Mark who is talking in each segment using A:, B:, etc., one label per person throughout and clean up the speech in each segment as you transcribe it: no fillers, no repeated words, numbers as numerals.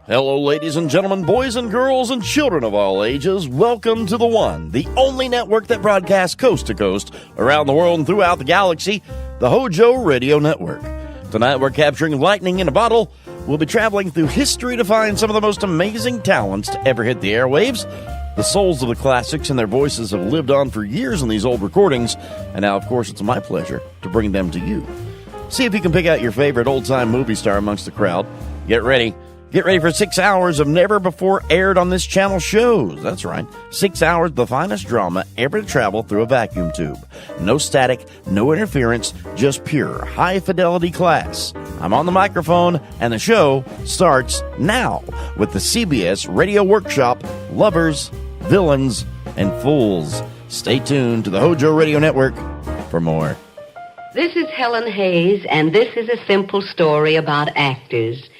A: Hello, ladies and gentlemen, boys and girls, and children of all ages. Welcome to the one, the only network that broadcasts coast to coast around the world and throughout the galaxy, the HOJO Radio Network. Tonight, we're capturing lightning in a bottle. We'll be traveling through history to find some of the most amazing talents to ever hit the airwaves. The souls of the classics and their voices have lived on for years in these old recordings, and now, of course, it's my pleasure to bring them to you. See if you can pick out your favorite old-time movie star amongst the crowd. Get ready. Get ready for 6 hours of never-before-aired on this channel shows. That's right, 6 hours of the finest drama ever to travel through a vacuum tube. No static, no interference, just pure high-fidelity class. I'm on the microphone, and the show starts now with the CBS Radio Workshop, Lovers, Villains, and Fools. Stay tuned to the HOJO Radio Network for more.
B: This is Helen Hayes, and this is a simple story about actors.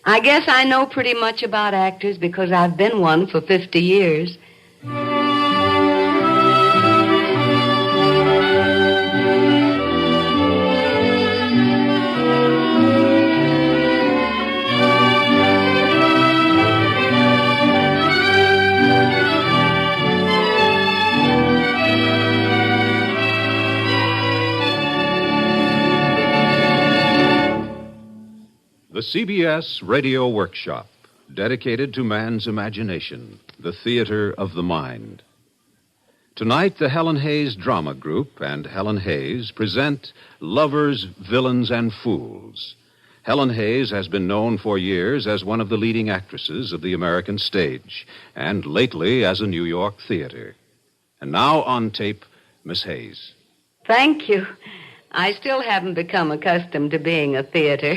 B: I guess I know pretty much about actors because I've been one for 50 years.
C: The CBS Radio Workshop, dedicated to man's imagination, the theater of the mind. Tonight, the Helen Hayes Drama Group and Helen Hayes present Lovers, Villains, and Fools. Helen Hayes has been known for years as one of the leading actresses of the American stage, and lately as a New York theater. And now on tape, Miss Hayes.
B: Thank you. I still haven't become accustomed to being a theater.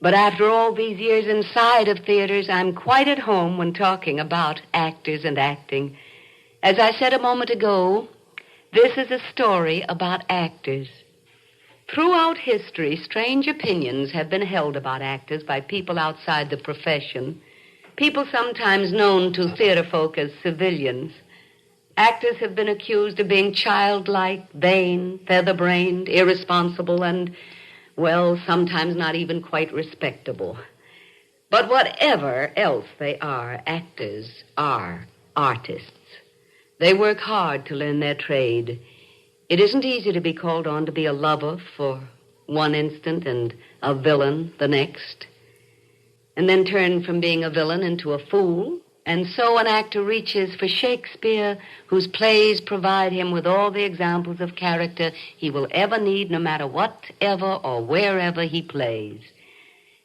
B: But after all these years inside of theaters, I'm quite at home when talking about actors and acting. As I said a moment ago, this is a story about actors. Throughout history, strange opinions have been held about actors by people outside the profession, people sometimes known to theater folk as civilians. Actors have been accused of being childlike, vain, feather-brained, irresponsible, and well, sometimes not even quite respectable. But whatever else they are, actors are artists. They work hard to learn their trade. It isn't easy to be called on to be a lover for one instant and a villain the next, and then turn from being a villain into a fool. And so an actor reaches for Shakespeare, whose plays provide him with all the examples of character he will ever need, no matter whatever or wherever he plays.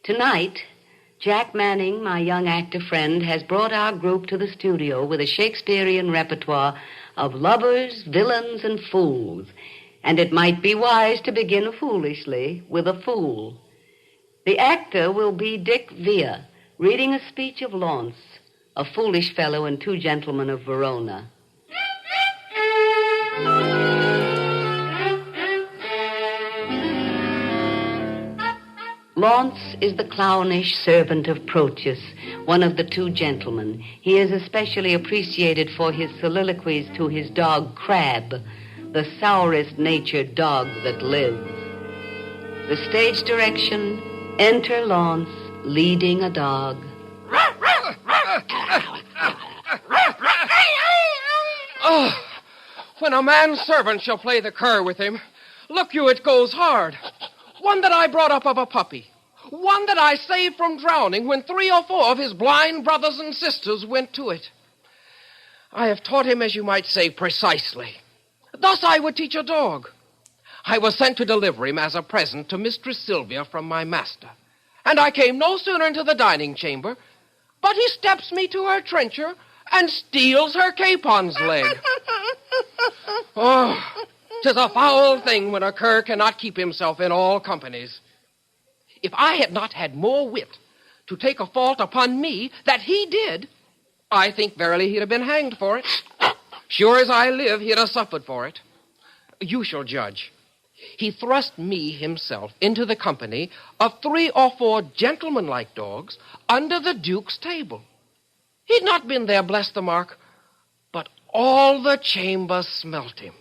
B: Tonight, Jack Manning, my young actor friend, has brought our group to the studio with a Shakespearean repertoire of lovers, villains, and fools. And it might be wise to begin foolishly with a fool. The actor will be Dick Vere, reading a speech of Launce, a foolish fellow and two gentlemen of Verona. Launce is the clownish servant of Proteus, one of the two gentlemen. He is especially appreciated for his soliloquies to his dog Crab, the sourest-natured dog that lives. The stage direction, enter Launce leading a dog.
D: Oh, when a manservant shall play the cur with him, look you, it goes hard. One that I brought up of a puppy. One that I saved from drowning when 3 or 4 of his blind brothers and sisters went to it. I have taught him, as you might say, precisely. Thus I would teach a dog. I was sent to deliver him as a present to Mistress Sylvia from my master. And I came no sooner into the dining chamber, but he steps me to her trencher and steals her capon's leg. Oh, 'tis a foul thing when a cur cannot keep himself in all companies. If I had not had more wit to take a fault upon me that he did, I think verily he'd have been hanged for it. Sure as I live, he'd have suffered for it. You shall judge. He thrust me himself into the company of 3 or 4 gentlemanlike dogs under the Duke's table. He'd not been there, bless the mark, but all the chamber smelt him.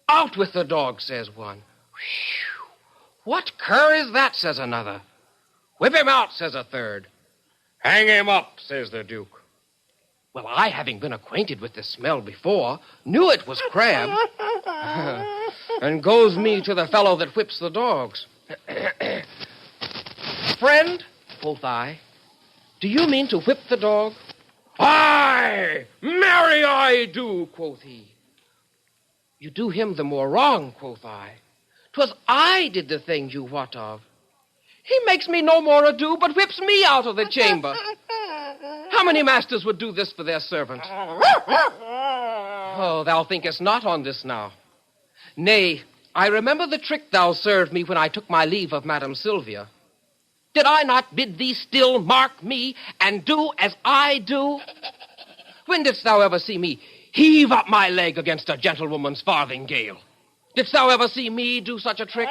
D: Out with the dog, says one. Whew, what cur is that, says another. Whip him out, says a third. Hang him up, says the Duke. Well, I, having been acquainted with the smell before, knew it was crab. And goes me to the fellow that whips the dogs. Friend, quoth I, do you mean to whip the dog? Aye, marry I do, quoth he. You do him the more wrong, quoth I. 'Twas I did the thing you wot of. He makes me no more ado, but whips me out of the chamber. How many masters would do this for their servant? Oh, thou thinkest not on this now. Nay, I remember the trick thou served me when I took my leave of Madam Sylvia. Did I not bid thee still mark me and do as I do? When didst thou ever see me heave up my leg against a gentlewoman's farthingale? Didst thou ever see me do such a trick?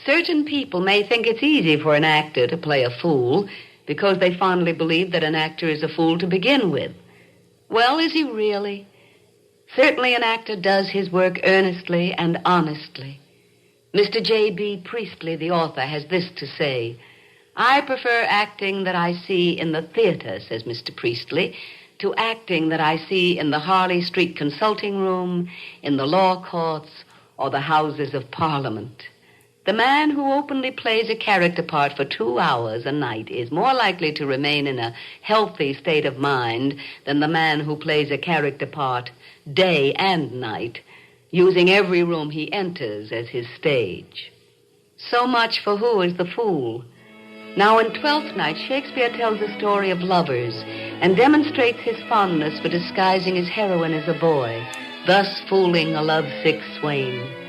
B: Certain people may think it's easy for an actor to play a fool because they fondly believe that an actor is a fool to begin with. Well, is he really? Certainly an actor does his work earnestly and honestly. Mr. J.B. Priestley, the author, has this to say: I prefer acting that I see in the theater, says Mr. Priestley, to acting that I see in the Harley Street consulting room, in the law courts, or the Houses of Parliament. The man who openly plays a character part for 2 hours a night is more likely to remain in a healthy state of mind than the man who plays a character part day and night, using every room he enters as his stage. So much for who is the fool. Now, in Twelfth Night, Shakespeare tells the story of lovers and demonstrates his fondness for disguising his heroine as a boy, thus fooling a lovesick swain.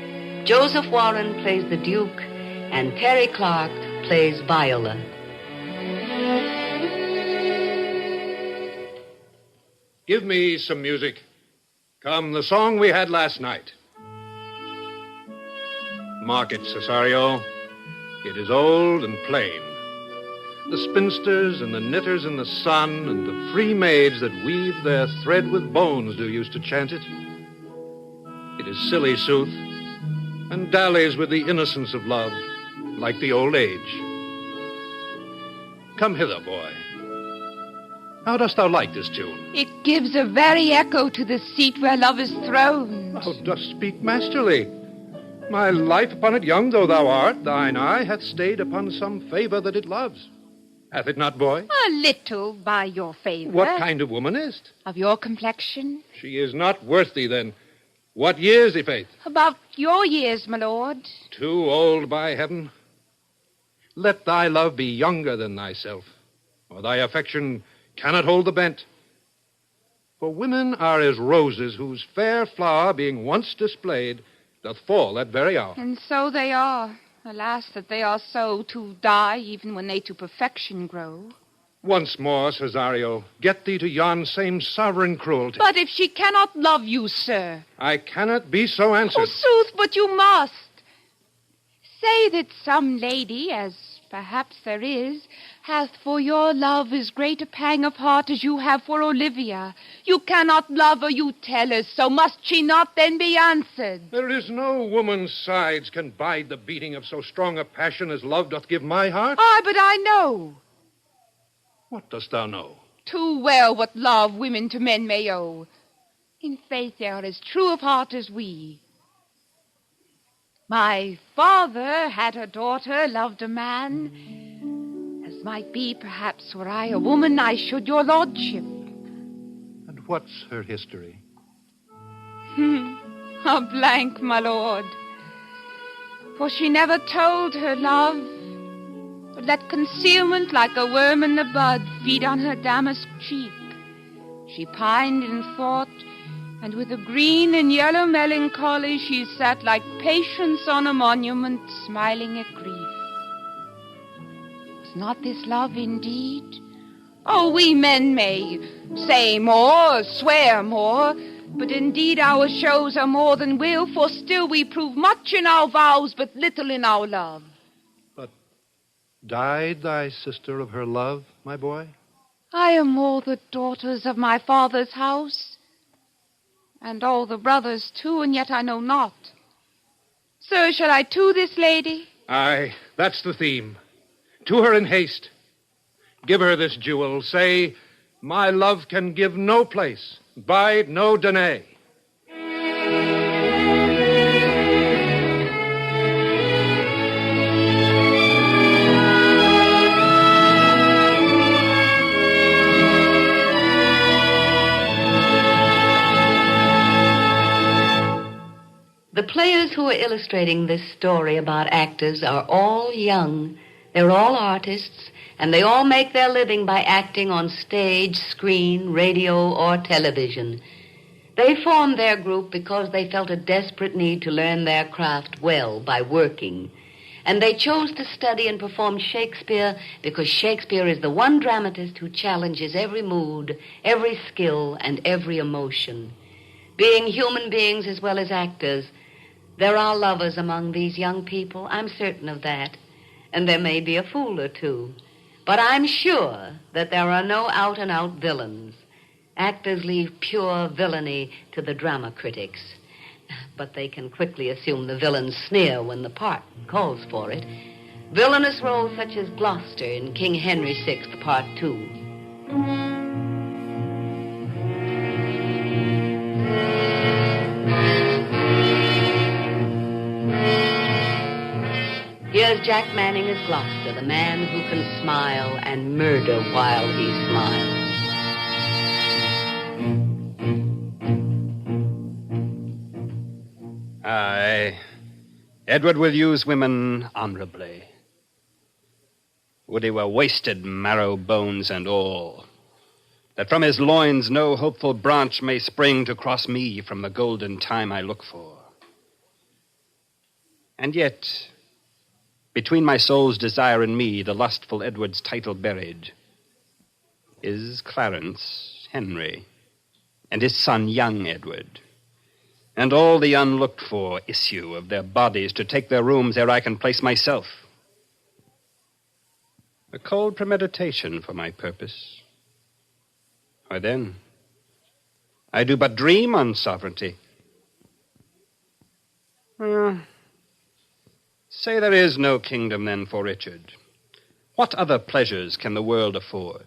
B: Joseph Warren plays the Duke, and Terry Clark plays Viola.
E: Give me some music. Come, the song we had last night. Mark it, Cesario. It is old and plain. The spinsters and the knitters in the sun and the free maids that weave their thread with bones do used to chant it. It is silly sooth, and dallies with the innocence of love, like the old age. Come hither, boy. How dost thou like this tune?
F: It gives a very echo to the seat where love is throned.
E: Thou dost speak masterly. My life upon it, young though thou art, thine eye hath stayed upon some favor that it loves. Hath it not, boy?
F: A little by your favor.
E: What kind of woman is't?
F: Of your complexion.
E: She is not worth thee, then. What years, i' faith?
F: About your years, my lord.
E: Too old, by heaven. Let thy love be younger than thyself, or thy affection cannot hold the bent. For women are as roses whose fair flower, being once displayed, doth fall that very hour.
F: And so they are. Alas, that they are so, to die even when they to perfection grow.
E: Once more, Cesario, get thee to yon same sovereign cruelty.
F: But if she cannot love you, sir.
E: I cannot be so answered.
F: Oh, sooth, but you must. Say that some lady, as perhaps there is, hath for your love as great a pang of heart as you have for Olivia. You cannot love her, you tell us, so must she not then be answered?
E: There is no woman's sides can bide the beating of so strong a passion as love doth give my heart.
F: Ay, but I know.
E: What dost thou know?
F: Too well what love women to men may owe. In faith they are as true of heart as we. My father had a daughter, loved a man. As might be, perhaps, were I a woman, I should your lordship.
E: And what's her history?
F: A blank, my lord. For she never told her love, but let concealment like a worm in the bud feed on her damask cheek. She pined in thought, and with a green and yellow melancholy she sat like Patience on a monument, smiling at grief. Was not this love indeed? Oh, we men may say more, swear more, but indeed our shows are more than will, for still we prove much in our vows, but little in our love.
E: Died thy sister of her love, my boy?
F: I am all the daughters of my father's house, and all the brothers, too, and yet I know not. Sir, shall I to this lady?
E: Aye, that's the theme. To her in haste. Give her this jewel. Say, my love can give no place. Bide no denay.
B: The players who are illustrating this story about actors are all young. They're all artists, and they all make their living by acting on stage, screen, radio, or television. They formed their group because they felt a desperate need to learn their craft well by working. And they chose to study and perform Shakespeare because Shakespeare is the one dramatist who challenges every mood, every skill, and every emotion. Being human beings as well as actors, there are lovers among these young people, I'm certain of that. And there may be a fool or two. But I'm sure that there are no out-and-out villains. Actors leave pure villainy to the drama critics. But they can quickly assume the villain's sneer when the part calls for it. Villainous roles such as Gloucester in King Henry VI, Part 2. Here's Jack Manning as Gloucester, the man who can smile and murder while he smiles.
G: Aye, Edward will use women honorably. Would he were wasted, marrow, bones, and all, that from his loins no hopeful branch may spring to cross me from the golden time I look for. And yet, between my soul's desire and me, the lustful Edward's title buried, is Clarence Henry, and his son young Edward, and all the unlooked-for issue of their bodies to take their rooms ere I can place myself. A cold premeditation for my purpose. Why then, I do but dream on sovereignty. Say there is no kingdom, then, for Richard. What other pleasures can the world afford?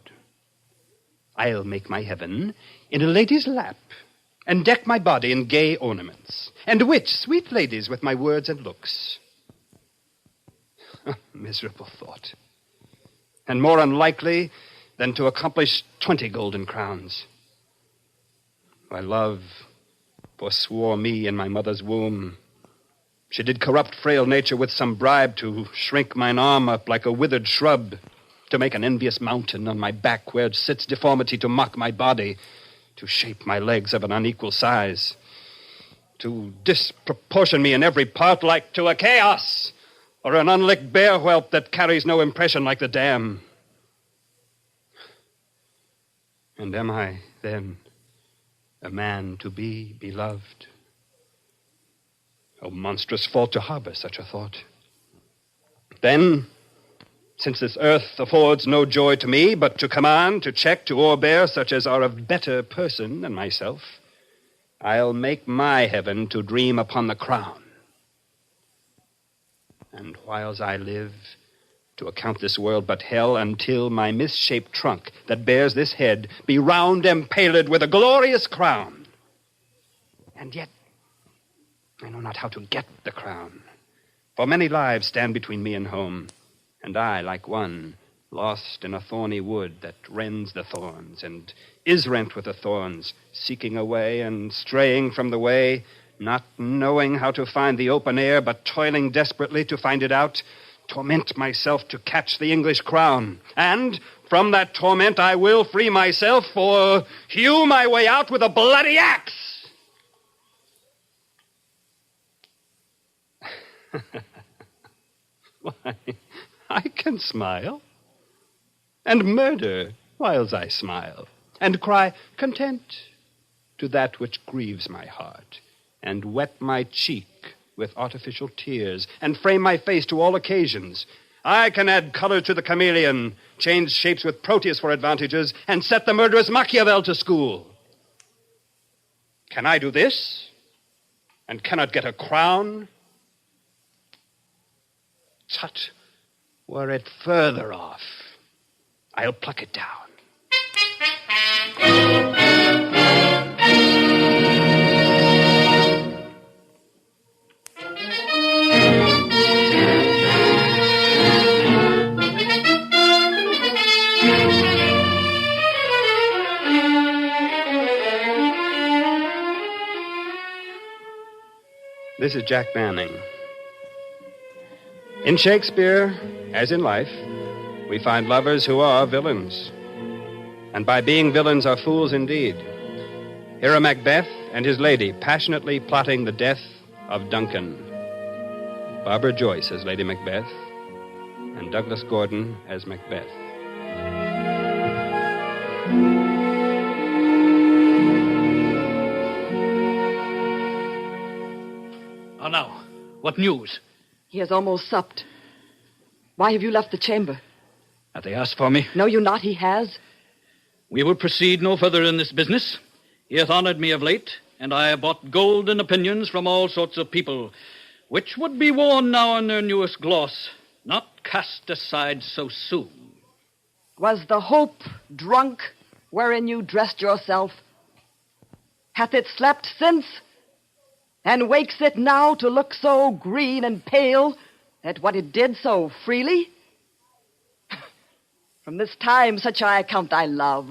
G: I'll make my heaven in a lady's lap, and deck my body in gay ornaments, and wit sweet ladies with my words and looks. Miserable thought. And more unlikely than to accomplish 20 golden crowns. My love forswore me in my mother's womb. She did corrupt frail nature with some bribe to shrink mine arm up like a withered shrub, to make an envious mountain on my back where sits deformity to mock my body, to shape my legs of an unequal size, to disproportion me in every part like to a chaos, or an unlicked bear whelp that carries no impression like the dam. And am I, then, a man to be beloved? Oh, monstrous fault to harbor such a thought. Then, since this earth affords no joy to me, but to command, to check, to o'erbear such as are of better person than myself, I'll make my heaven to dream upon the crown. And whiles I live, to account this world but hell, until my misshaped trunk that bears this head be round empaled with a glorious crown. And yet, I know not how to get the crown, for many lives stand between me and home, and I, like one, lost in a thorny wood that rends the thorns, and is rent with the thorns, seeking a way and straying from the way, not knowing how to find the open air, but toiling desperately to find it out, torment myself to catch the English crown. And from that torment I will free myself, or hew my way out with a bloody axe. Why, I can smile, and murder whiles I smile, and cry content to that which grieves my heart, and wet my cheek with artificial tears, and frame my face to all occasions. I can add color to the chameleon, change shapes with Proteus for advantages, and set the murderous Machiavel to school. Can I do this? And cannot get a crown? Tut, were it further off, I'll pluck it down. This is Jack Manning. In Shakespeare, as in life, we find lovers who are villains. And by being villains are fools indeed. Here are Macbeth and his lady passionately plotting the death of Duncan. Barbara Joyce as Lady Macbeth, and Douglas Gordon as Macbeth.
H: Now, what news?
I: He has almost supped. Why have you left the chamber?
H: Have they asked for me?
I: No, you not. He has.
H: We will proceed no further in this business. He hath honored me of late, and I have bought golden opinions from all sorts of people, which would be worn now in their newest gloss, not cast aside so soon.
I: Was the hope drunk wherein you dressed yourself? Hath it slept since? And wakes it now to look so green and pale at what it did so freely? From this time such I account thy love.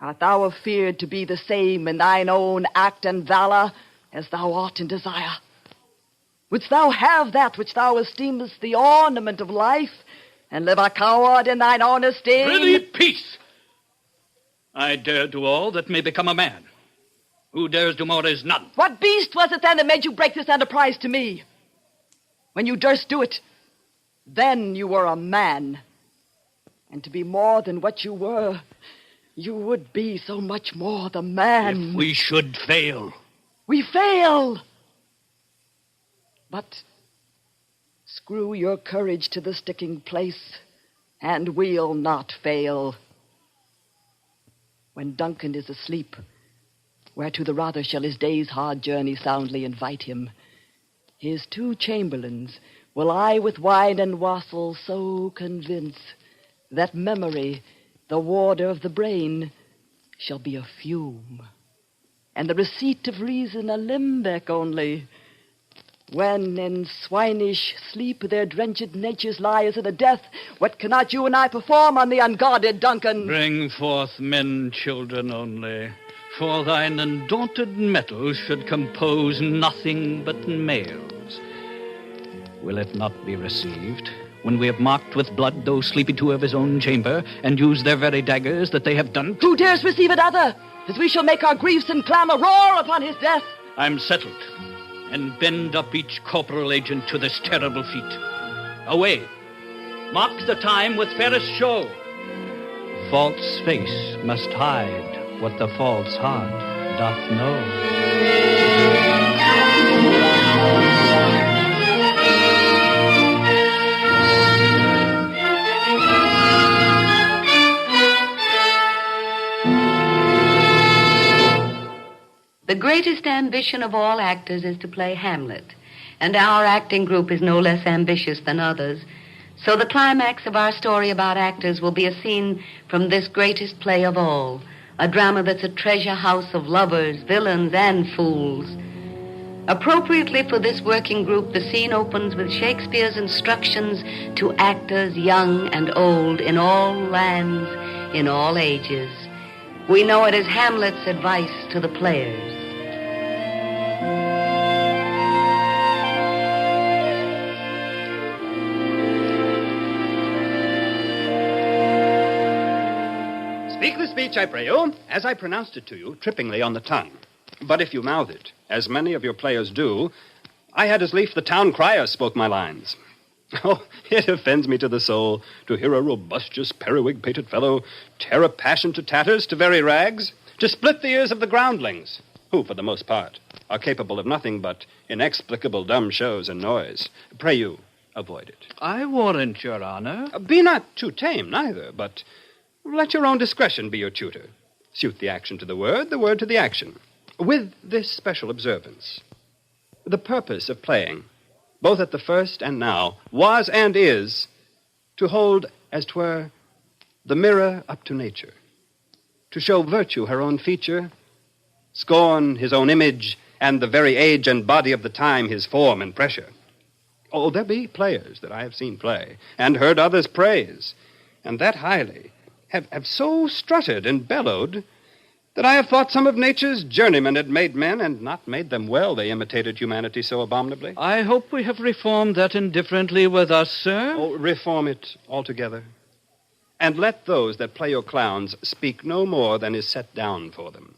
I: Art thou afeard to be the same in thine own act and valor as thou art in desire? Wouldst thou have that which thou esteemest the ornament of life, and live a coward in thine own esteem?
H: Prithee, peace! I dare do all that may become a man. Who dares do more is none.
I: What beast was it then that made you break this enterprise to me? When you durst do it, then you were a man. And to be more than what you were, you would be so much more the man.
H: If we should fail.
I: We fail! But screw your courage to the sticking place, and we'll not fail. When Duncan is asleep, whereto the rather shall his day's hard journey soundly invite him, his two chamberlains will I with wine and wassail so convince that memory, the warder of the brain, shall be a fume, and the receipt of reason a limbeck only. When in swinish sleep their drenched natures lie as in a death, what cannot you and I perform on the unguarded Duncan?
H: Bring forth men, children only. For thine undaunted mettle should compose nothing but males. Will it not be received when we have marked with blood those sleepy two of his own chamber, and used their very daggers that they have done?
I: Who dares receive it other, as we shall make our griefs and clamor roar upon his death?
H: I'm settled, and bend up each corporal agent to this terrible feat. Away, mark the time with fairest show. False face must hide what the false heart doth know.
B: The greatest ambition of all actors is to play Hamlet, and our acting group is no less ambitious than others. So the climax of our story about actors will be a scene from this greatest play of all, a drama that's a treasure house of lovers, villains, and fools. Appropriately for this working group, the scene opens with Shakespeare's instructions to actors young and old in all lands, in all ages. We know it as Hamlet's advice to the players.
G: Speak the speech, I pray you, as I pronounced it to you, trippingly on the tongue. But if you mouth it, as many of your players do, I had as lief the town crier spoke my lines. Oh, it offends me to the soul to hear a robustious, periwig-pated fellow tear a passion to tatters, to very rags, to split the ears of the groundlings, who, for the most part, are capable of nothing but inexplicable dumb shows and noise. Pray you, avoid it.
H: I warrant, Your Honor.
G: Be not too tame, neither, but let your own discretion be your tutor. Suit the action to the word to the action. With this special observance. The purpose of playing, both at the first and now, was and is to hold, as 'twere, the mirror up to nature, to show virtue her own feature, scorn his own image, and the very age and body of the time his form and pressure. Oh, there be players that I have seen play, and heard others praise, and that highly, have so strutted and bellowed that I have thought some of nature's journeymen had made men, and not made them well, they imitated humanity so abominably.
H: I hope we have reformed that indifferently with us, sir.
G: Oh, reform it altogether. And let those that play your clowns speak no more than is set down for them.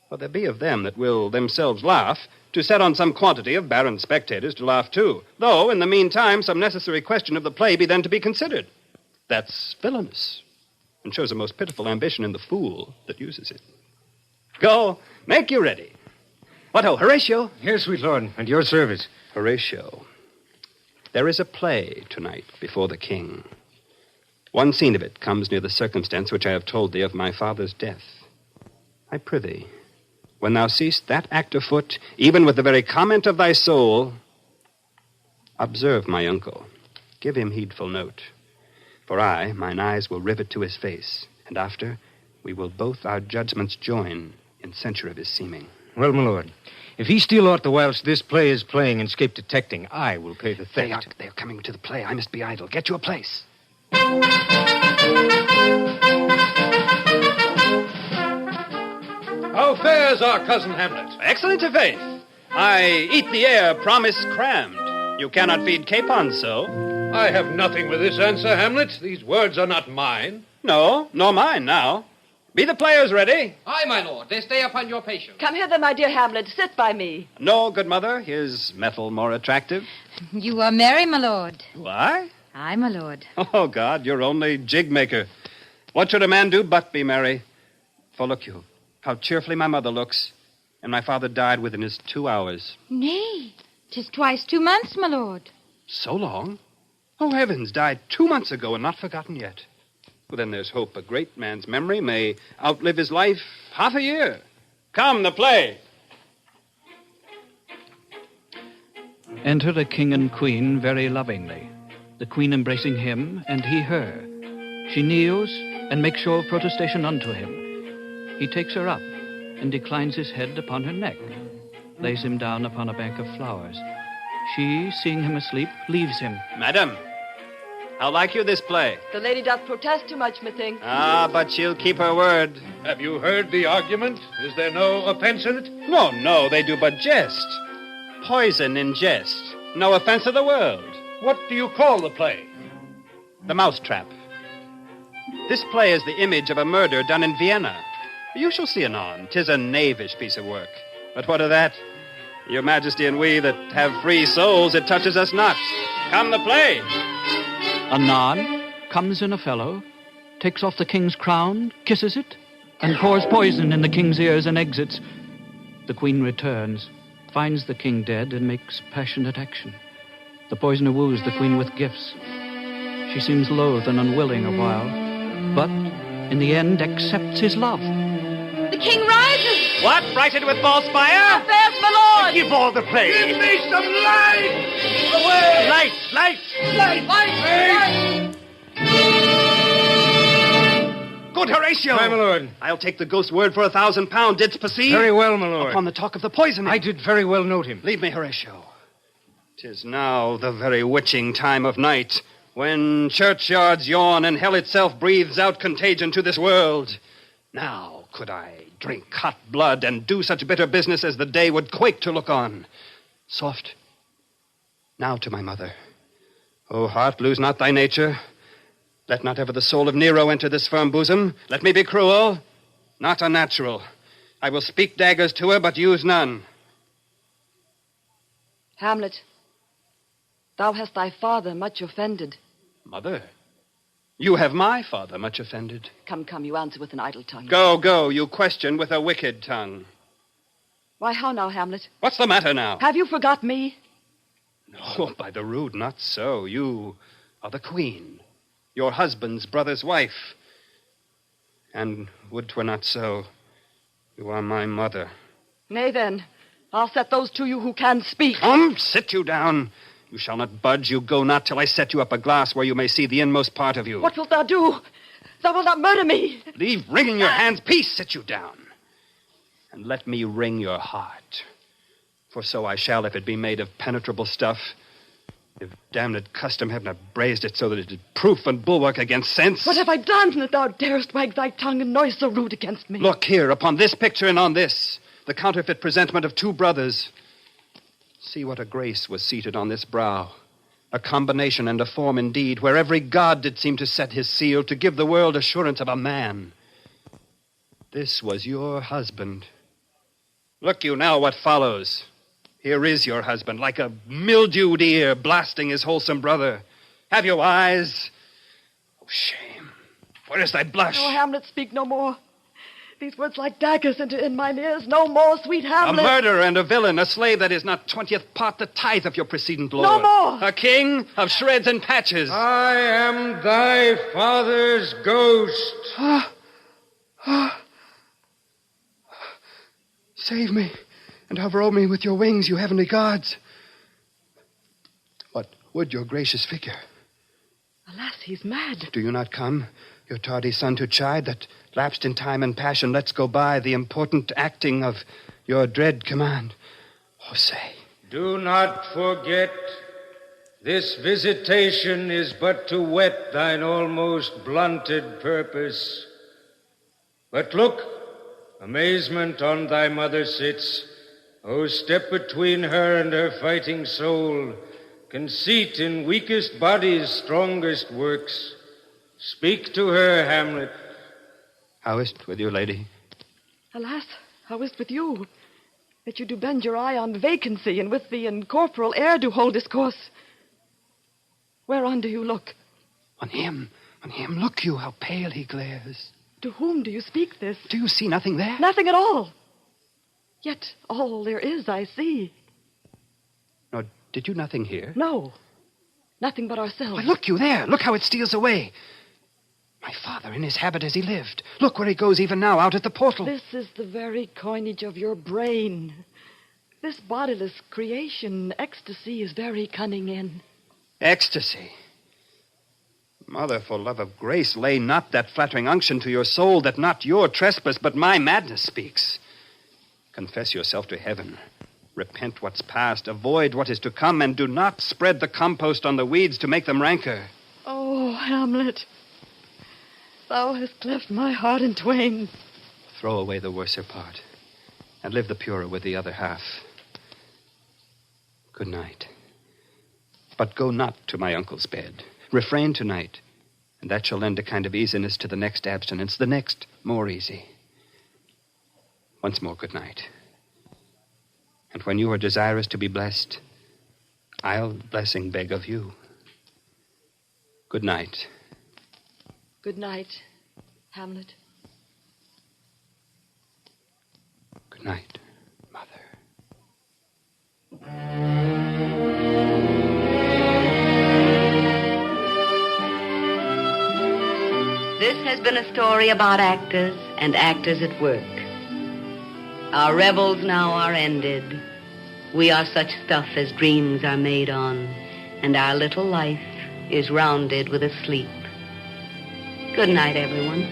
G: For there be of them that will themselves laugh, to set on some quantity of barren spectators to laugh too, though, in the meantime, some necessary question of the play be then to be considered. That's villainous, and shows a most pitiful ambition in the fool that uses it. Go, make you ready. What ho, Horatio?
E: Here, sweet lord, at your service.
G: Horatio, there is a play tonight before the king. One scene of it comes near the circumstance which I have told thee of my father's death. I prithee, when thou seest that act afoot, even with the very comment of thy soul, observe my uncle, give him heedful note. For I, mine eyes will rivet to his face, and after, we will both our judgments join in censure of his seeming.
E: Well, my lord, if he steal aught the whilst this play is playing and escape detecting, I will pay the theft.
G: They are coming to the play. I must be idle. Get you a place.
E: How fares our cousin Hamlet?
G: Excellent to faith. I eat the air, promise crammed. You cannot feed capons so.
E: I have nothing with this answer, Hamlet. These words are not mine.
G: No, nor mine now. Be the players ready?
D: Aye, my lord. They stay upon your patience.
I: Come hither, my dear Hamlet. Sit by me.
G: No, good mother. Is metal more attractive?
J: You are merry, my lord.
G: Why?
J: Aye, my lord.
G: Oh, God, you're only jig maker. What should a man do but be merry? For look you, how cheerfully my mother looks, and my father died within his 2 hours.
J: Nay, 'tis twice 2 months, my lord.
G: So long? Oh, heavens, died 2 months ago and not forgotten yet. Well, then there's hope. A great man's memory may outlive his life half a year. Come, the play.
H: Enter the king and queen very lovingly, the queen embracing him and he her. She kneels and makes show of protestation unto him. He takes her up and declines his head upon her neck, lays him down upon a bank of flowers. She, seeing him asleep, leaves him.
G: Madam, how like you this play?
I: The lady doth protest too much, methinks.
G: Ah, but she'll keep her word.
E: Have you heard the argument? Is there no offense in it?
G: No, they do but jest. Poison in jest. No offense of the world.
E: What do you call the play?
G: The Mousetrap. This play is the image of a murder done in Vienna. You shall see anon. 'Tis a knavish piece of work. But what of that? Your Majesty and we that have free souls, it touches us not. Come, the play.
H: Anon comes in a fellow, takes off the king's crown, kisses it, and pours poison in the king's ears and exits. The queen returns, finds the king dead, and makes passionate action. The poisoner woos the queen with gifts. She seems loath and unwilling a while, but in the end accepts his love.
J: The king rises.
G: What? Frighted with false fire?
I: Affairs, my lord!
G: Give all the play.
E: Give me some light! Away!
G: Light! Good Horatio!
E: Aye, my lord.
G: I'll take the ghost's word for £1,000. Didst perceive?
E: Very well, my lord.
G: Upon the talk of the poisoning.
E: I did very well note him.
G: Leave me, Horatio. 'Tis now the very witching time of night, when churchyards yawn and hell itself breathes out contagion to this world. Now could I drink hot blood and do such bitter business as the day would quake to look on. Soft. Now to my mother. O heart, lose not thy nature. Let not ever the soul of Nero enter this firm bosom. Let me be cruel, not unnatural. I will speak daggers to her, but use none.
I: Hamlet, thou hast thy father much offended.
G: Mother, you have my father much offended.
I: Come, you answer with an idle tongue.
G: Go, you question with a wicked tongue.
I: Why, how now, Hamlet?
G: What's the matter now?
I: Have you forgot me?
G: No, by the rood, not so. You are the queen, your husband's brother's wife. And would 'twere not so, you are my mother.
I: Nay, then, I'll set those to you who can speak.
G: Come, sit you down. You shall not budge, you go not, till I set you up a glass where you may see the inmost part of you.
I: What wilt thou do? Thou wilt not murder me.
G: Leave wringing your hands. Peace, sit you down. And let me wring your heart. For so I shall, if it be made of penetrable stuff. If damned custom have not brazed it so that it is proof and bulwark against sense.
I: What have I done that thou darest wag thy tongue and noise so rude against me?
G: Look here, upon this picture and on this, the counterfeit presentment of two brothers. See what a grace was seated on this brow. A combination and a form indeed, where every god did seem to set his seal to give the world assurance of a man. This was your husband. Look you now what follows. Here is your husband, like a mildewed ear blasting his wholesome brother. Have you eyes? Oh, shame. Where is thy blush?
I: No, Hamlet, speak no more. These words like daggers in mine ears. No more, sweet Hamlet.
G: A murderer and a villain, a slave that is not 20th part the tithe of your precedent lord.
I: No more.
G: A king of shreds and patches.
E: I am thy father's ghost.
G: Save me, and hover over me with your wings, you heavenly gods. What would your gracious figure?
I: Alas, he's mad.
G: Do you not come, your tardy son, to chide that, lapsed in time and passion, lets go by the important acting of your dread command? Oh, say.
E: Do not forget, this visitation is but to whet thine almost blunted purpose. But look, amazement on thy mother sits. Oh, step between her and her fighting soul. Conceit in weakest body's strongest works. Speak to her, Hamlet.
G: How is't with you, lady?
I: Alas, how is't with you? That you do bend your eye on vacancy, and with the incorporeal air do hold discourse. Whereon do you look?
G: On him. Look you, how pale he glares.
I: To whom do you speak this?
G: Do you see nothing there?
I: Nothing at all. Yet all there is I see.
G: Nor did you nothing hear?
I: No, nothing but ourselves.
G: Why, look you there. Look how it steals away. My father in his habit as he lived. Look where he goes even now, out at the portal.
I: This is the very coinage of your brain. This bodiless creation, ecstasy, is very cunning in.
G: Ecstasy. Mother, for love of grace, lay not that flattering unction to your soul that not your trespass but my madness speaks. Confess yourself to heaven. Repent what's past, avoid what is to come, and do not spread the compost on the weeds to make them rancor.
I: Oh, Hamlet, thou hast cleft my heart in twain.
G: Throw away the worser part, and live the purer with the other half. Good night. But go not to my uncle's bed. Refrain tonight, and that shall lend a kind of easiness to the next abstinence, the next more easy. Once more, good night. And when you are desirous to be blessed, I'll blessing beg of you. Good night.
I: Good night, Hamlet.
G: Good night, Mother.
B: This has been a story about actors and actors at work. Our revels now are ended. We are such stuff as dreams are made on, and our little life is rounded with a sleep. Good night, everyone.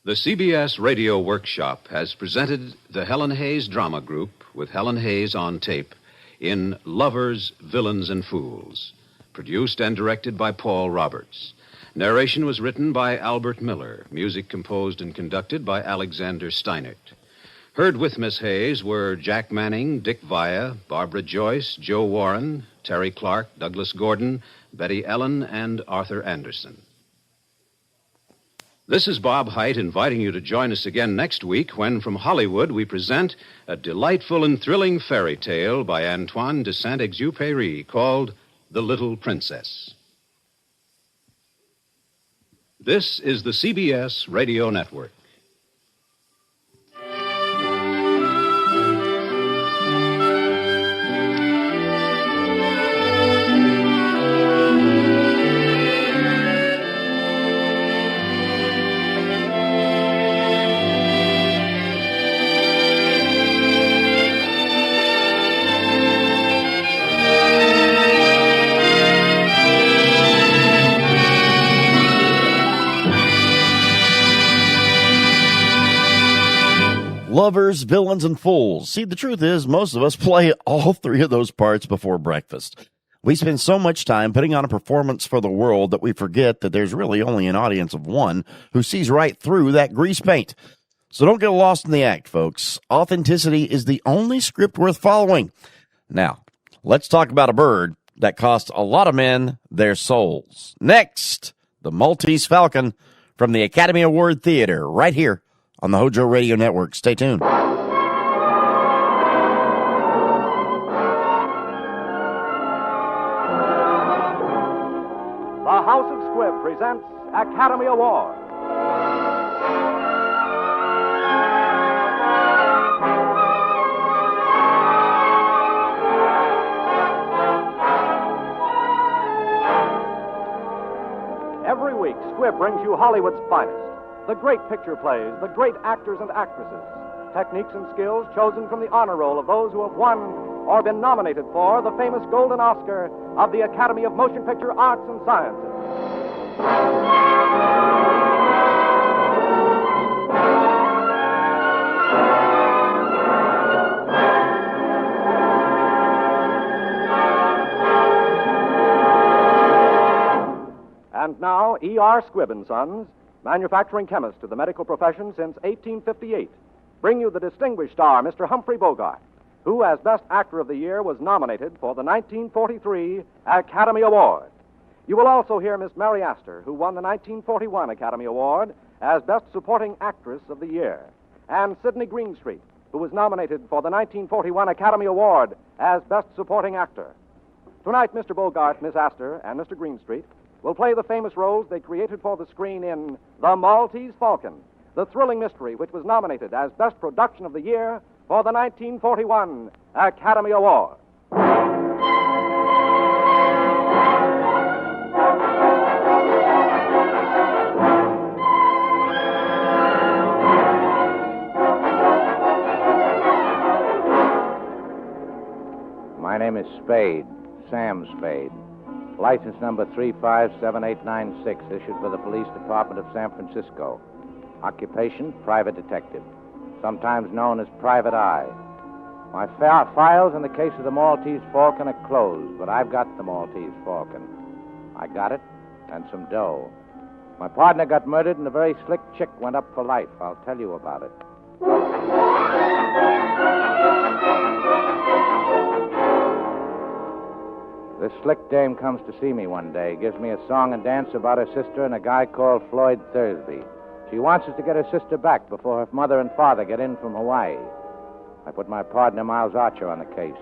C: The CBS Radio Workshop has presented the Helen Hayes Drama Group with Helen Hayes on tape in Lovers, Villains, and Fools, produced and directed by Paul Roberts. Narration was written by Albert Miller, music composed and conducted by Alexander Steinert. Heard with Miss Hayes were Jack Manning, Dick Via, Barbara Joyce, Joe Warren, Terry Clark, Douglas Gordon, Betty Ellen, and Arthur Anderson. This is Bob Hite inviting you to join us again next week when, from Hollywood, we present a delightful and thrilling fairy tale by Antoine de Saint-Exupéry called The Little Princess. This is the CBS Radio Network.
A: Lovers, villains, and fools. See, the truth is, most of us play all three of those parts before breakfast. We spend so much time putting on a performance for the world that we forget that there's really only an audience of one who sees right through that grease paint. So don't get lost in the act, folks. Authenticity is the only script worth following. Now, let's talk about a bird that cost a lot of men their souls. Next, the Maltese Falcon from the Academy Award Theater, right here on the HOJO Radio Network. Stay tuned.
K: The House of Squibb presents Academy Award. Every week, Squibb brings you Hollywood's finest. The great picture plays, the great actors and actresses, techniques and skills chosen from the honor roll of those who have won or been nominated for the famous Golden Oscar of the Academy of Motion Picture Arts and Sciences. And now, E.R. Squibb & Sons, manufacturing chemist to the medical profession since 1858, bring you the distinguished star, Mr. Humphrey Bogart, who, as Best Actor of the Year, was nominated for the 1943 Academy Award. You will also hear Miss Mary Astor, who won the 1941 Academy Award as Best Supporting Actress of the Year, and Sidney Greenstreet, who was nominated for the 1941 Academy Award as Best Supporting Actor. Tonight, Mr. Bogart, Miss Astor, and Mr. Greenstreet will play the famous roles they created for the screen in The Maltese Falcon, the thrilling mystery which was nominated as Best Production of the Year for the 1941 Academy Award.
L: My name is Spade, Sam Spade. License number 357896, issued by the Police Department of San Francisco. Occupation, private detective, sometimes known as Private Eye. My files in the case of the Maltese Falcon are closed, but I've got the Maltese Falcon. I got it, and some dough. My partner got murdered, and a very slick chick went up for life. I'll tell you about it. This slick dame comes to see me one day, gives me a song and dance about her sister and a guy called Floyd Thursby. She wants us to get her sister back before her mother and father get in from Hawaii. I put my partner, Miles Archer, on the case.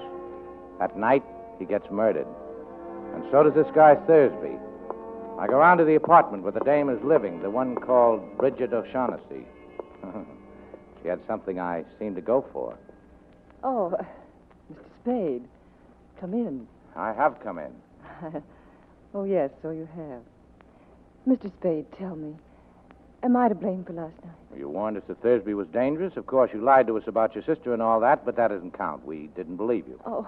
L: At night, he gets murdered. And so does this guy Thursby. I go round to the apartment where the dame is living, the one called Bridget O'Shaughnessy. She had something I seemed to go for.
I: Oh, Mr. Spade, come in.
L: I have come in.
M: Oh, yes, so you have. Mr. Spade, tell me, am I to blame for last night?
L: You warned us that Thursby was dangerous. Of course, you lied to us about your sister and all that, but that doesn't count. We didn't believe you.
M: Oh,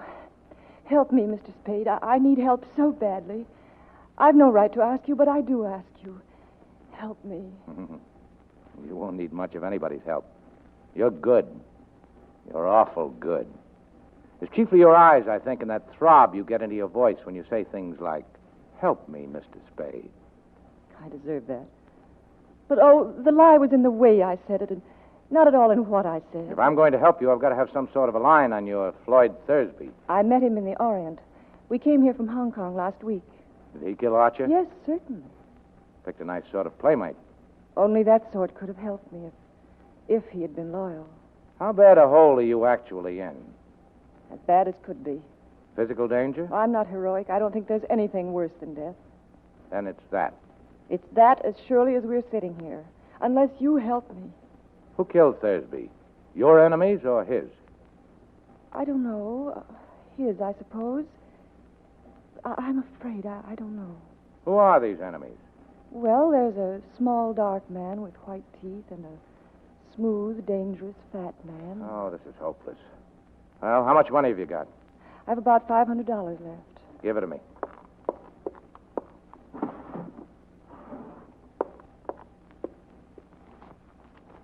M: help me, Mr. Spade. I need help so badly. I've no right to ask you, but I do ask you. Help me.
L: You won't need much of anybody's help. You're good. You're awful good. It's chiefly your eyes, I think, and that throb you get into your voice when you say things like, "Help me, Mr. Spade."
M: I deserve that. But, the lie was in the way I said it, and not at all in what I said.
L: If I'm going to help you, I've got to have some sort of a line on your Floyd Thursby.
M: I met him in the Orient. We came here from Hong Kong last week.
L: Did he kill Archer?
M: Yes, certainly.
L: Picked a nice sort of playmate.
M: Only that sort could have helped me if he had been loyal.
L: How bad a hole are you actually in?
M: As bad as could be.
L: Physical danger?
M: I'm not heroic. I don't think there's anything worse than death.
L: Then it's that.
M: It's that as surely as we're sitting here. Unless you help me.
L: Who killed Thursby? Your enemies or his?
M: I don't know. His, I suppose. I'm afraid. I don't know.
L: Who are these enemies?
M: Well, there's a small, dark man with white teeth and a smooth, dangerous, fat man.
L: Oh, this is hopeless. Well, how much money have you got?
M: I have about $500 left.
L: Give it to me.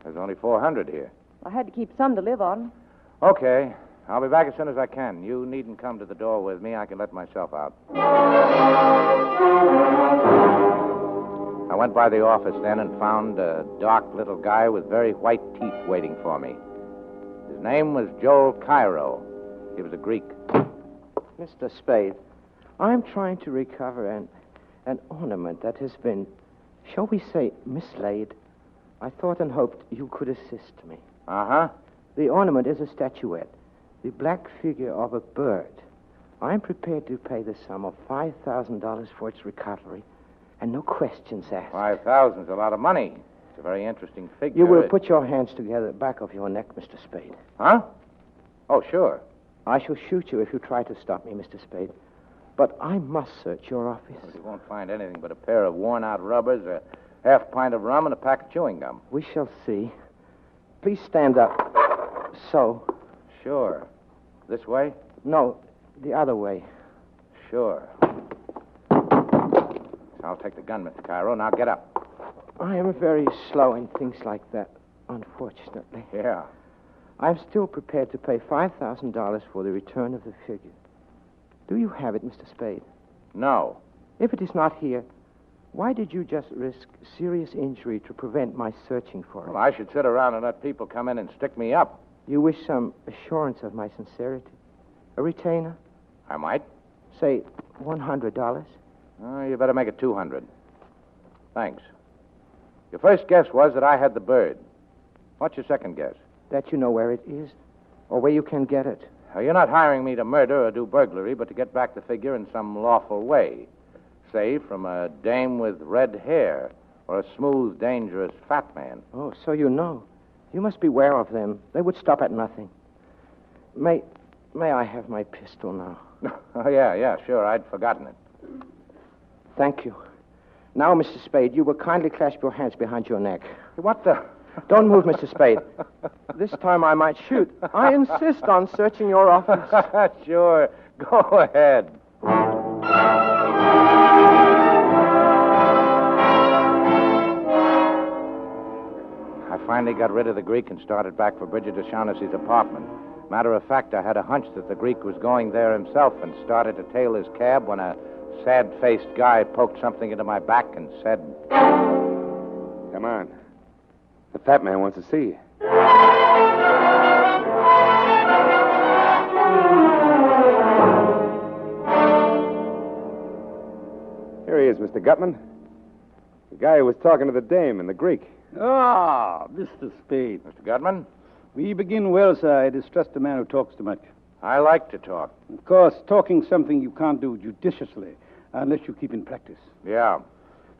L: There's only 400 here.
M: I had to keep some to live on.
L: Okay. I'll be back as soon as I can. You needn't come to the door with me. I can let myself out. I went by the office then and found a dark little guy with very white teeth waiting for me. His name was Joel Cairo. He was a Greek.
N: Mr. Spade, I'm trying to recover an ornament that has been, shall we say, mislaid. I thought and hoped you could assist me.
L: Uh-huh.
N: The ornament is a statuette, the black figure of a bird. I'm prepared to pay the sum of $5,000 for its recovery, and no questions asked.
L: 5,000's a lot of money. It's a very interesting figure.
N: You will put your hands together at the back of your neck, Mr. Spade.
L: Huh? Oh, sure.
N: I shall shoot you if you try to stop me, Mr. Spade. But I must search your office.
L: Well, you won't find anything but a pair of worn-out rubbers, a half pint of rum, and a pack of chewing gum.
N: We shall see. Please stand up. So.
L: Sure. This way?
N: No, the other way.
L: Sure. I'll take the gun, Mr. Cairo. Now get up.
N: I am very slow in things like that, unfortunately.
L: Yeah.
N: I'm still prepared to pay $5,000 for the return of the figure. Do you have it, Mr. Spade?
L: No.
N: If it is not here, why did you just risk serious injury to prevent my searching for it?
L: Well, I should sit around and let people come in and stick me up.
N: You wish some assurance of my sincerity? A retainer?
L: I might.
N: Say $100?
L: Oh, you better make it 200. Thanks. Your first guess was that I had the bird. What's your second guess?
N: That you know where it is, or where you can get it.
L: You're not hiring me to murder or do burglary, but to get back the figure in some lawful way. Say, from a dame with red hair, or a smooth, dangerous, fat man.
N: Oh, so you know. You must beware of them. They would stop at nothing. May I have my pistol now?
L: Oh, yeah, sure. I'd forgotten it.
N: Thank you. Now, Mr. Spade, you will kindly clasp your hands behind your neck.
L: What the...
N: Don't move, Mr. Spade. This time I might shoot. I insist on searching your office.
L: Sure. Go ahead. I finally got rid of the Greek and started back for Bridget O'Shaughnessy's apartment. Matter of fact, I had a hunch that the Greek was going there himself and started to tail his cab when a sad-faced guy poked something into my back and said...
O: Come on. The fat man wants to see you. Here he is, Mr. Gutman. The guy who was talking to the dame and the Greek.
P: Ah, Mr. Spade.
L: Mr. Gutman?
P: We begin well, sir. I distrust a man who talks too much.
L: I like to talk.
P: Of course, talking's something you can't do judiciously unless you keep in practice.
L: Yeah.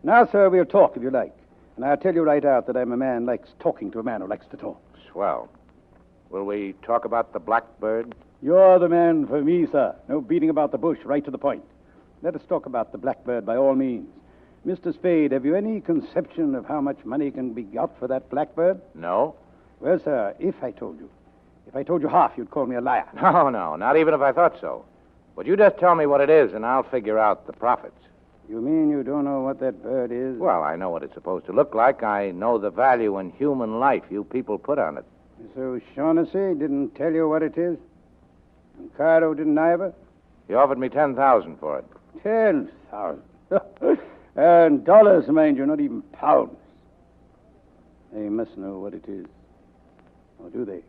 P: Now, sir, we'll talk if you like. And I'll tell you right out that I'm a man who likes talking to a man who likes to talk.
L: Swell. Will we talk about the blackbird?
P: You're the man for me, sir. No beating about the bush, right to the point. Let us talk about the blackbird by all means. Mr. Spade, have you any conception of how much money can be got for that blackbird?
L: No.
P: Well, sir, if I told you half, you'd call me a liar.
L: No, not even if I thought so. But you just tell me what it is, and I'll figure out the profits.
P: You mean you don't know what that bird is?
L: Well, I know what it's supposed to look like. I know the value in human life you people put on it.
P: So Shaughnessy didn't tell you what it is? And Cairo didn't either?
L: He offered me $10,000 for it.
P: 10,000. And dollars, mind you, not even pounds. They must know what it is. Or do they?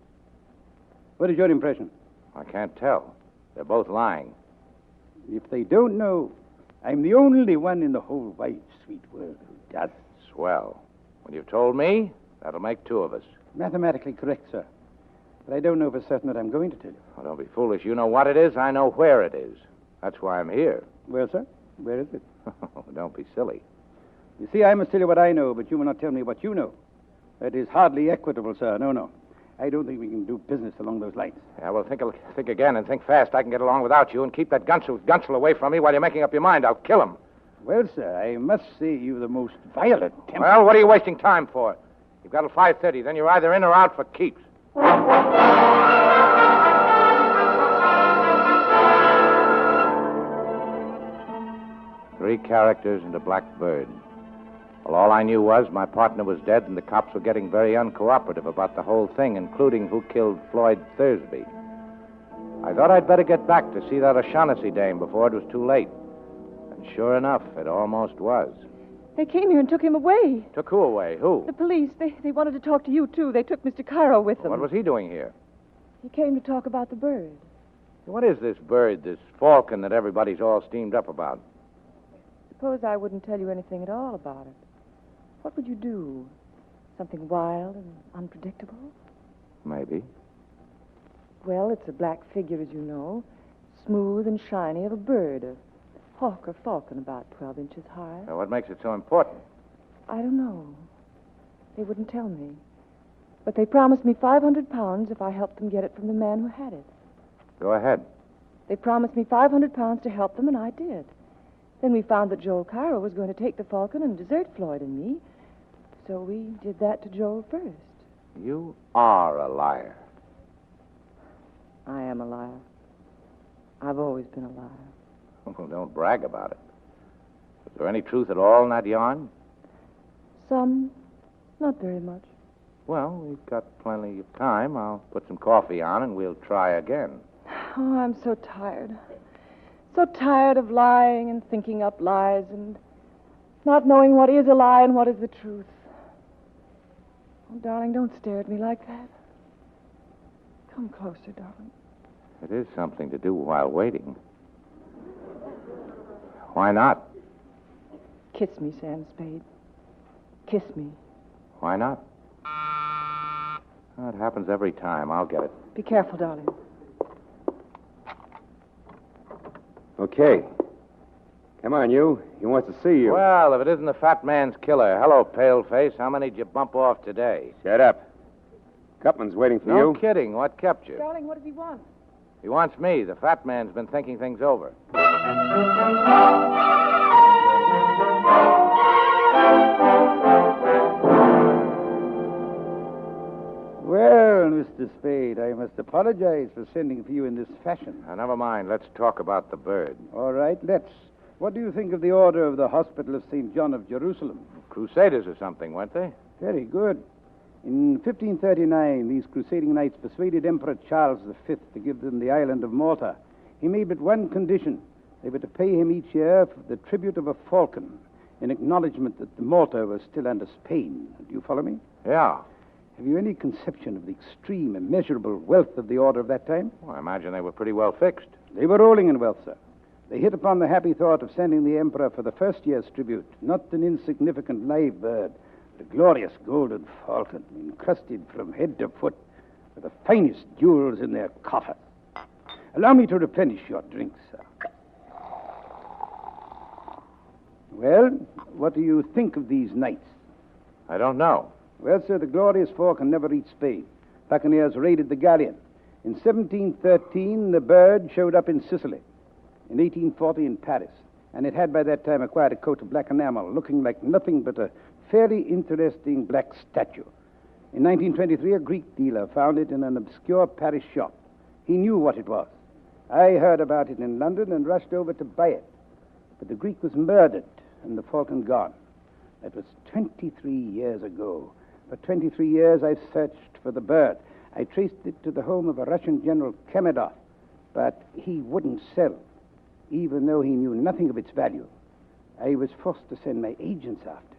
P: What is your impression?
L: I can't tell. They're both lying.
P: If they don't know, I'm the only one in the whole wide, sweet world who does.
L: Swell. When you've told me, that'll make two of us.
P: Mathematically correct, sir. But I don't know for certain that I'm going to tell you.
L: Oh, don't be foolish. You know what it is. I know where it is. That's why I'm here.
P: Well, sir, where is it?
L: Don't be silly.
P: You see, I must tell you what I know, but you will not tell me what you know. That is hardly equitable, sir. No. I don't think we can do business along those lines.
L: Yeah, well, think again and think fast. I can get along without you and keep that Gunchel away from me while you're making up your mind. I'll kill him.
P: Well, sir, I must say you've the most violent temper.
L: Well, what are you wasting time for? You've got till 5:30. Then you're either in or out for keeps. 3 characters and a black bird. Well, all I knew was my partner was dead and the cops were getting very uncooperative about the whole thing, including who killed Floyd Thursby. I thought I'd better get back to see that O'Shaughnessy dame before it was too late. And sure enough, it almost was.
M: They came here and took him away.
L: Took who away? Who?
M: The police. They wanted to talk to you, too. They took Mr. Cairo with them.
L: What was he doing here?
M: He came to talk about the bird.
L: What is this bird, this Falcon that everybody's all steamed up about?
M: Suppose I wouldn't tell you anything at all about it. What would you do? Something wild and unpredictable?
L: Maybe.
M: Well, it's a black figure, as you know. Smooth and shiny, of a bird. A hawk or falcon about 12 inches high.
L: Now, what makes it so important?
M: I don't know. They wouldn't tell me. But they promised me 500 pounds if I helped them get it from the man who had it.
L: Go ahead.
M: They promised me 500 pounds to help them, and I did. Then we found that Joel Cairo was going to take the Falcon and desert Floyd and me. So we did that to Joel first.
L: You are a liar.
M: I am a liar. I've always been a liar.
L: Well, don't brag about it. Is there any truth at all in that yarn?
M: Some. Not very much.
L: Well, we've got plenty of time. I'll put some coffee on and we'll try again.
M: Oh, I'm so tired. So tired of lying and thinking up lies and not knowing what is a lie and what is the truth. Oh, darling, don't stare at me like that. Come closer, darling.
L: It is something to do while waiting. Why not?
M: Kiss me, Sam Spade. Kiss me.
L: Why not? Oh, it happens every time. I'll get it.
M: Be careful, darling.
O: Okay. Come on, you. He wants to see you.
L: Well, if it isn't the fat man's killer. Hello, paleface. How many did you bump off today?
O: Shut up. Gutman's waiting for you.
L: No kidding. What kept you?
M: Darling, what does he want?
L: He wants me. The fat man's been thinking things over.
P: Well, Mr. Spade, I must apologize for sending for you in this fashion.
L: Now, never mind. Let's talk about the bird.
P: All right, let's. What do you think of the order of the Hospital of St. John of Jerusalem?
L: Crusaders or something, weren't they?
P: Very good. In 1539, these crusading knights persuaded Emperor Charles V to give them the island of Malta. He made but one condition. They were to pay him each year for the tribute of a falcon in acknowledgement that the Malta was still under Spain. Do you follow me?
L: Yeah.
P: Have you any conception of the extreme, immeasurable wealth of the order of that time?
L: Well, I imagine they were pretty well fixed.
P: They were rolling in wealth, sir. They hit upon the happy thought of sending the emperor for the first year's tribute, not an insignificant live bird, but a glorious golden falcon, encrusted from head to foot with the finest jewels in their coffer. Allow me to replenish your drink, sir. Well, what do you think of these knights?
L: I don't know.
P: Well, sir, the glorious falcon never reached Spain. Buccaneers raided the galleon. In 1713, the bird showed up in Sicily. In 1840, in Paris. And it had by that time acquired a coat of black enamel, looking like nothing but a fairly interesting black statue. In 1923, a Greek dealer found it in an obscure Paris shop. He knew what it was. I heard about it in London and rushed over to buy it. But the Greek was murdered and the falcon gone. That was 23 years ago. For 23 years, I've searched for the bird. I traced it to the home of a Russian General Kemedov, but he wouldn't sell, even though he knew nothing of its value. I was forced to send my agents after it.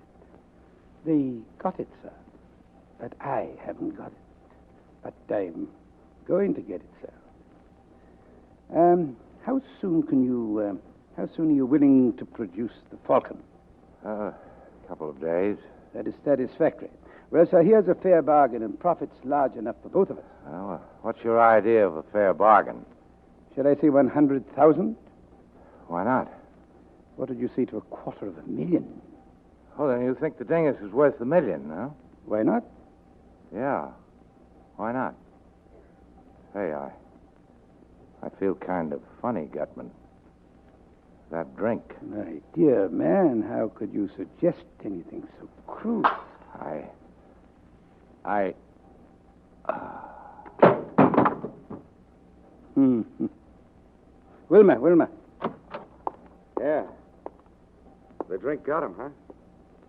P: They got it, sir, but I haven't got it. But I'm going to get it, sir. How soon are you willing to produce the falcon?
L: A couple of days.
P: That is satisfactory. Well, sir, here's a fair bargain and profits large enough for both of us.
L: Well, what's your idea of a fair bargain?
P: Shall I say 100,000?
L: Why not?
P: What did you say to $250,000?
L: Oh, then you think the dingus is worth $1 million, huh?
P: Why not?
L: Yeah. Why not? Hey, I feel kind of funny, Gutman. That drink.
P: My dear man, how could you suggest anything so crude? Wilma.
O: Yeah. The drink got him, huh?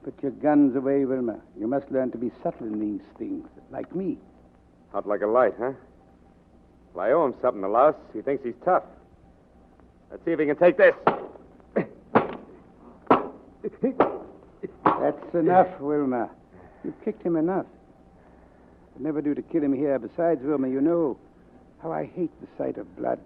P: Put your guns away, Wilma. You must learn to be subtle in these things, like me.
O: Hot like a light, huh? Well, I owe him something, the louse. He thinks he's tough. Let's see if he can take this.
P: That's enough, Wilma. You've kicked him enough. It'd never do to kill him here. Besides, Wilma, you know how I hate the sight of blood.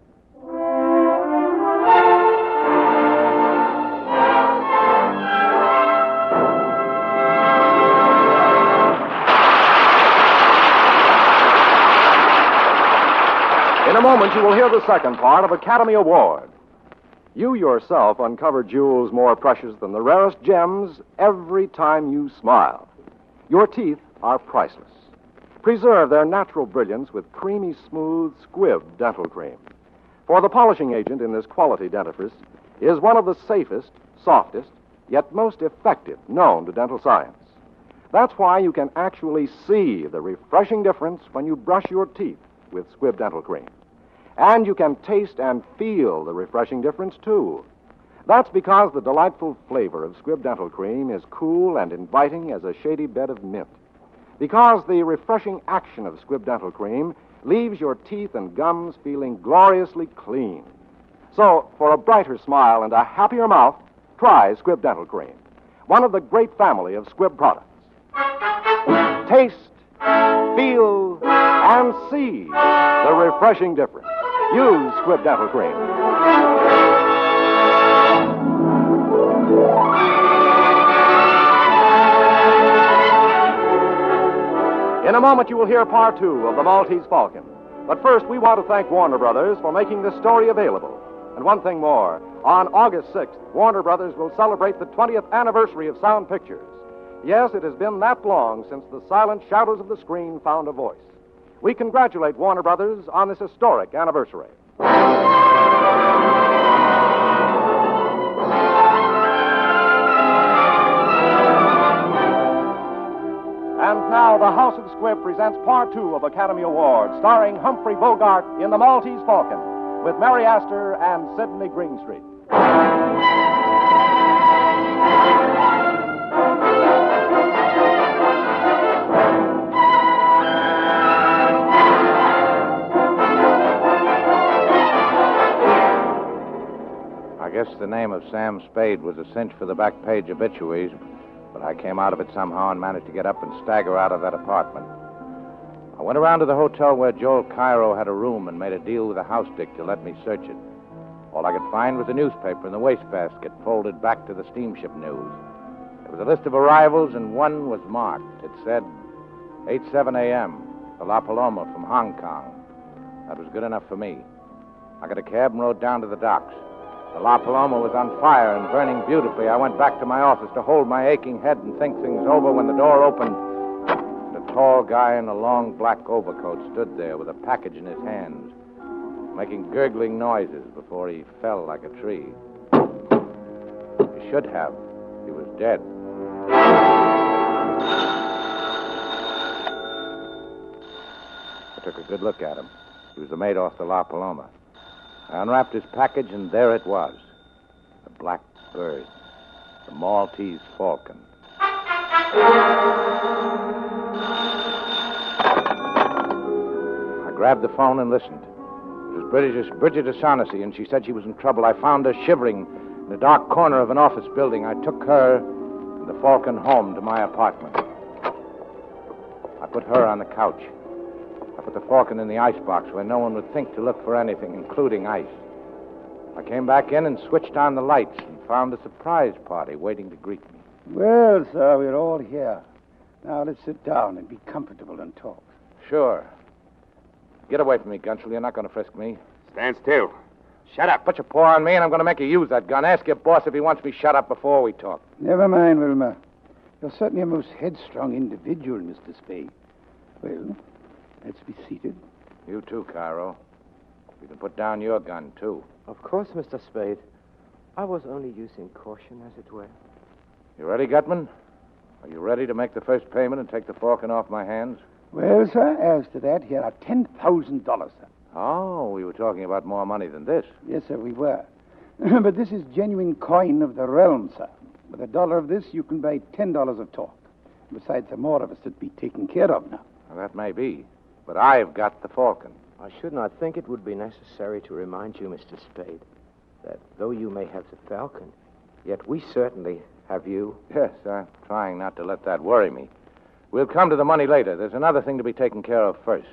K: In a moment, you will hear the second part of Academy Award. You yourself uncover jewels more precious than the rarest gems every time you smile. Your teeth are priceless. Preserve their natural brilliance with creamy, smooth Squibb dental cream. For the polishing agent in this quality dentifrice is one of the safest, softest, yet most effective known to dental science. That's why you can actually see the refreshing difference when you brush your teeth with Squibb dental cream. And you can taste and feel the refreshing difference, too. That's because the delightful flavor of Squibb dental cream is cool and inviting as a shady bed of mint. Because the refreshing action of Squibb dental cream leaves your teeth and gums feeling gloriously clean. So, for a brighter smile and a happier mouth, try Squibb dental cream, one of the great family of Squibb products. Taste, feel, and see the refreshing difference. Use Squibb dental cream. In a moment, you will hear part 2 of the Maltese Falcon. But first, we want to thank Warner Brothers for making this story available. And one thing more. On August 6th, Warner Brothers will celebrate the 20th anniversary of Sound Pictures. Yes, it has been that long since the silent shadows of the screen found a voice. We congratulate Warner Brothers on this historic anniversary. And now, the House of Squibb presents part 2 of Academy Award, starring Humphrey Bogart in The Maltese Falcon, with Mary Astor and Sidney Greenstreet.
L: I guess the name of Sam Spade was a cinch for the back page obituaries, but I came out of it somehow and managed to get up and stagger out of that apartment. I went around to the hotel where Joel Cairo had a room and made a deal with the house dick to let me search it. All I could find was a newspaper in the wastebasket folded back to the steamship news. There was a list of arrivals, and one was marked. It said, 8:07 a.m., the La Paloma from Hong Kong. That was good enough for me. I got a cab and rode down to the docks. The La Paloma was on fire and burning beautifully. I went back to my office to hold my aching head and think things over when the door opened. The tall guy in a long black overcoat stood there with a package in his hands, making gurgling noises before he fell like a tree. He should have. He was dead. I took a good look at him. He was the mate off the La Paloma. I unwrapped his package, and there it was. The black bird. The Maltese Falcon. I grabbed the phone and listened. It was Bridget O'Shaughnessy, and she said she was in trouble. I found her shivering in a dark corner of an office building. I took her and the Falcon home to my apartment. I put her on the couch. I put the Falcon in the icebox where no one would think to look for anything, including ice. I came back in and switched on the lights and found a surprise party waiting to greet me.
P: Well, sir, we're all here. Now let's sit down and be comfortable and talk.
L: Sure. Get away from me, Gunchel. You're not going to frisk me.
O: Stand still.
L: Shut up. Put your paw on me, and I'm going to make you use that gun. Ask your boss if he wants me shut up before we talk.
P: Never mind, Wilma. You're certainly a most headstrong individual, Mr. Spade. Well, let's be seated.
L: You too, Cairo. You can put down your gun, too.
N: Of course, Mr. Spade. I was only using caution, as it were.
L: You ready, Gutman? Are you ready to make the first payment and take the Falcon off my hands?
P: Well, sir, as to that, here are $10,000, sir.
L: Oh, we were talking about more money than this.
P: Yes, sir, we were. But this is genuine coin of the realm, sir. With $1 of this, you can buy $10 of talk. Besides, there are more of us that be taken care of now.
L: Well, that may be. But I've got the Falcon.
N: I should not think it would be necessary to remind you, Mr. Spade, that though you may have the Falcon, yet we certainly have you.
L: Yes, I'm trying not to let that worry me. We'll come to the money later. There's another thing to be taken care of first.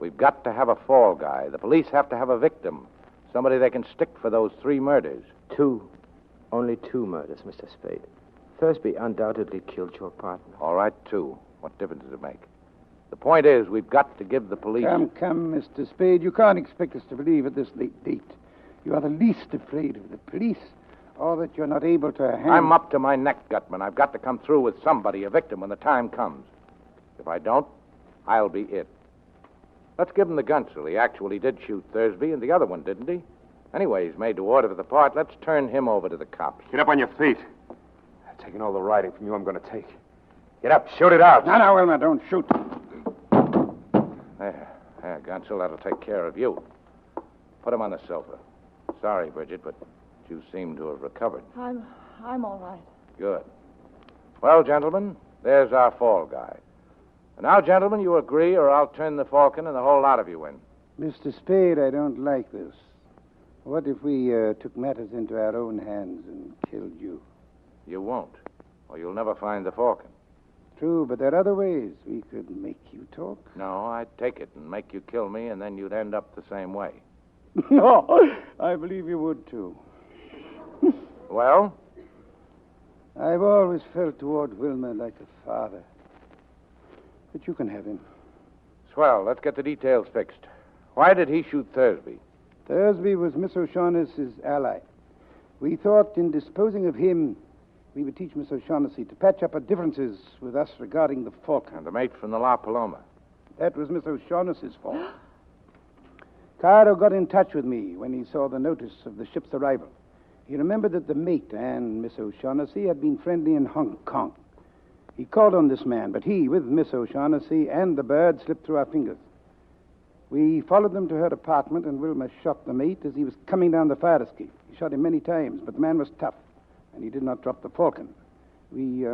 L: We've got to have a fall guy. The police have to have a victim. Somebody they can stick for those 3 murders.
N: 2. Only 2 murders, Mr. Spade. Thursby undoubtedly killed your partner.
L: All right, 2. What difference does it make? The point is, we've got to give the police...
P: Come, Mr. Spade. You can't expect us to believe at this late date. You are the least afraid of the police, or that you're not able to handle...
L: I'm up to my neck, Gutman. I've got to come through with somebody, a victim, when the time comes. If I don't, I'll be it. Let's give him the gun, so he actually did shoot Thursby, and the other one didn't he? Anyway, he's made to order for the part. Let's turn him over to the cops.
O: Get up on your feet. I've taken all the riding from you I'm going to take. Get up. Shoot it out.
P: No, Wilma, don't shoot.
L: There, Gunsel, that'll take care of you. Put him on the sofa. Sorry, Bridget, but you seem to have recovered.
M: I'm all right.
L: Good. Well, gentlemen, there's our fall guy. And now, gentlemen, you agree or I'll turn the Falcon and the whole lot of you in.
P: Mr. Spade, I don't like this. What if we took matters into our own hands and killed you?
L: You won't, or you'll never find the Falcon.
P: True, but there are other ways we could make you talk.
L: No, I'd take it and make you kill me, and then you'd end up the same way.
P: No, I believe you would, too.
L: Well?
P: I've always felt toward Wilma like a father. But you can have him.
L: Swell, let's get the details fixed. Why did he shoot Thursby?
P: Thursby was Miss O'Shaughnessy's ally. We thought in disposing of him, we would teach Miss O'Shaughnessy to patch up her differences with us regarding the Falcon.
L: And the mate from the La Paloma.
P: That was Miss O'Shaughnessy's fault. Cairo got in touch with me when he saw the notice of the ship's arrival. He remembered that the mate and Miss O'Shaughnessy had been friendly in Hong Kong. He called on this man, but he, with Miss O'Shaughnessy and the bird, slipped through our fingers. We followed them to her apartment, and Wilma shot the mate as he was coming down the fire escape. He shot him many times, but the man was tough, and he did not drop the Falcon. We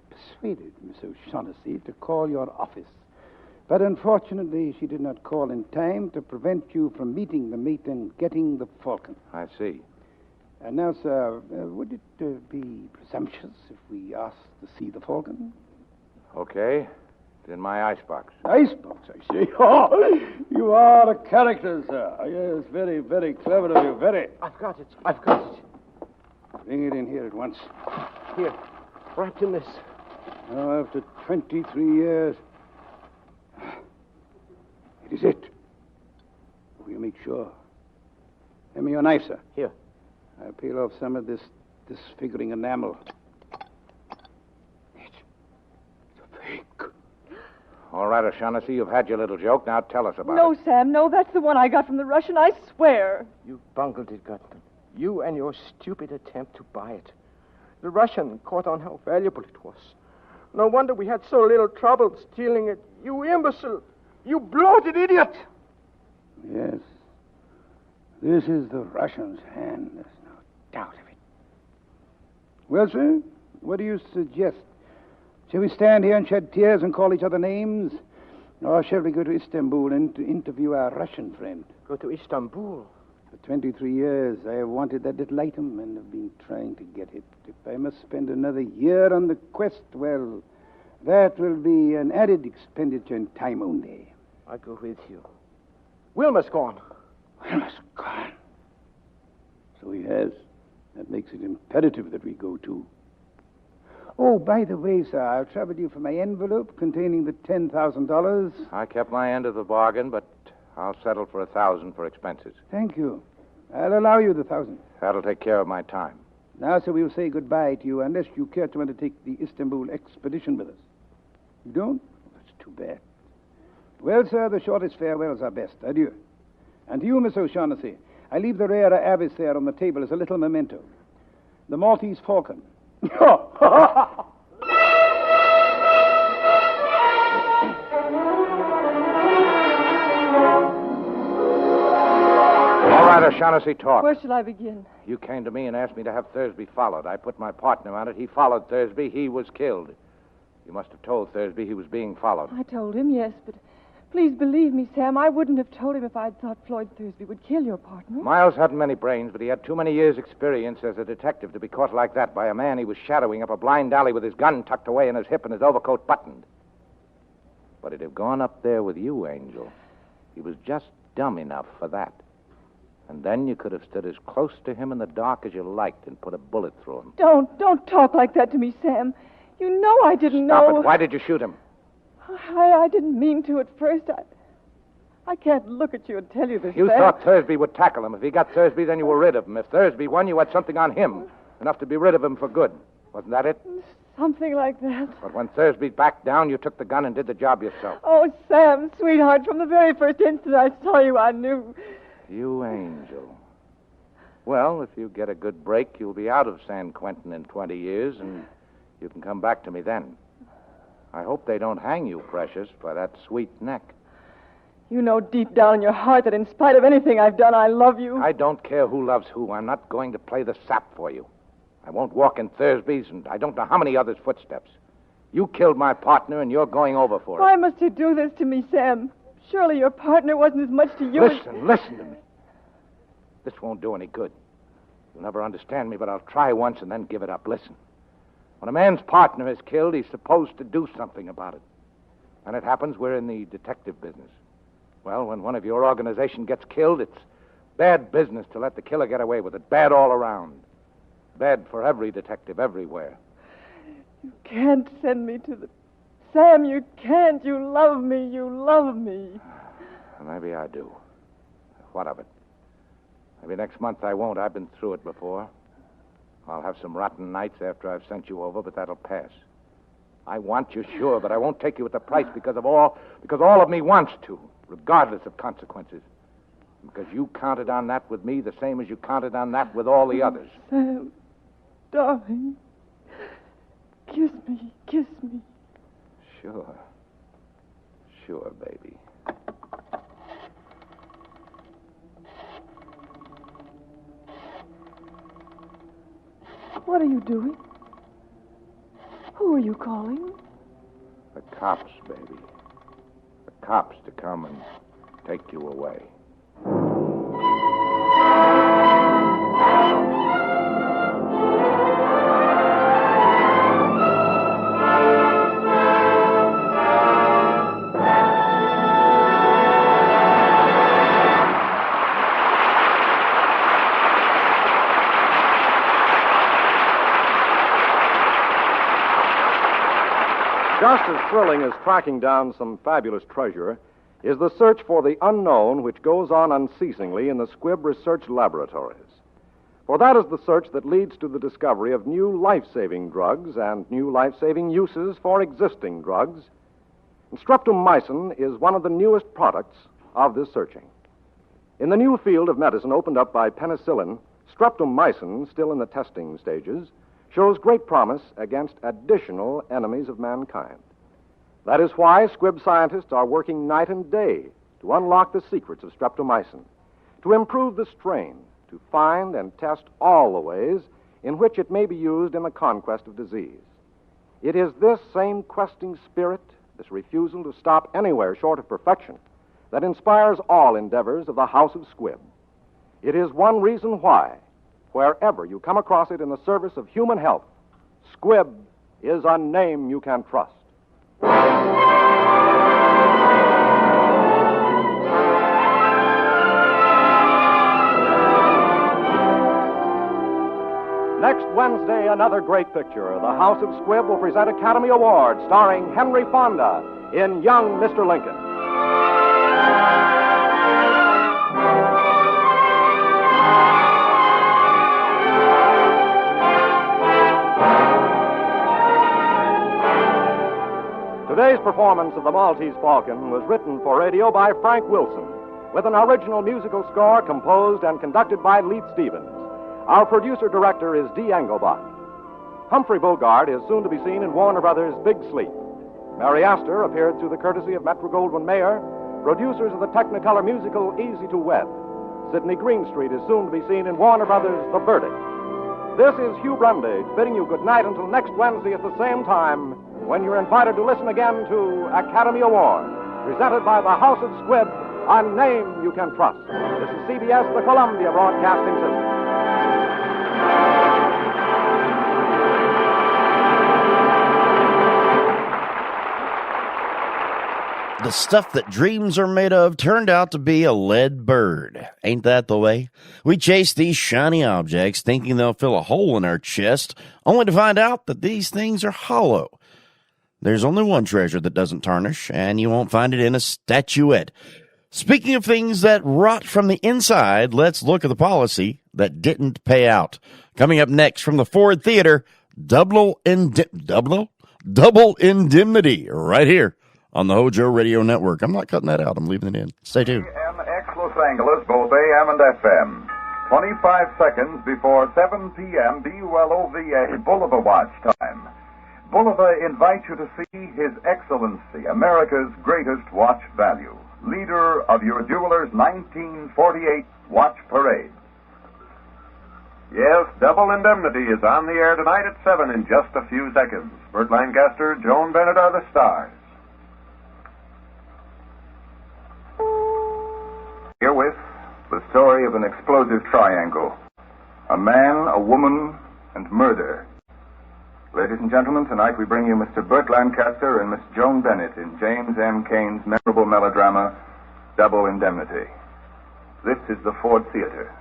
P: persuaded Miss O'Shaughnessy to call your office. But unfortunately, she did not call in time to prevent you from meeting the mate and getting the Falcon.
L: I see.
P: And now, sir, would it be presumptuous if we asked to see the Falcon?
L: Okay. It's in my icebox.
P: Icebox, I see. Oh, you are a character, sir. Yes, very, very clever of you, very.
N: I've got it.
P: Bring it in here at once.
N: Here, wrapped in this.
P: Now, after 23 years. It is it. We'll make sure. Lend me your knife, sir.
N: Here.
P: I'll peel off some of this disfiguring enamel. It's a fake.
L: All right, O'Shaughnessy, you've had your little joke. Now tell us about it.
M: No, Sam, no, that's the one I got from the Russian, I swear.
N: You bungled it, Gutman. You and your stupid attempt to buy it. The Russian caught on how valuable it was. No wonder we had so little trouble stealing it. You imbecile! You bloated idiot!
P: Yes. This is the Russian's hand. There's no doubt of it. Well, sir, what do you suggest? Shall we stand here and shed tears and call each other names? Or shall we go to Istanbul and to interview our Russian friend?
N: Go to Istanbul?
P: For 23 years, I have wanted that little item and have been trying to get it. If I must spend another year on the quest, well, that will be an added expenditure in time only.
N: I'll go with you. Wilma's gone.
P: Wilma's gone. So he has. That makes it imperative that we go too. Oh, by the way, sir, I'll trouble you for my envelope containing the $10,000.
L: I kept my end of the bargain, but I'll settle for $1,000 for expenses.
P: Thank you. I'll allow you the $1,000.
L: That'll take care of my time.
P: Now, sir, we'll say goodbye to you unless you care to undertake the Istanbul expedition with us. You don't? That's too bad. Well, sir, the shortest farewells are best. Adieu. And to you, Miss O'Shaughnessy, I leave the rare avis there on the table as a little memento. The Maltese Falcon.
K: All right, O'Shaughnessy, talk.
M: Where shall I begin?
L: You came to me and asked me to have Thursby followed. I put my partner on it. He followed Thursby. He was killed. You must have told Thursby he was being followed.
M: I told him, yes, but please believe me, Sam, I wouldn't have told him if I'd thought Floyd Thursby would kill your partner.
L: Miles hadn't many brains, but he had too many years' experience as a detective to be caught like that by a man he was shadowing up a blind alley with his gun tucked away in his hip and his overcoat buttoned. But it'd have gone up there with you, Angel. He was just dumb enough for that. And then you could have stood as close to him in the dark as you liked and put a bullet through him.
M: Don't talk like that to me, Sam. You know I didn't know.
L: Stop it. Why did you shoot him?
M: I didn't mean to at first. I can't look at you and tell you this.
L: You thought Thursby would tackle him. If he got Thursby, then you were rid of him. If Thursby won, you had something on him. Enough to be rid of him for good. Wasn't that it?
M: Something like that.
L: But when Thursby backed down, you took the gun and did the job yourself.
M: Oh, Sam, sweetheart, from the very first instant I saw you, I knew.
L: You angel. Well, if you get a good break, you'll be out of San Quentin in 20 years, and you can come back to me then. I hope they don't hang you, Precious, for that sweet neck.
M: You know deep down in your heart that in spite of anything I've done, I love you.
L: I don't care who loves who. I'm not going to play the sap for you. I won't walk in Thursby's, and I don't know how many others' footsteps. You killed my partner, and you're going over for it.
M: Why must you do this to me, Sam? Surely your partner wasn't as much to you
L: Listen to me. This won't do any good. You'll never understand me, but I'll try once and then give it up. Listen. When a man's partner is killed, he's supposed to do something about it. When it happens, we're in the detective business. Well, when one of your organization gets killed, it's bad business to let the killer get away with it. Bad all around. Bad for every detective everywhere.
M: You can't send me to the... Sam, you can't. You love me. You love me.
L: Maybe I do. What of it? Maybe next month I won't. I've been through it before. I'll have some rotten nights after I've sent you over, but that'll pass. I want you, sure, but I won't take you at the price because all of me wants to, regardless of consequences. Because you counted on that with me the same as you counted on that with all the others.
M: Sam, darling, kiss me, kiss me.
L: Sure, baby.
M: What are you doing? Who are you calling?
L: The cops, baby. The cops to come and take you away.
K: Just as thrilling as tracking down some fabulous treasure is the search for the unknown which goes on unceasingly in the Squibb Research Laboratories. For that is the search that leads to the discovery of new life-saving drugs and new life-saving uses for existing drugs. And streptomycin is one of the newest products of this searching. In the new field of medicine opened up by penicillin, streptomycin, still in the testing stages, shows great promise against additional enemies of mankind. That is why Squibb scientists are working night and day to unlock the secrets of streptomycin, to improve the strain, to find and test all the ways in which it may be used in the conquest of disease. It is this same questing spirit, this refusal to stop anywhere short of perfection, that inspires all endeavors of the House of Squibb. It is one reason why, wherever you come across it in the service of human health, Squibb is a name you can trust. Next Wednesday, another great picture. The House of Squibb will present Academy Award starring Henry Fonda in Young Mr. Lincoln. Today's performance of the Maltese Falcon was written for radio by Frank Wilson, with an original musical score composed and conducted by Leith Stevens. Our producer-director is D. Engelbach. Humphrey Bogart is soon to be seen in Warner Brothers' Big Sleep. Mary Astor appeared through the courtesy of Metro-Goldwyn-Mayer, producers of the Technicolor musical Easy to Wed. Sidney Greenstreet is soon to be seen in Warner Brothers' The Verdict. This is Hugh Brundage bidding you good night until next Wednesday at the same time, when you're invited to listen again to Academy Award, presented by the House of Squibb on Name You Can Trust. This is CBS, the Columbia Broadcasting System.
A: The stuff that dreams are made of turned out to be a lead bird. Ain't that the way? We chase these shiny objects thinking they'll fill a hole in our chest, only to find out that these things are hollow. There's only one treasure that doesn't tarnish, and you won't find it in a statuette. Speaking of things that rot from the inside, let's look at the policy that didn't pay out. Coming up next from the Ford Theater, Double Indemnity, right here on the HOJO Radio Network. I'm not cutting that out. I'm leaving it in. Stay tuned.
Q: MX Los Angeles, both AM and FM. 25 seconds before 7 p.m. BULOVA Bulova watch time. Bulova invites you to see His Excellency, America's greatest watch value, leader of your jeweler's 1948 watch parade.
R: Yes, Double Indemnity is on the air tonight at 7 in just a few seconds. Burt Lancaster, Joan Bennett are the stars.
Q: Herewith, the story of an explosive triangle. A man, a woman, and murder. Ladies and gentlemen, tonight we bring you Mr. Burt Lancaster and Miss Joan Bennett in James M. Cain's memorable melodrama, Double Indemnity. This is the Ford Theater.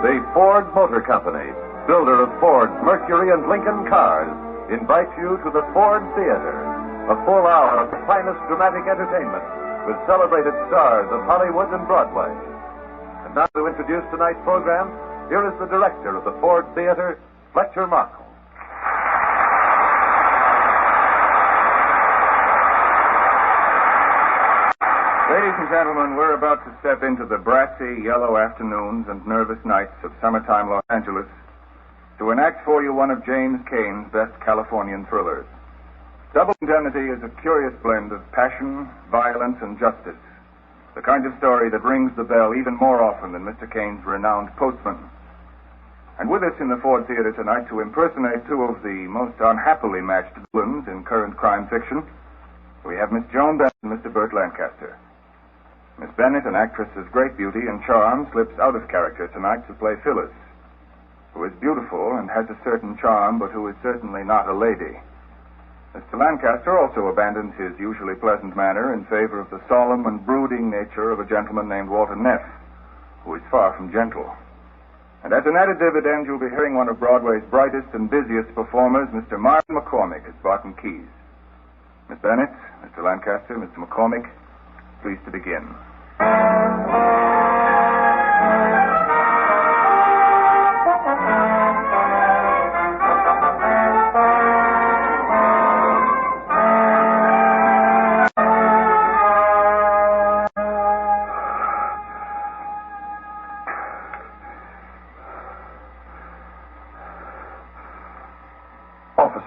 Q: The Ford Motor Company, builder of Ford, Mercury, and Lincoln cars, invites you to the Ford Theater, a full hour of the finest dramatic entertainment with celebrated stars of Hollywood and Broadway. And now to introduce tonight's program, here is the director of the Ford Theater, Fletcher Markle. Ladies and gentlemen, we're about to step into the brassy, yellow afternoons and nervous nights of summertime Los Angeles to enact for you one of James Cain's best Californian thrillers. Double Indemnity is a curious blend of passion, violence, and justice, the kind of story that rings the bell even more often than Mr. Cain's renowned Postman. And with us in the Ford Theater tonight to impersonate two of the most unhappily matched villains in current crime fiction, we have Miss Joan Bennett and Mr. Burt Lancaster. Miss Bennett, an actress of great beauty and charm, slips out of character tonight to play Phyllis, who is beautiful and has a certain charm, but who is certainly not a lady. Mr. Lancaster also abandons his usually pleasant manner in favor of the solemn and brooding nature of a gentleman named Walter Neff, who is far from gentle. And as an added dividend, you'll be hearing one of Broadway's brightest and busiest performers, Mr. Martin McCormick, as Barton Keyes. Miss Bennett, Mr. Lancaster, Mr. McCormick, please to begin.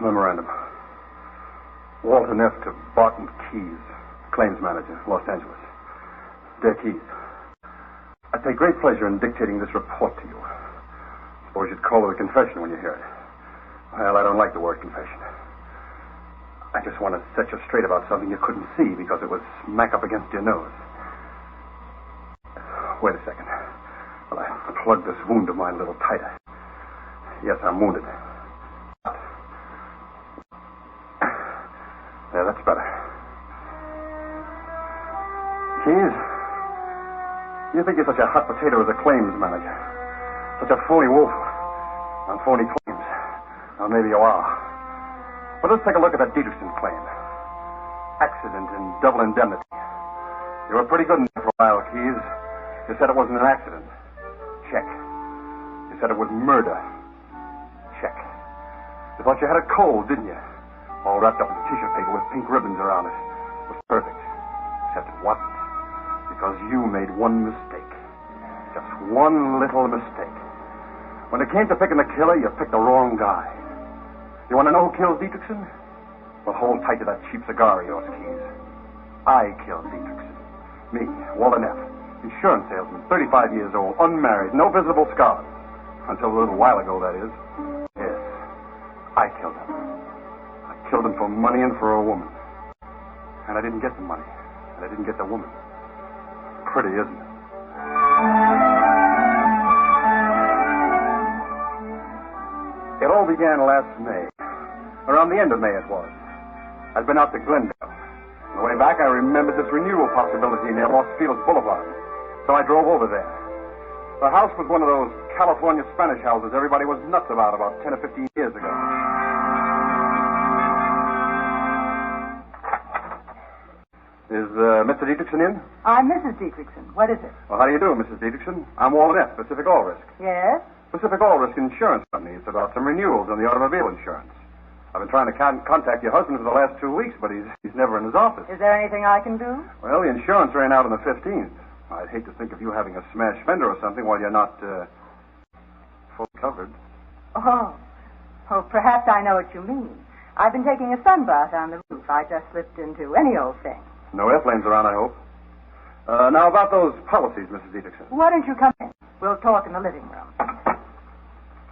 S: Memorandum. Walter Neff to Barton Keyes, claims manager, Los Angeles. Dear Keyes, I take great pleasure in dictating this report to you. Suppose you'd call it a confession when you hear it. Well, I don't like the word confession. I just want to set you straight about something you couldn't see because it was smack up against your nose. Wait a second. Well, I plug this wound of mine a little tighter. Yes, I'm wounded. Yeah, that's better. Keyes, you think you're such a hot potato as a claims manager. Such a phony wolf on phony claims. Well, maybe you are. But let's take a look at that Dieterson claim. accident and double indemnity. You were pretty good in there for a while, Keys. You said it wasn't an accident. Check. You said it was murder. Check. You thought you had a cold, didn't you? All wrapped up in tissue paper with pink ribbons around it. It was perfect. Except it wasn't. Because you made one mistake. Just one little mistake. When it came to picking the killer, you picked the wrong guy. You want to know who killed Dietrichson? Well, hold tight to that cheap cigar of yours, Keys. I killed Dietrichson. Me, Walter Neff. Insurance salesman, 35 years old, unmarried, no visible scars. Until a little while ago, that is. Yes, I killed him. I killed him for money and for a woman. And I didn't get the money. And I didn't get the woman. Pretty, isn't it? It all began last May. Around the end of May it was. I'd been out to Glendale. On the way back, I remembered this renewal possibility near Los Feliz Boulevard. So I drove over there. The house was one of those California Spanish houses everybody was nuts about 10 or 15 years ago. Is Mr. Dietrichson in?
T: I'm Mrs. Dietrichson. What is it?
S: Well, how do you do, Mrs. Dietrichson? I'm Walter Neff, Pacific All Risk.
T: Yes?
S: Pacific All Risk Insurance Company. It's about some renewals on the automobile insurance. I've been trying to contact your husband for the last 2 weeks, but he's never in his office.
T: Is there anything I can do?
S: Well, the insurance ran out on the 15th. I'd hate to think of you having a smashed fender or something while you're not fully covered.
T: Oh, perhaps I know what you mean. I've been taking a sunbath on the roof. I just slipped into any old thing.
S: No airplanes around, I hope. Now, about those policies, Mrs. Dietrichson.
T: Why don't you come in? We'll talk in the living room.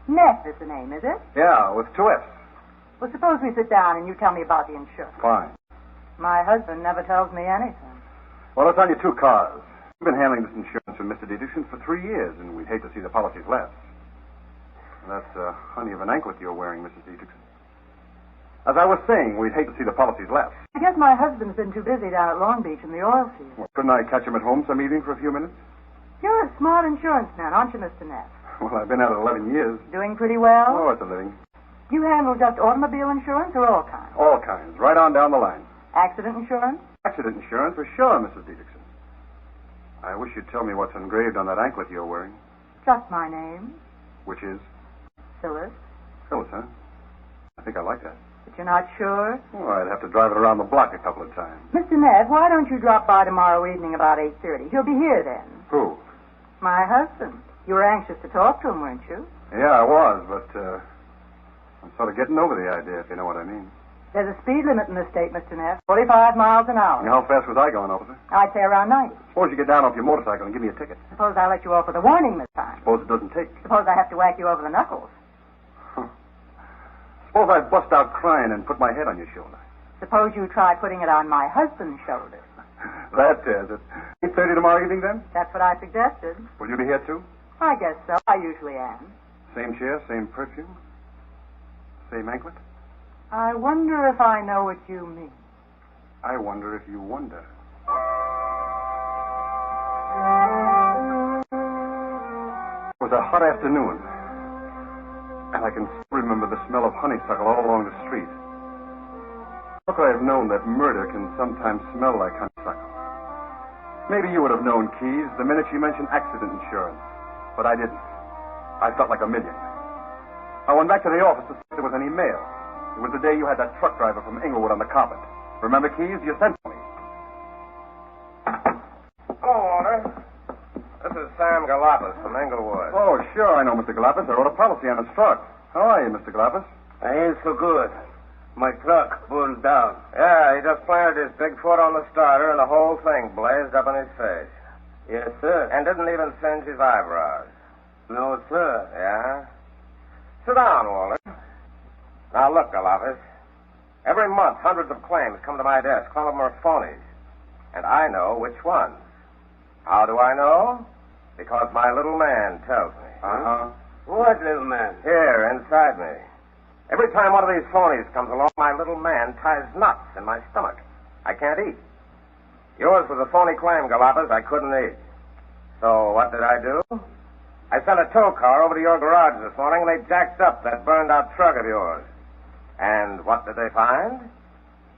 T: Neff is the name, is it?
S: Yeah, with 2 F's.
T: Well, suppose we sit down and you tell me about the insurance.
S: Fine.
T: My husband never tells me anything.
S: Well, it's on your 2 cars. We've been handling this insurance for Mr. Dietrichson for 3 years, and we'd hate to see the policies lapse. That's a honey of an anklet you're wearing, Mrs. Dietrichson. As I was saying, we'd hate to see the policies lapse.
T: I guess my husband's been too busy down at Long Beach in the oil field.
S: Well, couldn't I catch him at home some evening for a few minutes?
T: You're a smart insurance man, aren't you, Mr. Neff?
S: Well, I've been at it 11 years.
T: Doing pretty well?
S: Oh, it's a living.
T: Do you handle just automobile insurance or all kinds?
S: All kinds, right on down the line.
T: Accident insurance?
S: Accident insurance, for sure, Mrs. Dietrichson. I wish you'd tell me what's engraved on that anklet you're wearing.
T: Just my name.
S: Which is?
T: Phyllis.
S: Phyllis, huh? I think I like that.
T: But you're not sure?
S: Oh, I'd have to drive it around the block a couple of times.
T: Mr. Neff, why don't you drop by tomorrow evening about 8:30? He'll be here then.
S: Who?
T: My husband. You were anxious to talk to him, weren't you?
S: Yeah, I was, but I'm sort of getting over the idea, if you know what I mean.
T: There's a speed limit in this state, Mr. Neff. 45 miles an hour.
S: And how fast was I going, officer?
T: I'd say around 90.
S: Suppose you get down off your motorcycle and give me a ticket.
T: Suppose I let you off with a warning this time.
S: Suppose it doesn't take.
T: Suppose I have to whack you over the knuckles.
S: Suppose I bust out crying and put my head on your shoulder.
T: Suppose you try putting it on my husband's shoulder.
S: That tears it. 8:30 tomorrow evening, then?
T: That's what I suggested.
S: Will you be here, too?
T: I guess so. I usually am.
S: Same chair, same perfume? Same anklet?
T: I wonder if I know what you mean.
S: I wonder if you wonder. It was a hot afternoon, and I can still remember the smell of honeysuckle all along the street. How could I have known that murder can sometimes smell like honeysuckle? Maybe you would have known, Keys, the minute you mentioned accident insurance. But I didn't. I felt like a million. I went back to the office to see if there was any mail. It was the day you had that truck driver from Inglewood on the carpet. Remember, Keys? You sent for me.
U: Hello, Walter. This is Sam Galapis from Inglewood.
S: Oh, sure, I know, Mr. Galapis. I wrote a policy on his truck. How are you, Mr. Galapis?
U: I ain't so good. My truck burned down. Yeah, he just planted his big foot on the starter and the whole thing blazed up in his face. Yes, sir. And didn't even singe his eyebrows. No, sir. Yeah? Sit down, Walter. Now, look, Galapis. Every month, hundreds of claims come to my desk. Some of them are phonies. And I know which ones. How do I know? Because my little man tells me.
S: Uh-huh.
U: What little man? Here, inside me. Every time one of these phonies comes along, my little man ties knots in my stomach. I can't eat. Yours was a phony claim, Galapis. I couldn't eat. So what did I do? I sent a tow car over to your garage this morning, and they jacked up that burned-out truck of yours. And what did they find?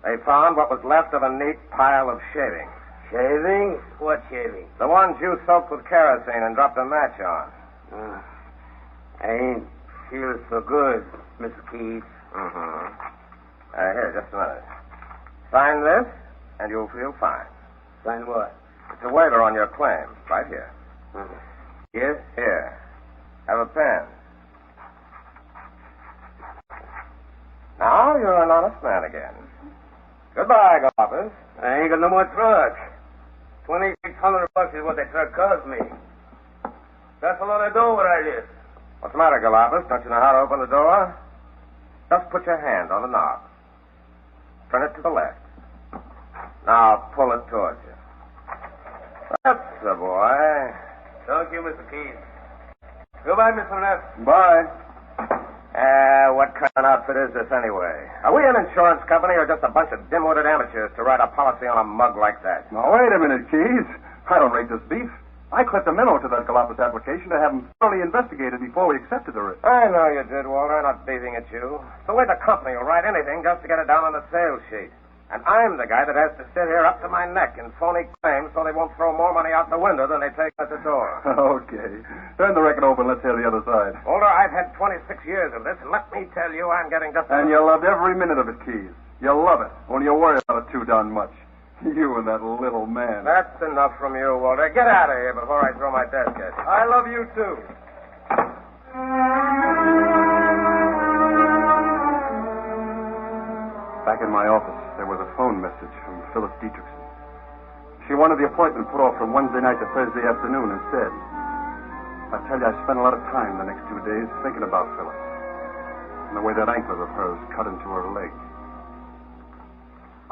U: They They found what was left of a neat pile of shavings. Shavings? What shavings? The ones you soaked with kerosene and dropped a match on. I ain't feeling so good, Mr. Keys. Here, just a minute. Sign this, and you'll feel fine. Sign what? It's a waiver on your claim, right here. Here? Here. Have a pen. Now you're an honest man again. Goodbye, Galapagos. I ain't got no more truck. $2,600 is what that truck cost me. That's a lot of dough where I live. What's the matter, Galapagos? Don't you know how to open the door? Just put your hand on the knob. Turn it to the left. Now pull it towards you. That's the boy. Thank you, Mr. Keys. Goodbye, Mr. Neff. Bye. What kind of outfit is this anyway? Are we an insurance company or just a bunch of dim-witted amateurs to write a policy on a mug like that?
S: Now, wait a minute, Keys. I don't rate this beef. I clipped a memo to that Galapagos application to have him thoroughly investigated before we accepted the risk.
U: I know you did, Walter. I'm not beating at you. It's the way the company will write anything just to get it down on the sales sheet. And I'm the guy that has to sit here up to my neck in phony claims so they won't throw more money out the window than they take at the door.
S: Okay. Turn the record over and let's hear the other side.
U: Walter, I've had 26 years of this, and let me tell you, I'm getting just...
S: And you loved every minute of it, Keys. You love it. Only you worry about it too darn much. You and that little man.
U: That's enough from you, Walter. Get out of here before I throw my desk at you.
S: I love you, too. Back in my office, there was a phone message from Phyllis Dietrichson. She wanted the appointment put off from Wednesday night to Thursday afternoon instead. I tell you, I spent a lot of time the next 2 days thinking about Phyllis and the way that anklet of hers cut into her leg.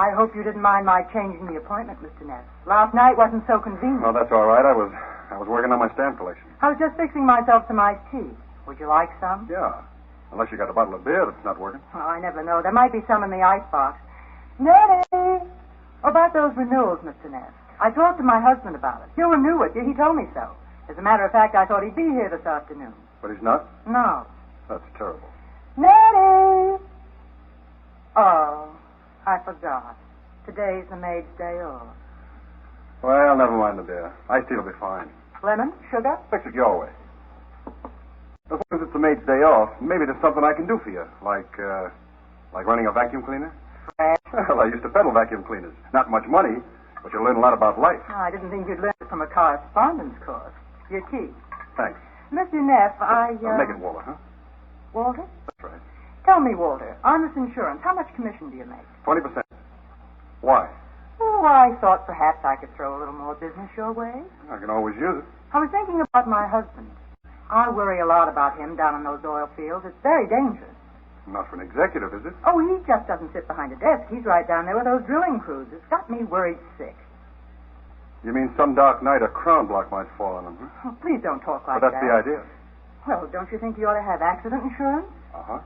T: I hope you didn't mind my changing the appointment, Mr. Neff. Last night wasn't so convenient.
S: Oh, that's all right. I was working on my stamp collection.
T: I was just fixing myself some iced tea. Would you like some?
S: Yeah. Unless you got a bottle of beer that's not working.
T: Oh, I never know. There might be some in the icebox. Nettie! About those renewals, Mr. Neff. I talked to my husband about it. He'll renew it. He told me so. As a matter of fact, I thought he'd be here this afternoon.
S: But he's not?
T: No.
S: That's terrible.
T: Nettie! Oh, I forgot. Today's the maid's day off.
S: Well, never mind the beer. Iced tea will be fine.
T: Lemon? Sugar?
S: Fix it your way. As long as it's the maid's day off, maybe there's something I can do for you. Like running a vacuum cleaner? Well, I used to peddle vacuum cleaners. Not much money, but you learn a lot about life.
T: Oh, I didn't think you'd learn it from a correspondence course. Your tea.
S: Thanks.
T: Mr. Neff,
S: Make it Walter, huh?
T: Walter?
S: That's right.
T: Tell me, Walter, on this insurance, how much commission do you make?
S: 20%. Why?
T: Oh, I thought perhaps I could throw a little more business your way.
S: I can always use it.
T: I was thinking about my husband. I worry a lot about him down in those oil fields. It's very dangerous.
S: Not for an executive, is it?
T: Oh, he just doesn't sit behind a desk. He's right down there with those drilling crews. It's got me worried sick.
S: You mean some dark night a crown block might fall on him, huh?
T: Oh, please don't talk like
S: But that's
T: that.
S: the idea.
T: Well, don't you think he ought to have accident insurance?
S: Uh-huh.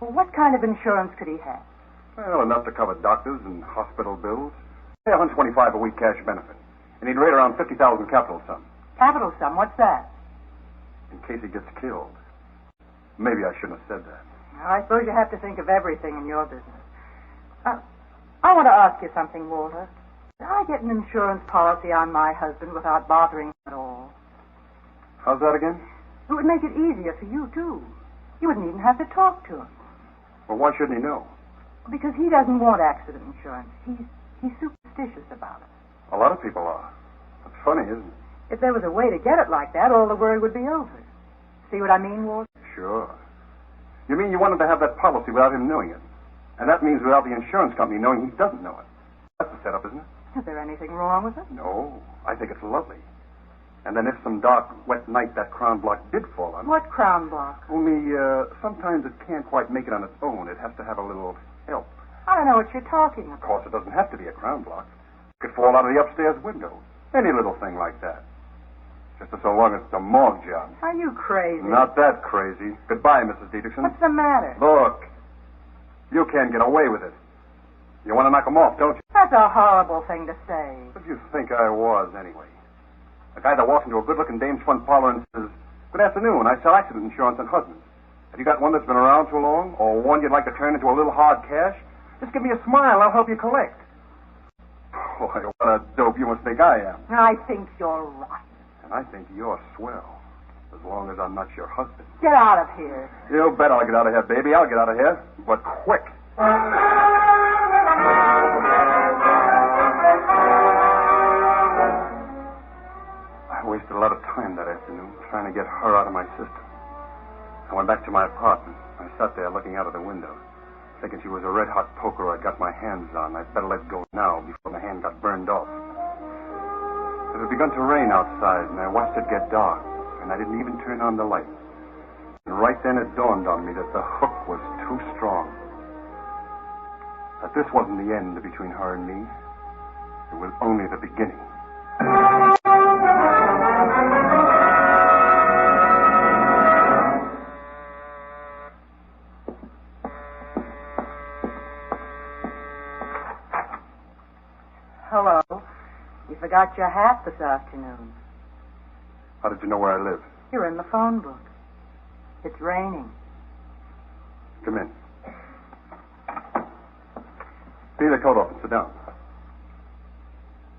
T: Well, what kind of insurance could he have?
S: Well, enough to cover doctors and hospital bills. Say $125 a week cash benefit. And he'd rate around $50,000 capital sum.
T: Capital sum? What's that?
S: In case he gets killed. Maybe I shouldn't have said that.
T: Well, I suppose you have to think of everything in your business. I want to ask you something, Walter. Did I get an insurance policy on my husband without bothering him at all?
S: How's that again?
T: It would make it easier for you, too. You wouldn't even have to talk to him.
S: Well, why shouldn't he know?
T: Because he doesn't want accident insurance. He's superstitious about it.
S: A lot of people are. That's funny, isn't it?
T: If there was a way to get it like that, all the worry would be over. See what I mean, Walter?
S: Sure. You mean you wanted to have that policy without him knowing it? And that means without the insurance company knowing he doesn't know it. That's the setup, isn't it?
T: Is there anything wrong with it?
S: No. I think it's lovely. And then if some dark, wet night that crown block did fall on...
T: What crown block?
S: Only, sometimes it can't quite make it on its own. It has to have a little help.
T: I don't know what you're talking about.
S: Of course, it doesn't have to be a crown block. It could fall out of the upstairs window. Any little thing like that. Just so long as it's a morgue job.
T: Are you crazy?
S: Not that crazy. Goodbye, Mrs. Dietrichson.
T: What's the matter?
S: Look, you can't get away with it. You want to knock him off, don't you?
T: That's a horrible thing to say.
S: What do you think I was, anyway? A guy that walks into a good-looking dame's front parlor and says, "Good afternoon, I sell accident insurance on husbands. Have you got one that's been around too long? Or one you'd like to turn into a little hard cash? Just give me a smile and I'll help you collect. Boy, what a dope you must think I am.
T: I think you're rotten.
S: And I think you're swell. As long as I'm not your husband.
T: Get out of here.
S: You bet I'll get out of here, baby. I'll get out of here. But quick. I wasted a lot of time that afternoon trying to get her out of my system. I went back to my apartment. I sat there looking out of the window, thinking she was a red-hot poker I'd got my hands on. I'd better let go now before my hand got burned off. It had begun to rain outside, and I watched it get dark, and I didn't even turn on the light. And right then it dawned on me that the hook was too strong. That this wasn't the end between her and me. It was only the beginning.
T: Hello. You forgot your hat this afternoon.
S: How did you know where I live?
T: You're in the phone book. It's raining.
S: Come in. See the coat off and sit down.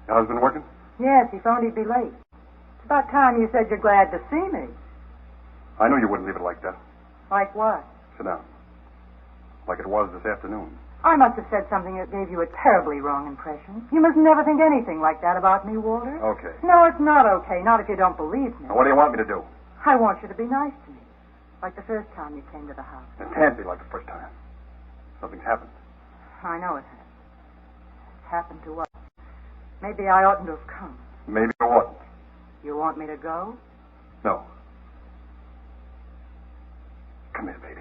S: Your husband working?
T: Yes, he phoned he'd be late. It's about time you said you're glad to see me.
S: I knew you wouldn't leave it like that.
T: Like what?
S: Sit down. Like it was this afternoon.
T: I must have said something that gave you a terribly wrong impression. You must never think anything like that about me, Walter.
S: Okay.
T: No, it's not okay. Not if you don't believe me.
S: Now, what do you want me to do?
T: I want you to be nice to me. Like the first time you came to the house.
S: It can't be like the first time. Something's happened.
T: I know it has. It's happened to us. Maybe I oughtn't to have come.
S: Maybe you wouldn't.
T: You want me to go?
S: No. Come here, baby.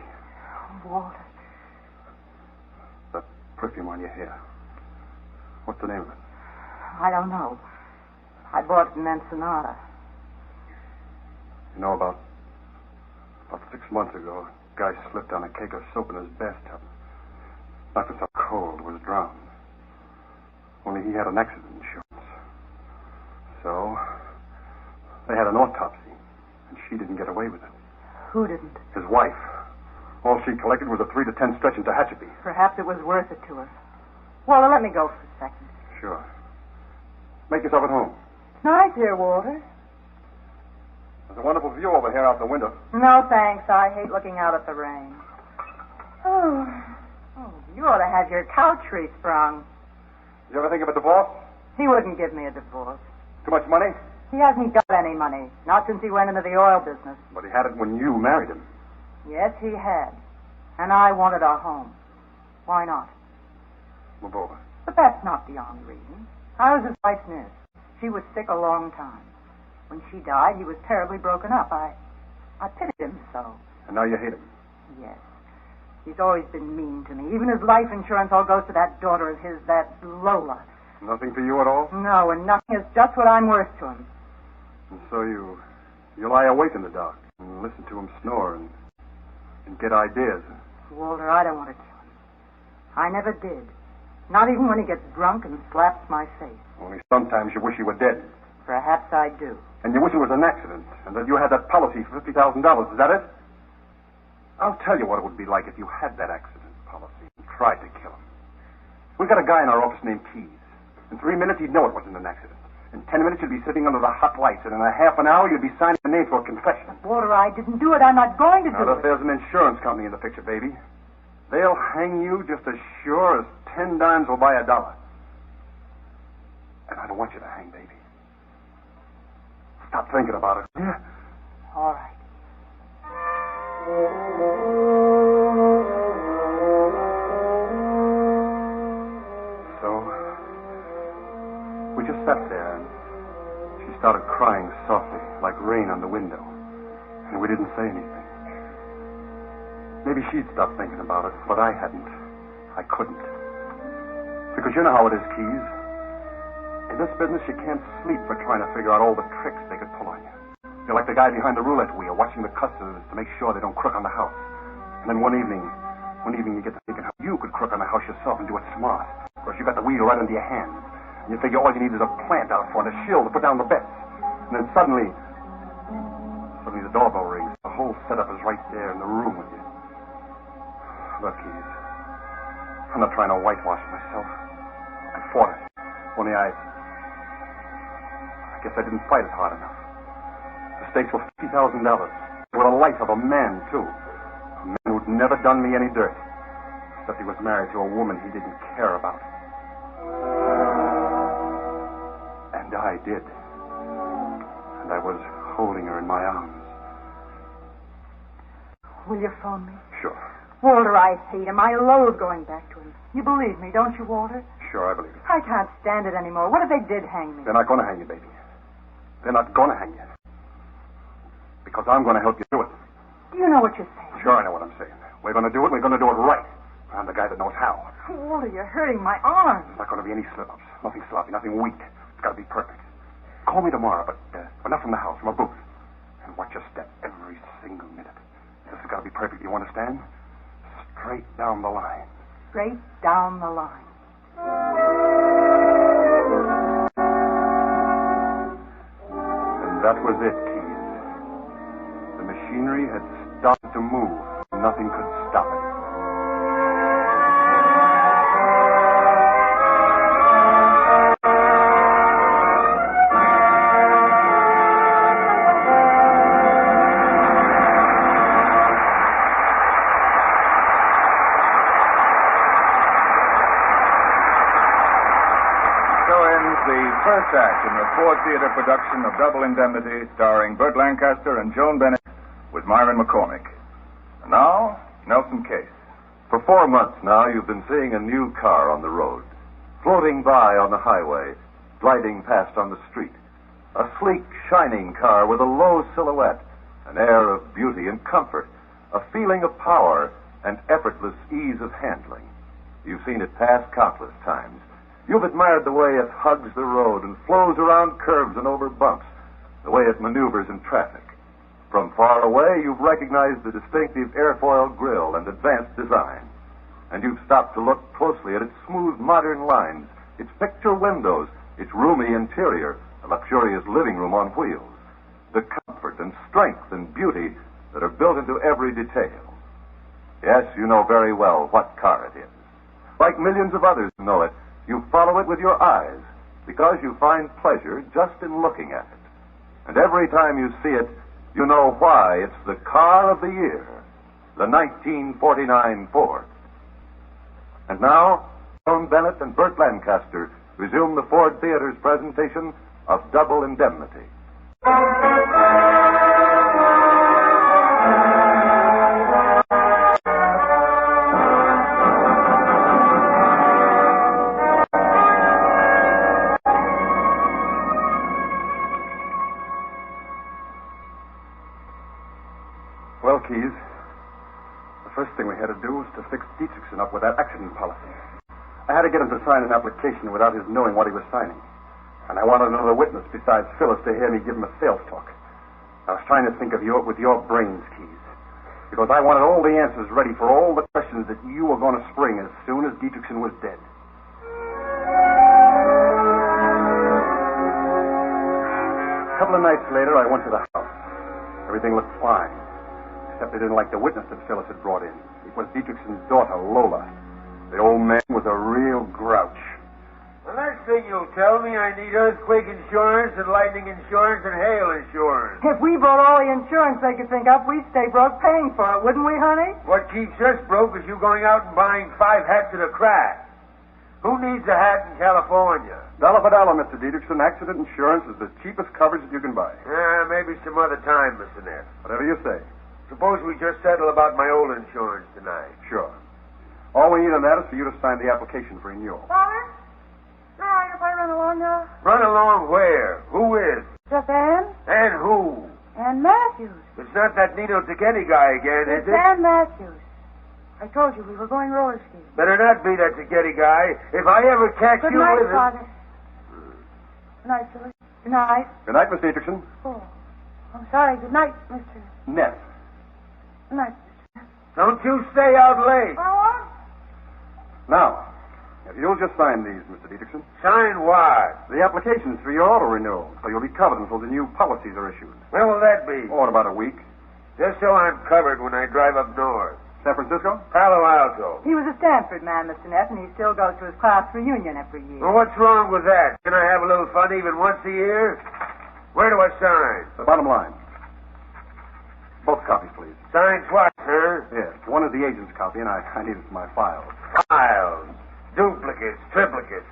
T: Walter.
S: That perfume on your hair. What's the name of it?
T: I don't know. I bought it in Ensenada.
S: You know, about 6 months ago, a guy slipped on a cake of soap in his bathtub. Knocked himself cold, was drowned. Only he had an accident insurance. So, they had an autopsy, and she didn't get away with it.
T: Who didn't?
S: His wife. All she collected was a 3 to 10 stretch into Tehachapi.
T: Perhaps it was worth it to her. Walter, let me go for a second.
S: Sure. Make yourself at home.
T: It's nice here, Walter.
S: There's a wonderful view over here out the window.
T: No, thanks. I hate looking out at the rain. Oh, you ought to have your couch resprung.
S: Did you ever think of a divorce?
T: He wouldn't give me a divorce.
S: Too much money?
T: He hasn't got any money. Not since he went into the oil business.
S: But he had it when you married him.
T: Yes, he had. And I wanted a home. Why not?
S: Move over.
T: But that's not the only reason. I was his wife's nurse. She was sick a long time. When she died, he was terribly broken up. I pitied him so.
S: And now you hate him?
T: Yes. He's always been mean to me. Even his life insurance all goes to that daughter of his, that Lola.
S: Nothing for you at all?
T: No, and nothing is just what I'm worth to him.
S: And so you lie awake in the dark and listen to him snore and get ideas.
T: Walter, I don't want to kill him. I never did. Not even when he gets drunk and slaps my face.
S: Only sometimes you wish he were dead.
T: Perhaps I do.
S: And you wish it was an accident and that you had that policy for $50,000. Is that it? I'll tell you what it would be like if you had that accident policy and tried to kill him. We've got a guy in our office named Keys. In 3 minutes, he'd know it wasn't an accident. In 10 minutes, you'd be sitting under the hot lights, and in a half an hour, you'd be signing a name for a confession.
T: Walter, I didn't do it. I'm not going to do
S: Now,
T: it.
S: there's an insurance company in the picture, baby. They'll hang you just as sure as 10 dimes will buy $1. And I don't want you to hang, baby. Stop thinking about it. Yeah?
T: All right.
S: So, we just sat there, and she started crying softly, like rain on the window. And we didn't say anything. Maybe she'd stopped thinking about it, but I hadn't. I couldn't. Because you know how it is, Keys. In this business, you can't sleep for trying to figure out all the tricks they could pull on you. You're like the guy behind the roulette wheel, watching the customers to make sure they don't crook on the house. And then one evening you get to thinking how you could crook on the house yourself and do it smart. Of course, you got the wheel right into your hands. And you figure all you need is a plant out front, a shill to put down the bets. And then suddenly the doorbell rings. The whole setup is right there in the room with you. Look, Keys, I'm not trying to whitewash myself. I fought it. Only I guess I didn't fight it hard enough. The stakes were $50,000. For the life of a man, too. A man who'd never done me any dirt. Except he was married to a woman he didn't care about. And I did. And I was holding her in my arms.
T: Will you phone me?
S: Sure.
T: Walter, I hate him. I loathe going back to him. You believe me, don't you, Walter?
S: Sure, I believe it.
T: I can't stand it anymore. What if they did hang me?
S: They're not going to hang you, baby. They're not going to hang you. Because I'm going to help you do it.
T: Do you know what you're saying?
S: Sure, I know what I'm saying. We're going to do it. We're going to do it right. I'm the guy that knows how.
T: Walter, you're hurting my arm.
S: There's not going to be any slip-ups. Nothing sloppy, nothing weak. It's got to be perfect. Call me tomorrow, but not from the house, from a booth. And watch your step every single minute. This has got to be perfect. You understand? Straight down the line.
T: Straight down the line.
S: And that was it, Keys. The machinery had started to move. Nothing could stop it.
Q: First act in the Ford Theater production of Double Indemnity, starring Burt Lancaster and Joan Bennett, with Myron McCormick. And now, Nelson Case.
R: For 4 months now, you've been seeing a new car on the road, floating by on the highway, gliding past on the street. A sleek, shining car with a low silhouette, an air of beauty and comfort, a feeling of power, and effortless ease of handling. You've seen it pass countless times. You've admired the way it hugs the road and flows around curves and over bumps, the way it maneuvers in traffic. From far away, you've recognized the distinctive airfoil grille and advanced design. And you've stopped to look closely at its smooth, modern lines, its picture windows, its roomy interior, a luxurious living room on wheels, the comfort and strength and beauty that are built into every detail. Yes, you know very well what car it is. Like millions of others who know it, you follow it with your eyes because you find pleasure just in looking at it. And every time you see it, you know why it's the car of the year, the 1949 Ford. And now, Joan Bennett and Burt Lancaster resume the Ford Theater's presentation of Double Indemnity.
S: Well, Keys, the first thing we had to do was to fix Dietrichson up with that accident policy. I had to get him to sign an application without his knowing what he was signing. And I wanted another witness besides Phyllis to hear me give him a sales talk. I was trying to think of you with your brains, Keys. Because I wanted all the answers ready for all the questions that you were going to spring as soon as Dietrichson was dead. A couple of nights later, I went to the house. Everything looked fine. Except they didn't like the witness that Phyllis had brought in. It was Dietrichson's daughter, Lola. The old man was a real grouch.
U: The next thing you'll tell me, I need earthquake insurance and lightning insurance and hail insurance.
T: If we bought all the insurance they could think up, we'd stay broke paying for it, wouldn't we, honey?
U: What keeps us broke is you going out and buying 5 hats at a crack. Who needs a hat in California?
S: Dollar for dollar, Mr. Dietrichson. Accident insurance is the cheapest coverage that you can buy.
U: Maybe some other time, Mr. Neff.
S: Whatever you say.
U: Suppose we just settle about my old insurance tonight.
S: Sure. All we need on that is for you to sign the application for renewal.
M: Father? All right, if I run along now.
U: Run along where? Who is?
M: Just Ann.
U: And who?
M: Ann Matthews.
U: It's not that Nino Ticchetti guy again, is
M: It's
U: it?
M: Ann Matthews. I told you we were going roller skating.
U: Better not be that Ticchetti guy. If I ever catch
M: Good
U: you
M: night,
U: with it...
M: Father. Good night, Phyllis. Good night.
S: Good night, Miss Dietrichson.
M: Oh, I'm sorry. Good night, Mr.
S: Neff.
M: Good night.
U: Don't you stay out late.
M: Oh,
S: Now, if you'll just sign these, Mr. Dietrichson.
U: Sign what?
S: The applications for your auto renewal, so you'll be covered until the new policies are issued.
U: When will that be?
S: Oh, in about a week.
U: Just so I'm covered when I drive up north.
S: San Francisco?
U: Palo Alto.
T: He was a Stanford man, Mr. Neff, and he still goes to his class reunion every year.
U: Well, what's wrong with that? Can I have a little fun even once a year? Where do I sign?
S: The bottom line. Both copies, please.
U: Sign twice, huh?
S: Yes. One is the agent's copy, and I need it for my files.
U: Files. Duplicates, triplicates.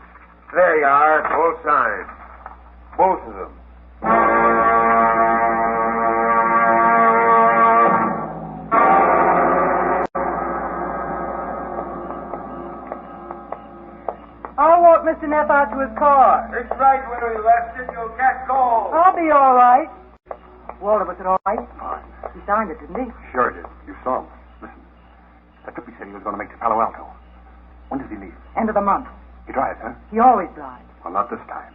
U: There you are, full sign. Both of them.
T: I'll walk Mr. Neff out to his car.
U: It's right where he left it. You'll catch cold.
T: I'll be all right. Walter, was it all right?
S: Fine.
T: He signed it, didn't he?
S: Sure it is. You saw him. Listen. That Tuppy said he was going to make to Palo Alto. When does he leave?
T: End of the month.
S: He drives, huh?
T: He always drives.
S: Well, not this time.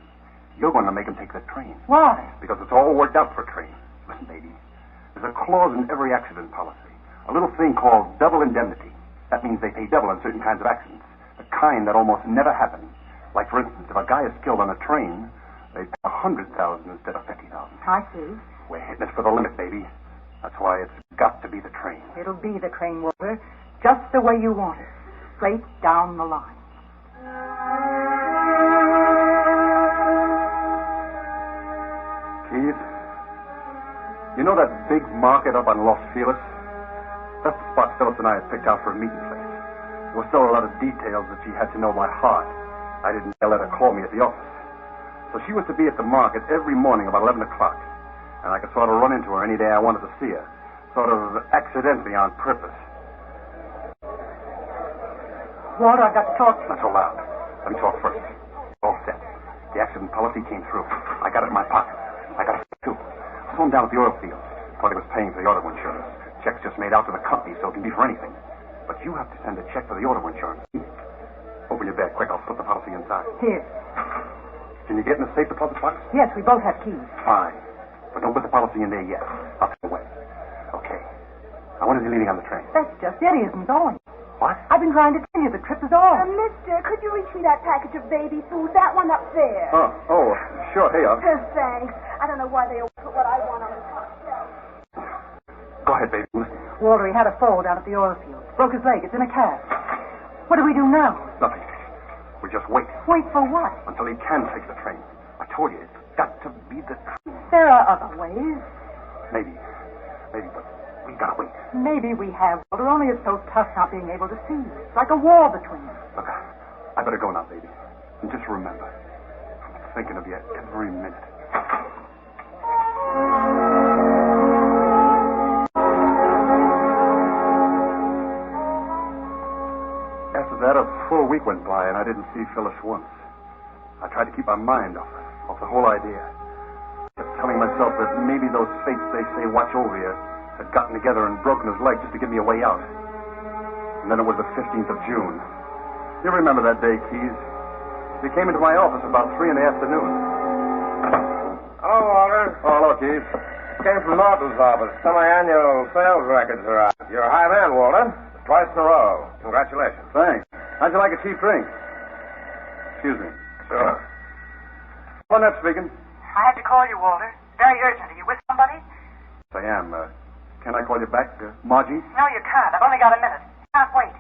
S: You're going to make him take the train.
T: Why?
S: Because it's all worked out for a train. Listen, baby. There's a clause in every accident policy. A little thing called double indemnity. That means they pay double on certain kinds of accidents. The kind that almost never happen. Like, for instance, if a guy is killed on a train, they pay $100,000 instead of $50,000.
T: I see.
S: We're hitting it for the limit, baby. That's why it's got to be the train.
T: It'll be the train, Walter. Just the way you want it. Straight down the line.
S: Keith, you know that big market up on Los Feliz? That's the spot Phyllis and I had picked out for a meeting place. There were still a lot of details that she had to know by heart. I didn't let her call me at the office. So she was to be at the market every morning about 11 o'clock. And I could sort of run into her any day I wanted to see her. Sort of accidentally on purpose.
T: Walter, I've got to talk to you.
S: Not so loud. Let me talk first. All set. The accident policy came through. I got it in my pocket. I got it, too. I saw him down at the oil field. Thought he was paying for the auto insurance. Check's just made out to the company, so it can be for anything. But you have to send a check for the auto insurance. Open your bag quick. I'll put the policy inside.
T: Here.
S: Can you get in the safe deposit box?
T: Yes, we both have keys.
S: Fine. But don't put the policy in there yet. I'll take it away. Okay. Now, when is he leaving on the train?
T: That's just it. He isn't going.
S: What?
T: I've been trying to tell you the trip is off.
F: Mister, could you reach me that package of baby food? That one up there.
S: Oh, sure. Here.
F: Thanks. I don't know why they always put what I want on the top shelf.
S: Go ahead, baby. Listen.
T: Walter, he had a fall down at the oil field. Broke his leg. It's in a cast. What do we do now?
S: Nothing. We just wait.
T: Wait for what?
S: Until he can take the train. I told you, it's got to be the train.
T: There are other ways.
S: Maybe, but we gotta wait.
T: Maybe we have, Walter, only it's so tough not being able to see. It's like a wall between us.
S: Look, I better go now, baby. And just remember, I'm thinking of you every minute. After that, a full week went by, and I didn't see Phyllis once. I tried to keep my mind off the whole idea. I kept telling myself that maybe those fates they say watch over you had gotten together and broken his leg just to give me a way out. And then it was the 15th of June. You remember that day, Keys? You came into my office about 3 in the afternoon.
U: Hello, Walter.
S: Oh, hello, Keys.
U: Came from Norton's office. Semi-annual sales records are out. You're a high man, Walter. Twice in a row. Congratulations.
S: Thanks. How'd you like a cheap drink? Excuse me.
U: Sure.
S: Lynette speaking.
T: I had to call you, Walter. Very urgent. Are you with somebody?
S: Yes, I am. Can I call you back, Margie?
T: No, you can't. I've only got a minute. Can't wait.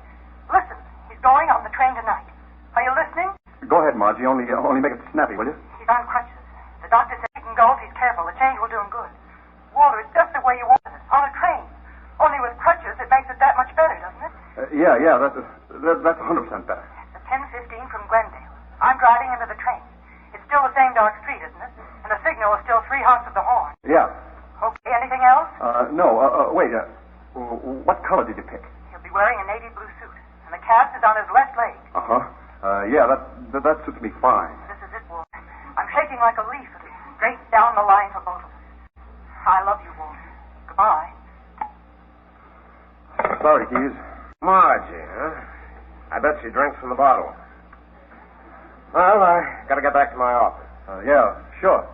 T: Listen, he's going on the train tonight. Are you listening?
S: Go ahead, Margie. Only make it snappy, will you?
T: He's on crutches. The doctor said he can go if he's careful. The change will do him good. Walter, it's just the way you wanted it. On a train. Only with crutches, it makes it that much better, doesn't it?
S: Yeah. That's 100% better.
T: It's 10:15 from Glendale. I'm driving into the train. It's still the same dark street, isn't it? And the signal is still 3 honks of the horn.
S: Yeah.
T: Okay, anything else?
S: No. Wait. What color did you pick?
T: He'll be wearing a navy blue suit. And the cast is on his left leg.
S: Yeah, that suits me fine.
T: This is it, Walter. I'm shaking like a leaf. It'll be straight down the line for both of us. I love you, Walter. Goodbye.
S: Sorry, Keys.
U: Margie, huh? I bet she drinks from the bottle. Well, I gotta get back to my office.
S: Yeah, sure.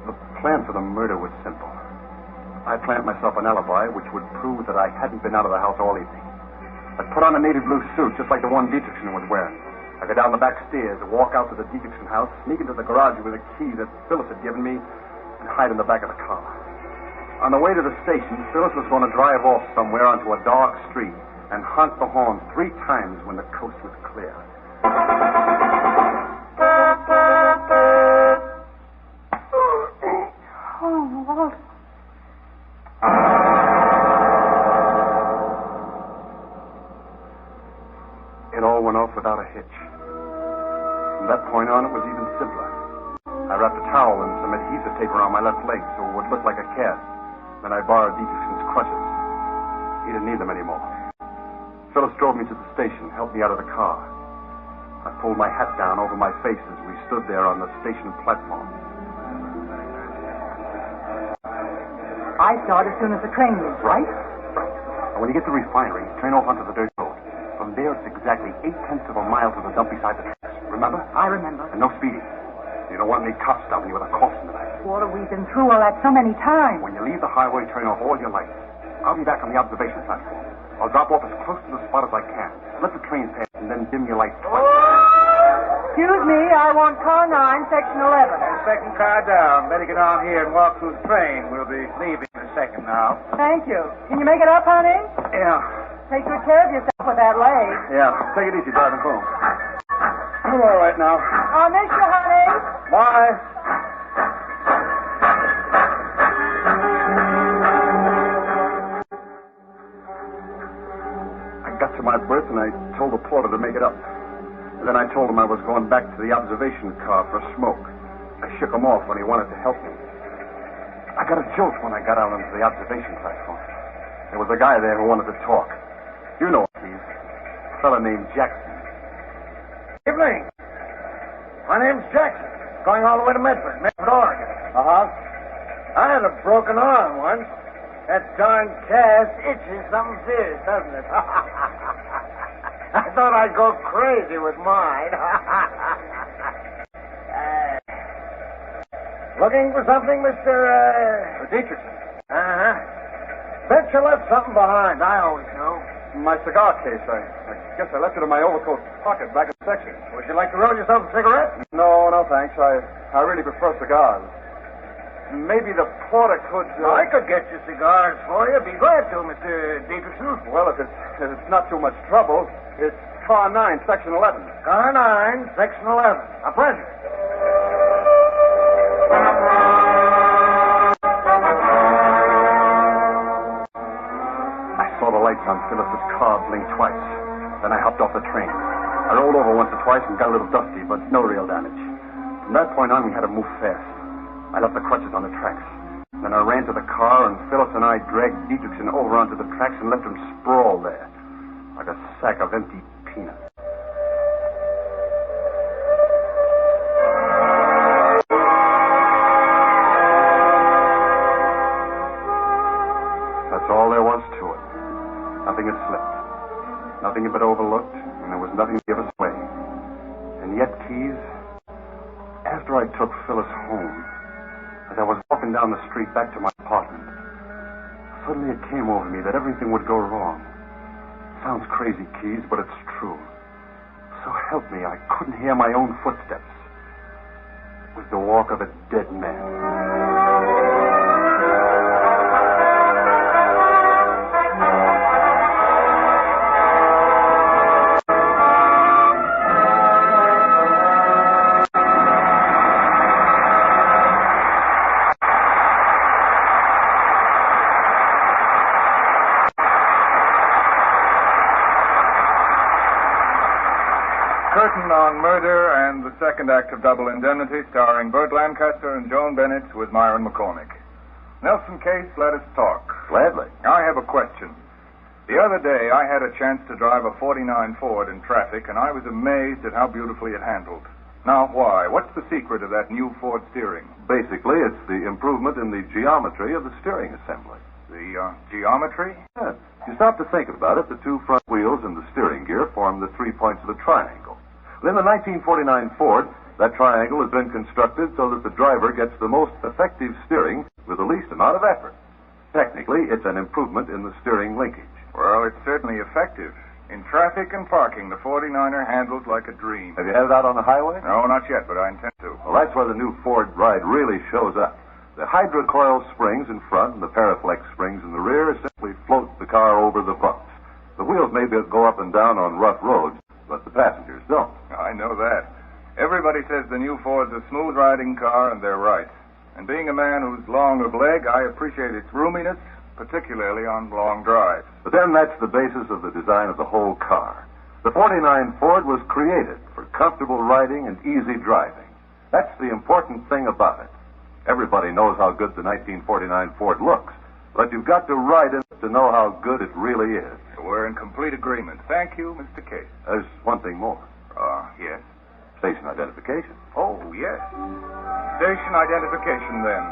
S: The plan for the murder was simple. I'd plant myself an alibi which would prove that I hadn't been out of the house all evening. I'd put on a navy blue suit just like the one Dietrichson was wearing. I'd go down the back stairs, walk out to the Dietrichson house, sneak into the garage with a key that Phyllis had given me, and hide in the back of the car. On the way to the station, Phyllis was going to drive off somewhere onto a dark street and honk the horn 3 times when the coast was clear.
T: Oh, Walter.
S: It all went off without a hitch. From that point on, it was even simpler. I wrapped a towel and some adhesive tape around my left leg so it would look like a cast. Then I borrowed Dietrichson's crutches. He didn't need them anymore. Phyllis drove me to the station, helped me out of the car. I pulled my hat down over my face as we stood there on the station platform.
T: I start as soon as the train leaves, right?
S: And when you get to the refinery, turn off onto the dirt road. From there, it's exactly 8/10 of a mile to the dump beside the tracks. Remember?
T: I remember.
S: And no speeding. You don't want any cops stopping you with a corpse in the back.
T: Walter, we've been through all that so many times.
S: When you leave the highway, turn off all your lights. I'll be back on the observation platform. I'll drop off as close to the spot as I can. Let the train pass and then dim your lights twice.
T: Excuse me, I want car 9, section 11.
L: Second car down. Better get on here and walk through the train. We'll be leaving in a second now.
T: Thank you. Can you make it up, honey?
S: Yeah.
T: Take good care of yourself with that leg.
S: Yeah. Take it easy, driving home. I'm all right now.
T: I'll miss you, honey.
S: Bye. I got to my berth and I told the porter to make it up. And then I told him I was going back to the observation car for a smoke. I shook him off when he wanted to help me. I got a jolt when I got out onto the observation platform. There was a guy there who wanted to talk. You know him, Steve. A fella named Jackson.
L: Evening. My name's Jackson. Going all the way to Medford, Oregon.
S: Uh-huh.
L: I had a broken arm once. That darn cast itches something serious, doesn't it? I thought I'd go crazy with mine. Looking for something, Mr.
S: Dietrichson.
L: Uh-huh. Bet you left something behind. I always know.
S: My cigar case. I guess I left it in my overcoat pocket back in the section.
L: Would you like to roll yourself a cigarette?
S: No, thanks. I really prefer cigars. Maybe the porter could...
L: I could get you cigars for you. Be glad to, Mr. Dietrichson.
S: Well, if it's not too much trouble, it's car 9, section 11.
L: Car 9, section 11. A pleasure.
S: I saw the lights on Phyllis's car blink twice. Then I hopped off the train. I rolled over once or twice and got a little dusty, but no real damage. From that point on, we had to move fast. I left the crutches on the tracks. Then I ran to the car, and Phyllis and I dragged Dietrichson over onto the tracks and left him sprawled there, like a sack of empty peanuts. That's all there was to it. Nothing had slipped. Nothing had been overlooked, and there was nothing to give us away. And yet, Keys, after I took Phyllis home, as I was walking down the street back to my apartment, suddenly it came over me that everything would go wrong. Sounds crazy, Keys, but it's true. So help me, I couldn't hear my own footsteps. It was the walk of a dead man.
Q: Curtain on Murder and the second act of Double Indemnity, starring Burt Lancaster and Joan Bennett with Myron McCormick. Nelson Case, let us talk.
R: Gladly.
Q: I have a question. The other day, I had a chance to drive a 49 Ford in traffic, and I was amazed at how beautifully it handled. Now, why? What's the secret of that new Ford steering?
R: Basically, it's the improvement in the geometry of the steering assembly.
Q: The geometry?
R: Yes. You stop to think about it, the two front wheels and the steering gear form the 3 points of the triangle. But in the 1949 Ford, that triangle has been constructed so that the driver gets the most effective steering with the least amount of effort. Technically, it's an improvement in the steering linkage.
Q: Well, it's certainly effective. In traffic and parking, the 49er handles like a dream.
R: Have you had it out on the highway?
Q: No, not yet, but I intend to.
R: Well, that's where the new Ford ride really shows up. The hydrocoil springs in front and the Paraflex springs in the rear simply float the car over the bumps. The wheels may go up and down on rough roads, but the passengers don't.
Q: I know that. Everybody says the new Ford's a smooth-riding car, and they're right. And being a man who's long of leg, I appreciate its roominess, particularly on long drives.
R: But then that's the basis of the design of the whole car. The 49 Ford was created for comfortable riding and easy driving. That's the important thing about it. Everybody knows how good the 1949 Ford looks, but you've got to ride it to know how good it really is.
Q: We're in complete agreement. Thank you, Mr. Case.
R: There's one thing more.
Q: Yes?
R: Station identification.
Q: Oh, yes. Station identification, then.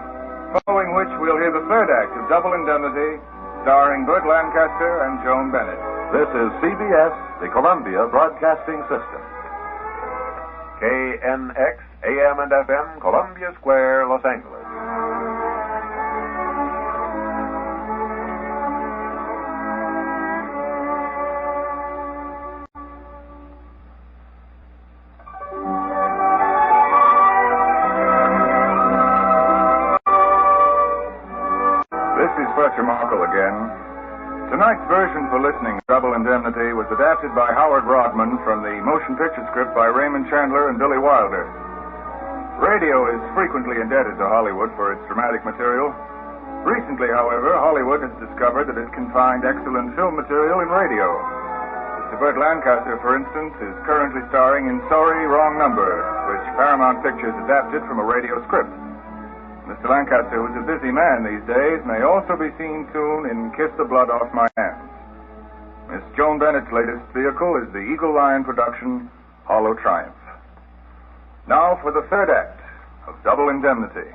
Q: Following which, we'll hear the third act of Double Indemnity, starring Burt Lancaster and Joan Bennett.
R: This is CBS, the Columbia Broadcasting System. KNX, AM and FM, Columbia Square, Los Angeles.
Q: Again. Tonight's version for listening, Double Indemnity, was adapted by Howard Rodman from the motion picture script by Raymond Chandler and Billy Wilder. Radio is frequently indebted to Hollywood for its dramatic material. Recently, however, Hollywood has discovered that it can find excellent film material in radio. Mr. Burt Lancaster, for instance, is currently starring in Sorry, Wrong Number, which Paramount Pictures adapted from a radio script. Mr. Lancaster, who's a busy man these days, may also be seen soon in Kiss the Blood Off My Hands. Miss Joan Bennett's latest vehicle is the Eagle Lion production, Hollow Triumph. Now for the third act of Double Indemnity.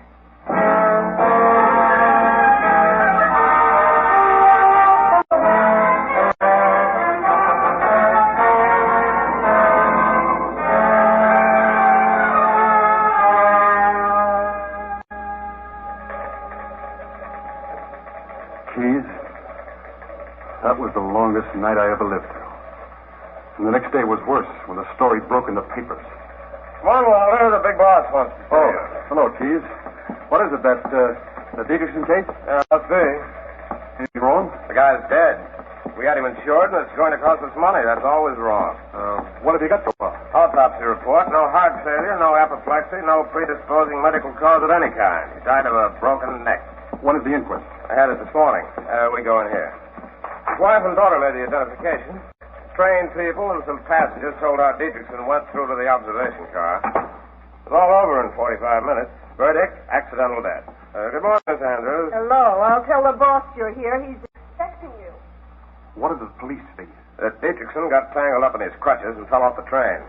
S: That was the longest night I ever lived through. And the next day was worse when the story broke in the papers.
U: Come on, Walter. The big boss wants to see you.
S: Hello, Keys. What is it, that Dietrichson case?
U: Yeah, let's see.
S: Anything wrong?
U: The guy's dead. We had him insured, and it's going to cost us money. That's always wrong.
S: What have you got so far?
U: Autopsy report. No heart failure, no apoplexy, no predisposing medical cause of any kind. He died of a broken neck.
S: When is the inquest?
U: I had it this morning. We go in here. His wife and daughter made the identification. Trained people and some passengers told our Dietrichson went through to the observation car. It was all over in 45 minutes. Verdict, accidental death. Good morning, Miss Andrews.
F: Hello. I'll tell the boss you're here. He's expecting you.
S: What did the police figure?
U: That Dietrichson got tangled up in his crutches and fell off the train.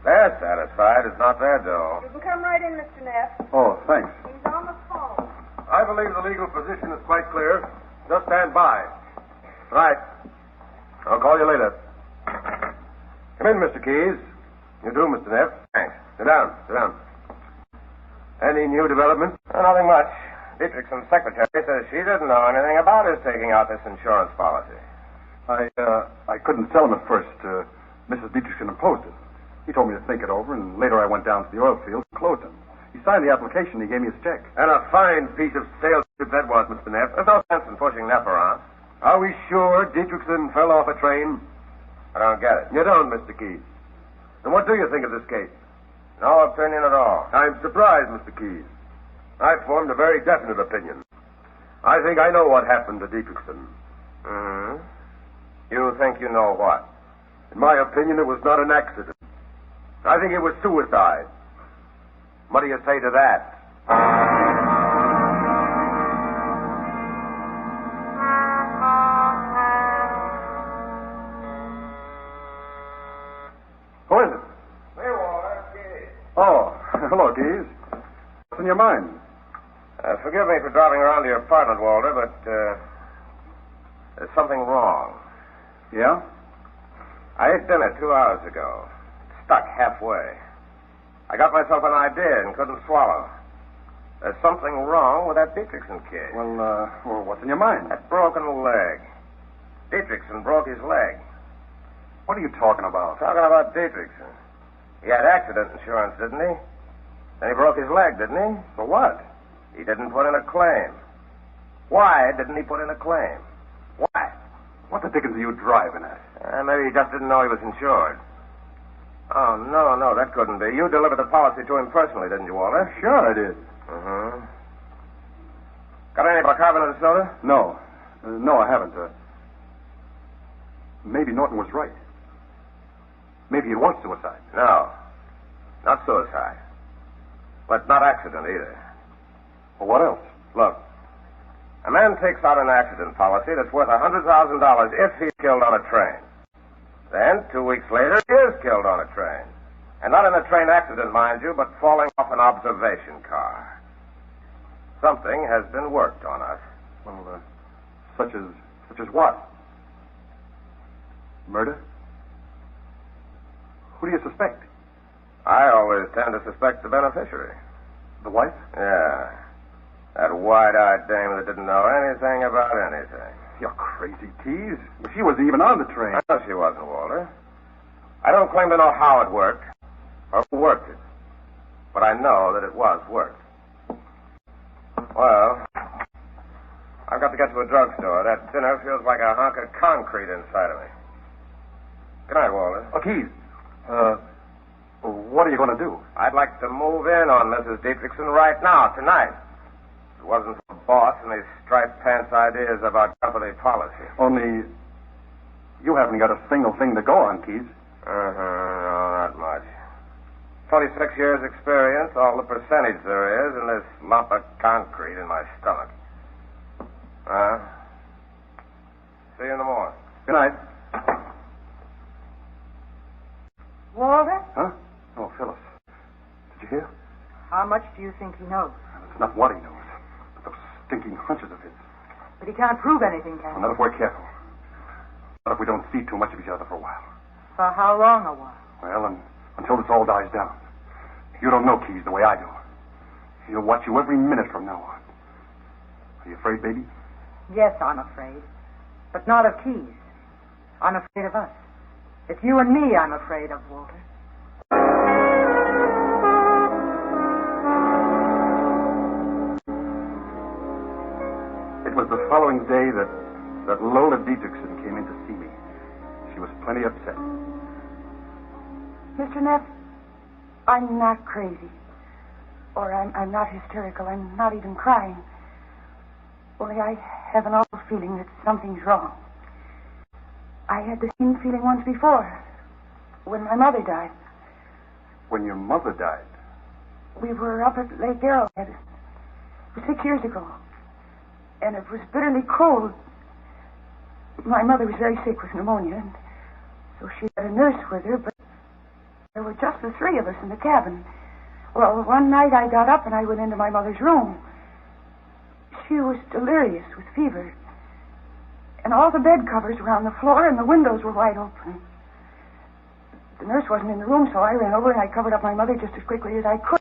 U: They're satisfied. It's not their dough.
F: You can come right in, Mr. Neff.
S: Oh, thanks.
F: He's on the phone.
S: I believe the legal position is quite clear. Just stand by. Right. I'll call you later. Come in, Mr. Keyes. You do, Mr. Neff.
U: Thanks.
S: Sit down. Any new developments?
U: Nothing much. Dietrichson's secretary says she didn't know anything about his taking out this insurance policy.
S: I couldn't tell him at first. Mrs. Dietrichson opposed it. He told me to think it over, and later I went down to the oil field and closed him. He signed the application. He gave me his check.
U: And a fine piece of salesmanship that was, Mr. Neff. There's no sense in pushing Neff around.
S: Are we sure Dietrichson fell off a train?
U: I don't get it.
S: You don't, Mr. Keyes. And what do you think of this case?
U: No opinion at all.
S: I'm surprised, Mr. Keyes. I've formed a very definite opinion. I think I know what happened to Dietrichson.
U: Mm-hmm. You think you know what?
S: In my opinion, it was not an accident. I think it was suicide. What do you say to that? Who is it?
U: Hey, Walter. Keyes.
S: Oh, hello, Keyes. What's in your mind?
U: Forgive me for dropping around to your apartment, Walter, but there's something wrong.
S: Yeah?
U: I ate dinner 2 hours ago. Stuck halfway. I got myself an idea and couldn't swallow. There's something wrong with that Dietrichson kid.
S: Well, what's in your mind?
U: That broken leg. Dietrichson broke his leg.
S: What are you talking about?
U: Talking about Dietrichson. He had accident insurance, didn't he? Then he broke his leg, didn't he?
S: For what?
U: He didn't put in a claim. Why didn't he put in a claim? Why?
S: What the dickens are you driving at?
U: Maybe he just didn't know he was insured. Oh, no, that couldn't be. You delivered the policy to him personally, didn't you, Walter?
S: Sure I did.
U: Mm-hmm. Got any bicarbonate soda?
S: No. No, I haven't. Maybe Norton was right. Maybe it was suicide.
U: No. Not suicide. But not accident either.
S: Well, what else?
U: Look. A man takes out an accident policy that's worth $100,000 if he's killed on a train. Then, 2 weeks later, he is killed on a train. And not in a train accident, mind you, but falling off an observation car. Something has been worked on us.
S: Well, such as what? Murder? Who do you suspect?
U: I always tend to suspect the beneficiary.
S: The wife?
U: Yeah. That wide-eyed dame that didn't know anything about anything.
S: You're crazy, Keys. She wasn't even on the train.
U: I know she wasn't, Walter. I don't claim to know how it worked or who worked it. But I know that it was worked. Well, I've got to get to a drugstore. That dinner feels like a hunk of concrete inside of me. Good night, Walter.
S: Oh, Keys. What are you going to do?
U: I'd like to move in on Mrs. Dietrichson right now, tonight. If it wasn't for the boss and his striped pants ideas about company policy.
S: Only you haven't got a single thing to go on, Keys.
U: No, not much. 26 years experience, all the percentage there is, and this lump of concrete in my stomach. See you in the morning.
S: Good night.
T: Walter?
S: Huh? Oh, Phyllis. Did you hear?
T: How much do you think he knows?
S: It's not what he knows, but those stinking hunches of his.
T: But he can't prove anything, can he?
S: Well, not if we're careful. Not if we don't see too much of each other for a while.
T: For how long a while?
S: Well, until this all dies down. You don't know Keys the way I do. He'll watch you every minute from now on. Are you afraid, baby?
T: Yes, I'm afraid. But not of Keys. I'm afraid of us. It's you and me I'm afraid of, Walter.
S: It was the following day that Lola Dietrichson came in to see me. She was plenty upset.
M: Mr. Neff, I'm not crazy. Or I'm not hysterical. I'm not even crying. Only I have an awful feeling that something's wrong. I had the same feeling once before, when my mother died.
S: When your mother died?
M: We were up at Lake Arrowhead. It was 6 years ago. And it was bitterly cold. My mother was very sick with pneumonia, and so she had a nurse with her, but there were just the three of us in the cabin. Well, one night I got up and I went into my mother's room. She was delirious with fever. And all the bed covers were on the floor and the windows were wide open. The nurse wasn't in the room, so I ran over and I covered up my mother just as quickly as I could.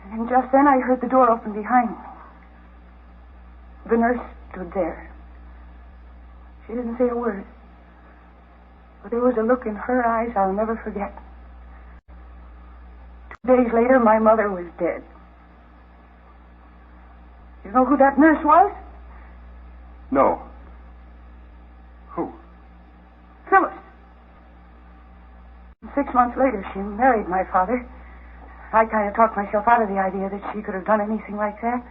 M: And then just then I heard the door open behind me. The nurse stood there. She didn't say a word. But there was a look in her eyes I'll never forget. 2 days later, my mother was dead. You know who that nurse was?
S: No. Who?
M: Phyllis. 6 months later, she married my father. I kind of talked myself out of the idea that she could have done anything like that.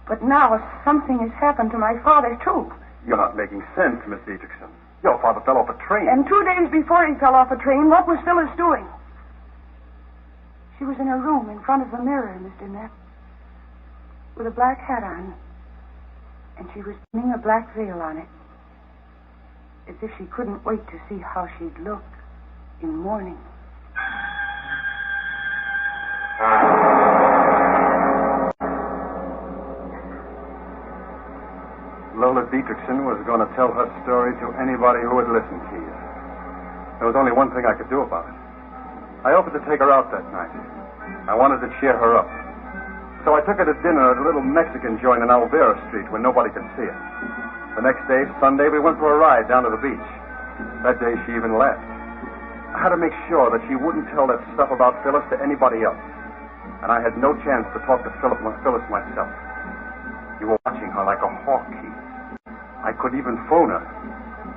M: But now something has happened to my father, too.
S: You're not making sense, Miss Dietrichson. Your father fell off a train.
M: And 2 days before he fell off a train, what was Phyllis doing? She was in her room in front of the mirror, Mr. Neff, with a black hat on. And she was pinning a black veil on it, as if she couldn't wait to see how she'd look in mourning.
S: Lola Dietrichson was going to tell her story to anybody who would listen, Keys. There was only one thing I could do about it. I offered to take her out that night. I wanted to cheer her up. So I took her to dinner at a little Mexican joint in Alvera Street where nobody could see it. The next day, Sunday, we went for a ride down to the beach. That day, she even left. I had to make sure that she wouldn't tell that stuff about Phyllis to anybody else. And I had no chance to talk to Phyllis myself. You were watching her like a hawk, Keith. I couldn't even phone her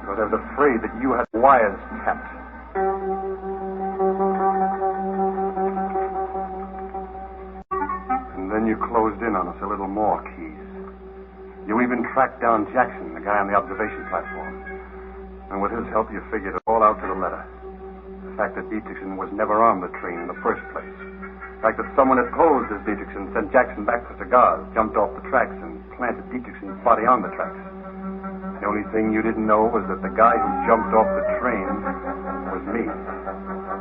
S: because I was afraid that you had wires tapped. And then you closed in on us a little more, Keith. You even tracked down Jackson, the guy on the observation platform. And with his help, you figured it all out to the letter. The fact that Dietrichson was never on the train in the first place. The fact that someone had posed as Dietrichson, sent Jackson back for cigars, jumped off the tracks, and planted Dietrichson's body on the tracks. The only thing you didn't know was that the guy who jumped off the train was me.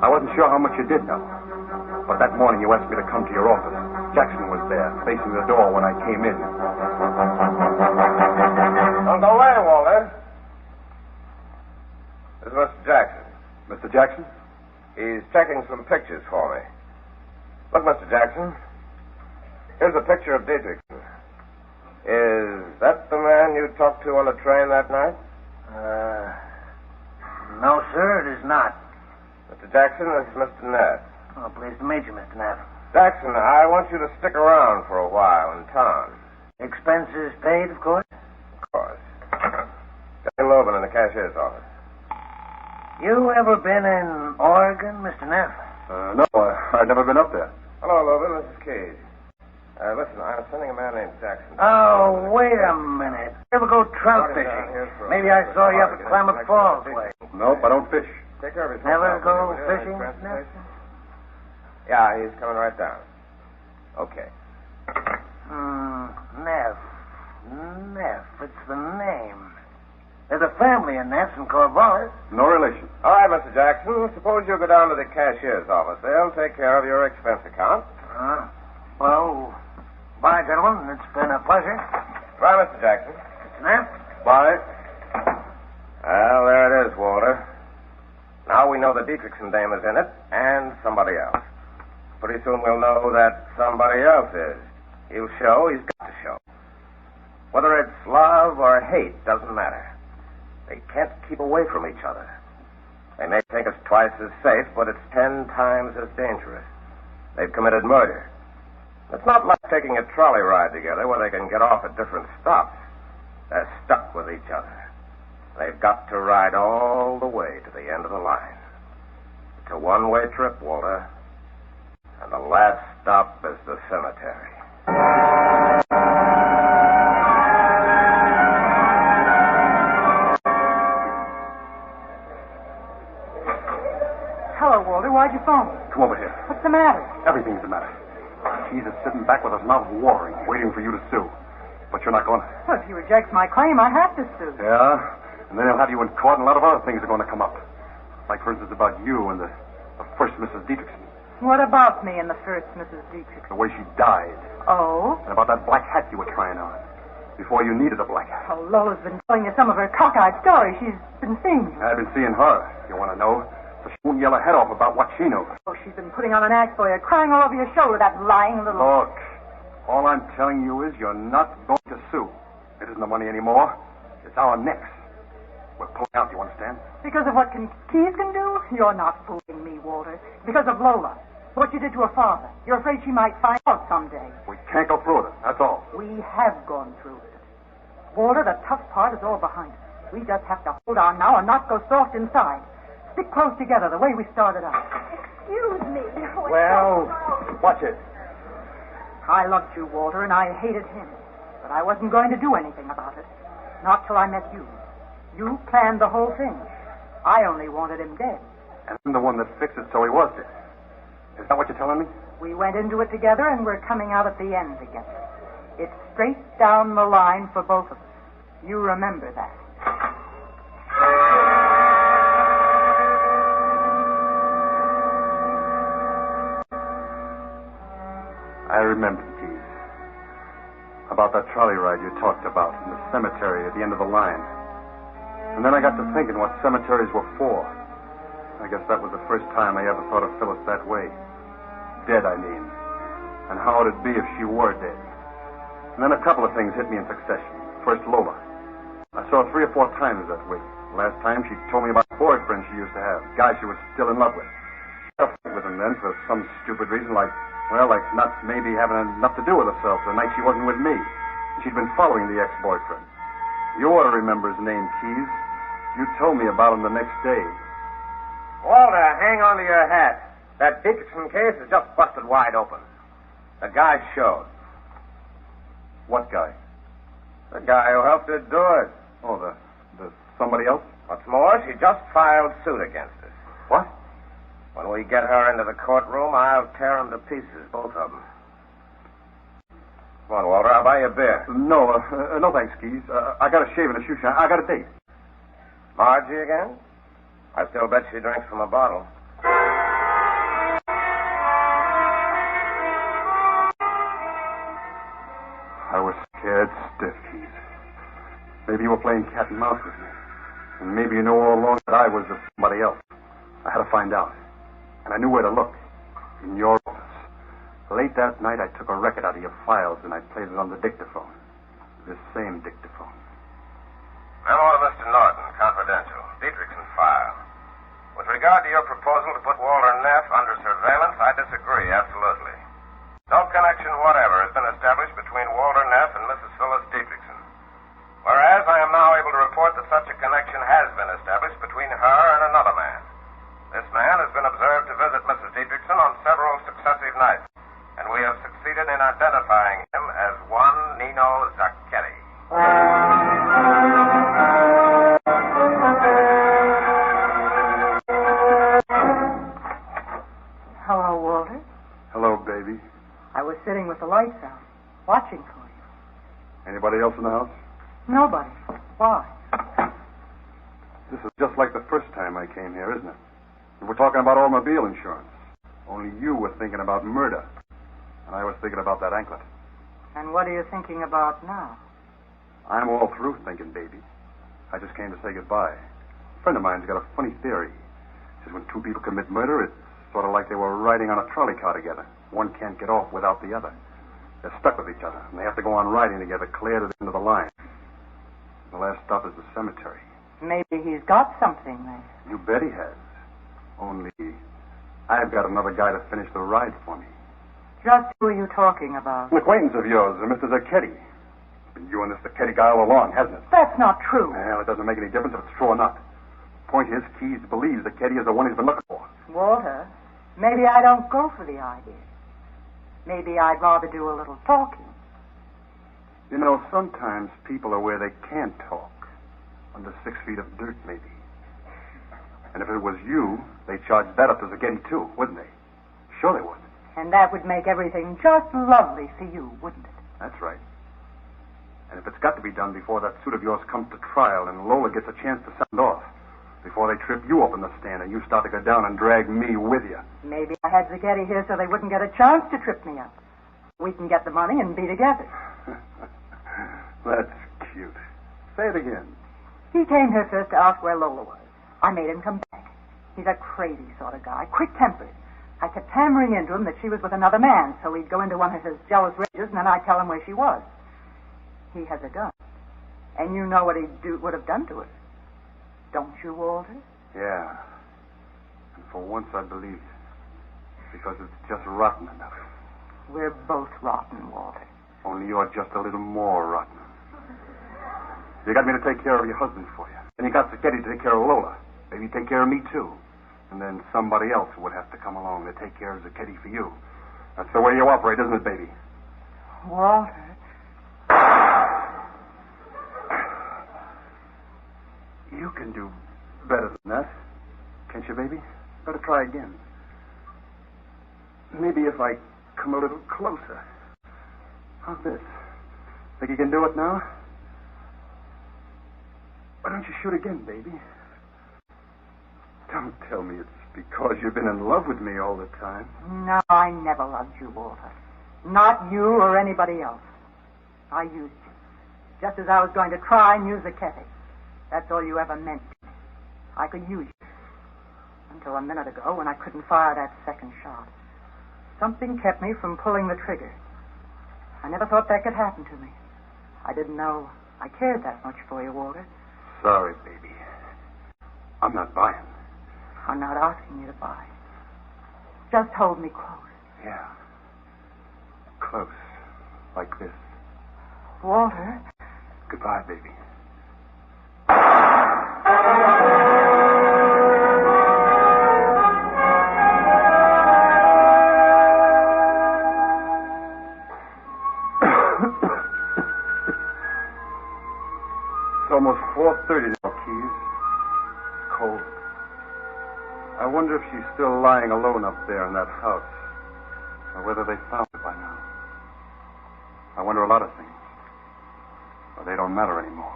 S: I wasn't sure how much you did know. But that morning you asked me to come to your office. Jackson was there, facing the door when I came in.
U: Don't go away, Walter. This is Mr. Jackson.
S: Mr. Jackson?
U: He's checking some pictures for me. Look, Mr. Jackson. Here's a picture of Dietrichson. Is that the man you talked to on the train that night?
D: No, sir, it is not.
U: Mr. Jackson, this is Mr. Neff.
D: Oh, pleased to meet you, Mr. Neff.
U: Jackson, I want you to stick around for a while in town.
D: Expenses paid, of course?
U: Of course. Johnny Loban in the cashier's office.
D: You ever been in Oregon, Mr. Neff?
S: No, I've never been up there.
U: Hello, Loban. This is Cage. Listen, I'm sending a man named Jackson.
D: Oh, wait a minute. You ever go trout fishing? Maybe I saw you up at Klamath Falls way.
S: Nope, I don't fish.
U: Take care of his
D: Never go fishing, Neff?
U: Yeah, he's coming right down. Okay.
D: Neff. Neff, it's the name. There's a family in Neffs and Corvallis.
S: No relation.
U: All right, Mr. Jackson. Suppose you go down to the cashier's office. They'll take care of your expense account.
D: Well, bye, gentlemen. It's been a pleasure.
U: Bye, Mr. Jackson.
D: Mr. Neff?
S: Bye.
U: Well, there it is, Walter. Now we know the Dietrichson dame is in it, and somebody else. Pretty soon we'll know that somebody else is. He'll show, he's got to show. Whether it's love or hate doesn't matter. They can't keep away from each other. They may think us twice as safe, but it's 10 times as dangerous. They've committed murder. It's not like taking a trolley ride together where they can get off at different stops. They're stuck with each other. They've got to ride all the way to the end of the line. It's a one-way trip, Walter. And the last stop is the cemetery.
T: Hello, Walter. Why'd you phone?
S: Come over here.
T: What's the matter?
S: Everything's the matter. He's just sitting back with his mouth watering, waiting for you to sue. But you're not going to.
T: Well, if he rejects my claim, I have to sue.
S: Yeah? And then he'll have you in court, and a lot of other things are going to come up. Like, for instance, about you and the first Mrs. Dietrichson.
T: What about me and the first Mrs. Dietrichson?
S: The way she died.
T: Oh?
S: And about that black hat you were trying on. Before you needed a black hat.
T: Oh, Lola's been telling you some of her cockeyed stories. She's been seeing you.
S: I've been seeing her, if you want to know. So she won't yell her head off about what she knows.
T: Oh, she's been putting on an act for you, crying all over your shoulder, that lying little...
S: Look, all I'm telling you is you're not going to sue. It isn't the money anymore. It's our necks. We're pulling out, you understand?
T: Because of what Keys can do? You're not fooling me, Walter. Because of Lola. What you did to her father. You're afraid she might find out someday.
S: We can't go through with it, that's all.
T: We have gone through with it. Walter, the tough part is all behind us. We just have to hold on now and not go soft inside. Stick close together the way we started out.
F: Excuse me.
S: Well, watch it.
T: I loved you, Walter, and I hated him. But I wasn't going to do anything about it. Not till I met you. You planned the whole thing. I only wanted him dead.
S: And I'm the one that fixed it so he was dead. Is that what you're telling me?
T: We went into it together, and we're coming out at the end together. It's straight down the line for both of us. You remember that.
S: I remember, Keith. About that trolley ride you talked about in the cemetery at the end of the line. And then I got to thinking what cemeteries were for. I guess that was the first time I ever thought of Phyllis that way. Dead, I mean. And how would it be if she were dead? And then a couple of things hit me in succession. First, Lola. I saw her 3 or 4 times that week. Last time, she told me about a boyfriend she used to have. Guy she was still in love with. She had a fight with him then for some stupid reason like Well, like not maybe having enough to do with herself the night she wasn't with me. She'd been following the ex-boyfriend. You ought to remember his name, Keys. You told me about him the next day.
U: Walter, hang on to your hat. That Dickinson case is just busted wide open. The guy showed.
S: What guy?
U: The guy who helped her do it.
S: Oh, the somebody else?
U: What's more, she just filed suit against us.
S: What?
U: When we get her into the courtroom, I'll tear them to pieces, both of them. Come on, Walter, I'll buy you a beer.
S: No, no thanks, Keys. I got a shave and a shoe shine. I got a date.
U: Margie again? I still bet she drinks from a bottle.
S: I was scared stiff, Keys. Maybe you were playing cat and mouse with me. And maybe you knew all along that I was somebody else. I had to find out. And I knew where to look. In your office. Late that night, I took a record out of your files and I played it on the dictaphone. This same dictaphone.
U: Memo to Mr. Norton, confidential. Dietrichson file. With regard to your proposal to put Walter Neff under surveillance, I disagree, absolutely. No connection whatever has been established between Walter Neff and Mrs. Phyllis Dietrichson. Whereas I am now able to report that such a connection has been established between her and another man. This man has been observed to visit Mrs. Dietrichson on several successive nights, and we have succeeded in identifying him as one Nino Zacchetti.
T: Hello, Walter.
S: Hello, baby.
T: I was sitting with the lights out, watching for you.
S: Anybody else in the house?
T: Nobody. Why?
S: This is just like the first time I came here, isn't it? We're talking about automobile insurance. Only you were thinking about murder. And I was thinking about that anklet.
T: And what are you thinking about now?
S: I'm all through thinking, baby. I just came to say goodbye. A friend of mine's got a funny theory. Says when two people commit murder, it's sort of like they were riding on a trolley car together. One can't get off without the other. They're stuck with each other, and they have to go on riding together clear to the end of the line. The last stop is the cemetery.
T: Maybe he's got something there.
S: You bet he has. Only I've got another guy to finish the ride for me.
T: Just who are you talking about?
S: An acquaintance of yours, Mr. Zacchetti. It's been you and this Zacchetti guy all along, hasn't it?
T: That's not true.
S: Well, it doesn't make any difference if it's true or not. Point is, Keys believes Zacchetti is the one he's been looking for.
T: Walter, maybe I don't go for the idea. Maybe I'd rather do a little talking.
S: You know, sometimes people are where they can't talk. Under 6 feet of dirt, maybe. And if it was you, they'd charge that up to Zacchetti, too, wouldn't they? Sure they would.
T: And that would make everything just lovely for you, wouldn't it?
S: That's right. And if it's got to be done before that suit of yours comes to trial and Lola gets a chance to sound off, before they trip you up in the stand and you start to go down and drag me with you.
T: Maybe I had Zacchetti here so they wouldn't get a chance to trip me up. We can get the money and be together.
S: That's cute. Say it again.
T: He came here first to ask where Lola was. I made him come back. He's a crazy sort of guy, quick-tempered. I kept hammering into him that she was with another man, so he'd go into one of his jealous rages, and then I'd tell him where she was. He has a gun. And you know what he would have done to her. Don't you, Walter?
S: Yeah. And for once I believe it. Because it's just rotten enough.
T: We're both rotten, Walter.
S: Only you're just a little more rotten. You got me to take care of your husband for you. Then you got Zacchetti to take care of Lola. Maybe take care of me, too. And then somebody else would have to come along to take care of Zacchetti for you. That's the way you operate, isn't it, baby?
T: Walter.
S: You can do better than that. Can't you, baby? Better try again. Maybe if I come a little closer. How's this? Think you can do it now? Why don't you shoot again, baby? Don't tell me it's because you've been in love with me all the time.
T: No, I never loved you, Walter. Not you or anybody else. I used you. Just as I was going to try and use Zacchetti. That's all you ever meant to me. I could use you. Until a minute ago when I couldn't fire that second shot. Something kept me from pulling the trigger. I never thought that could happen to me. I didn't know I cared that much for you, Walter.
S: Sorry, baby. I'm not buying.
T: I'm not asking you to buy. Just hold me close.
S: Yeah. Close. Like this.
T: Walter.
S: Goodbye, baby. It's almost 4:30 now, Keys. Cold. I wonder if she's still lying alone up there in that house, or whether they found her by now. I wonder a lot of things, but they don't matter anymore.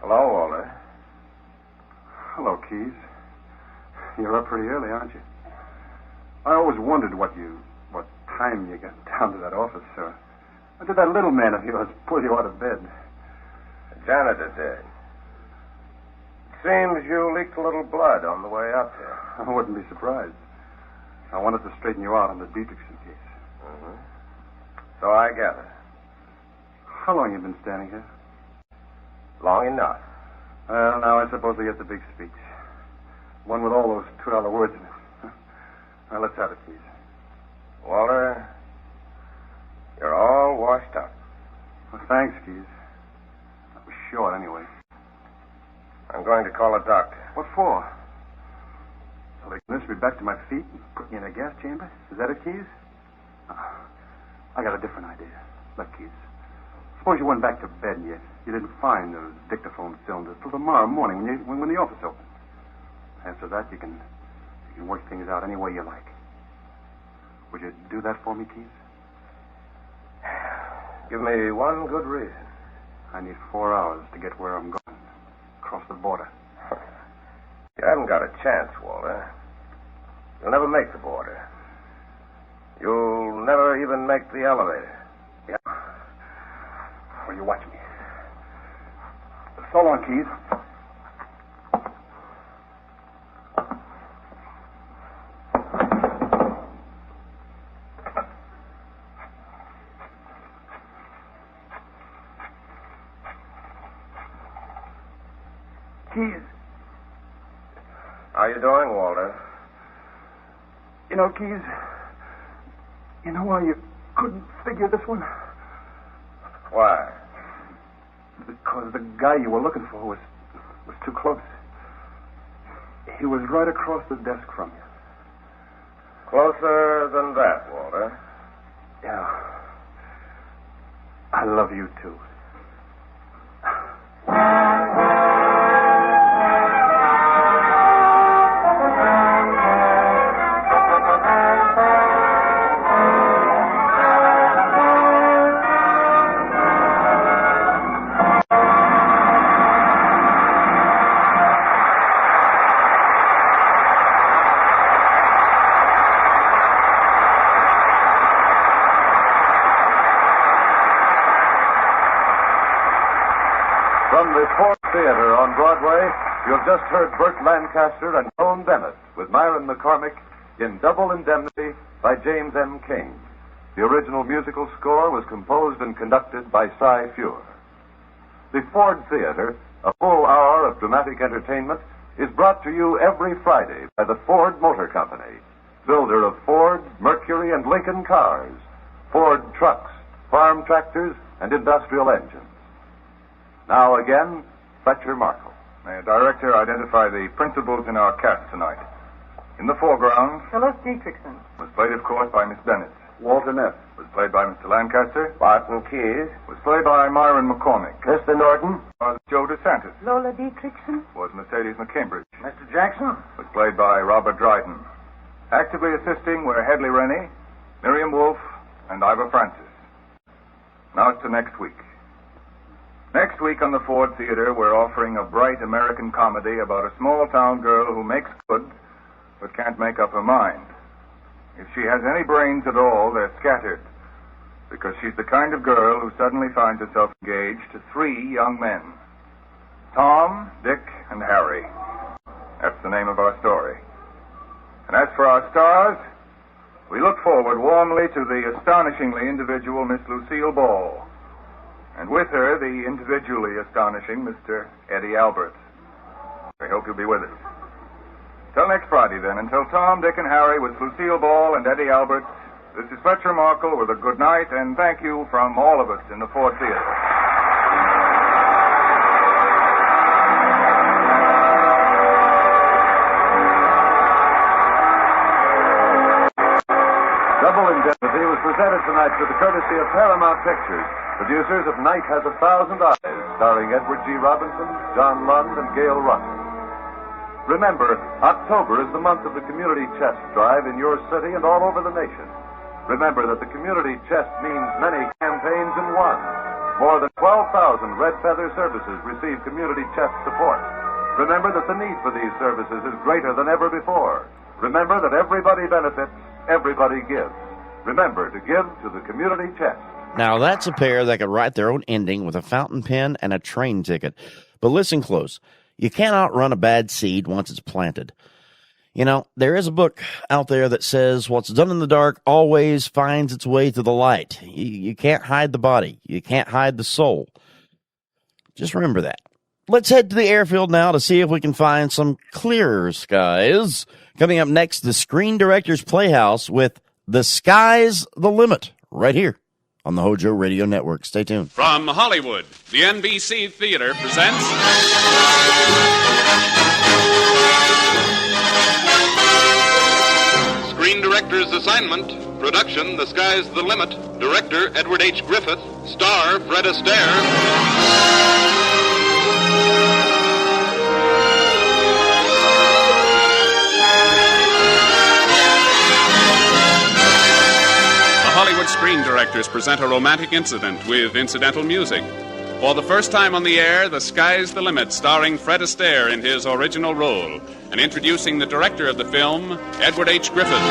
U: Hello, Walter.
S: Hello, Keys. You're up pretty early, aren't you? I always wondered what time you got down to that office, sir. What did that little man of yours pull you out of bed?
U: The janitor did. It seems you leaked a little blood on the way up here.
S: I wouldn't be surprised. I wanted to straighten you out on the Dietrichson case.
U: Mm-hmm. So I gather.
S: How long you been standing here?
U: Long enough.
S: Well, now I suppose we get the big speech. One with all those $2 words in it. Now, let's have it, please.
U: Walter, you're all washed up.
S: Well, thanks, Keys. That was short, anyway.
U: I'm going to call a doctor.
S: What for? So they can nurse me back to my feet and put me in a gas chamber? Is that it, Keys? I got a different idea. Look, Keys. Suppose you went back to bed and you didn't find those dictaphone cylinders till tomorrow morning when the office opens. After that, you can work things out any way you like. Would you do that for me, Keys?
U: Give me one good reason.
S: I need 4 hours to get where I'm going. Across the border.
U: You haven't got a chance, Walter. You'll never make the border. You'll never even make the elevator.
S: Yeah. Well, you watch me. So long, Keys. Keys.
U: How you doing, Walter?
S: You know, Keys, you know why you couldn't figure this one?
U: Why?
S: Because the guy you were looking for was too close. He was right across the desk from you.
U: Closer than that, Walter.
S: Yeah. I love you, too.
R: From the Ford Theater on Broadway, you have just heard Burt Lancaster and Joan Bennett with Myron McCormick in Double Indemnity by James M. King. The original musical score was composed and conducted by Cy Feuer. The Ford Theater, a full hour of dramatic entertainment, is brought to you every Friday by the Ford Motor Company, builder of Ford, Mercury, and Lincoln cars, Ford trucks, farm tractors, and industrial engines. Now again, Fletcher Markle.
Q: May a director identify the principals in our cast tonight? In the foreground...
T: Phyllis Dietrichson.
Q: Was played, of course, by Miss Bennett.
S: Walter Neff.
Q: Was played by Mr. Lancaster.
U: Barton Keyes.
Q: Was played by Myron McCormick.
U: Mr. Norton.
Q: Was Joe DeSantis.
T: Lola Dietrichson.
Q: Was Mercedes McCambridge.
N: Mr. Jackson.
Q: Was played by Robert Dryden. Actively assisting were Hedley Rennie, Miriam Wolfe, and Ivor Francis. Now to next week. Next week on the Ford Theater, we're offering a bright American comedy about a small-town girl who makes good, but can't make up her mind. If she has any brains at all, they're scattered, because she's the kind of girl who suddenly finds herself engaged to 3 young men. Tom, Dick, and Harry. That's the name of our story. And as for our stars, we look forward warmly to the astonishingly individual Miss Lucille Ball. And with her, the individually astonishing Mr. Eddie Albert. We hope you'll be with us. Till next Friday, then. Until Tom, Dick, and Harry with Lucille Ball and Eddie Albert, this is Fletcher Markle with a good night and thank you from all of us in the Ford Theater.
R: Double Indemnity was presented tonight with the courtesy of Paramount Pictures, producers of Night Has 1,000 Eyes, starring Edward G. Robinson, John Lund, and Gail Russell. Remember, October is the month of the Community Chest Drive in your city and all over the nation. Remember that the Community Chest means many campaigns in one. More than 12,000 Red Feather services receive Community Chest support. Remember that the need for these services is greater than ever before. Remember that everybody benefits, everybody gives. Remember to give to the Community Chest.
A: Now, that's a pair that could write their own ending with a fountain pen and a train ticket. But listen close. You can't outrun a bad seed once it's planted. You know, there is a book out there that says what's done in the dark always finds its way to the light. You can't hide the body. You can't hide the soul. Just remember that. Let's head to the airfield now to see if we can find some clearer skies. Coming up next, the Screen Director's Playhouse with The Sky's the Limit, right here on the HOJO Radio Network. Stay tuned.
H: From Hollywood, the NBC Theater presents Screen Director's Assignment. Production, The Sky's the Limit. Director, Edward H. Griffith. Star, Fred Astaire. Hollywood Screen Directors present a romantic incident with incidental music. For the first time on the air, The Sky's the Limit, starring Fred Astaire in his original role, and introducing the director of the film, Edward H. Griffith.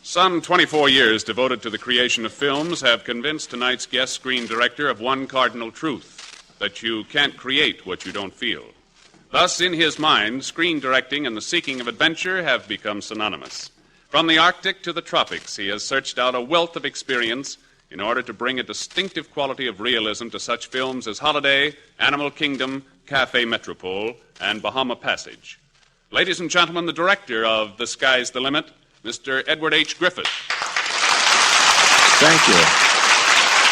H: Some 24 years devoted to the creation of films have convinced tonight's guest screen director of one cardinal truth, that you can't create what you don't feel. Thus, in his mind, screen directing and the seeking of adventure have become synonymous. From the Arctic to the tropics, he has searched out a wealth of experience in order to bring a distinctive quality of realism to such films as Holiday, Animal Kingdom, Cafe Metropole, and Bahama Passage. Ladies and gentlemen, the director of The Sky's the Limit, Mr. Edward H. Griffith.
V: Thank you.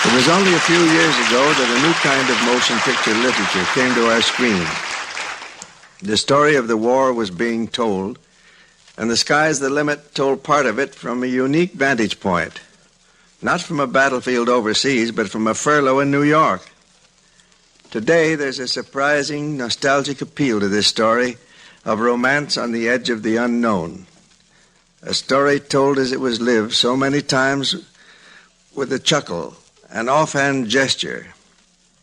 V: It was only a few years ago that a new kind of motion picture literature came to our screen. The story of the war was being told, and The Sky's the Limit told part of it from a unique vantage point. Not from a battlefield overseas, but from a furlough in New York. Today, there's a surprising, nostalgic appeal to this story of romance on the edge of the unknown. A story told as it was lived so many times with a chuckle, an offhand gesture.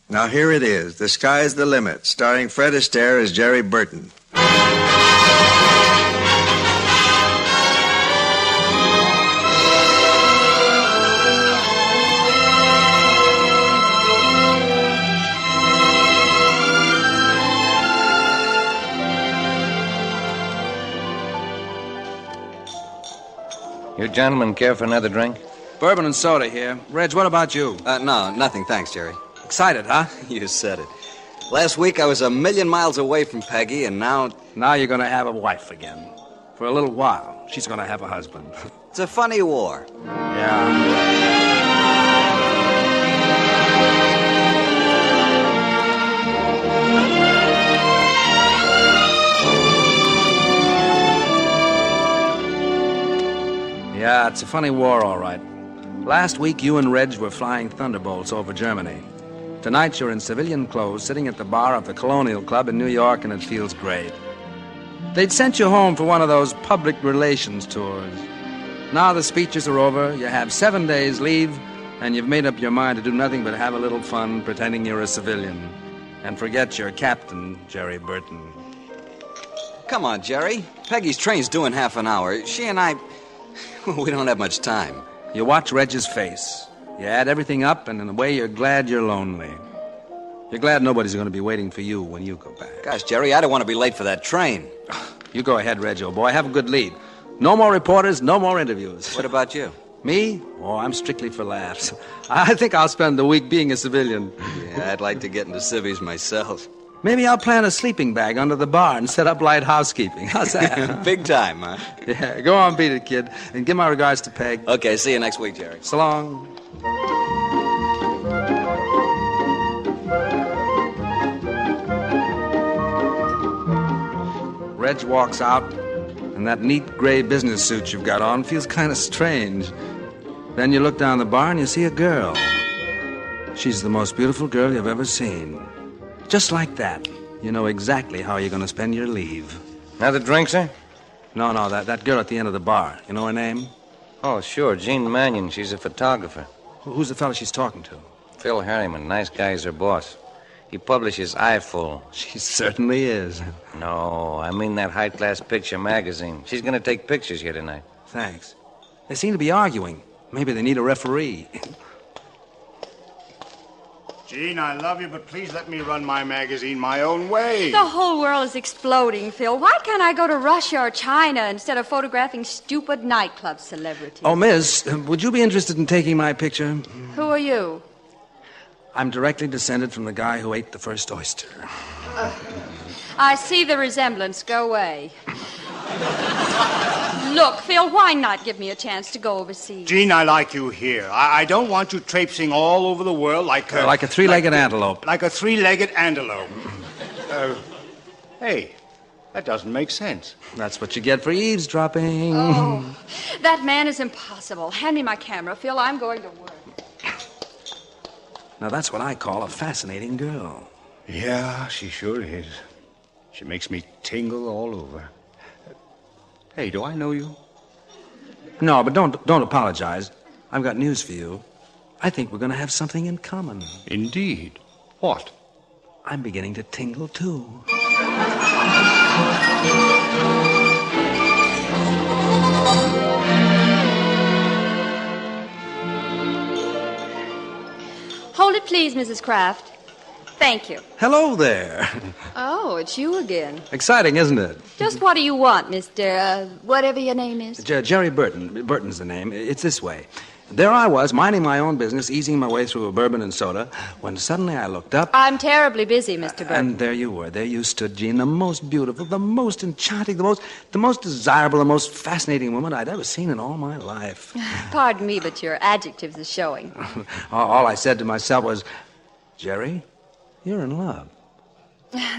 V: Now here it is, The Sky's the Limit, starring Fred Astaire as Jerry Burton.
W: You gentlemen care for another drink?
X: Bourbon and soda here. Reg, what about you?
Y: No, nothing, thanks, Jerry.
X: Excited, huh?
Y: You said it. Last week I was 1,000,000 miles away from Peggy, and now...
X: Now you're going to have a wife again. For a little while. She's going to have a husband.
Y: It's a funny war.
X: Yeah. Yeah, it's a funny war, all right. Last week, you and Reg were flying Thunderbolts over Germany. Tonight, you're in civilian clothes, sitting at the bar of the Colonial Club in New York, and it feels great. They'd sent you home for one of those public relations tours. Now the speeches are over, you have 7 days leave, and you've made up your mind to do nothing but have a little fun pretending you're a civilian. And forget your captain, Jerry Burton.
Y: Come on, Jerry. Peggy's train's due in half an hour. She and I... we don't have much time.
X: You watch Reg's face. You add everything up, and in a way you're glad you're lonely. You're glad nobody's going to be waiting for you when you go back.
Y: Gosh, Jerry, I don't want to be late for that train.
X: You go ahead, Reg, old boy. Have a good lead. No more reporters, no more interviews.
Y: What about you?
X: Me? Oh, I'm strictly for laughs. I think I'll spend the week being a civilian.
Y: Yeah, I'd like to get into civvies myself.
X: Maybe I'll plant a sleeping bag under the bar and set up light housekeeping. How's that?
Y: Big time, huh?
X: Yeah, go on, beat it, kid. And give my regards to Peg.
Y: Okay, see you next week, Jerry.
X: So long. Reg walks out, and that neat gray business suit you've got on feels kind of strange. Then you look down the bar and you see a girl. She's the most beautiful girl you've ever seen. Just like that, you know exactly how you're going to spend your leave.
W: Another drink, sir?
X: No, that girl at the end of the bar. You know her name?
W: Oh, sure, Jean Mannion. She's a photographer.
X: Who's the fellow she's talking to?
W: Phil Harriman. Nice guy is her boss. He publishes Eyeful.
X: She certainly is.
W: No, I mean that high-class picture magazine. She's going to take pictures here tonight.
X: Thanks. They seem to be arguing. Maybe they need a referee.
B: Jean, I love you, but please let me run my magazine my own way.
C: The whole world is exploding, Phil. Why can't I go to Russia or China instead of photographing stupid nightclub celebrities?
X: Oh, miss, would you be interested in taking my picture?
C: Who are you?
X: I'm directly descended from the guy who ate the first oyster.
C: I see the resemblance. Go away. Look, Phil, why not give me a chance to go overseas?
B: Jean, I like you here. I don't want you traipsing all over the world like a...
X: Like a three-legged antelope.
B: Like a three-legged antelope. Hey, that doesn't make sense.
X: That's what you get for eavesdropping.
C: Oh, that man is impossible. Hand me my camera, Phil. I'm going to work.
X: Now, that's what I call a fascinating girl.
B: Yeah, she sure is. She makes me tingle all over. Hey, do I know you?
X: No, but don't apologize. I've got news for you. I think we're going to have something in common.
B: Indeed. What?
X: I'm beginning to tingle, too.
C: Hold it, please, Mrs. Kraft. Thank you.
X: Hello there.
C: Oh, it's you again.
X: Exciting, isn't it?
C: Just what do you want, Mr. Whatever your name is?
X: Jerry Burton. Burton's the name. It's this way. There I was, minding my own business, easing my way through a bourbon and soda, when suddenly I looked up.
C: I'm terribly busy, Mr. Burton.
X: And there you were. There you stood, Jean, the most beautiful, the most enchanting, the most desirable, the most fascinating woman I'd ever seen in all my life.
C: Pardon me, but your adjectives are showing.
X: All I said to myself was, Jerry, you're in love.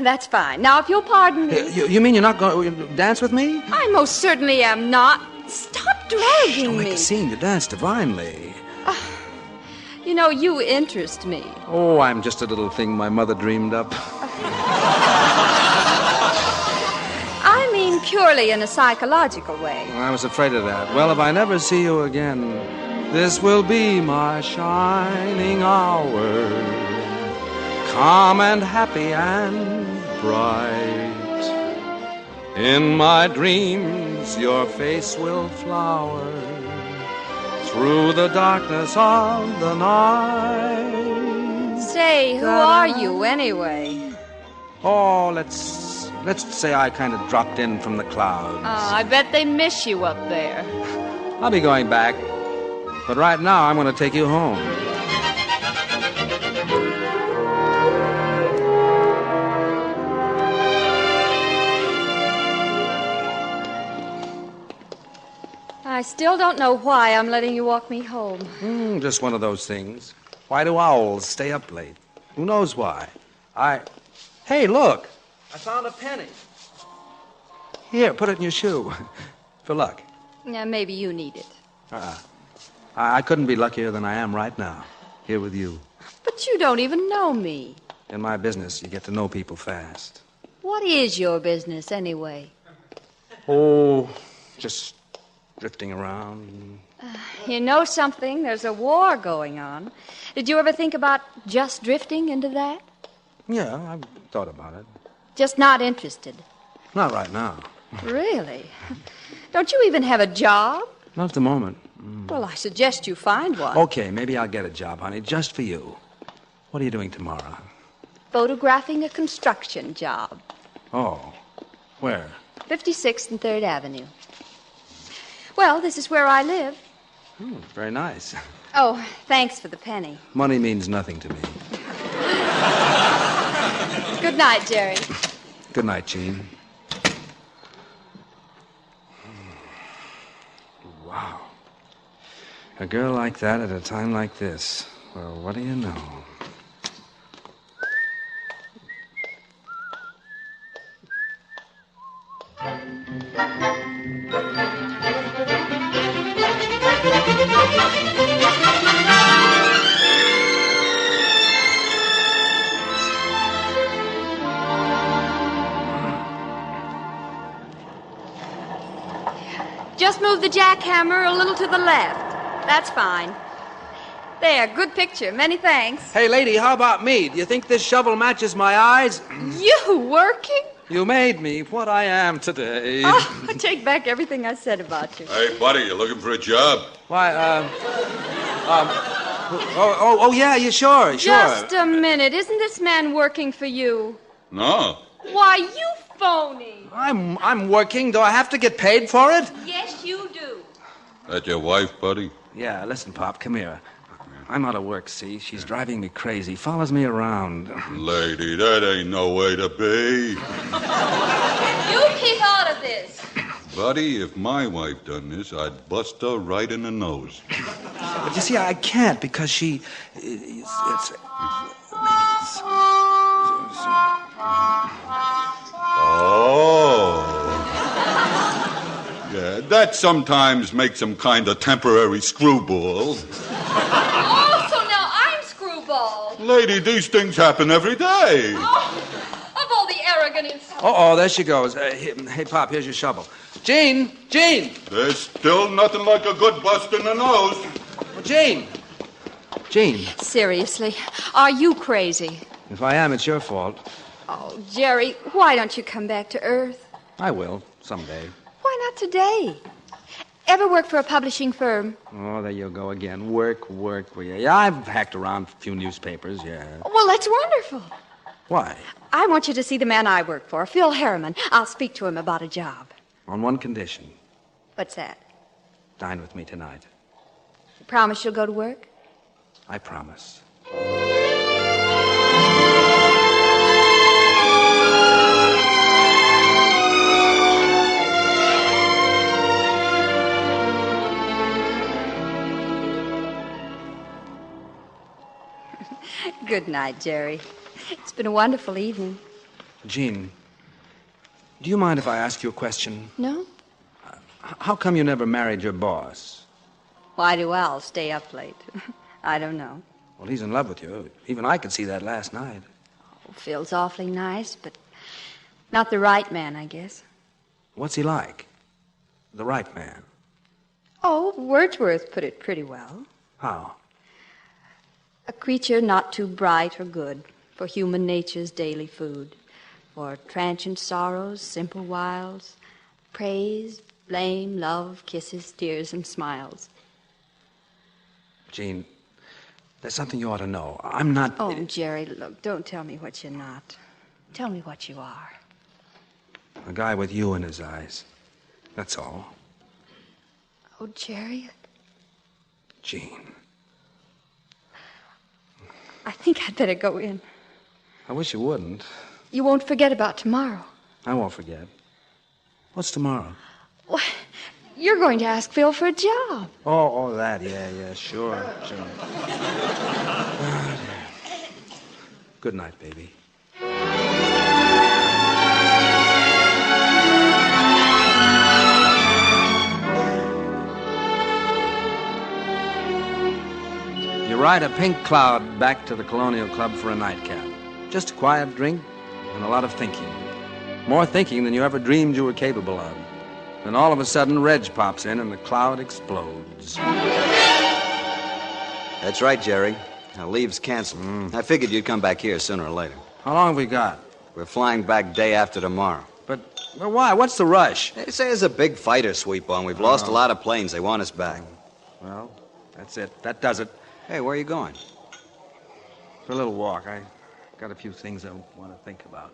C: That's fine. Now, if you'll pardon me...
X: You mean you're not going to dance with me?
C: I most certainly am not. Stop dragging
X: Don't make
C: me.
X: a scene. You dance divinely.
C: You know, you interest me.
X: Oh, I'm just a little thing my mother dreamed up.
C: I mean purely in a psychological way.
X: I was afraid of that. Well, if I never see you again, this will be my shining hour. Calm and happy and bright. In my dreams, your face will flower through the darkness of the night.
C: Say, who are you anyway?
X: Oh, let's say I kind of dropped in from the clouds.
C: I bet they miss you up there.
X: I'll be going back, but right now I'm going to take you home.
C: I still don't know why I'm letting you walk me home.
X: Just one of those things. Why do owls stay up late? Who knows why? Hey, look. I found a penny. Here, put it in your shoe. For luck.
C: Yeah, maybe you need it.
X: I couldn't be luckier than I am right now, here with you.
C: But you don't even know me.
X: In my business, you get to know people fast.
C: What is your business, anyway?
X: Oh, just drifting around.
C: You know something? There's a war going on. Did you ever think about just drifting into that?
X: Yeah, I've thought about it.
C: Just not interested?
X: Not right now.
C: Really? Don't you even have a job?
X: Not at the moment.
C: Well, I suggest you find one.
X: Okay, maybe I'll get a job, honey, just for you. What are you doing tomorrow?
C: Photographing a construction job.
X: Oh. Where?
C: 56th and 3rd Avenue. Well, this is where I live.
X: Oh, very nice.
C: Oh, thanks for the penny.
X: Money means nothing to me.
C: Good night, Jerry.
X: Good night, Gene. Wow. A girl like that at a time like this. Well, what do you know?
C: Just move the jackhammer a little to the left. That's fine. There, good picture. Many thanks.
X: Hey, lady, how about me? Do you think this shovel matches my eyes?
C: You working?
X: You made me what I am today.
C: Oh, I take back everything I said about you.
E: Hey, buddy, you looking for a job?
X: Why, yeah, sure.
C: Just a minute. Isn't this man working for you?
E: No.
C: Why, you phony.
X: I'm working. Do I have to get paid for it?
C: Yes, you do.
E: That your wife, buddy?
X: Yeah, listen, Pop, come here. I'm out of work, see? She's driving me crazy. Follows me around.
E: Lady, that ain't no way to be.
C: You keep out of this.
E: Buddy, if my wife done this, I'd bust her right in the nose.
X: But you see, I can't because she...
E: Oh. Yeah, that sometimes makes them kind of temporary screwballs.
C: Oh, so now I'm screwball.
E: Lady, these things happen every day.
C: Oh, of all the arrogant insults.
X: Uh-oh, there she goes. Hey, Pop, here's your shovel. Gene!
E: There's still nothing like a good bust in the nose.
X: Well, Gene!
C: Seriously, are you crazy?
X: If I am, it's your fault.
C: Oh, Jerry, why don't you come back to Earth?
X: I will, someday.
C: Why not today? Ever work for a publishing firm?
X: Oh, there you go again. Work. Yeah, I've hacked around a few newspapers, yeah.
C: Well, that's wonderful.
X: Why?
C: I want you to see the man I work for, Phil Harriman. I'll speak to him about a job.
X: On one condition.
C: What's that?
X: Dine with me tonight.
C: You promise you'll go to work?
X: I promise.
C: Good night, Jerry. It's been a wonderful evening.
X: Jean, do you mind if I ask you a question?
C: No?
X: How come you never married your boss?
C: Why do Al stay up late? I don't know.
X: Well, he's in love with you. Even I could see that last night.
C: Oh, Phil's awfully nice, but not the right man, I guess.
X: What's he like? The right man.
C: Oh, Wordsworth put it pretty well.
X: How?
C: A creature not too bright or good for human nature's daily food, for transient sorrows, simple wiles, praise, blame, love, kisses, tears, and smiles.
X: Jean, there's something you ought to know. I'm not...
C: Oh, Jerry, look, don't tell me what you're not. Tell me what you are.
X: A guy with you in his eyes. That's all.
C: Oh, Jerry.
X: Jean.
C: I think I'd better go in.
X: I wish you wouldn't.
C: You won't forget about tomorrow.
X: I won't forget. What's tomorrow?
C: Well, you're going to ask Phil for a job.
X: Oh, that. Yeah, sure. Good night, baby. You ride a pink cloud back to the Colonial Club for a nightcap. Just a quiet drink and a lot of thinking. More thinking than you ever dreamed you were capable of. Then all of a sudden, Reg pops in and the cloud explodes.
Y: That's right, Jerry. Now, leave's canceled. I figured you'd come back here sooner or later.
X: How long have we got?
Y: We're flying back day after tomorrow.
X: But why? What's the rush?
Y: They say there's a big fighter sweep on. We've lost a lot of planes. They want us back.
X: Well, that's it. That does it.
Y: Hey, where are you going?
X: For a little walk. Got a few things I want to think about.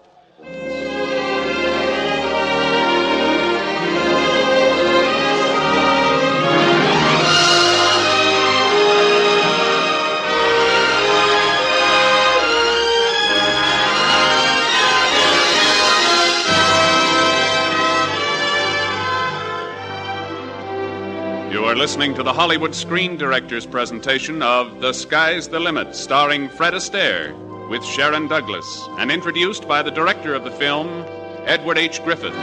H: You are listening to the Hollywood Screen Directors presentation of The Sky's the Limit, starring Fred Astaire, with Sharon Douglas, and introduced by the director of the film, Edward H. Griffith.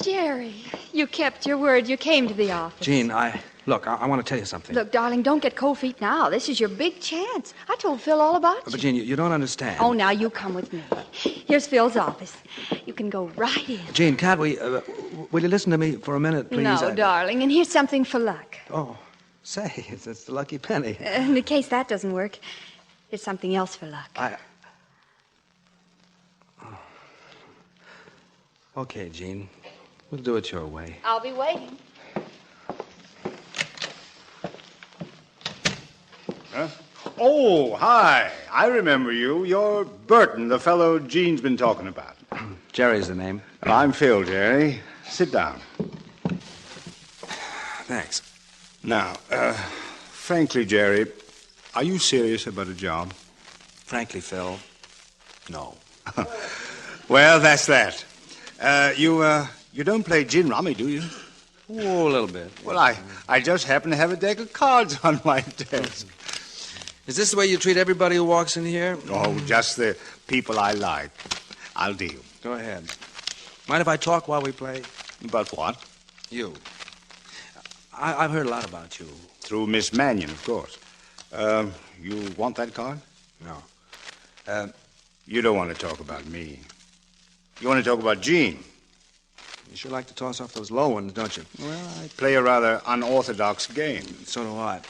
C: Jerry, you kept your word. You came to the office.
X: Jean, I want to tell you something.
C: Look, darling, don't get cold feet now. This is your big chance. I told Phil all about you.
X: But, Jean, you don't understand.
C: Oh, now you come with me. Here's Phil's office. You can go right in.
X: Jean, can't we... will you listen to me for a minute, please?
C: No, darling, and here's something for luck.
X: Oh, say, it's the lucky penny.
C: In case that doesn't work, here's something else for luck.
X: Okay, Jean. We'll do it your way.
C: I'll be waiting.
B: Huh? Oh, hi. I remember you. You're Burton, the fellow Jean's been talking about.
X: Jerry's the name.
B: I'm Phil, Jerry. Sit down.
X: Thanks.
B: Now, frankly, Jerry, are you serious about a job?
X: Frankly, Phil, no.
B: Well, that's that. You don't play gin rummy, do you?
X: Oh, a little bit.
B: Well, I just happen to have a deck of cards on my desk.
X: Is this the way you treat everybody who walks in here?
B: Oh, just the people I like. I'll deal.
X: Go ahead. Mind if I talk while we play?
B: About what?
X: You. I've heard a lot about you.
B: Through Miss Mannion, of course. You want that card?
X: No.
B: You don't want to talk about me. You want to talk about Jean.
X: You sure like to toss off those low ones, don't you?
B: Well, I play a rather unorthodox game.
X: So do I.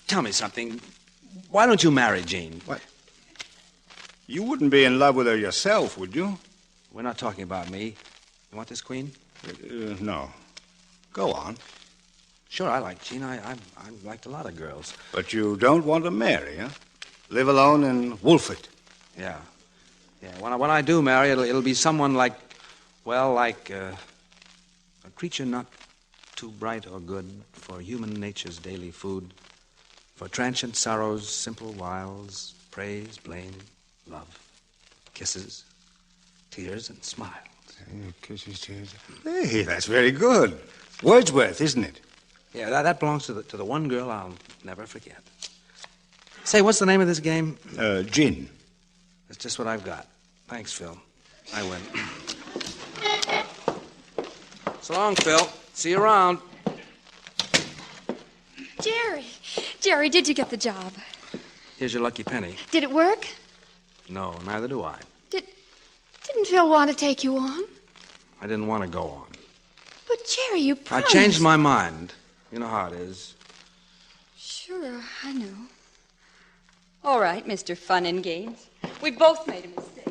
X: Tell me something. Why don't you marry Jean?
B: What? You wouldn't be in love with her yourself, would you?
X: We're not talking about me. You want this queen?
B: No. Go on.
X: Sure, I like Jean. I liked a lot of girls.
B: But you don't want to marry, huh? Live alone and wolf it.
X: Yeah. Yeah, when I do marry, it'll be someone like a creature not too bright or good for human nature's daily food, for transient sorrows, simple wiles, praise, blame, love, kisses, tears, and smiles.
B: Kisses, tears. Hey, that's very good. Wordsworth, isn't it?
X: Yeah, that belongs to the one girl I'll never forget. Say, what's the name of this game?
B: Gin.
X: That's just what I've got. Thanks, Phil. I win. So long, Phil. See you around.
C: Jerry, did you get the job?
X: Here's your lucky penny.
C: Did it work?
X: No, neither do I.
C: Didn't Phil want to take you on?
X: I didn't want to go on.
C: But, Jerry, you promised.
X: I changed my mind. You know how it is.
C: Sure, I know. All right, Mr. Fun and Games. We both made a mistake.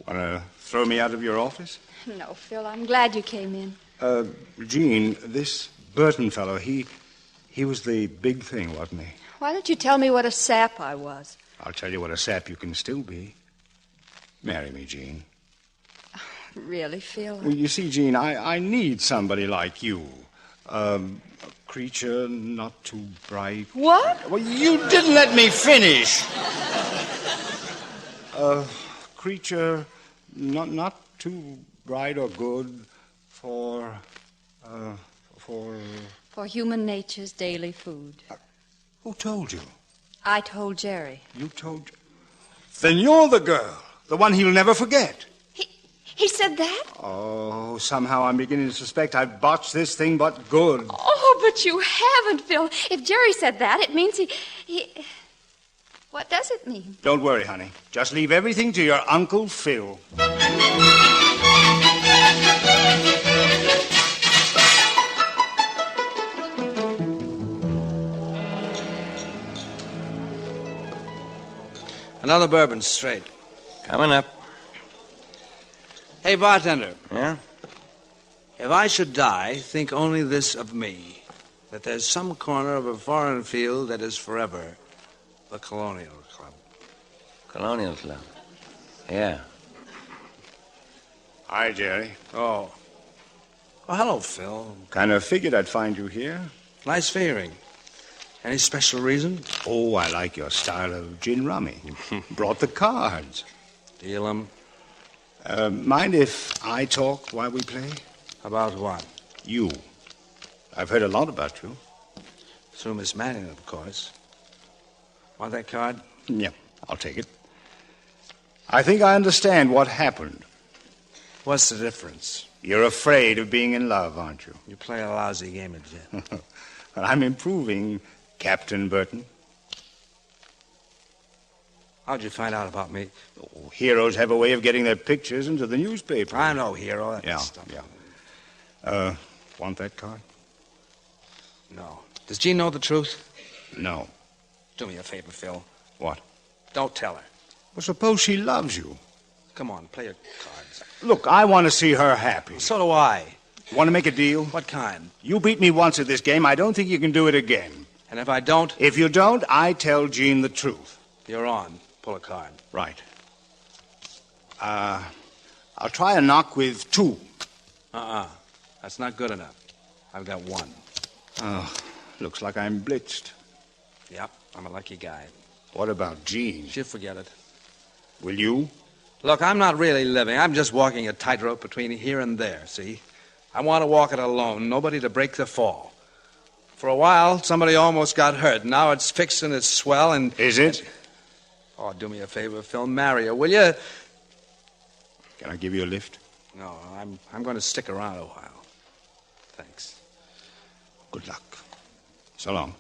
B: Want to throw me out of your office?
C: No, Phil, I'm glad you came in.
B: Jean, this Burton fellow, he was the big thing, wasn't he?
C: Why don't you tell me what a sap I was?
B: I'll tell you what a sap you can still be. Marry me, Jean.
C: Really, Phil?
B: Well, you see, Jean, I need somebody like you. A creature not too bright.
C: What?
B: Well, you didn't let me finish. A creature not too bright or good for
C: human nature's daily food.
B: Who told you?
C: I told Jerry.
B: You told... Then you're the girl. The one he'll never forget.
C: He said that?
B: Oh, somehow I'm beginning to suspect I've botched this thing but good.
C: Oh, but you haven't, Phil. If Jerry said that, it means he... What does it mean?
B: Don't worry, honey. Just leave everything to your Uncle Phil.
X: Another bourbon, straight.
W: Coming up.
X: Hey, bartender.
W: Yeah?
X: If I should die, think only this of me, that there's some corner of a foreign field that is forever the Colonial Club.
W: Colonial Club. Yeah.
B: Hi, Jerry.
X: Oh. Oh, hello, Phil.
B: Kind of figured I'd find you here.
X: Nice figuring. Any special reason?
B: Oh, I like your style of gin rummy. Brought the cards.
X: Deal 'em.
B: Mind if I talk while we play?
X: About what?
B: You. I've heard a lot about you.
X: Through Miss Manning, of course. Want that card?
B: Yeah, I'll take it. I think I understand what happened.
X: What's the difference?
B: You're afraid of being in love, aren't you?
X: You play a lousy game at gin.
B: Well, I'm improving, Captain Burton.
X: How'd you find out about me?
B: Oh, heroes have a way of getting their pictures into the newspaper.
X: I'm no hero. That
B: Yeah,
X: stuff.
B: yeah. Want that card?
X: No. Does Jean know the truth?
B: No.
X: Do me a favor, Phil.
B: What?
X: Don't tell her.
B: Well, suppose she loves you.
X: Come on, play your cards.
B: Look, I want to see her happy.
X: So do I.
B: Want to make a deal?
X: What kind?
B: You beat me once at this game. I don't think you can do it again.
X: And if I don't?
B: If you don't, I tell Jean the truth.
X: You're on. Pull a card.
B: Right. I'll try a knock with 2.
X: That's not good enough. I've got 1.
B: Oh, looks like I'm blitzed.
X: Yep, I'm a lucky guy.
B: What about Jean?
X: She'll forget it.
B: Will you?
X: Look, I'm not really living. I'm just walking a tightrope between here and there, see? I want to walk it alone, nobody to break the fall. For a while, somebody almost got hurt. Now it's fixed and it's swell and...
B: Is it?
X: Oh, do me a favor, Phil. Marry her, will you?
B: Can I give you a lift?
X: No, I'm going to stick around a while. Thanks.
B: Good luck. So long.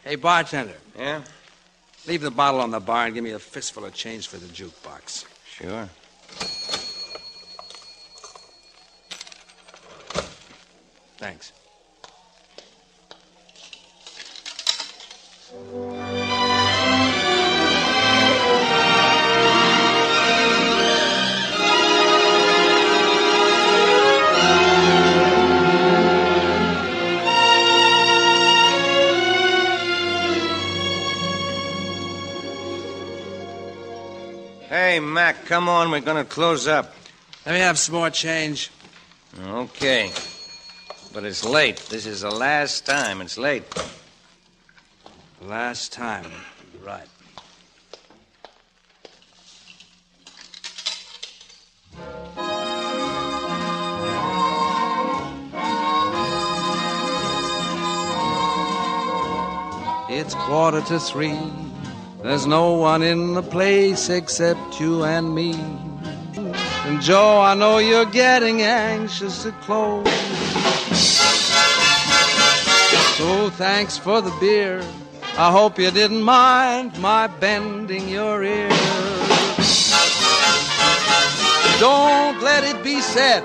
X: Hey, bartender.
W: Yeah?
X: Leave the bottle on the bar and give me a fistful of change for the jukebox.
W: Sure.
X: Thanks.
W: Hey, Mac, come on. We're going to close up.
X: Let me have some more change.
W: Okay. But it's late. This is the last time. It's late.
X: Last time. Right. It's 3:15. There's no one in the place except you and me. And Joe, I know you're getting anxious to close. So thanks for the beer. I hope you didn't mind my bending your ear. Don't let it be said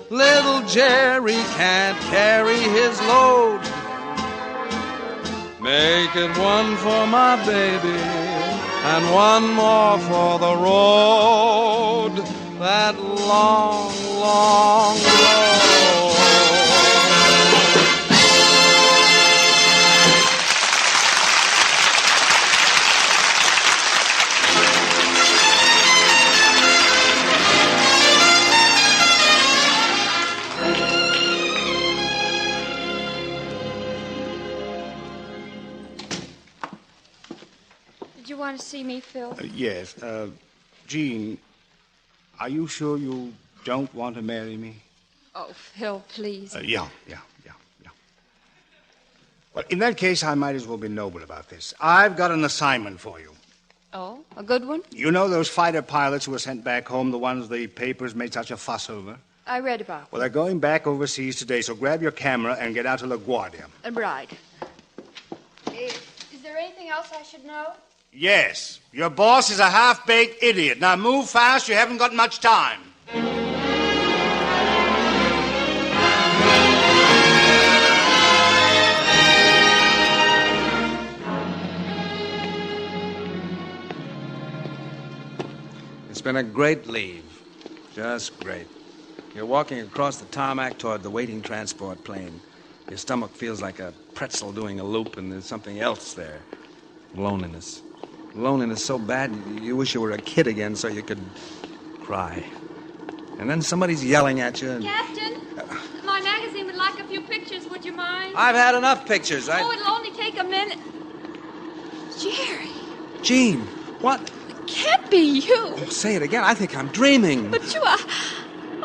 X: little Jerry can't carry his load. Make it one for my baby and one more for the road, that long, long road.
C: You want to see me, Phil?
B: Yes. Jean, are you sure you don't want to marry me?
C: Oh, Phil, please.
B: Yeah. Well, in that case, I might as well be noble about this. I've got an assignment for you.
C: Oh, a good one?
B: You know those fighter pilots who were sent back home, the ones the papers made such a fuss over?
C: I read about
B: Well, they're going back overseas today, so grab your camera and get out to LaGuardia.
C: them. Right.
G: there anything else I should know?
I: Yes. Your boss is a half-baked idiot. Now move fast. You haven't got much time.
X: It's been a great leave. Just great. You're walking across the tarmac toward the waiting transport plane. Your stomach feels like a pretzel doing a loop, and there's something else there. Loneliness. Loneliness so bad you wish you were a kid again so you could cry. And then somebody's yelling at you.
G: Captain, my magazine would like a few pictures. Would you mind?
X: I've had enough pictures.
G: Oh, it'll only take a minute. Jerry.
X: Jean, what?
G: It can't be you.
X: Oh, say it again. I think I'm dreaming.
G: But you are...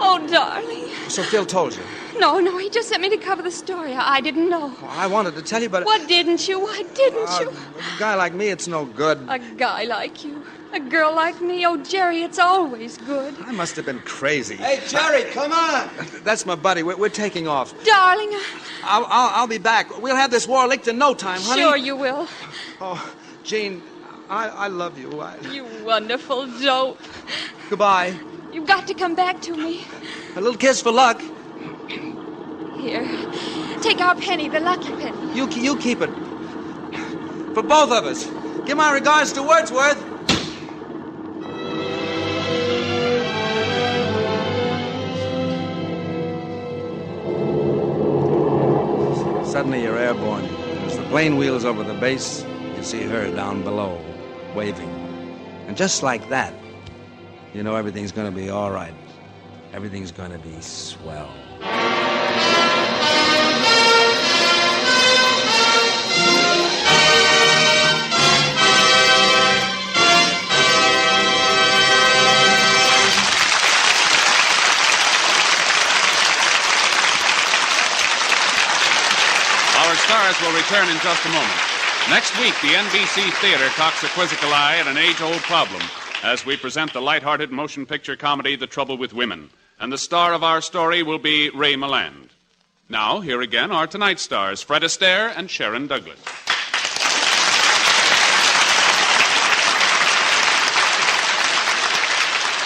G: Oh, darling.
X: So Phil told you.
G: No, he just sent me to cover the story. I didn't know.
X: Well, I wanted to tell you, but...
G: What didn't you? Why didn't you?
X: A guy like me, it's no good.
G: A guy like you. A girl like me. Oh, Jerry, it's always good.
X: I must have been crazy.
Y: Hey, Jerry, come on.
X: That's my buddy. We're taking off.
G: Darling.
X: I'll be back. We'll have this war licked in no time, honey.
G: Sure you will.
X: Oh, Jean, I love you.
G: You wonderful dope.
X: Goodbye.
G: You've got to come back to me.
X: A little kiss for luck.
G: Here. Take our penny, the lucky penny.
X: You keep it. For both of us. Give my regards to Wordsworth. Suddenly you're airborne. As the plane wheels over the base, you see her down below, waving. And just like that, you know everything's going to be all right. Everything's going to be swell.
H: Our stars will return in just a moment. Next week, the NBC Theater cocks a quizzical eye at an age-old problem as we present the light-hearted motion picture comedy The Trouble with Women. And the star of our story will be Ray Milland. Now, here again are tonight's stars, Fred Astaire and Sharon Douglas.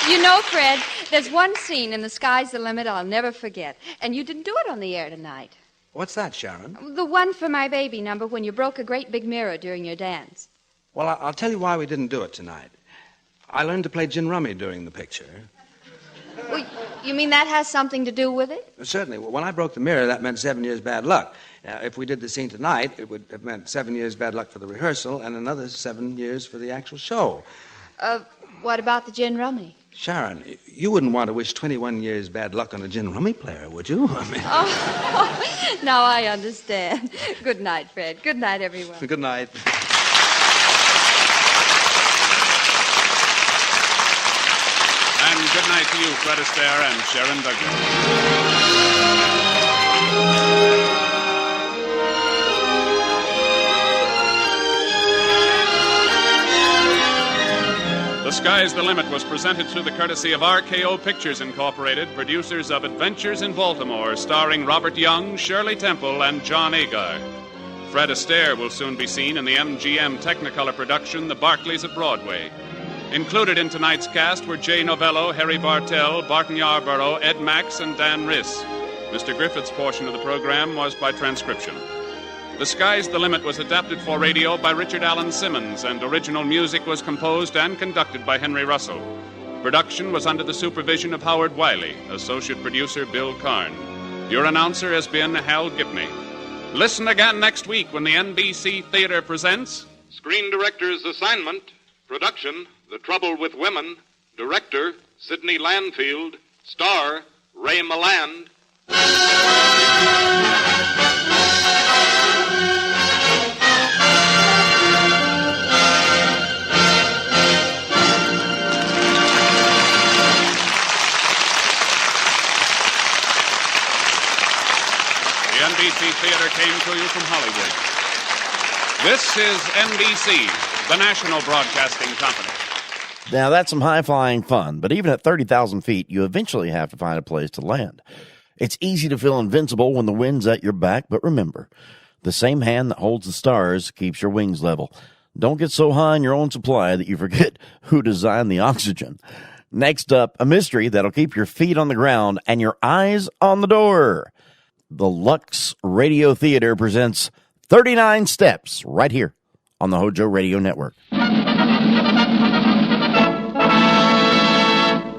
C: You know, Fred, there's one scene in The Sky's the Limit I'll never forget. And you didn't do it on the air tonight.
X: What's that, Sharon?
C: The one for My Baby number when you broke a great big mirror during your dance.
X: Well, I'll tell you why we didn't do it tonight. I learned to play gin rummy during the picture.
C: Well, you mean that has something to do with it?
X: Certainly. When I broke the mirror, that meant 7 years bad luck. Now, if we did the scene tonight, it would have meant 7 years bad luck for the rehearsal and another 7 years for the actual show.
C: What about the gin rummy?
X: Sharon, you wouldn't want to wish 21 years bad luck on a gin rummy player, would you? I mean...
C: Oh, now I understand. Good night, Fred. Good night, everyone.
X: Good night.
H: And good night to you, Fred Astaire and Sharon Douglas. The Sky's the Limit was presented through the courtesy of RKO Pictures Incorporated, producers of Adventures in Baltimore, starring Robert Young, Shirley Temple, and John Agar. Fred Astaire will soon be seen in the MGM Technicolor production, The Barclays of Broadway. Included in tonight's cast were Jay Novello, Harry Bartell, Barton Yarborough, Ed Max, and Dan Riss. Mr. Griffith's portion of the program was by transcription. The Sky's the Limit was adapted for radio by Richard Allen Simmons, and original music was composed and conducted by Henry Russell. Production was under the supervision of Howard Wiley, associate producer Bill Karn. Your announcer has been Hal Gibney. Listen again next week when the NBC Theater presents
J: Screen Director's Assignment, Production, The Trouble with Women, Director, Sidney Landfield, Star, Ray Milland.
H: The NBC Theater came to you from Hollywood. This is NBC, the national broadcasting company.
A: Now, that's some high-flying fun, but even at 30,000 feet, you eventually have to find a place to land. It's easy to feel invincible when the wind's at your back, but remember, The same hand that holds the stars keeps your wings level. Don't get so high on your own supply that you forget who designed the oxygen. Next up, a mystery that'll keep your feet on the ground and your eyes on the door. The Lux Radio Theater presents 39 Steps right here on the HOJO Radio Network.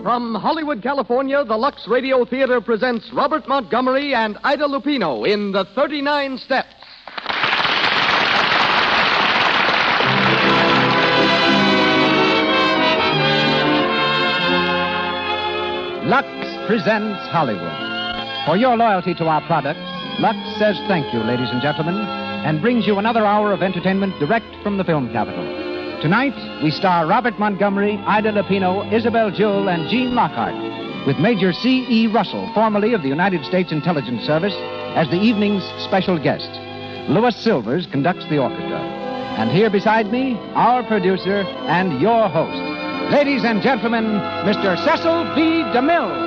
K: From Hollywood, California, the Lux Radio Theater presents Robert Montgomery and Ida Lupino in The 39 Steps.
L: Lux presents Hollywood. For your loyalty to our products, Lux says thank you, ladies and gentlemen, and brings you another hour of entertainment direct from the film capital. Tonight, we star Robert Montgomery, Ida Lupino, Isabel Jewell, and Gene Lockhart, with Major C.E. Russell, formerly of the United States Intelligence Service, as the evening's special guest. Louis Silvers conducts the orchestra. And here beside me, our producer and your host. Ladies and gentlemen, Mr. Cecil B. DeMille.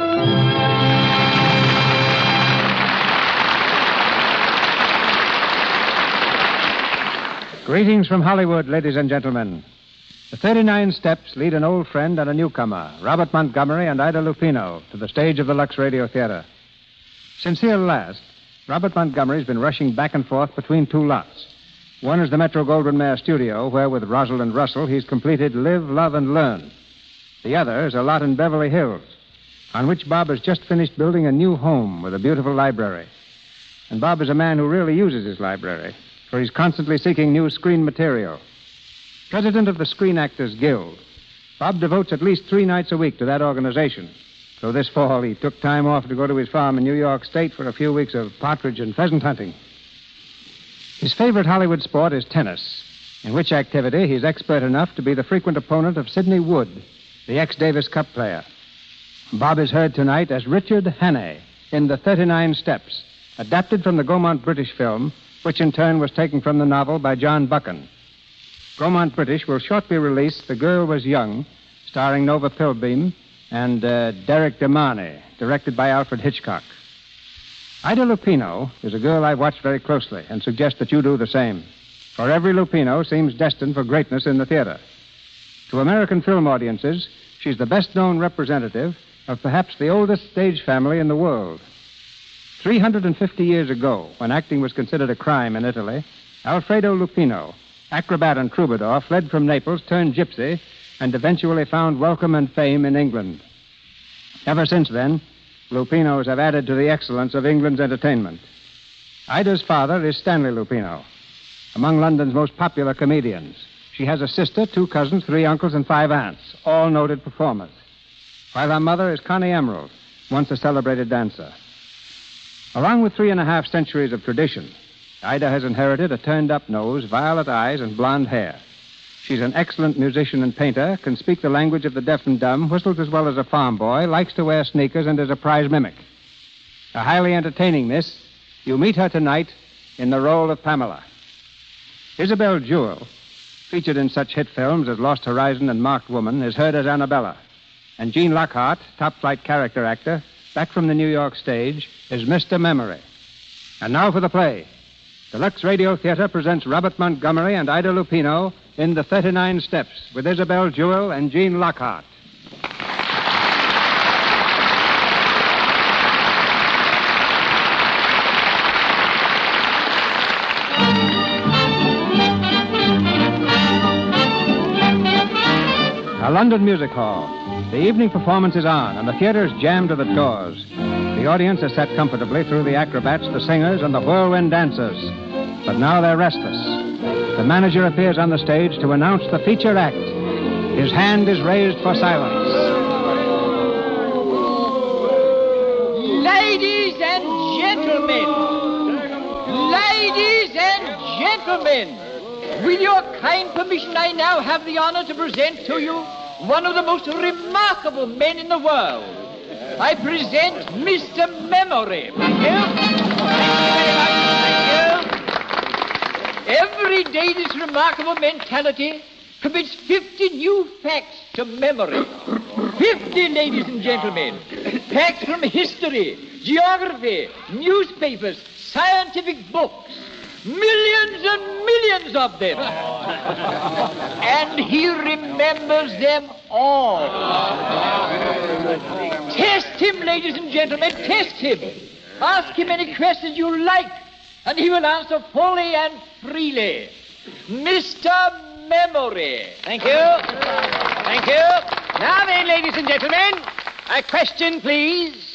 L: Greetings from Hollywood, ladies and gentlemen. The 39 Steps lead an old friend and a newcomer, Robert Montgomery and Ida Lupino, to the stage of the Lux Radio Theater. Since here last, Robert Montgomery's been rushing back and forth between two lots. One is the Metro-Goldwyn-Mayer studio, where with Rosalind Russell he's completed Live, Love, and Learn. The other is a lot in Beverly Hills, on which Bob has just finished building a new home with a beautiful library. And Bob is a man who really uses his library, for he's constantly seeking new screen material. President of the Screen Actors Guild, Bob devotes at least 3 nights a week to that organization. So this fall, he took time off to go to his farm in New York State for a few weeks of partridge and pheasant hunting. His favorite Hollywood sport is tennis, in which activity he's expert enough to be the frequent opponent of Sidney Wood, the ex-Davis Cup player. Bob is heard tonight as Richard Hannay in The 39 Steps, adapted from the Gaumont British film, which in turn was taken from the novel by John Buchan. Gaumont British will shortly release The Girl Was Young, starring Nova Pilbeam, and Derek DeMarney, directed by Alfred Hitchcock. Ida Lupino is a girl I've watched very closely and suggest that you do the same. For every Lupino seems destined for greatness in the theater. To American film audiences, she's the best-known representative of perhaps the oldest stage family in the world. 350 years ago, when acting was considered a crime in Italy, Alfredo Lupino, acrobat and troubadour, fled from Naples, turned gypsy, and eventually found welcome and fame in England. Ever since then, Lupinos have added to the excellence of England's entertainment. Ida's father is Stanley Lupino, among London's most popular comedians. She has a sister, 2 cousins, 3 uncles, and 5 aunts, all noted performers. While her mother is Connie Emerald, once a celebrated dancer. Along with 3.5 centuries of tradition, Ida has inherited a turned-up nose, violet eyes, and blonde hair. She's an excellent musician and painter, can speak the language of the deaf and dumb, whistles as well as a farm boy, likes to wear sneakers, and is a prize mimic. A highly entertaining miss, you meet her tonight in the role of Pamela. Isabel Jewell, featured in such hit films as Lost Horizon and Marked Woman, is heard as Annabella. And Gene Lockhart, top-flight character actor, back from the New York stage, is Mr. Memory. And now for the play. The Lux Radio Theater presents Robert Montgomery and Ida Lupino in The 39 Steps with Isabel Jewell and Gene Lockhart. A London music hall. The evening performance is on, and the theater is jammed to the doors. The audience is set comfortably through the acrobats, the singers, and the whirlwind dancers. But now they're restless. The manager appears on the stage to announce the feature act. His hand is raised for silence.
M: Ladies and gentlemen, with your kind permission, I now have the honor to present to you one of the most remarkable men in the world. I present Mr. Memory. Thank you. Every day this remarkable mentality commits 50 new facts to memory. 50, ladies and gentlemen. Facts from history, geography, newspapers, scientific books. Millions and millions of them. And he remembers them all. Test him, ladies and gentlemen, test him. Ask him any questions you like, and he will answer fully and freely. Mr. Memory.
D: Thank you. Thank you. Now then, ladies and gentlemen, a question, please.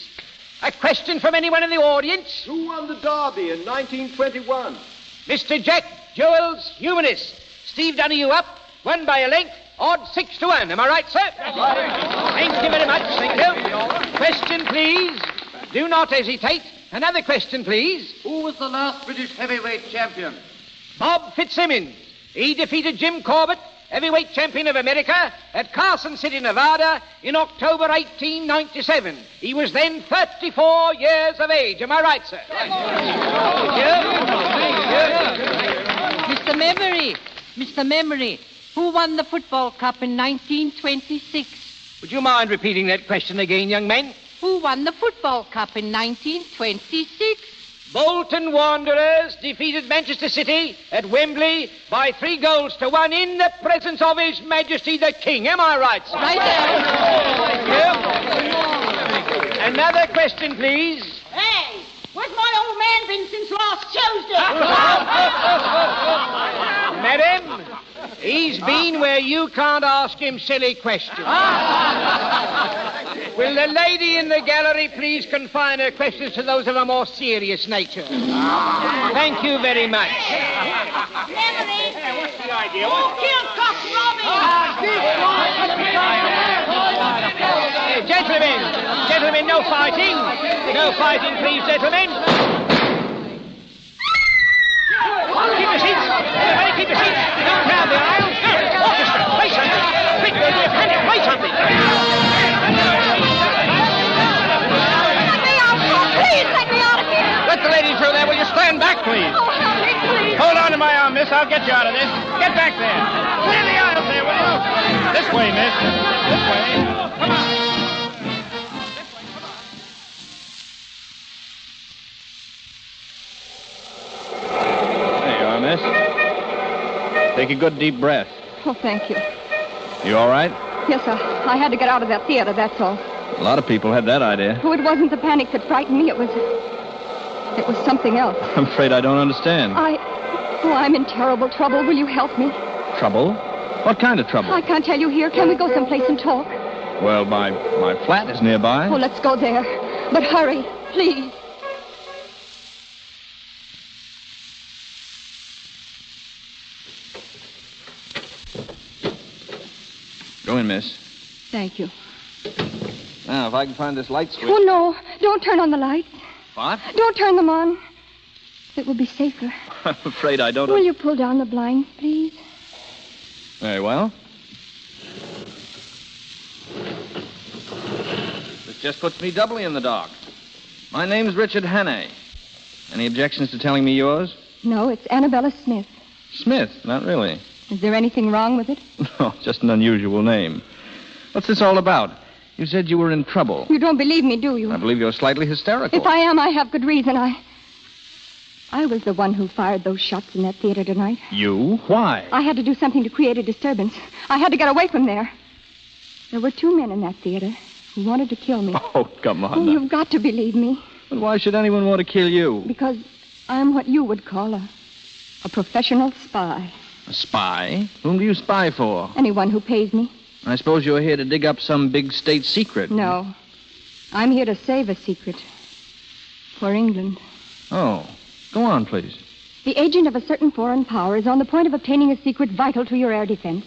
D: A question from anyone in the audience.
F: Who won the Derby in 1921?
D: Mr. Jack Joel's Humanist. Steve Donahue up, won by a length, odds 6-1. Am I right, sir? Thank you very much. Thank you. Question, please. Do not hesitate. Another question, please.
F: Who was the last British heavyweight champion?
D: Bob Fitzsimmons. He defeated Jim Corbett, heavyweight champion of America, at Carson City, Nevada, in October 1897. He was then 34 years of age. Am I right, sir?
O: Mr. Memory. Mr. Memory. Who won the football cup in 1926?
D: Would you mind repeating that question again, young man?
O: Who won the football cup in 1926?
D: Bolton Wanderers defeated Manchester City at Wembley by 3-1 in the presence of His Majesty the King. Am I right, sir?
O: Right
D: there. Thank you. Another question, please.
P: Hey, where's my old man been since last Tuesday?
D: Madam, he's been where you can't ask him silly questions. Will the lady in the gallery please confine her questions to those of a more serious nature? Thank you very much.
P: Memory.
D: What's the idea?
P: Who killed Cock Robin?
D: Gentlemen, no fighting. No fighting, please, gentlemen. Keep your seats. Everybody keep your seats. Don't crowd the aisles. Orchestra, play something. Quick, Panic, play something.
P: Please let me out of here.
D: Let the lady through there. Will you stand back, please?
P: Oh, help me, please.
D: Hold on to my arm, miss. I'll get you out of this. Get back there. Clear the aisles there, will you? This way, miss. This way. Come on.
S: There you are, miss. Take a good deep breath.
Z: Oh, thank you.
S: You all right?
Z: Yes, sir. I had to get out of that theater, that's all.
S: A lot of people had that idea.
Z: Oh, it wasn't the panic that frightened me. It was something else.
S: I'm afraid I don't understand.
Z: I'm in terrible trouble. Will you help me?
S: Trouble? What kind of trouble?
Z: I can't tell you here. Can we go someplace and talk?
S: Well, my flat is nearby.
Z: Oh, let's go there. But hurry, please.
S: Go in, miss.
Z: Thank you.
S: Now, if I can find this light switch.
Z: Oh, no. Don't turn on the lights.
S: What?
Z: Don't turn them on. It will be safer.
S: I'm afraid I don't...
Z: Will you pull down the blinds, please?
S: Very well. This just puts me doubly in the dark. My name's Richard Hannay. Any objections to telling me yours?
Z: No, it's Annabella Smith.
S: Smith? Not really.
Z: Is there anything wrong with it?
S: No, just an unusual name. What's this all about? You said you were in trouble.
Z: You don't believe me, do you?
S: I believe you're slightly hysterical.
Z: If I am, I have good reason. I was the one who fired those shots in that theater tonight.
S: You? Why?
Z: I had to do something to create a disturbance. I had to get away from there. There were 2 men in that theater who wanted to kill me.
S: Oh, come on.
Z: Oh, you've got to believe me.
S: But why should anyone want to kill you?
Z: Because I'm what you would call a professional spy.
S: A spy? Whom do you spy for?
Z: Anyone who pays me.
S: I suppose you're here to dig up some big state secret.
Z: No. I'm here to save a secret. For England.
S: Oh. Go on, please.
Z: The agent of a certain foreign power is on the point of obtaining a secret vital to your air defense.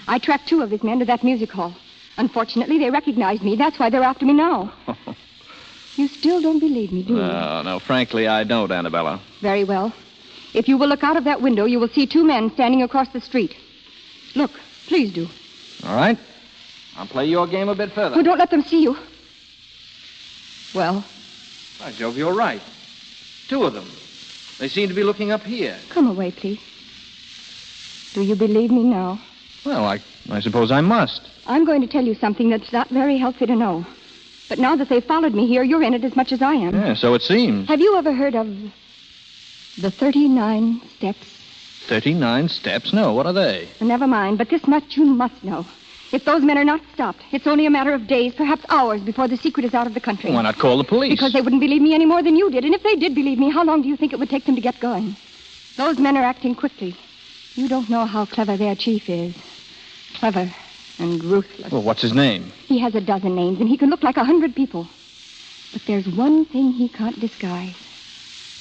Z: I tracked 2 of his men to that music hall. Unfortunately, they recognized me. That's why they're after me now. You still don't believe me, do you?
S: No, frankly, I don't, Annabella.
Z: Very well. If you will look out of that window, you will see 2 men standing across the street. Look, please do.
S: All right. I'll play your game a bit further.
Z: Oh, don't let them see you. Well?
S: By Jove, you're right. 2 of them. They seem to be looking up here.
Z: Come away, please. Do you believe me now?
S: Well, I suppose I must.
Z: I'm going to tell you something that's not very healthy to know. But now that they've followed me here, you're in it as much as I am.
S: Yeah, so it seems.
Z: Have you ever heard of The 39 steps.
S: 39 steps? No, what are they?
Z: Never mind, but this much you must know. If those men are not stopped, it's only a matter of days, perhaps hours, before the secret is out of the country.
S: Why not call the police?
Z: Because they wouldn't believe me any more than you did. And if they did believe me, how long do you think it would take them to get going? Those men are acting quickly. You don't know how clever their chief is. Clever and ruthless.
S: Well, what's his name?
Z: He has a dozen names, and he can look like 100 people. But there's one thing he can't disguise.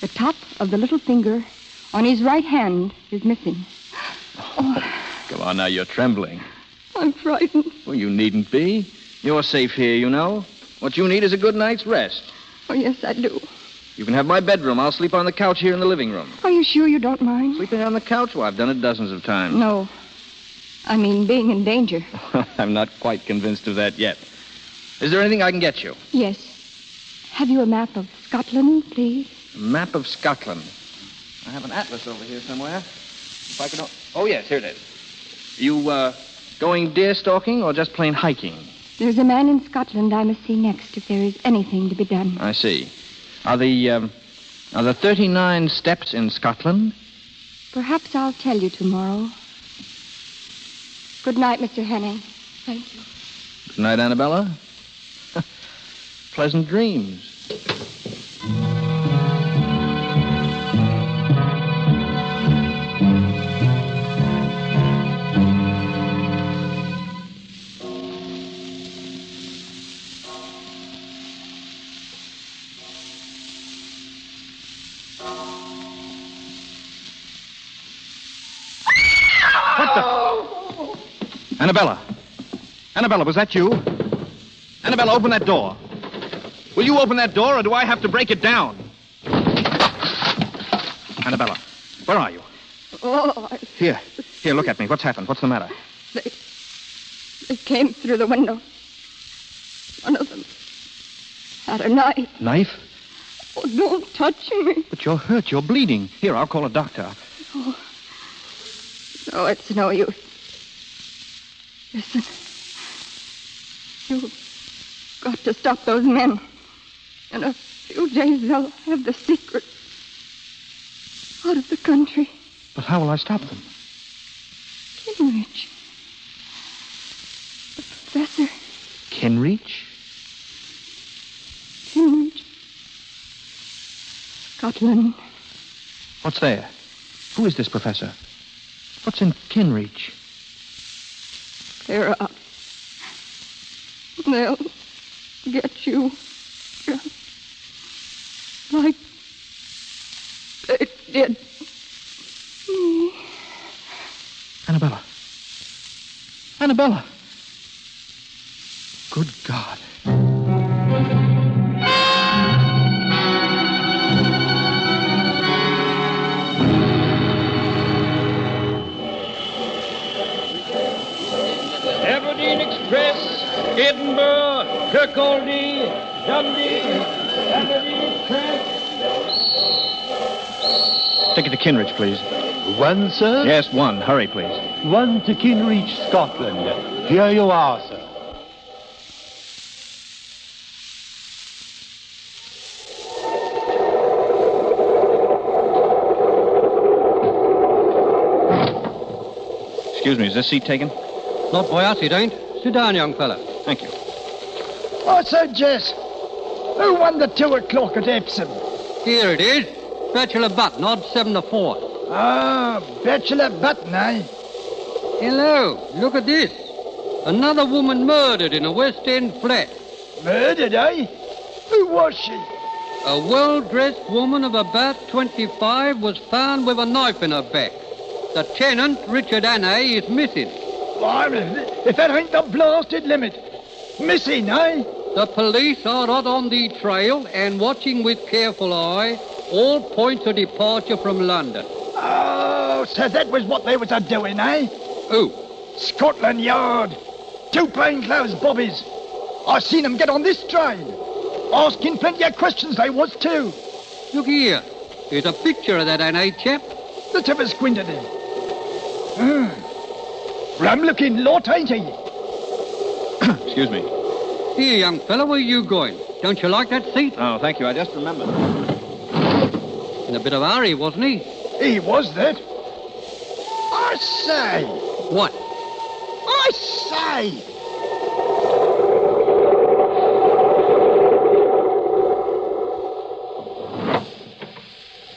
Z: The top of the little finger on his right hand is missing.
S: Oh, come on now, you're trembling.
Z: I'm frightened.
S: Well, you needn't be. You're safe here, you know. What you need is a good night's rest.
Z: Oh, yes, I do.
S: You can have my bedroom. I'll sleep on the couch here in the living room.
Z: Are you sure you don't mind?
S: Sleeping on the couch? Well, I've done it dozens of times.
Z: No. I mean, being in danger.
S: I'm not quite convinced of that yet. Is there anything I can get you?
Z: Yes. Have you a map of Scotland, please?
S: A map of Scotland. I have an atlas over here somewhere. If I could... Oh, yes, here it is. You, going deer stalking or just plain hiking?
Z: There's a man in Scotland I must see next if there is anything to be done.
S: I see. Are the 39 steps in Scotland?
Z: Perhaps I'll tell you tomorrow. Good night, Mr. Henning. Thank you.
S: Good night, Annabella. Pleasant dreams. Annabella! Annabella, was that you? Annabella, open that door. Will you open that door, or do I have to break it down? Annabella, where are you?
Z: Oh,
S: Here, look at me. What's happened? What's the matter?
Z: They came through the window. One of them had a knife.
S: Knife?
Z: Oh, don't touch me.
S: But you're hurt. You're bleeding. Here, I'll call a doctor.
Z: Oh, no, it's no use. Listen. You've got to stop those men. In a few days, they'll have the secret out of the country.
S: But how will I stop them?
Z: Kenrich. The professor.
S: Kenrich?
Z: Kenrich. Scotland.
S: What's there? Who is this professor? What's in Kenrich?
Z: They're up. They'll get you. Just like they did me.
S: Annabella. Annabella. Good God.
M: Aberdeen Express, Edinburgh, Kirkcaldy, Dundee, Aberdeen Express.
S: Take it to Kenrich, please.
N: One, sir?
S: Yes, one. Hurry, please.
N: One to Kenrich, Scotland. Here you are, sir.
S: Excuse me, is this seat taken?
Q: Not by us, it ain't. Sit down, young fella.
S: Thank you.
R: I said, Jess, who won the 2 o'clock at Epsom?
Q: Here it is. Bachelor Button, odd 7-4.
R: Ah, Bachelor Button, eh?
Q: Hello, look at this. Another woman murdered in a West End flat.
R: Murdered, eh? Who was she?
Q: A well-dressed woman of about 25 was found with a knife in her back. The tenant, Richard Hannay, is missing.
R: Blimey, if that ain't the blasted limit. Missing, eh?
Q: The police are hot on the trail and watching with careful eye all points of departure from London.
R: Oh, so that was what they was a-doing, eh?
Q: Who?
R: Scotland Yard. 2 plainclothes bobbies. I seen them get on this train. Asking plenty of questions they was, too.
Q: Look here. Here's a picture of that Hannay chap.
R: Let's have a squint at him. Rum-looking lot, ain't he?
S: Excuse me.
Q: Here, young fella, where are you going? Don't you like that seat?
S: Oh, thank you. I just remembered.
Q: In a bit of a hurry, wasn't he?
R: He was that. I say!
Q: What?
R: I say!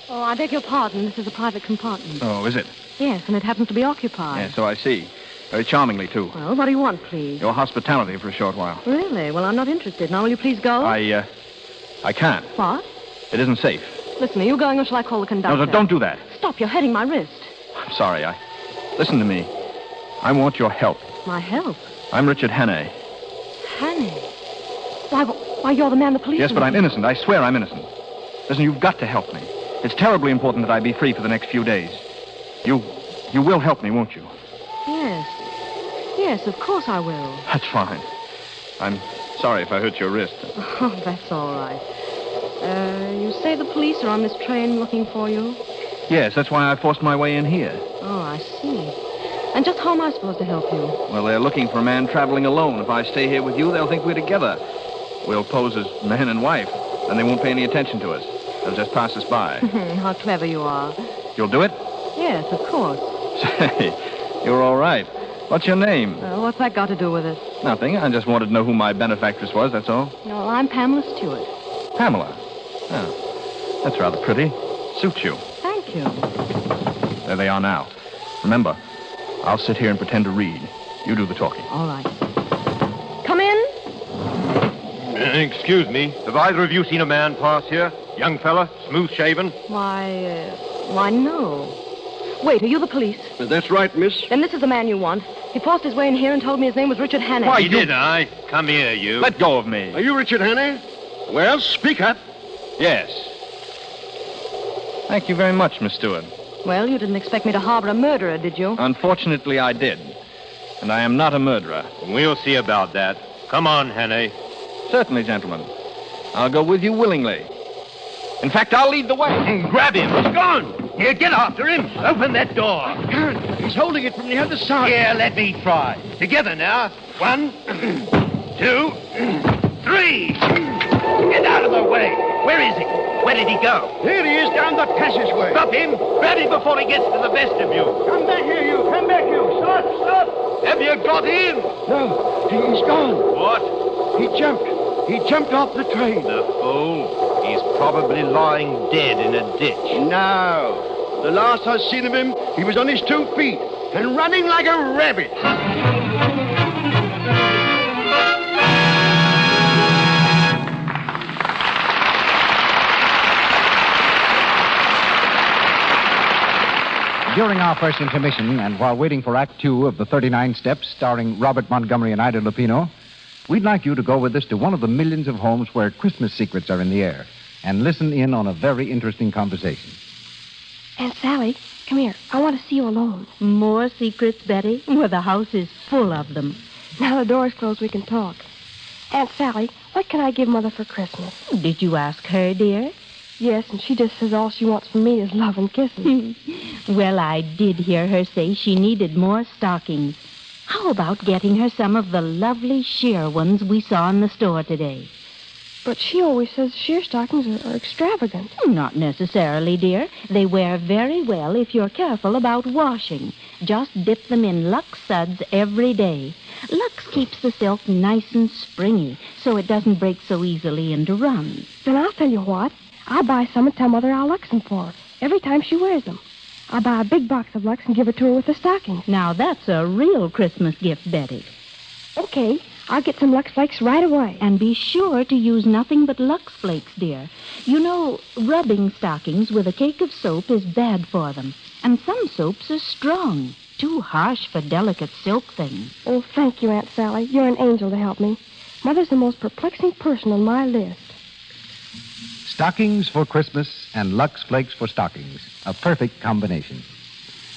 Z: Oh, I beg your pardon. This is a private compartment.
S: Oh, is it?
Z: Yes, and it happens to be occupied.
S: Yeah, so I see. Very charmingly, too.
Z: Well, what do you want, please?
S: Your hospitality for a short while.
Z: Really? Well, I'm not interested. Now, will you please go?
S: I can't.
Z: What?
S: It isn't safe.
Z: Listen, are you going or shall I call the conductor?
S: No, don't do that.
Z: Stop, you're hurting my wrist.
S: I'm sorry. Listen to me. I want your help.
Z: My help?
S: I'm Richard Hannay.
Z: Hannay? Why, you're the man the police...
S: Yes, but I'm innocent. I swear I'm innocent. Listen, you've got to help me. It's terribly important that I be free for the next few days. You will help me, won't you?
Z: Yes. Yes, of course I will.
S: That's fine. I'm sorry if I hurt your wrist.
Z: Oh, that's all right. You say the police are on this train looking for you?
S: Yes, that's why I forced my way in here.
Z: Oh, I see. And just how am I supposed to help you?
S: Well, they're looking for a man traveling alone. If I stay here with you, they'll think we're together. We'll pose as man and wife, and they won't pay any attention to us. They'll just pass us by.
Z: How clever you are.
S: You'll do it?
Z: Yes, of course.
S: Say, you're all right. What's your name?
Z: What's that got to do with it?
S: Nothing. I just wanted to know who my benefactress was, that's all.
Z: No, I'm Pamela Stewart.
S: Pamela? Oh, that's rather pretty. Suits you.
Z: Thank you.
S: There they are now. Remember, I'll sit here and pretend to read. You do the talking.
Z: All right. Come in.
B: Excuse me. Have either of you seen a man pass here? Young fella, smooth-shaven?
Z: Why, no. Wait, are you the police?
B: That's right, miss.
Z: Then this is the man you want. He forced his way in here and told me his name was Richard Hannay.
B: Why, did I? Come here, you.
S: Let go of me.
B: Are you Richard Hannay? Well, speak up.
S: Yes. Thank you very much, Miss Stewart.
Z: Well, you didn't expect me to harbor a murderer, did you?
S: Unfortunately, I did. And I am not a murderer.
B: We'll see about that. Come on, Hannay.
S: Certainly, gentlemen. I'll go with you willingly. In fact, I'll lead the way.
B: Grab him. He's gone. Here, get after him. Open that door.
R: I can't. He's holding it from the other side.
B: Here, let me try. Together now. 1, 2, 3. Get out of the way. Where is he? Where did he go?
R: Here he is down the passageway.
B: Stop him. Grab him before he gets to the vestibule.
R: Come back here, you. Come back, you. Stop.
B: Have you got him?
R: No, he's gone.
B: What?
R: He jumped off the train.
B: The fool. He's probably lying dead in a ditch.
R: No. The last I seen of him, he was on his 2 feet and running like a rabbit.
L: During our first intermission, and while waiting for Act 2 of the 39 Steps, starring Robert Montgomery and Ida Lupino, we'd like you to go with us to one of the millions of homes where Christmas secrets are in the air and listen in on a very interesting conversation.
Z: Aunt Sally, come here. I want to see you alone.
O: More secrets, Betty? Well, the house is full of them.
Z: Now the door's closed, we can talk. Aunt Sally, what can I give Mother for Christmas?
O: Did you ask her, dear?
Z: Yes, and she just says all she wants from me is love and kisses.
O: Well, I did hear her say she needed more stockings. How about getting her some of the lovely sheer ones we saw in the store today?
Z: But she always says sheer stockings are extravagant.
O: Not necessarily, dear. They wear very well if you're careful about washing. Just dip them in Lux suds every day. Lux keeps the silk nice and springy, so it doesn't break so easily into runs.
Z: Then I'll tell you what. I'll buy some and tell Mother I'll Lux them for her every time she wears them. I'll buy a big box of Lux and give it to her with the stockings.
O: Now, that's a real Christmas gift, Betty.
Z: Okay, I'll get some Lux Flakes right away.
O: And be sure to use nothing but Lux Flakes, dear. You know, rubbing stockings with a cake of soap is bad for them. And some soaps are strong, too harsh for delicate silk things.
Z: Oh, thank you, Aunt Sally. You're an angel to help me. Mother's the most perplexing person on my list.
L: Stockings for Christmas and Lux Flakes for stockings. A perfect combination.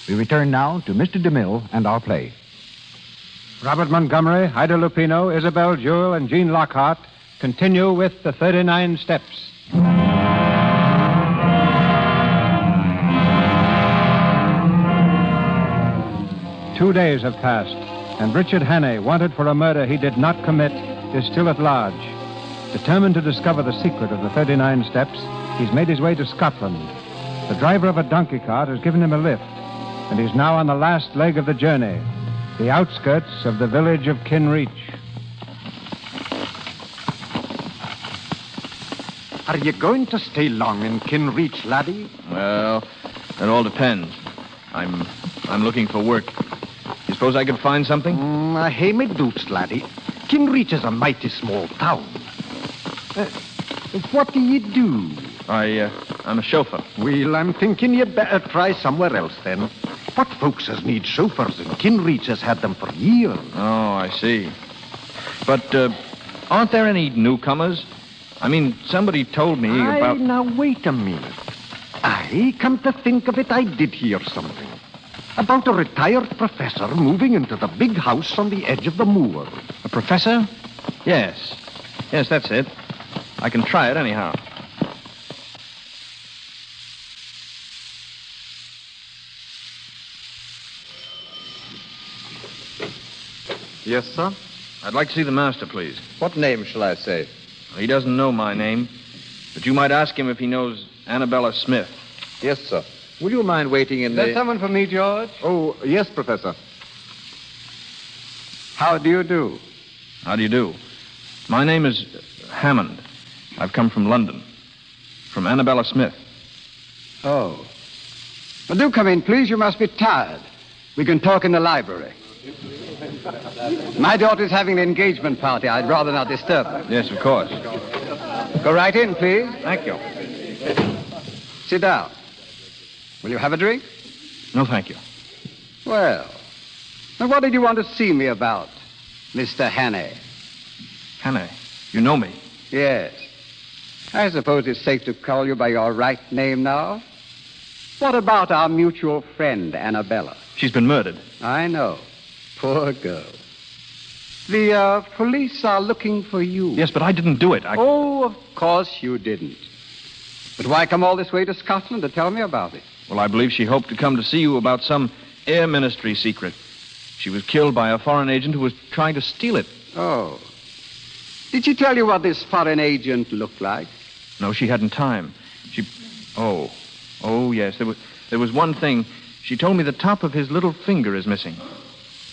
L: We return now to Mr. DeMille and our play. Robert Montgomery, Ida Lupino, Isabel Jewell, and Jean Lockhart continue with the 39 Steps. 2 days have passed, and Richard Hannay, wanted for a murder he did not commit, is still at large. Determined to discover the secret of the 39 Steps, he's made his way to Scotland. The driver of a donkey cart has given him a lift, and he's now on the last leg of the journey, the outskirts of the village of Kinreach.
E: Are you going to stay long in Kinreach, laddie?
S: Well, it all depends. I'm looking for work. You suppose I could find something?
E: I hae me doubts, laddie. Kinreach is a mighty small town. What do you do?
S: I'm a chauffeur.
E: Well, I'm thinking you'd better try somewhere else, then. What folks as need chauffeurs, and Kinreach has had them for years.
S: Oh, I see. But, aren't there any newcomers? I mean, somebody told me about...
E: Now, wait a minute. Come to think of it, I did hear something. About a retired professor moving into the big house on the edge of the moor.
S: A professor? Yes. Yes, that's it. I can try it anyhow.
E: Yes, sir?
S: I'd like to see the master, please.
E: What name shall I say?
S: He doesn't know my name, but you might ask him if he knows Annabella Smith.
E: Yes, sir. Will you mind waiting in the...
S: Is there someone
E: for me, George? Oh, yes, Professor. How do you do?
S: How do you do? My name is Hammond. I've come from London. From Annabella Smith.
E: Oh. Well, do come in, please. You must be tired. We can talk in the library. My daughter's having an engagement party. I'd rather not disturb her.
S: Yes, of course.
E: Go right in, please.
S: Thank you.
E: Sit down. Will you have a drink?
S: No, thank you.
E: Well, now what did you want to see me about, Mr. Hannay?
S: Hannay? You know me?
E: Yes. I suppose it's safe to call you by your right name now. What about our mutual friend, Annabella?
S: She's been murdered.
E: I know. Poor girl. The police are looking for you.
S: Yes, but I didn't do it.
E: Oh, of course you didn't. But why come all this way to Scotland to tell me about it?
S: Well, I believe she hoped to come to see you about some air ministry secret. She was killed by a foreign agent who was trying to steal it.
E: Oh. Did she tell you what this foreign agent looked like?
S: No, she hadn't time. Oh, yes. There was one thing. She told me the top of his little finger is missing.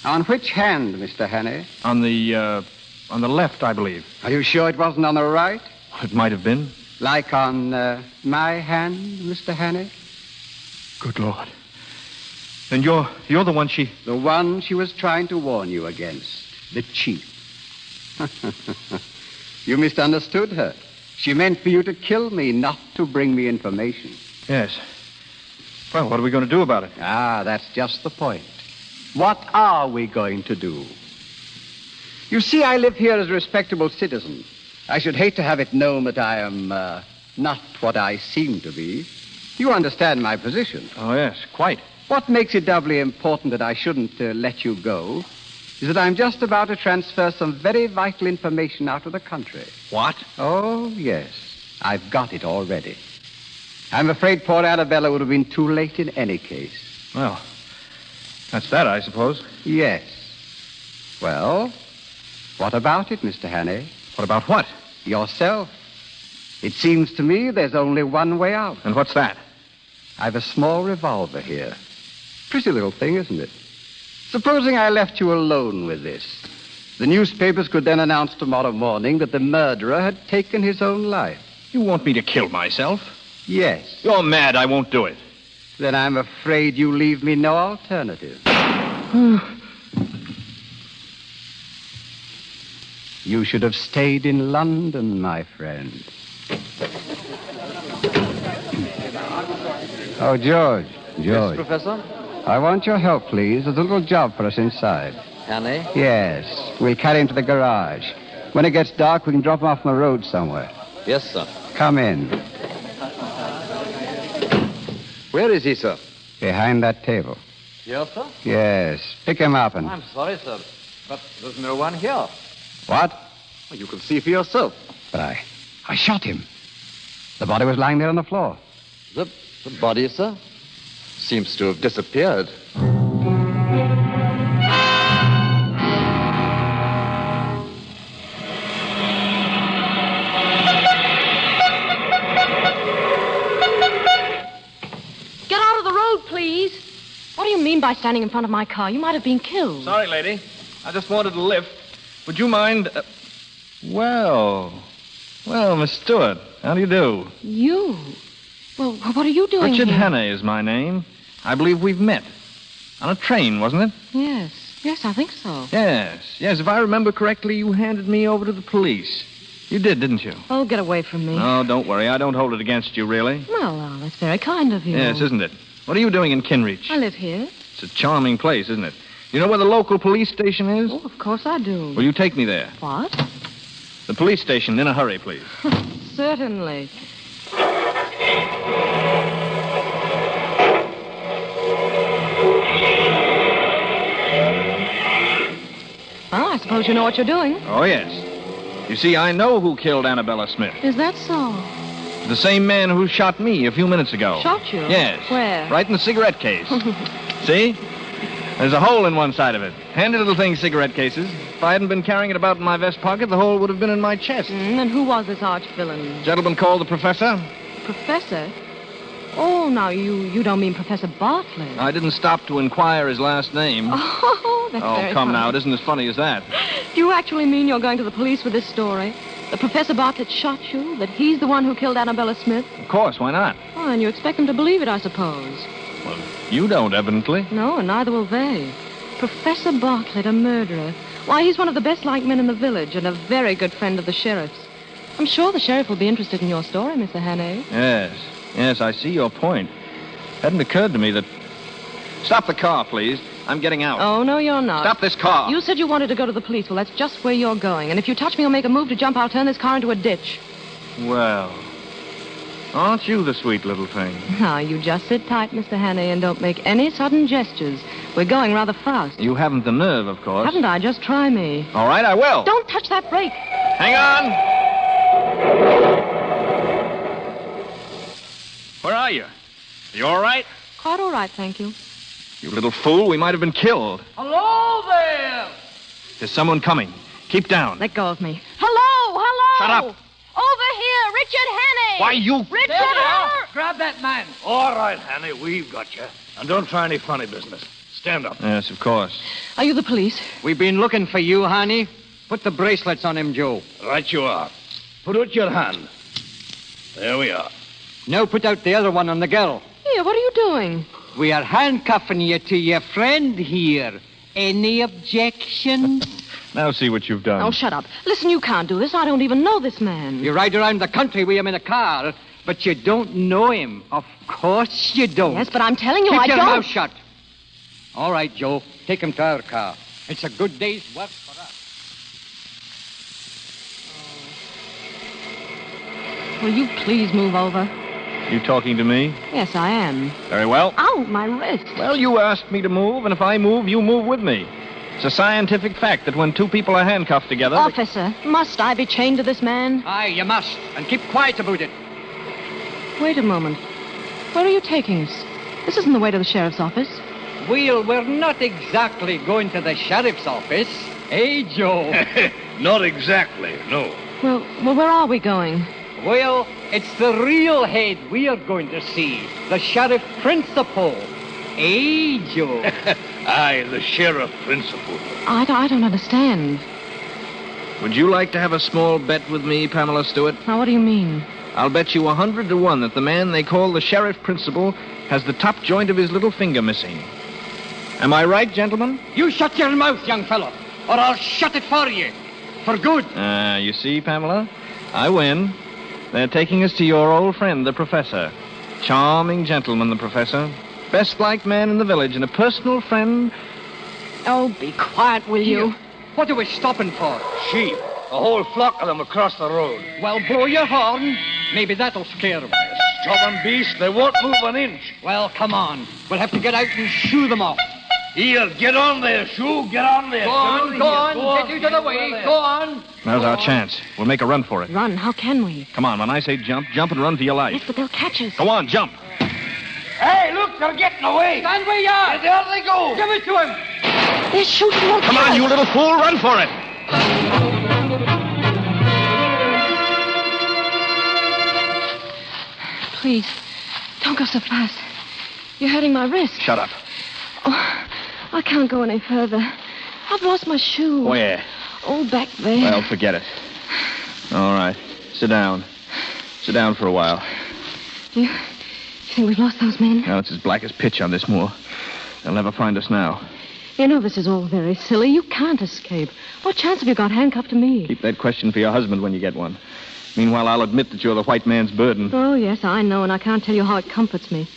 E: On which hand, Mr. Hannay?
S: On the left, I believe.
E: Are you sure it wasn't on the right?
S: It might have been.
E: Like on my hand, Mr. Hannay?
S: Good Lord. Then you're the one she...
E: The one she was trying to warn you against. The chief. You misunderstood her. She meant for you to kill me, not to bring me information.
S: Yes. Well, what are we going to do about it?
E: That's just the point. What are we going to do? You see, I live here as a respectable citizen. I should hate to have it known that I am not what I seem to be. You understand my position.
S: Oh, yes, quite.
E: What makes it doubly important that I shouldn't let you go is that I'm just about to transfer some very vital information out of the country.
S: What?
E: Oh, yes. I've got it already. I'm afraid poor Annabella would have been too late in any case.
S: Well, that's that, I suppose.
E: Yes. Well, what about it, Mr. Hannay?
S: What about what?
E: Yourself. It seems to me there's only one way out.
S: And what's that?
E: I've a small revolver here. Pretty little thing, isn't it? Supposing I left you alone with this. The newspapers could then announce tomorrow morning that the murderer had taken his own life.
S: You want me to kill myself?
E: Yes.
S: You're mad. I won't do it.
E: Then I'm afraid you leave me no alternative. You should have stayed in London, my friend. Oh, George.
S: Yes, Professor?
E: I want your help, please. There's a little job for us inside.
S: Hannay?
E: Yes. We'll carry him to the garage. When it gets dark, we can drop him off on the road somewhere.
S: Yes, sir.
E: Come in.
S: Where is he, sir?
E: Behind that table.
S: Yes, sir?
E: Yes. Pick him up and...
S: I'm sorry, sir, but there's no one here.
E: What?
S: Well, you can see for yourself.
E: But I shot him. The body was lying there on the floor.
S: The body, sir? Seems to have disappeared.
O: by standing in front of my car. You might have been killed.
S: Sorry, lady. I just wanted a lift. Would you mind... Well, Miss Stewart, how do you do?
O: You? Well, what are you doing
S: Richard
O: here?
S: Hannay is my name. I believe we've met. On a train, wasn't it?
O: Yes, I think so.
S: Yes. If I remember correctly, you handed me over to the police. You did, didn't you?
O: Oh, get away from me.
S: Oh, don't worry. I don't hold it against you, really.
O: Well, that's very kind of you.
S: Yes, isn't it? What are you doing in Kinreach?
O: I live here.
S: It's a charming place, isn't it? You know where the local police station is?
O: Oh, of course I do.
S: Will you take me there?
O: What?
S: The police station, in a hurry, please.
O: Certainly. Well, I suppose you know what you're doing.
S: Oh, yes. You see, I know who killed Annabella Smith.
O: Is that so?
S: The same man who shot me a few minutes ago.
O: Shot you?
S: Yes.
O: Where?
S: Right in the cigarette case. See? There's a hole in one side of it. Handy little thing, cigarette cases. If I hadn't been carrying it about in my vest pocket, the hole would have been in my chest.
O: And who was this arch-villain?
S: Gentleman called the professor.
O: Professor? Oh, now, you don't mean Professor Bartlett.
S: I didn't stop to inquire his last name.
O: Oh, that's very
S: come
O: funny.
S: now. It isn't as funny as that.
O: Do you actually mean you're going to the police with this story? That Professor Bartlett shot you? That he's the one who killed Annabella Smith?
S: Of course, why not?
O: Oh, and you expect them to believe it, I suppose.
S: Well, you don't, evidently.
O: No, and neither will they. Professor Bartlett, a murderer. Why, he's one of the best-liked men in the village and a very good friend of the sheriff's. I'm sure the sheriff will be interested in your story, Mr. Hannay.
S: Yes, I see your point. Hadn't occurred to me that... Stop the car, please. I'm getting out.
O: Oh, no, you're not.
S: Stop this car.
O: You said you wanted to go to the police. Well, that's just where you're going. And if you touch me or make a move to jump, I'll turn this car into a ditch.
S: Well, aren't you the sweet little thing?
O: Now, you just sit tight, Mr. Hannay, and don't make any sudden gestures. We're going rather fast.
S: You haven't the nerve, of course.
O: Haven't I? Just try me.
S: All right, I will.
O: Don't touch that brake.
S: Hang on. Where are you? You all right?
O: Quite all right, thank you.
S: You little fool, we might have been killed.
M: Hello there!
S: There's someone coming. Keep down.
O: Let go of me.
P: Hello!
S: Shut up.
P: Over here, Richard Hannay!
S: Why, you...
P: Richard
M: There they are.
P: Hannay!
M: Grab that man.
F: All right, Hannay, we've got you. And don't try any funny business. Stand up.
S: Yes, of course.
O: Are you the police?
E: We've been looking for you, honey. Put the bracelets on him, Joe.
F: Right you are. Put out your hand. There we are.
E: Now put out the other one on the girl.
O: Here, what are you doing?
E: We are handcuffing you to your friend here. Any objections?
S: Now see what you've done.
O: Oh, shut up. Listen, you can't do this. I don't even know this man.
E: You ride around the country with him in a car, but you don't know him. Of course you don't.
O: Yes, but I'm telling you,
E: Keep
O: I
E: your
O: don't.
E: mouth shut. All right, Joe. Take him to our car. It's a good day's work for us.
O: Will you please move over?
S: You talking to me?
O: Yes, I am.
S: Very well.
O: Ow, my wrist.
S: Well, you asked me to move, and if I move, you move with me. It's a scientific fact that when two people are handcuffed together...
O: Officer, must I be chained to this man?
E: Aye, you must. And keep quiet about it.
O: Wait a moment. Where are you taking us? This isn't the way to the sheriff's office.
E: Well, we're not exactly going to the sheriff's office. Eh, Joe?
F: Not exactly, no.
O: Well, where are we going?
E: Well, it's the real head we are going to see. The sheriff principal. Eh, Joe?
F: Aye, the sheriff principal.
O: I don't understand.
S: Would you like to have a small bet with me, Pamela Stewart?
O: Now, what do you mean?
S: I'll bet you 100 to 1 that the man they call the sheriff principal has the top joint of his little finger missing. Am I right, gentlemen?
E: You shut your mouth, young fellow, or I'll shut it for you. For good.
S: You see, Pamela? I win. They're taking us to your old friend, the professor. Charming gentleman, the professor. Best-liked man in the village and a personal friend.
O: Oh, be quiet, will you?
E: What are we stopping for?
F: Sheep. A whole flock of them across the road.
E: Well, blow your horn. Maybe that'll scare them.
F: Stubborn beast, they won't move an inch.
E: Well, come on. We'll have to get out and shoo them off.
F: Here, get on there, Shoo. Get on there.
E: Go on. Get out of the way. Go on.
S: Now's our chance. We'll make a run for it.
O: Run? How can we?
S: Come on, when I say jump, jump and run for your life.
O: Yes, but they'll catch us.
S: Go on, jump.
F: Hey, look, they're getting away.
M: Stand where you are.
F: There they go.
M: Give it to him.
O: They're shooting.
S: Come on, you little fool. Run for it.
O: Please, don't go so fast. You're hurting my wrist.
S: Shut up.
O: Oh.
Z: I can't go any further. I've lost my shoe.
S: Where?
Z: Oh, back there.
S: Well, forget it. All right. Sit down. Sit down for a while.
Z: You think we've lost those men?
S: Now, it's as black as pitch on this moor. They'll never find us now.
Z: You know this is all very silly. You can't escape. What chance have you got handcuffed to me?
S: Keep that question for your husband when you get one. Meanwhile, I'll admit that you're the white man's burden.
Z: Oh, yes, I know, and I can't tell you how it comforts me.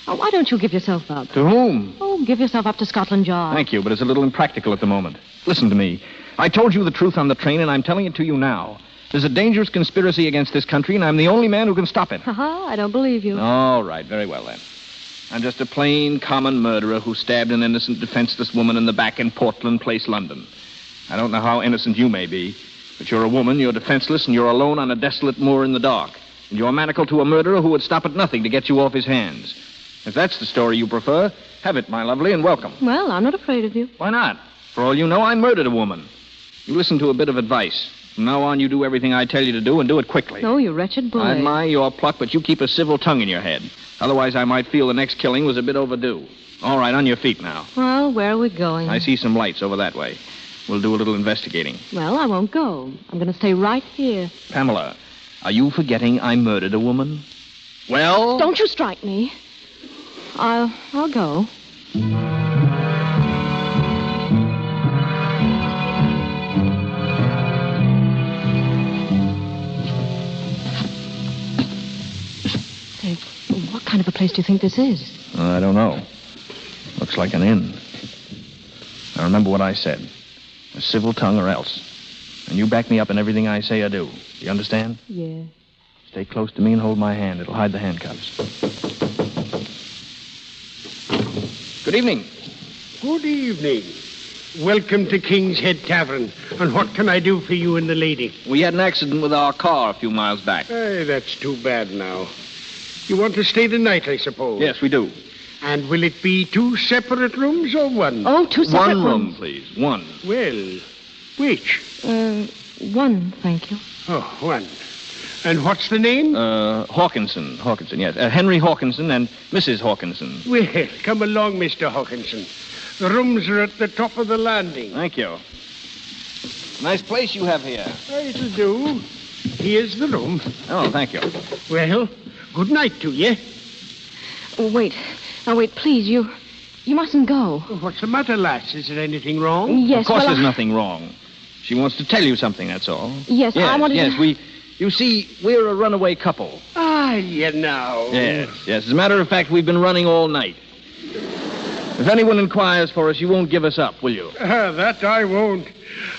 Z: Oh, why don't you give yourself up?
S: To whom?
Z: Oh, give yourself up to Scotland Yard.
S: Thank you, but it's a little impractical at the moment. Listen to me. I told you the truth on the train, and I'm telling it to you now. There's a dangerous conspiracy against this country, and I'm the only man who can stop it.
Z: Ha-ha, I don't believe you.
S: All right, very well, then. I'm just a plain, common murderer who stabbed an innocent, defenseless woman in the back in Portland Place, London. I don't know how innocent you may be, but you're a woman, you're defenseless, and you're alone on a desolate moor in the dark. And you're manacled to a murderer who would stop at nothing to get you off his hands. If that's the story you prefer, have it, my lovely, and welcome.
Z: Well, I'm not afraid of you.
S: Why not? For all you know, I murdered a woman. You listen to a bit of advice. From now on, you do everything I tell you to do, and do it quickly.
Z: Oh, you wretched boy.
S: I admire your pluck, but you keep a civil tongue in your head. Otherwise, I might feel the next killing was a bit overdue. All right, on your feet now.
Z: Well, where are we going?
S: I see some lights over that way. We'll do a little investigating.
Z: Well, I won't go. I'm going to stay right here.
S: Pamela, are you forgetting I murdered a woman? Well?
Z: Don't you strike me. I'll go. Say, what kind of a place do you think this is?
S: I don't know. Looks like an inn. Now remember what I said. A civil tongue or else. And you back me up in everything I say or do. You understand?
Z: Yeah.
S: Stay close to me and hold my hand. It'll hide the handcuffs. Good evening.
I: Good evening. Welcome to King's Head Tavern. And what can I do for you and the lady?
S: We had an accident with our car a few miles back.
I: Hey, that's too bad now. You want to stay the night, I suppose?
S: Yes, we do.
I: And will it be 2 separate rooms or one?
Z: Oh, 2 separate
S: rooms. 1 room,
Z: rooms.
S: please. 1.
I: Well, which?
Z: 1, thank you.
I: Oh, 1. And what's the name?
S: Hawkinson. Hawkinson, yes. Henry Hawkinson and Mrs. Hawkinson.
I: Well, come along, Mr. Hawkinson. The rooms are at the top of the landing.
S: Thank you. Nice place you have here.
I: It'll do. Here's the room.
S: Oh, thank you.
I: Well, good night to you.
Z: Oh, wait. Now, wait, please, you mustn't go.
I: What's the matter, lass? Is there anything wrong?
Z: Yes,
S: Of course
Z: well,
S: there's nothing wrong. She wants to tell you something, that's all.
Z: Yes, I wanted
S: Yes,
Z: to...
S: You see, we're a runaway couple.
I: Ah, you know.
S: Yes. As a matter of fact, we've been running all night. If anyone inquires for us, you won't give us up, will you?
I: That I won't.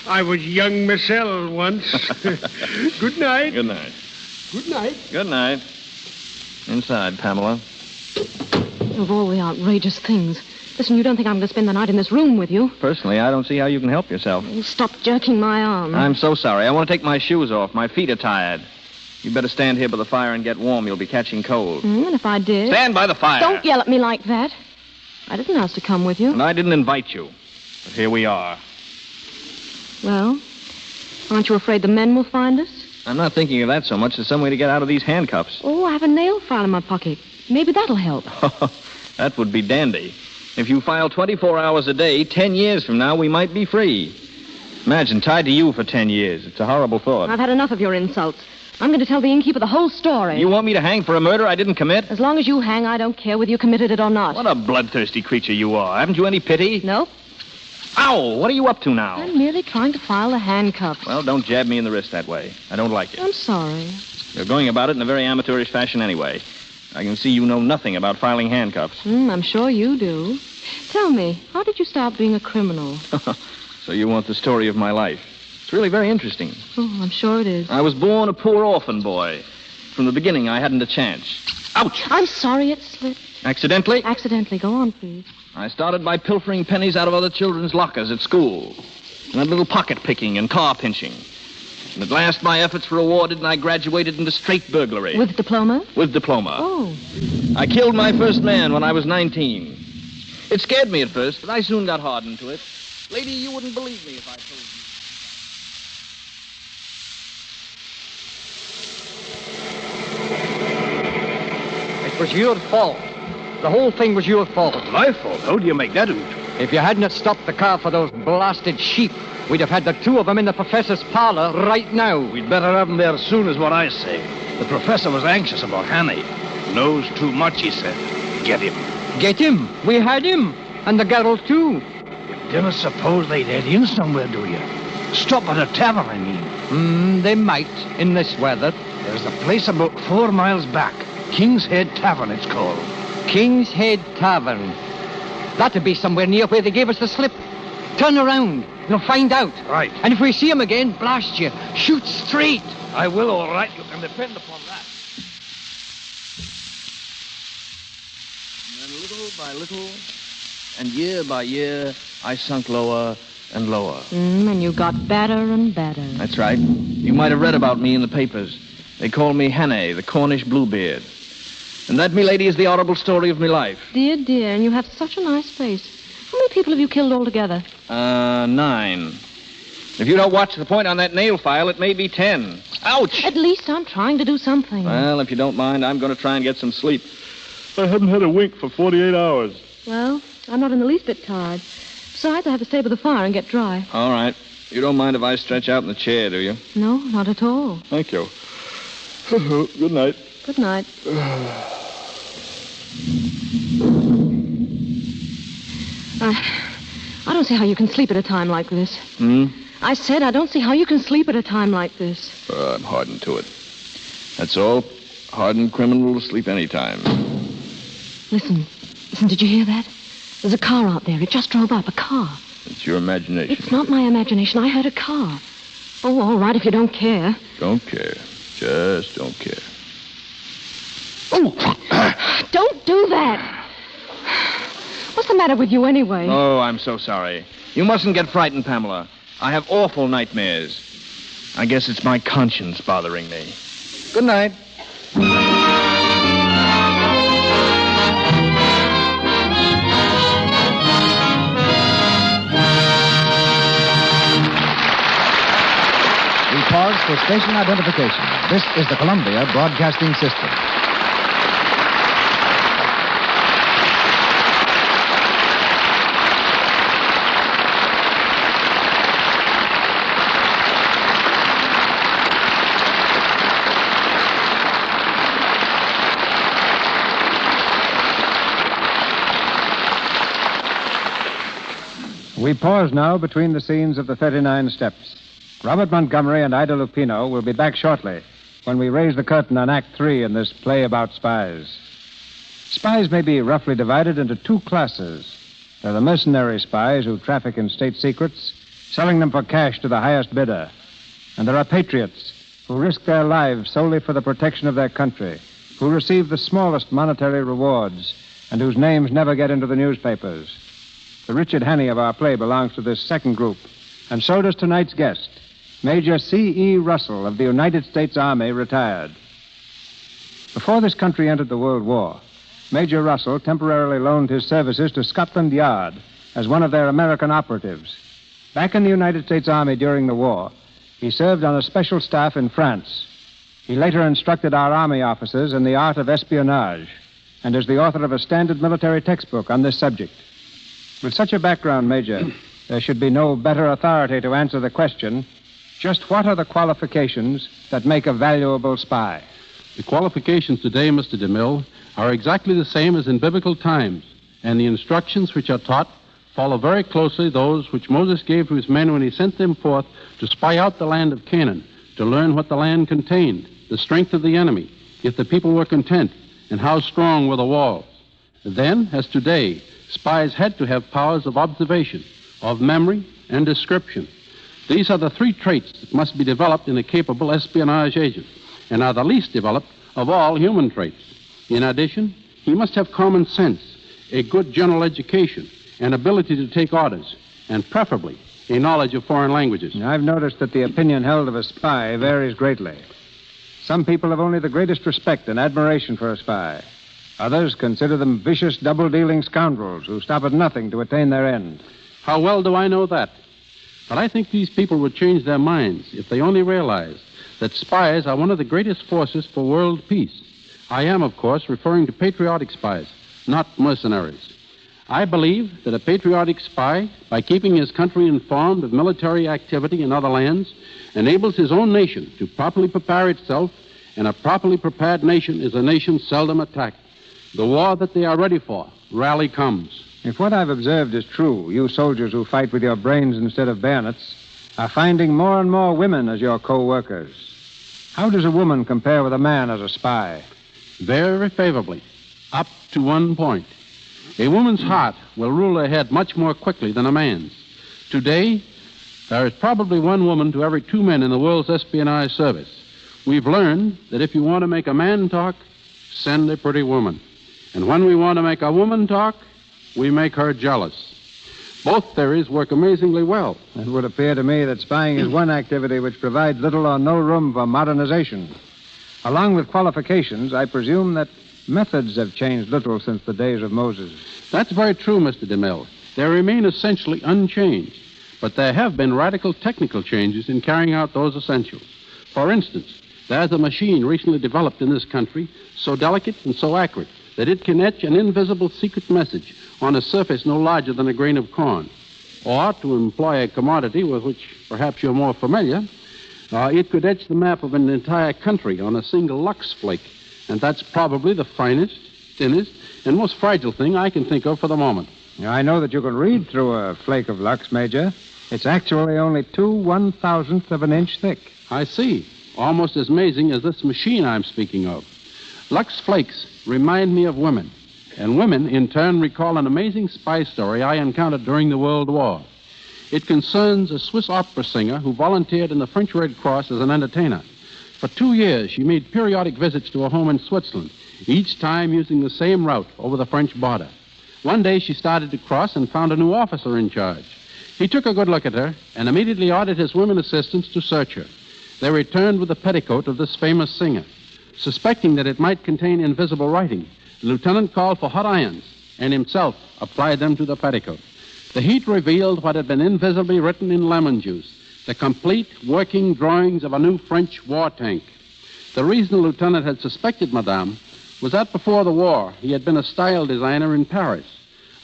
I: I was young myself once. Good night.
S: Good night.
I: Good night.
S: Good night. Inside, Pamela.
Z: Of all the outrageous things. Listen, you don't think I'm going to spend the night in this room with you?
S: Personally, I don't see how you can help yourself.
Z: Stop jerking my arm.
S: I'm so sorry. I want to take my shoes off. My feet are tired. You better stand here by the fire and get warm. You'll be catching cold.
Z: And if I did...
S: Stand by the fire.
Z: Don't yell at me like that. I didn't ask to come with you.
S: And I didn't invite you. But here we are.
Z: Well, aren't you afraid the men will find us?
S: I'm not thinking of that so much as some way to get out of these handcuffs.
Z: Oh, I have a nail file in my pocket. Maybe that'll help.
S: That would be dandy. If you file 24 hours a day, 10 years from now, we might be free. Imagine, tied to you for 10 years. It's a horrible thought.
Z: I've had enough of your insults. I'm going to tell the innkeeper the whole story.
S: You want me to hang for a murder I didn't commit?
Z: As long as you hang, I don't care whether you committed it or not.
S: What a bloodthirsty creature you are. Haven't you any pity?
Z: No.
S: Ow! What are you up to now?
Z: I'm merely trying to file the handcuffs.
S: Well, don't jab me in the wrist that way. I don't like it.
Z: I'm sorry.
S: You're going about it in a very amateurish fashion anyway. I can see you know nothing about filing handcuffs.
Z: I'm sure you do. Tell me, how did you start being a criminal?
S: So you want the story of my life. It's really very interesting.
Z: Oh, I'm sure it is.
S: I was born a poor orphan boy. From the beginning, I hadn't a chance. Ouch!
Z: I'm sorry it slipped.
S: Accidentally?
Z: Accidentally. Go on, please.
S: I started by pilfering pennies out of other children's lockers at school. And a little pocket picking and car pinching. And at last, my efforts were rewarded, and I graduated into straight burglary.
Z: With diploma?
S: With diploma.
Z: Oh.
S: I killed my first man when I was 19. It scared me at first, but I soon got hardened to it. Lady, you wouldn't believe me if I told you.
I: It was your fault. The whole thing was your fault.
F: My fault? How do you make that out?
K: If you hadn't stopped the car for those blasted sheep, we'd have had the two of them in the professor's parlor right now.
F: We'd better have them there soon, is what I say. The professor was anxious about Hanny. Knows too much, he said. Get him.
K: Get him? We had him. And the girl, too.
F: You don't suppose they'd head in somewhere, do you? Stop at a tavern, I mean.
K: They might, in this weather.
F: There's a place about 4 miles back. King's Head Tavern, it's called.
K: King's Head Tavern. That'd be somewhere near where they gave us the slip. Turn around. You'll find out.
F: Right.
K: And if we see him again, blast you. Shoot straight.
F: I will, all right. You can depend upon that.
S: And then little by little, and year by year, I sunk lower and lower.
O: And you got better and better.
S: That's right. You might have read about me in the papers. They call me Hannay, the Cornish Bluebeard. And that, milady, is the horrible story of my life.
O: Dear, dear, and you have such a nice face. How many people have you killed altogether?
S: 9. If you don't watch the point on that nail file, it may be 10. Ouch!
O: At least I'm trying to do something.
S: Well, if you don't mind, I'm going to try and get some sleep. I haven't had a wink for 48 hours.
O: Well, I'm not in the least bit tired. Besides, I have to stay by the fire and get dry.
S: All right. You don't mind if I stretch out in the chair, do you?
O: No, not at all.
S: Thank you. Good night.
O: Good night. I don't see how you can sleep at a time like this. I said I don't see how you can sleep at a time like this.
S: I'm hardened to it. That's all. Hardened criminal to sleep any time.
O: Listen, did you hear that? There's a car out there. It just drove up, a car.
S: It's your imagination.
O: It's not my imagination. I heard a car. Oh, all right, if you don't care.
S: Don't care. Just don't care.
O: Oh, don't do that. What's the matter with you anyway?
S: Oh, I'm so sorry. You mustn't get frightened, Pamela. I have awful nightmares. I guess it's my conscience bothering me. Good night.
L: We pause for station identification. This is the Columbia Broadcasting System. We pause now between the scenes of the 39 Steps. Robert Montgomery and Ida Lupino will be back shortly when we raise the curtain on Act 3 in this play about spies. Spies may be roughly divided into 2 classes. There are the mercenary spies who traffic in state secrets, selling them for cash to the highest bidder. And there are patriots who risk their lives solely for the protection of their country, who receive the smallest monetary rewards, and whose names never get into the newspapers. The Richard Hannay of our play belongs to this second group, and so does tonight's guest, Major C.E. Russell of the United States Army, retired. Before this country entered the World War, Major Russell temporarily loaned his services to Scotland Yard as one of their American operatives. Back in the United States Army during the war, he served on a special staff in France. He later instructed our Army officers in the art of espionage and is the author of a standard military textbook on this subject. With such a background, Major, there should be no better authority to answer the question, just what are the qualifications that make a valuable spy?
G: The qualifications today, Mr. DeMille, are exactly the same as in biblical times, and the instructions which are taught follow very closely those which Moses gave to his men when he sent them forth to spy out the land of Canaan, to learn what the land contained, the strength of the enemy, if the people were content, and how strong were the walls. Then, as today, spies had to have powers of observation, of memory, and description. These are the 3 traits that must be developed in a capable espionage agent, and are the least developed of all human traits. In addition, he must have common sense, a good general education, an ability to take orders, and preferably a knowledge of foreign languages.
L: I've noticed that the opinion held of a spy varies greatly. Some people have only the greatest respect and admiration for a spy. Others consider them vicious, double-dealing scoundrels who stop at nothing to attain their end.
G: How well do I know that? But I think these people would change their minds if they only realized that spies are one of the greatest forces for world peace. I am, of course, referring to patriotic spies, not mercenaries. I believe that a patriotic spy, by keeping his country informed of military activity in other lands, enables his own nation to properly prepare itself, and a properly prepared nation is a nation seldom attacked. The war that they are ready for rarely comes.
L: If what I've observed is true, you soldiers who fight with your brains instead of bayonets are finding more and more women as your co-workers. How does a woman compare with a man as a spy?
G: Very favorably, up to one point. A woman's heart will rule her head much more quickly than a man's. Today, there is probably one woman to every 2 men in the world's espionage service. We've learned that if you want to make a man talk, send a pretty woman. And when we want to make a woman talk, we make her jealous. Both theories work amazingly well.
L: It would appear to me that spying is one activity which provides little or no room for modernization. Along with qualifications, I presume that methods have changed little since the days of Moses.
G: That's very true, Mr. DeMille. They remain essentially unchanged, but there have been radical technical changes in carrying out those essentials. For instance, there's a machine recently developed in this country so delicate and so accurate that it can etch an invisible secret message on a surface no larger than a grain of corn. Or, to employ a commodity with which perhaps you're more familiar, it could etch the map of an entire country on a single lux flake. And that's probably the finest, thinnest, and most fragile thing I can think of for the moment.
L: I know that you can read through a flake of lux, Major. It's actually only 2/1000th of an inch thick.
G: I see. Almost as amazing as this machine I'm speaking of. Lux flakes remind me of women, and women, in turn, recall an amazing spy story I encountered during the World War. It concerns a Swiss opera singer who volunteered in the French Red Cross as an entertainer. For 2 years, she made periodic visits to a home in Switzerland, each time using the same route over the French border. One day, she started to cross and found a new officer in charge. He took a good look at her and immediately ordered his women assistants to search her. They returned with the petticoat of this famous singer. Suspecting that it might contain invisible writing, the lieutenant called for hot irons and himself applied them to the petticoat. The heat revealed what had been invisibly written in lemon juice, the complete working drawings of a new French war tank. The reason the lieutenant had suspected Madame was that before the war, he had been a style designer in Paris.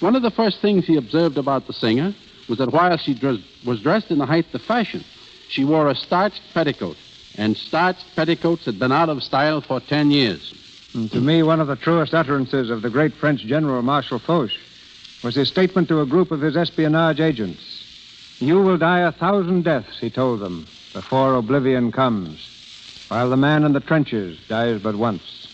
G: One of the first things he observed about the singer was that while she was dressed in the height of fashion, she wore a starched petticoat, and starched petticoats had been out of style for 10 years.
L: And to me, one of the truest utterances of the great French General Marshal Foch was his statement to a group of his espionage agents. You will die 1,000 deaths, he told them, before oblivion comes, while the man in the trenches dies but once.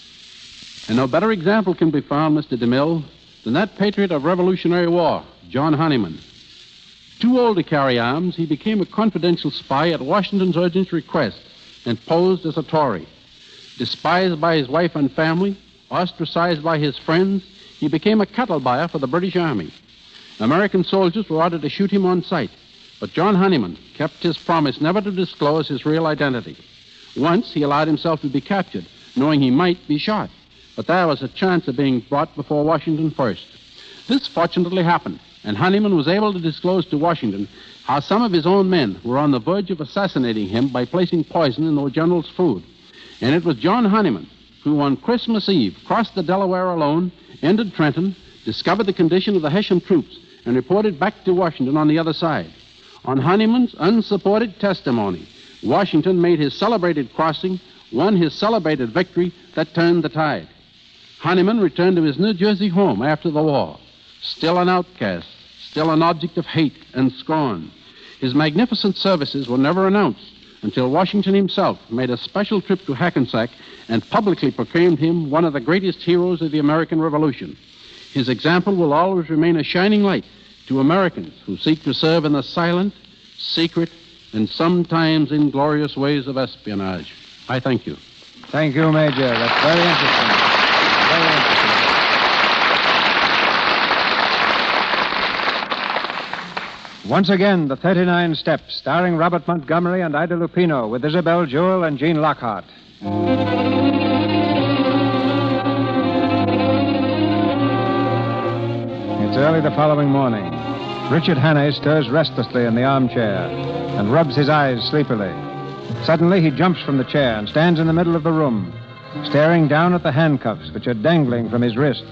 G: And no better example can be found, Mr. DeMille, than that patriot of Revolutionary War, John Honeyman. Too old to carry arms, he became a confidential spy at Washington's urgent request and posed as a Tory. Despised by his wife and family, ostracized by his friends, he became a cattle buyer for the British Army. American soldiers were ordered to shoot him on sight, but John Honeyman kept his promise never to disclose his real identity. Once he allowed himself to be captured, knowing he might be shot, but there was a chance of being brought before Washington first. This fortunately happened, and Honeyman was able to disclose to Washington how some of his own men were on the verge of assassinating him by placing poison in the general's food. And it was John Honeyman who, on Christmas Eve, crossed the Delaware alone, entered Trenton, discovered the condition of the Hessian troops, and reported back to Washington on the other side. On Honeyman's unsupported testimony, Washington made his celebrated crossing, won his celebrated victory that turned the tide. Honeyman returned to his New Jersey home after the war, still an outcast, still an object of hate and scorn. His magnificent services were never announced until Washington himself made a special trip to Hackensack and publicly proclaimed him one of the greatest heroes of the American Revolution. His example will always remain a shining light to Americans who seek to serve in the silent, secret, and sometimes inglorious ways of espionage. I thank you.
L: Thank you, Major. That's very interesting. Very interesting. Once again, the 39 Steps, starring Robert Montgomery and Ida Lupino, with Isabel Jewell and Gene Lockhart. It's early the following morning. Richard Hannay stirs restlessly in the armchair and rubs his eyes sleepily. Suddenly, he jumps from the chair and stands in the middle of the room, staring down at the handcuffs which are dangling from his wrist.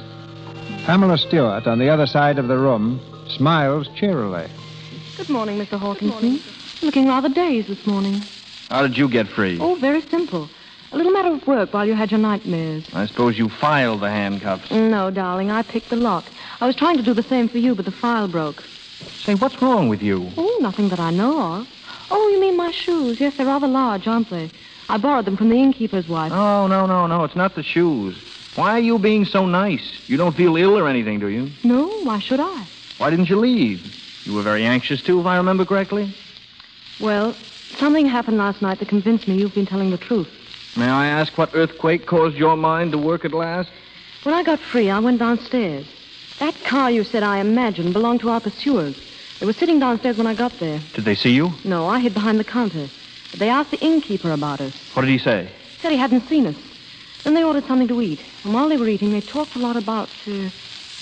L: Pamela Stewart, on the other side of the room, smiles cheerily.
C: Good morning, Mr. Hawkinson. Looking rather dazed this morning.
S: How did you get free?
C: Oh, very simple. A little matter of work while you had your nightmares.
S: I suppose you filed the handcuffs.
C: No, darling, I picked the lock. I was trying to do the same for you, but the file broke.
S: Say, what's wrong with you?
C: Oh, nothing that I know of. Oh, you mean my shoes? Yes, they're rather large, aren't they? I borrowed them from the innkeeper's wife.
S: Oh, no. It's not the shoes. Why are you being so nice? You don't feel ill or anything, do you?
C: No, why should I?
S: Why didn't you leave? You were very anxious, too, if I remember correctly.
C: Well, something happened last night that convinced me you've been telling the truth.
S: May I ask what earthquake caused your mind to work at last?
C: When I got free, I went downstairs. That car you said I imagined belonged to our pursuers. They were sitting downstairs when I got there.
S: Did they see you?
C: No, I hid behind the counter. But they asked the innkeeper about us.
S: What did he say?
C: Said he hadn't seen us. Then they ordered something to eat. And while they were eating, they talked a lot about the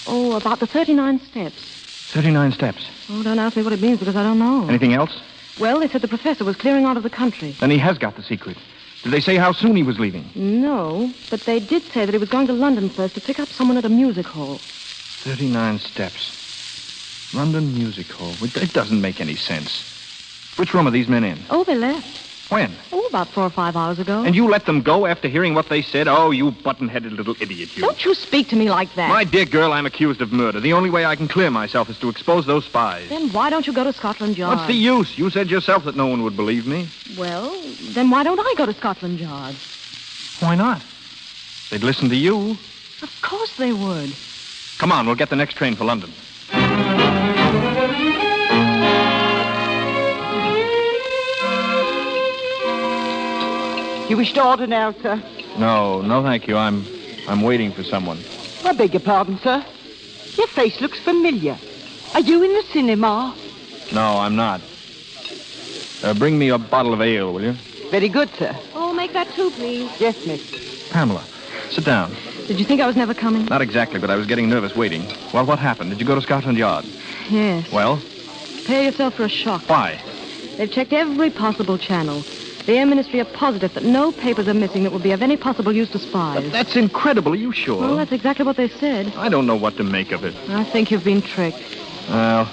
C: 39 steps.
S: 39 steps.
C: Oh, don't ask me what it means because I don't know.
S: Anything else?
C: Well, they said the professor was clearing out of the country.
S: Then he has got the secret. Did they say how soon he was leaving?
C: No, but they did say that he was going to London first to pick up someone at a music hall.
S: 39 steps. London Music Hall. It doesn't make any sense. Which room are these men in?
C: Oh, they left.
S: When?
C: Oh, about 4 or 5 hours ago.
S: And you let them go after hearing what they said? Oh, you button-headed little idiot, you.
C: Don't you speak to me like that.
S: My dear girl, I'm accused of murder. The only way I can clear myself is to expose those spies.
C: Then why don't you go to Scotland Yard?
S: What's the use? You said yourself that no one would believe me.
C: Well, then why don't I go to Scotland Yard?
S: Why not? They'd listen to you.
C: Of course they would.
S: Come on, we'll get the next train for London.
T: You wish to order now, sir?
S: No, thank you. I'm waiting for someone.
T: I beg your pardon, sir. Your face looks familiar. Are you in the cinema?
S: No, I'm not. Bring me a bottle of ale, will you?
T: Very good, sir.
C: Oh, make that 2, please.
T: Yes, miss.
S: Pamela, sit down.
C: Did you think I was never coming?
S: Not exactly, but I was getting nervous waiting. Well, what happened? Did you go to Scotland Yard?
C: Yes.
S: Well?
C: Prepare yourself for a shock.
S: Why?
C: They've checked every possible channel. The Air Ministry are positive that no papers are missing that would be of any possible use to spies.
S: But that's incredible. Are you sure?
C: Well, that's exactly what they said.
S: I don't know what to make of it.
C: I think you've been tricked.
S: Well,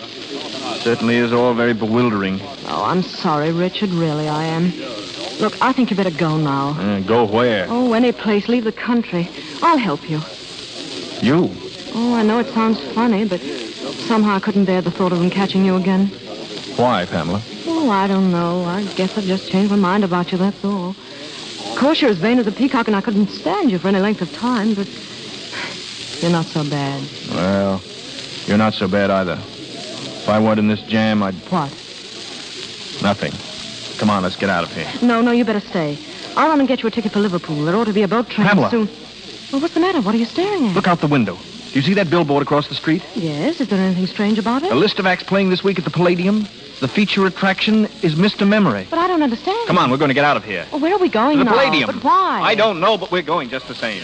S: certainly is all very bewildering.
C: Oh, I'm sorry, Richard. Really, I am. Look, I think you better go now.
S: Go where?
C: Oh, any place. Leave the country. I'll help you.
S: You?
C: Oh, I know it sounds funny, but somehow I couldn't bear the thought of them catching you again.
S: Why, Pamela?
C: Oh, I don't know. I guess I've just changed my mind about you, that's all. Of course, you're as vain as a peacock, and I couldn't stand you for any length of time, but you're not so bad.
S: Well, you're not so bad either. If I weren't in this jam, I'd...
C: What?
S: Nothing. Come on, let's get out of here.
C: No, you better stay. I'll run and get you a ticket for Liverpool. There ought to be a boat train
S: Pamela.
C: soon. Well, what's the matter? What are you staring at?
S: Look out the window. Do you see that billboard across the street?
C: Yes, is there anything strange about it?
S: A list of acts playing this week at the Palladium. The feature attraction is Mr. Memory.
C: But I don't understand.
S: Come on, we're going to get out of here.
C: Well, where are we going
S: to the
C: now?
S: Palladium.
C: But why?
S: I don't know, but we're going just the same.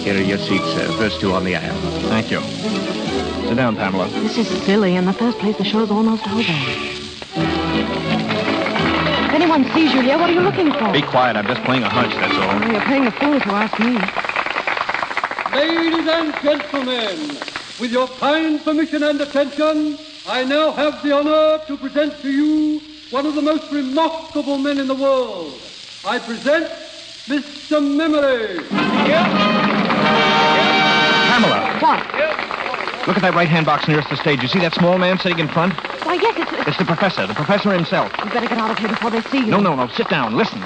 B: Here are your seats, sir. First 2 on the aisle.
S: Thank you. Sit down, Pamela.
C: This is silly. In the first place, the show's almost over. If anyone sees you here, what are you looking for?
S: Be quiet. I'm just playing a hunch, that's all.
C: Well, you're playing the fool if you ask me.
Q: Ladies and gentlemen, with your kind permission and attention, I now have the honor to present to you one of the most remarkable men in the world. I present Mr. Memory.
S: Pamela.
C: What?
S: Look at that right-hand box nearest the stage. You see that small man sitting in front?
C: Why, yes,
S: It's the professor himself.
C: You better get out of here before they see you.
S: No. Sit down. Listen.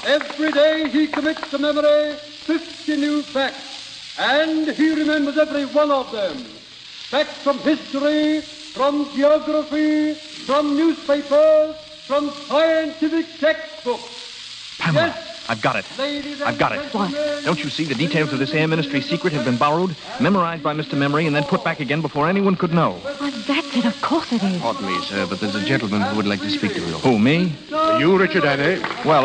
Q: Every day he commits to memory 50 new facts, and he remembers every one of them. Facts from history, from geography, from newspapers, from scientific textbooks.
S: Pamela,
Q: Yes,
S: I've got it. I've got it.
Q: What?
S: Don't you see the details of this Air Ministry secret have been borrowed, memorized by Mr. Memory, and then put back again before anyone could know?
C: Why, that's it. Of course it is.
B: Pardon me, sir, but there's a gentleman who would like to speak to you.
S: Who, me?
U: You, Richard Annie?
S: Well,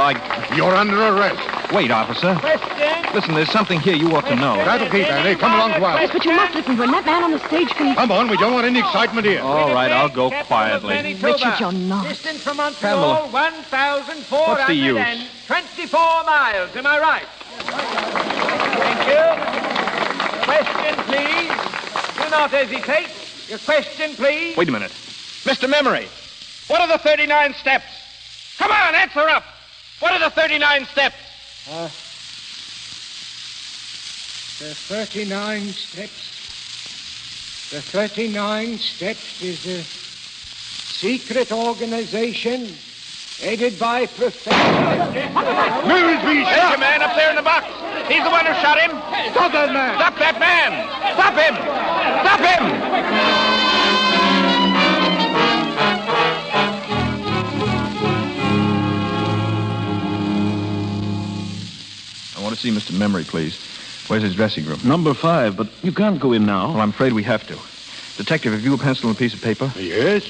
U: You're under arrest.
S: Wait, officer.
M: Question.
S: Listen, there's something here you ought to know.
I: That'll keep, Annie. Come along to us.
C: Yes, but you must listen to him. That man on the stage can...
I: Come on, we don't want any excitement here.
S: All right, I'll go quietly.
C: Richard, you're not.
D: Distance from
S: Pamela.
D: Montreal, 1,424
S: What's the use?
D: miles. Am I right? Thank you. Question, please. Do not hesitate. Your question, please.
S: Wait a minute.
D: Mr. Memory, what are the 39 steps? Come on, answer up. What are the 39 steps?
I: The 39 steps. The 39 steps is a secret organization headed by Professor...
D: Where is he? There's your man up there in the box. He's the one who shot him.
I: Stop that man!
D: Stop that man! Stop him! Stop him!
S: I want to see Mr. Memory, please. Where's his dressing room?
F: Number 5, but you can't go in now.
S: Well, I'm afraid we have to. Detective, have you a pencil and a piece of paper?
I: Yes?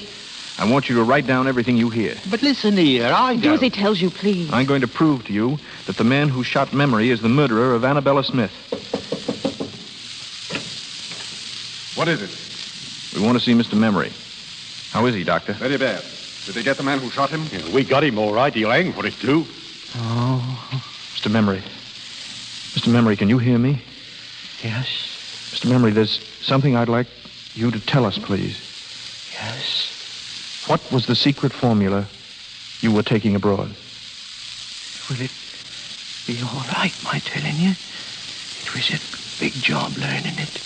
S: I want you to write down everything you hear.
R: But listen here, I
C: Do as he tells you, please.
S: I'm going to prove to you that the man who shot Memory is the murderer of Annabella Smith.
G: What is it?
S: We want to see Mr. Memory. How is he, Doctor?
G: Very bad. Did they get the man who shot him?
I: Yeah, we got him all right. He'll hang for it, too.
S: Oh, Mr. Memory. Mr. Memory, can you hear me?
R: Yes,
S: Mr. Memory, there's something I'd like you to tell us, please.
R: yes.
S: What was the secret formula you were taking abroad?
R: Will it be all right, my telling you? It was a big job learning it.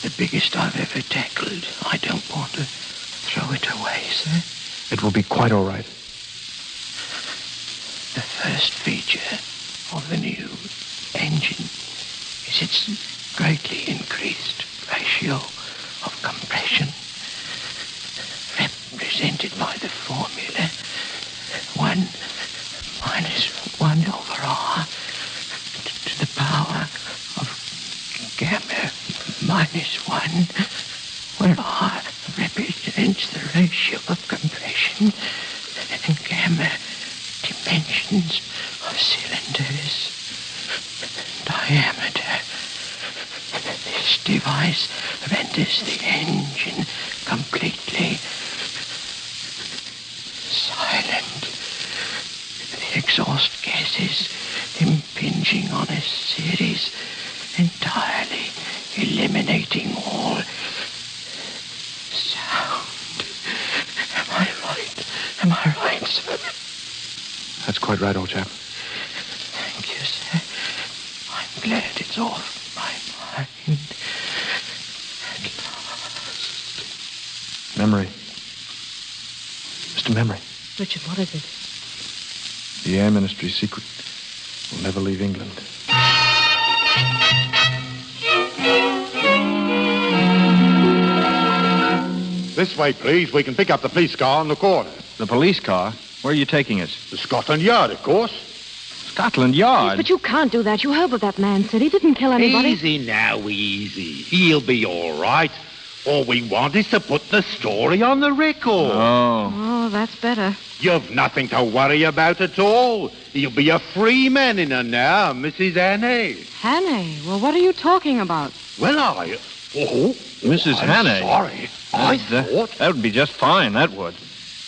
R: The biggest I've ever tackled. I don't want to throw it away, sir.
S: It will be quite all right.
R: The first feature of the new engine is its greatly increased ratio of compression, represented by the formula 1 minus 1 over R to the power of gamma minus 1, where R represents the ratio of compression and gamma dimensions of cylinders diameter. This device renders the engine completely silent. The exhaust gases impinging on a series, entirely eliminating all sound. Am I right? Am I right, sir?
S: That's quite right, old chap.
R: Thank you, sir. I'm glad it's off my mind. At last.
S: Memory. Mr. Memory.
C: Richard, what is it?
S: The Air Ministry's secret will never leave England.
I: This way, please. We can pick up the police car on the corner.
S: The police car? Where are you taking us?
I: The Scotland Yard, of course.
S: Scotland Yard?
C: But you can't do that. You heard what that man said. He didn't kill anybody.
B: Easy now, easy. He'll be all right. All we want is to put the story on the record.
C: Oh, that's better.
B: You've nothing to worry about at all. He'll be a free man in her now, Mrs. Hannay.
C: Hannay? Well, what are you talking about?
B: Well,
S: Mrs.
B: I'm
S: Hannay?
B: sorry. I thought...
S: That would be just fine, that would.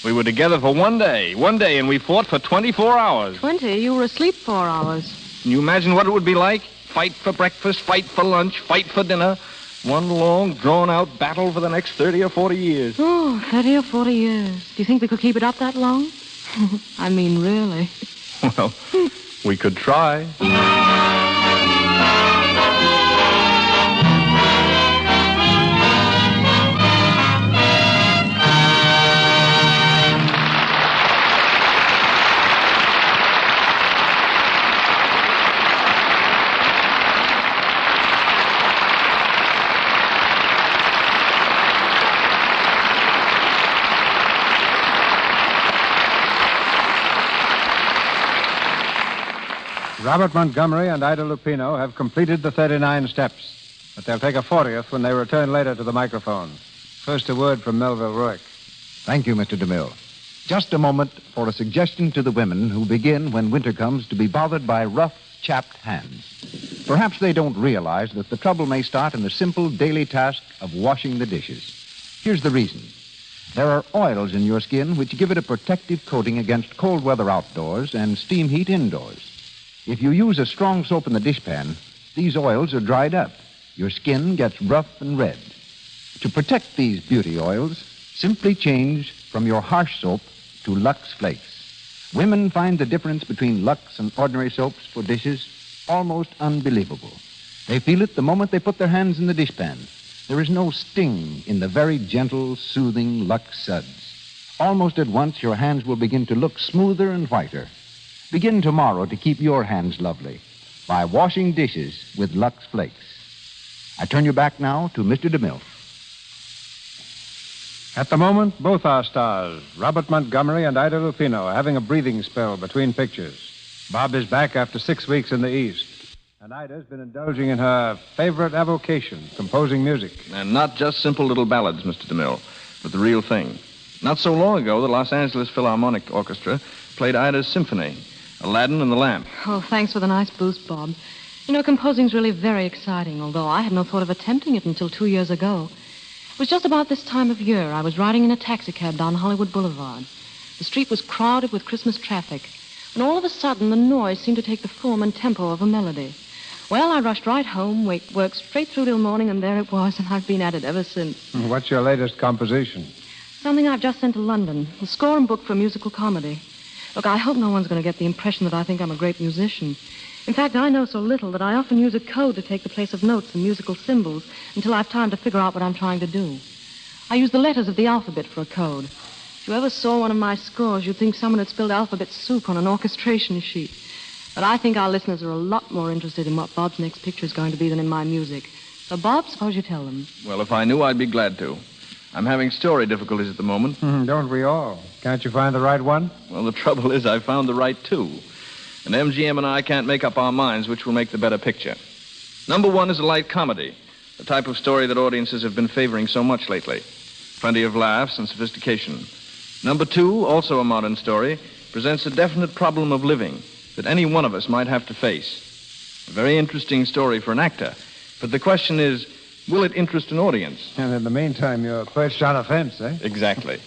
S: We were together for one day, and we fought for 24 hours.
C: 20? You were asleep 4 hours.
S: Can you imagine what it would be like? Fight for breakfast, fight for lunch, fight for dinner. One long, drawn-out battle for the next 30 or 40 years.
C: Oh, 30 or 40 years. Do you think we could keep it up that long? I mean, really.
S: Well, we could try.
L: Robert Montgomery and Ida Lupino have completed the 39 steps, but they'll take a 40th when they return later to the microphone. First, a word from Melville Ruick.
E: Thank you, Mr. DeMille.
J: Just a moment for a suggestion to the women who begin, when winter comes, to be bothered by rough, chapped hands. Perhaps they don't realize that the trouble may start in the simple daily task of washing the dishes. Here's the reason. There are oils in your skin which give it a protective coating against cold weather outdoors and steam heat indoors. If you use a strong soap in the dishpan, these oils are dried up. Your skin gets rough and red. To protect these beauty oils, simply change from your harsh soap to Lux Flakes. Women find the difference between Lux and ordinary soaps for dishes almost unbelievable. They feel it the moment they put their hands in the dishpan. There is no sting in the very gentle, soothing Lux suds. Almost at once, your hands will begin to look smoother and whiter. Begin tomorrow to keep your hands lovely by washing dishes with Lux Flakes. I turn you back now to Mr. DeMille.
L: At the moment, both our stars, Robert Montgomery and Ida Lupino, are having a breathing spell between pictures. Bob is back after 6 weeks in the East. And Ida's been indulging in her favorite avocation, composing music.
S: And not just simple little ballads, Mr. DeMille, but the real thing. Not so long ago, the Los Angeles Philharmonic Orchestra played Ida's symphony, Aladdin and the Lamp.
C: Oh, thanks for the nice boost, Bob. You know, composing's really very exciting, although I had no thought of attempting it until 2 years ago. It was just about this time of year. I was riding in a taxicab down Hollywood Boulevard. The street was crowded with Christmas traffic, and all of a sudden the noise seemed to take the form and tempo of a melody. Well, I rushed right home, worked straight through till morning, and there it was, and I've been at it ever since.
L: What's your latest composition?
C: Something I've just sent to London, a score and book for a musical comedy. Look, I hope no one's going to get the impression that I think I'm a great musician. In fact, I know so little that I often use a code to take the place of notes and musical symbols until I've time to figure out what I'm trying to do. I use the letters of the alphabet for a code. If you ever saw one of my scores, you'd think someone had spilled alphabet soup on an orchestration sheet. But I think our listeners are a lot more interested in what Bob's next picture is going to be than in my music. So, Bob, suppose you tell them.
S: Well, if I knew, I'd be glad to. I'm having story difficulties at the moment.
L: Don't we all? Can't you find the right one?
S: Well, the trouble is I found the right two. And MGM and I can't make up our minds which will make the better picture. Number one is a light comedy, the type of story that audiences have been favoring so much lately. Plenty of laughs and sophistication. Number two, also a modern story, presents a definite problem of living that any one of us might have to face. A very interesting story for an actor. But the question is, will it interest an audience?
L: And in the meantime, you're perched on a fence, eh?
S: Exactly.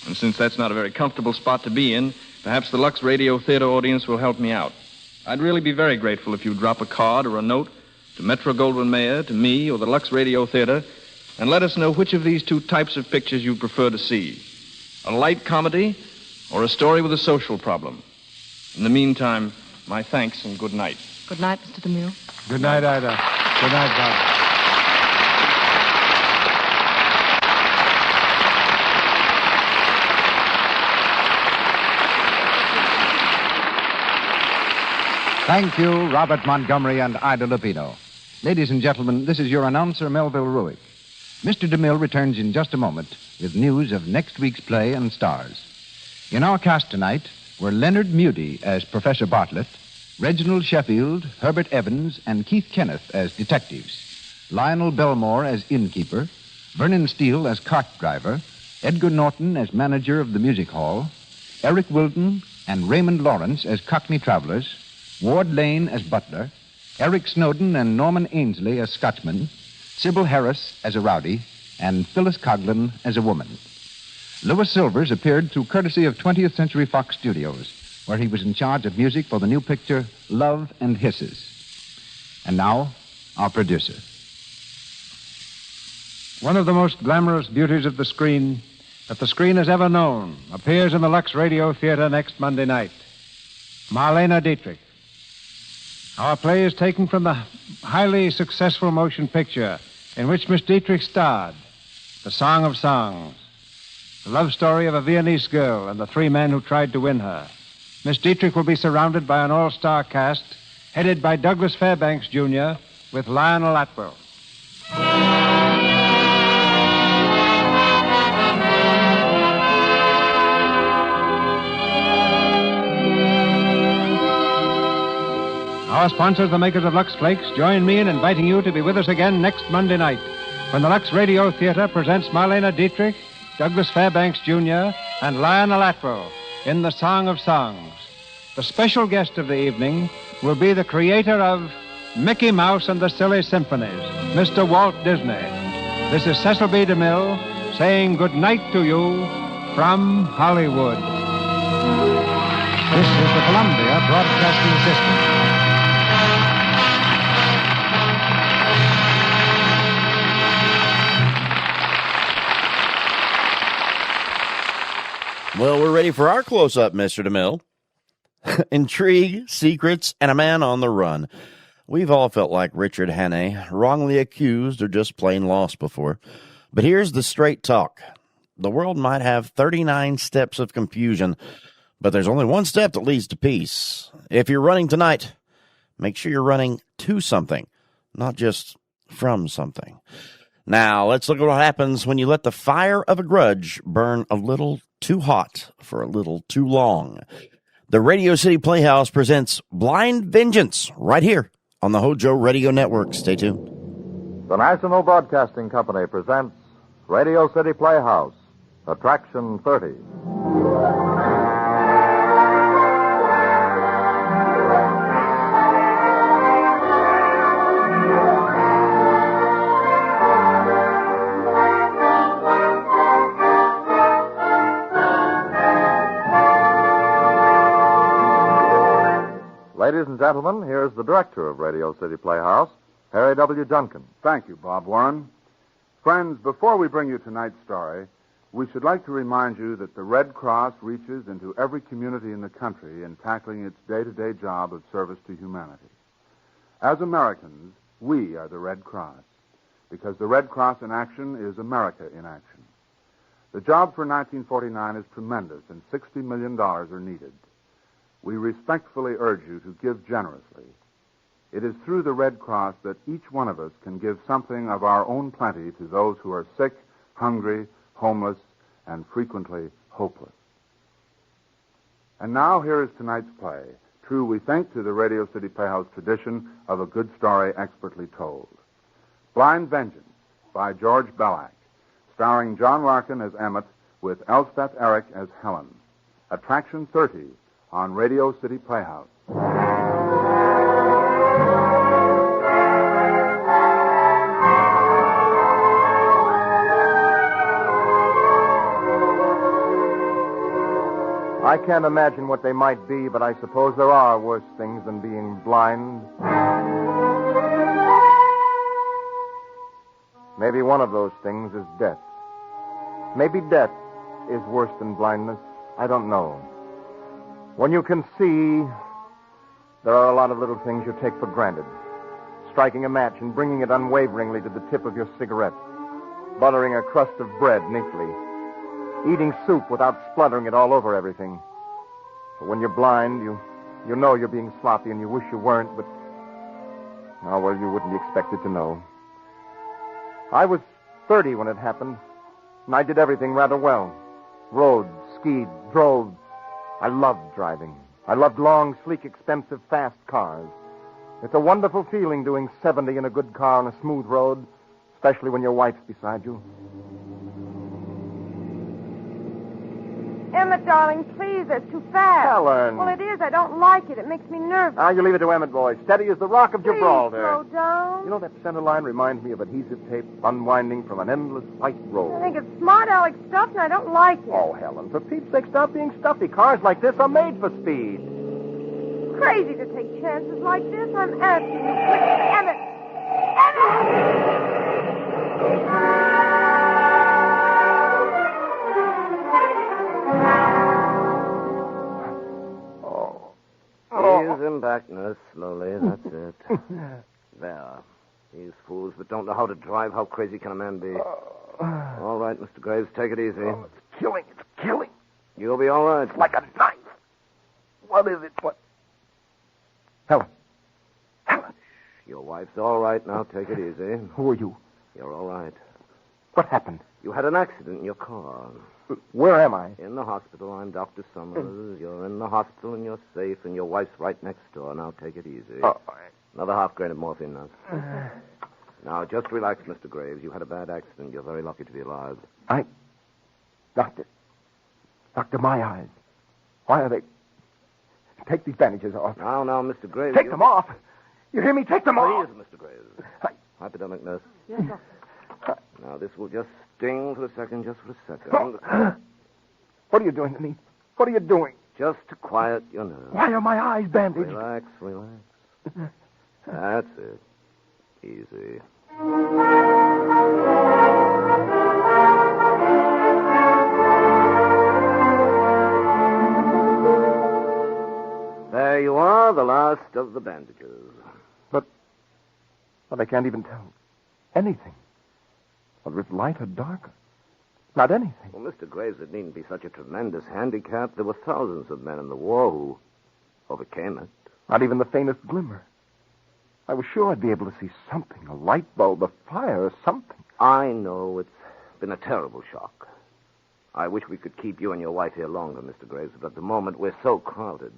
S: And since that's not a very comfortable spot to be in, perhaps the Lux Radio Theater audience will help me out. I'd really be very grateful if you'd drop a card or a note to Metro-Goldwyn-Mayer, to me, or the Lux Radio Theater, and let us know which of these two types of pictures you prefer to see. A light comedy or a story with a social problem. In the meantime, my thanks and good night.
C: Good night, Mr. DeMille.
L: Good night, Ida. Good night, Bob.
J: Thank you, Robert Montgomery and Ida Lupino. Ladies and gentlemen, this is your announcer, Melville Ruick. Mr. DeMille returns in just a moment with news of next week's play and stars. In our cast tonight were Leonard Mudie as Professor Bartlett, Reginald Sheffield, Herbert Evans, and Keith Kenneth as detectives, Lionel Belmore as innkeeper, Vernon Steele as cart driver, Edgar Norton as manager of the music hall, Eric Wilden and Raymond Lawrence as Cockney travelers, Ward Lane as butler, Eric Snowden and Norman Ainsley as Scotchmen, Sybil Harris as a rowdy, and Phyllis Coughlin as a woman. Louis Silvers appeared through courtesy of 20th Century Fox Studios, where he was in charge of music for the new picture Love and Hisses. And now, our producer.
L: One of the most glamorous beauties of the screen that the screen has ever known appears in the Lux Radio Theater next Monday night. Marlene Dietrich. Our play is taken from the highly successful motion picture in which Miss Dietrich starred, The Song of Songs, the love story of a Viennese girl and the three men who tried to win her. Miss Dietrich will be surrounded by an all-star cast headed by Douglas Fairbanks, Jr., with Lionel Atwell. Our sponsors, the makers of Lux Flakes, join me in inviting you to be with us again next Monday night when the Lux Radio Theater presents Marlene Dietrich, Douglas Fairbanks, Jr., and Lionel Atwill in The Song of Songs. The special guest of the evening will be the creator of Mickey Mouse and the Silly Symphonies, Mr. Walt Disney. This is Cecil B. DeMille saying good night to you from Hollywood. This is the Columbia Broadcasting System.
A: Well, we're ready for our close-up, Mr. DeMille. Intrigue, secrets, and a man on the run. We've all felt like Richard Hannay, wrongly accused or just plain lost before. But here's the straight talk. The world might have 39 steps of confusion, but there's only one step that leads to peace. If you're running tonight, make sure you're running to something, not just from something. Now, let's look at what happens when you let the fire of a grudge burn a little too hot for a little too long. The Radio City Playhouse presents Blind Vengeance right here on the HOJO Radio Network. Stay tuned.
H: The National Broadcasting Company presents Radio City Playhouse, Attraction 30. Ladies and gentlemen, here's the director of Radio City Playhouse, Harry W. Duncan.
U: Thank you, Bob Warren. Friends, before we bring you tonight's story, we should like to remind you that the Red Cross reaches into every community in the country in tackling its day-to-day job of service to humanity. As Americans, we are the Red Cross, because the Red Cross in action is America in action. The job for 1949 is tremendous, and $60 million are needed. We respectfully urge you to give generously. It is through the Red Cross that each one of us can give something of our own plenty to those who are sick, hungry, homeless, and frequently hopeless. And now here is tonight's play. True, we think, to the Radio City Playhouse tradition of a good story expertly told. Blind Vengeance by George Bellack, starring John Larkin as Emmett with Elspeth Eric as Helen. Attraction 30 on Radio City Playhouse.
H: I can't imagine what they might be, but I suppose there are worse things than being blind. Maybe one of those things is death. Maybe death is worse than blindness. I don't know. When you can see, there are a lot of little things you take for granted. Striking a match and bringing it unwaveringly to the tip of your cigarette. Buttering a crust of bread neatly. Eating soup without spluttering it all over everything. But when you're blind, you know you're being sloppy and you wish you weren't, but... Oh, well, you wouldn't be expected to know. I was 30 when it happened, and I did everything rather well. Rode, skied, drove. I loved driving. I loved long, sleek, expensive, fast cars. It's a wonderful feeling doing 70 in a good car on a smooth road, especially when your wife's beside you.
V: Emmett, darling, please, that's too fast.
H: Helen.
V: Well, it is. I don't like it. It makes me nervous.
H: Now, you leave it to Emmett, boy. Steady as the rock of Gibraltar.
V: Slow down.
H: You know, that center line reminds me of adhesive tape unwinding from an endless white road.
V: I think it's smart aleck stuff, and I don't like it.
H: Oh, Helen, for Pete's sake, stop being stuffy. Cars like this are made for speed.
V: Crazy to take chances like this. I'm asking you, please. Emmett! Emmett!
W: Ease him back, nurse, slowly. That's it. There. These fools that don't know how to drive, how crazy can a man be? All right, Mr. Graves, take it easy.
H: Oh, it's killing. It's killing.
W: You'll be all right.
H: It's like a knife. What is it? What? Helen.
W: Your wife's all right now. Take it easy.
H: Who are you?
W: You're all right.
H: What happened?
W: You had an accident in your car.
H: Where am I?
W: In the hospital. I'm Dr. Summers. You're in the hospital and you're safe, and your wife's right next door. Now take it easy.
H: Oh.
W: Another half grain of morphine, nurse. Now, just relax, Mr. Graves. You had a bad accident. You're very lucky to be alive.
H: Doctor,
K: Doctor, my eyes. Why are they... Take these bandages off.
W: Now, Mr. Graves.
K: Take them off. You hear me? Take them off.
W: Please, Mr. Graves. Hypodermic nurse. Yes, doctor. Now, this will just sting for a second, just for a second.
K: What are you doing to me? What are you doing?
W: Just to quiet your nerves.
K: Why are my eyes bandaged?
W: Relax. That's it. Easy. There you are, the last of the bandages.
K: But I can't even tell anything. Whether it's light or dark. Not anything.
W: Well, Mr. Graves, it needn't be such a tremendous handicap. There were thousands of men in the war who overcame it.
K: Not even the faintest glimmer. I was sure I'd be able to see something, a light bulb, a fire, or something.
W: I know it's been a terrible shock. I wish we could keep you and your wife here longer, Mr. Graves, but at the moment we're so crowded.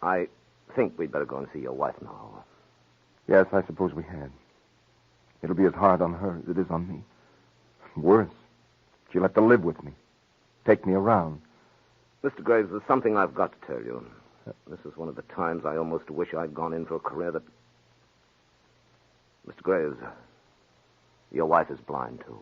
W: I think we'd better go and see your wife now.
K: Yes, I suppose we had. It'll be as hard on her as it is on me. Worse. She'll have to live with me. Take me around.
W: Mr. Graves, there's something I've got to tell you. This is one of the times I almost wish I'd gone in for a career that... Mr. Graves, your wife is blind, too.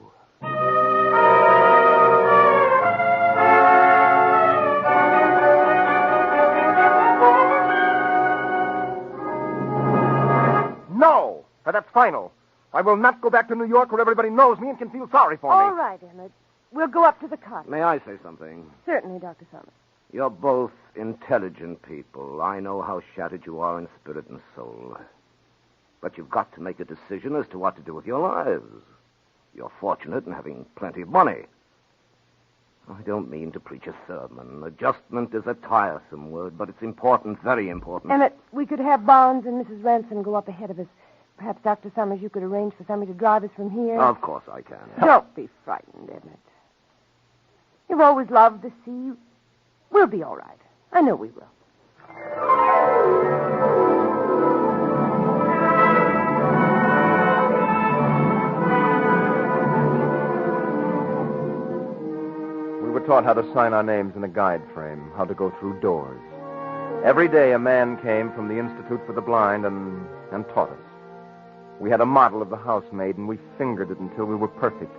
K: No! That's final. I will not go back to New York where everybody knows me and can feel sorry for me.
V: All right, Emmett. We'll go up to the cot.
W: May I say something?
V: Certainly, Dr. Summers.
W: You're both intelligent people. I know how shattered you are in spirit and soul. But you've got to make a decision as to what to do with your lives. You're fortunate in having plenty of money. I don't mean to preach a sermon. Adjustment is a tiresome word, but it's important, very important.
V: Emmett, we could have Barnes and Mrs. Ransom go up ahead of us. Perhaps, Dr. Summers, you could arrange for somebody to drive us from here.
W: Of course I can.
V: Don't be frightened, Emmett. You've always loved the sea. We'll be all right. I know we will.
K: We were taught how to sign our names in a guide frame, how to go through doors. Every day a man came from the Institute for the Blind and taught us. We had a model of the housemaid, and we fingered it until we were perfect.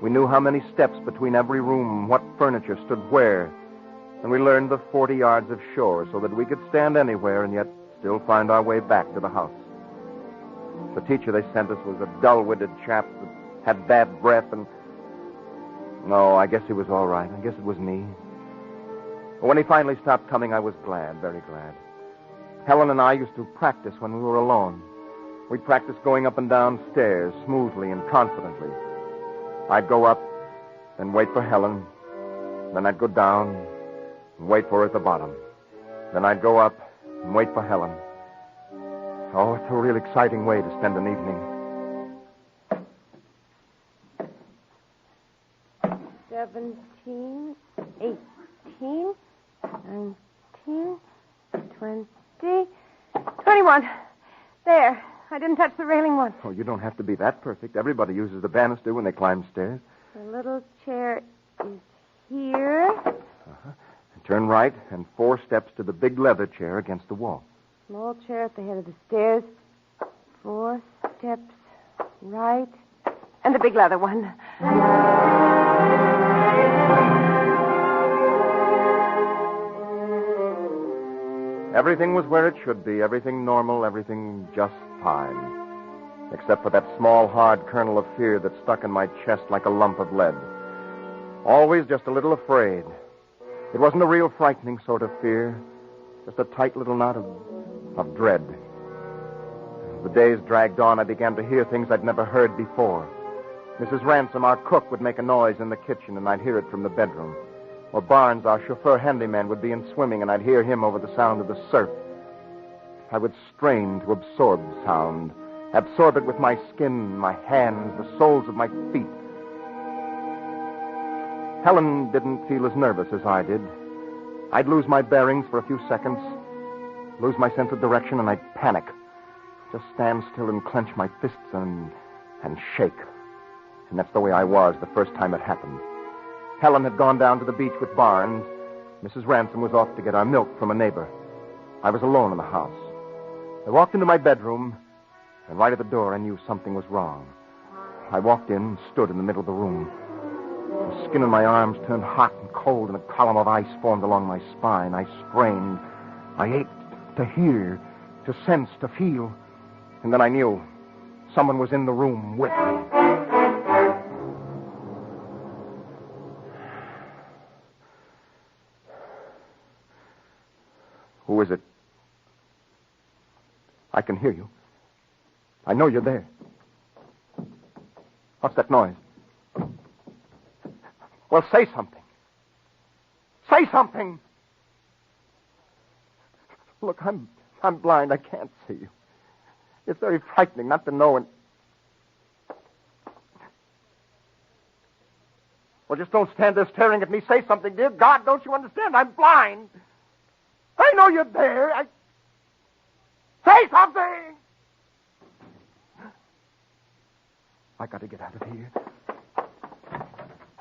K: We knew how many steps between every room, what furniture stood where. And we learned the 40 yards of shore so that we could stand anywhere and yet still find our way back to the house. The teacher they sent us was a dull-witted chap that had bad breath and... No, I guess he was all right. I guess it was me. But when he finally stopped coming, I was glad, very glad. Helen and I used to practice when we were alone. We'd practice going up and down stairs smoothly and confidently. I'd go up, then wait for Helen. Then I'd go down and wait for her at the bottom. Then I'd go up and wait for Helen. Oh, it's a real exciting way to spend an evening.
V: 17, 18, 19, 20, 21. There. I didn't touch the railing once.
K: Oh, you don't have to be that perfect. Everybody uses the banister when they climb stairs.
V: The little chair is here.
K: Turn right and 4 steps to the big leather chair against the wall.
V: Small chair at the head of the stairs. 4 steps right. And the big leather one.
K: Everything was where it should be. Everything normal, everything just fine. Except for that small, hard kernel of fear that stuck in my chest like a lump of lead. Always just a little afraid. It wasn't a real frightening sort of fear. Just a tight little knot of dread. As the days dragged on, I began to hear things I'd never heard before. Mrs. Ransom, our cook, would make a noise in the kitchen, and I'd hear it from the bedroom. Or Barnes, our chauffeur handyman, would be in swimming, and I'd hear him over the sound of the surf. I would strain to absorb sound, absorb it with my skin, my hands, the soles of my feet. Helen didn't feel as nervous as I did. I'd lose my bearings for a few seconds, lose my sense of direction, and I'd panic. Just stand still and clench my fists and shake. And that's the way I was the first time it happened. Helen had gone down to the beach with Barnes. Mrs. Ransom was off to get our milk from a neighbor. I was alone in the house. I walked into my bedroom, and right at the door I knew something was wrong. I walked in and stood in the middle of the room. The skin on my arms turned hot and cold, and a column of ice formed along my spine. I strained. I ached to hear, to sense, to feel. And then I knew someone was in the room with me. Who is it? I can hear you. I know you're there. What's that noise? Well, say something. Say something. Look, I'm blind. I can't see you. It's very frightening not to know and... Well, just don't stand there staring at me. Say something, dear God. Don't you understand? I'm blind. I know you're there. Say something! I got to get out of here.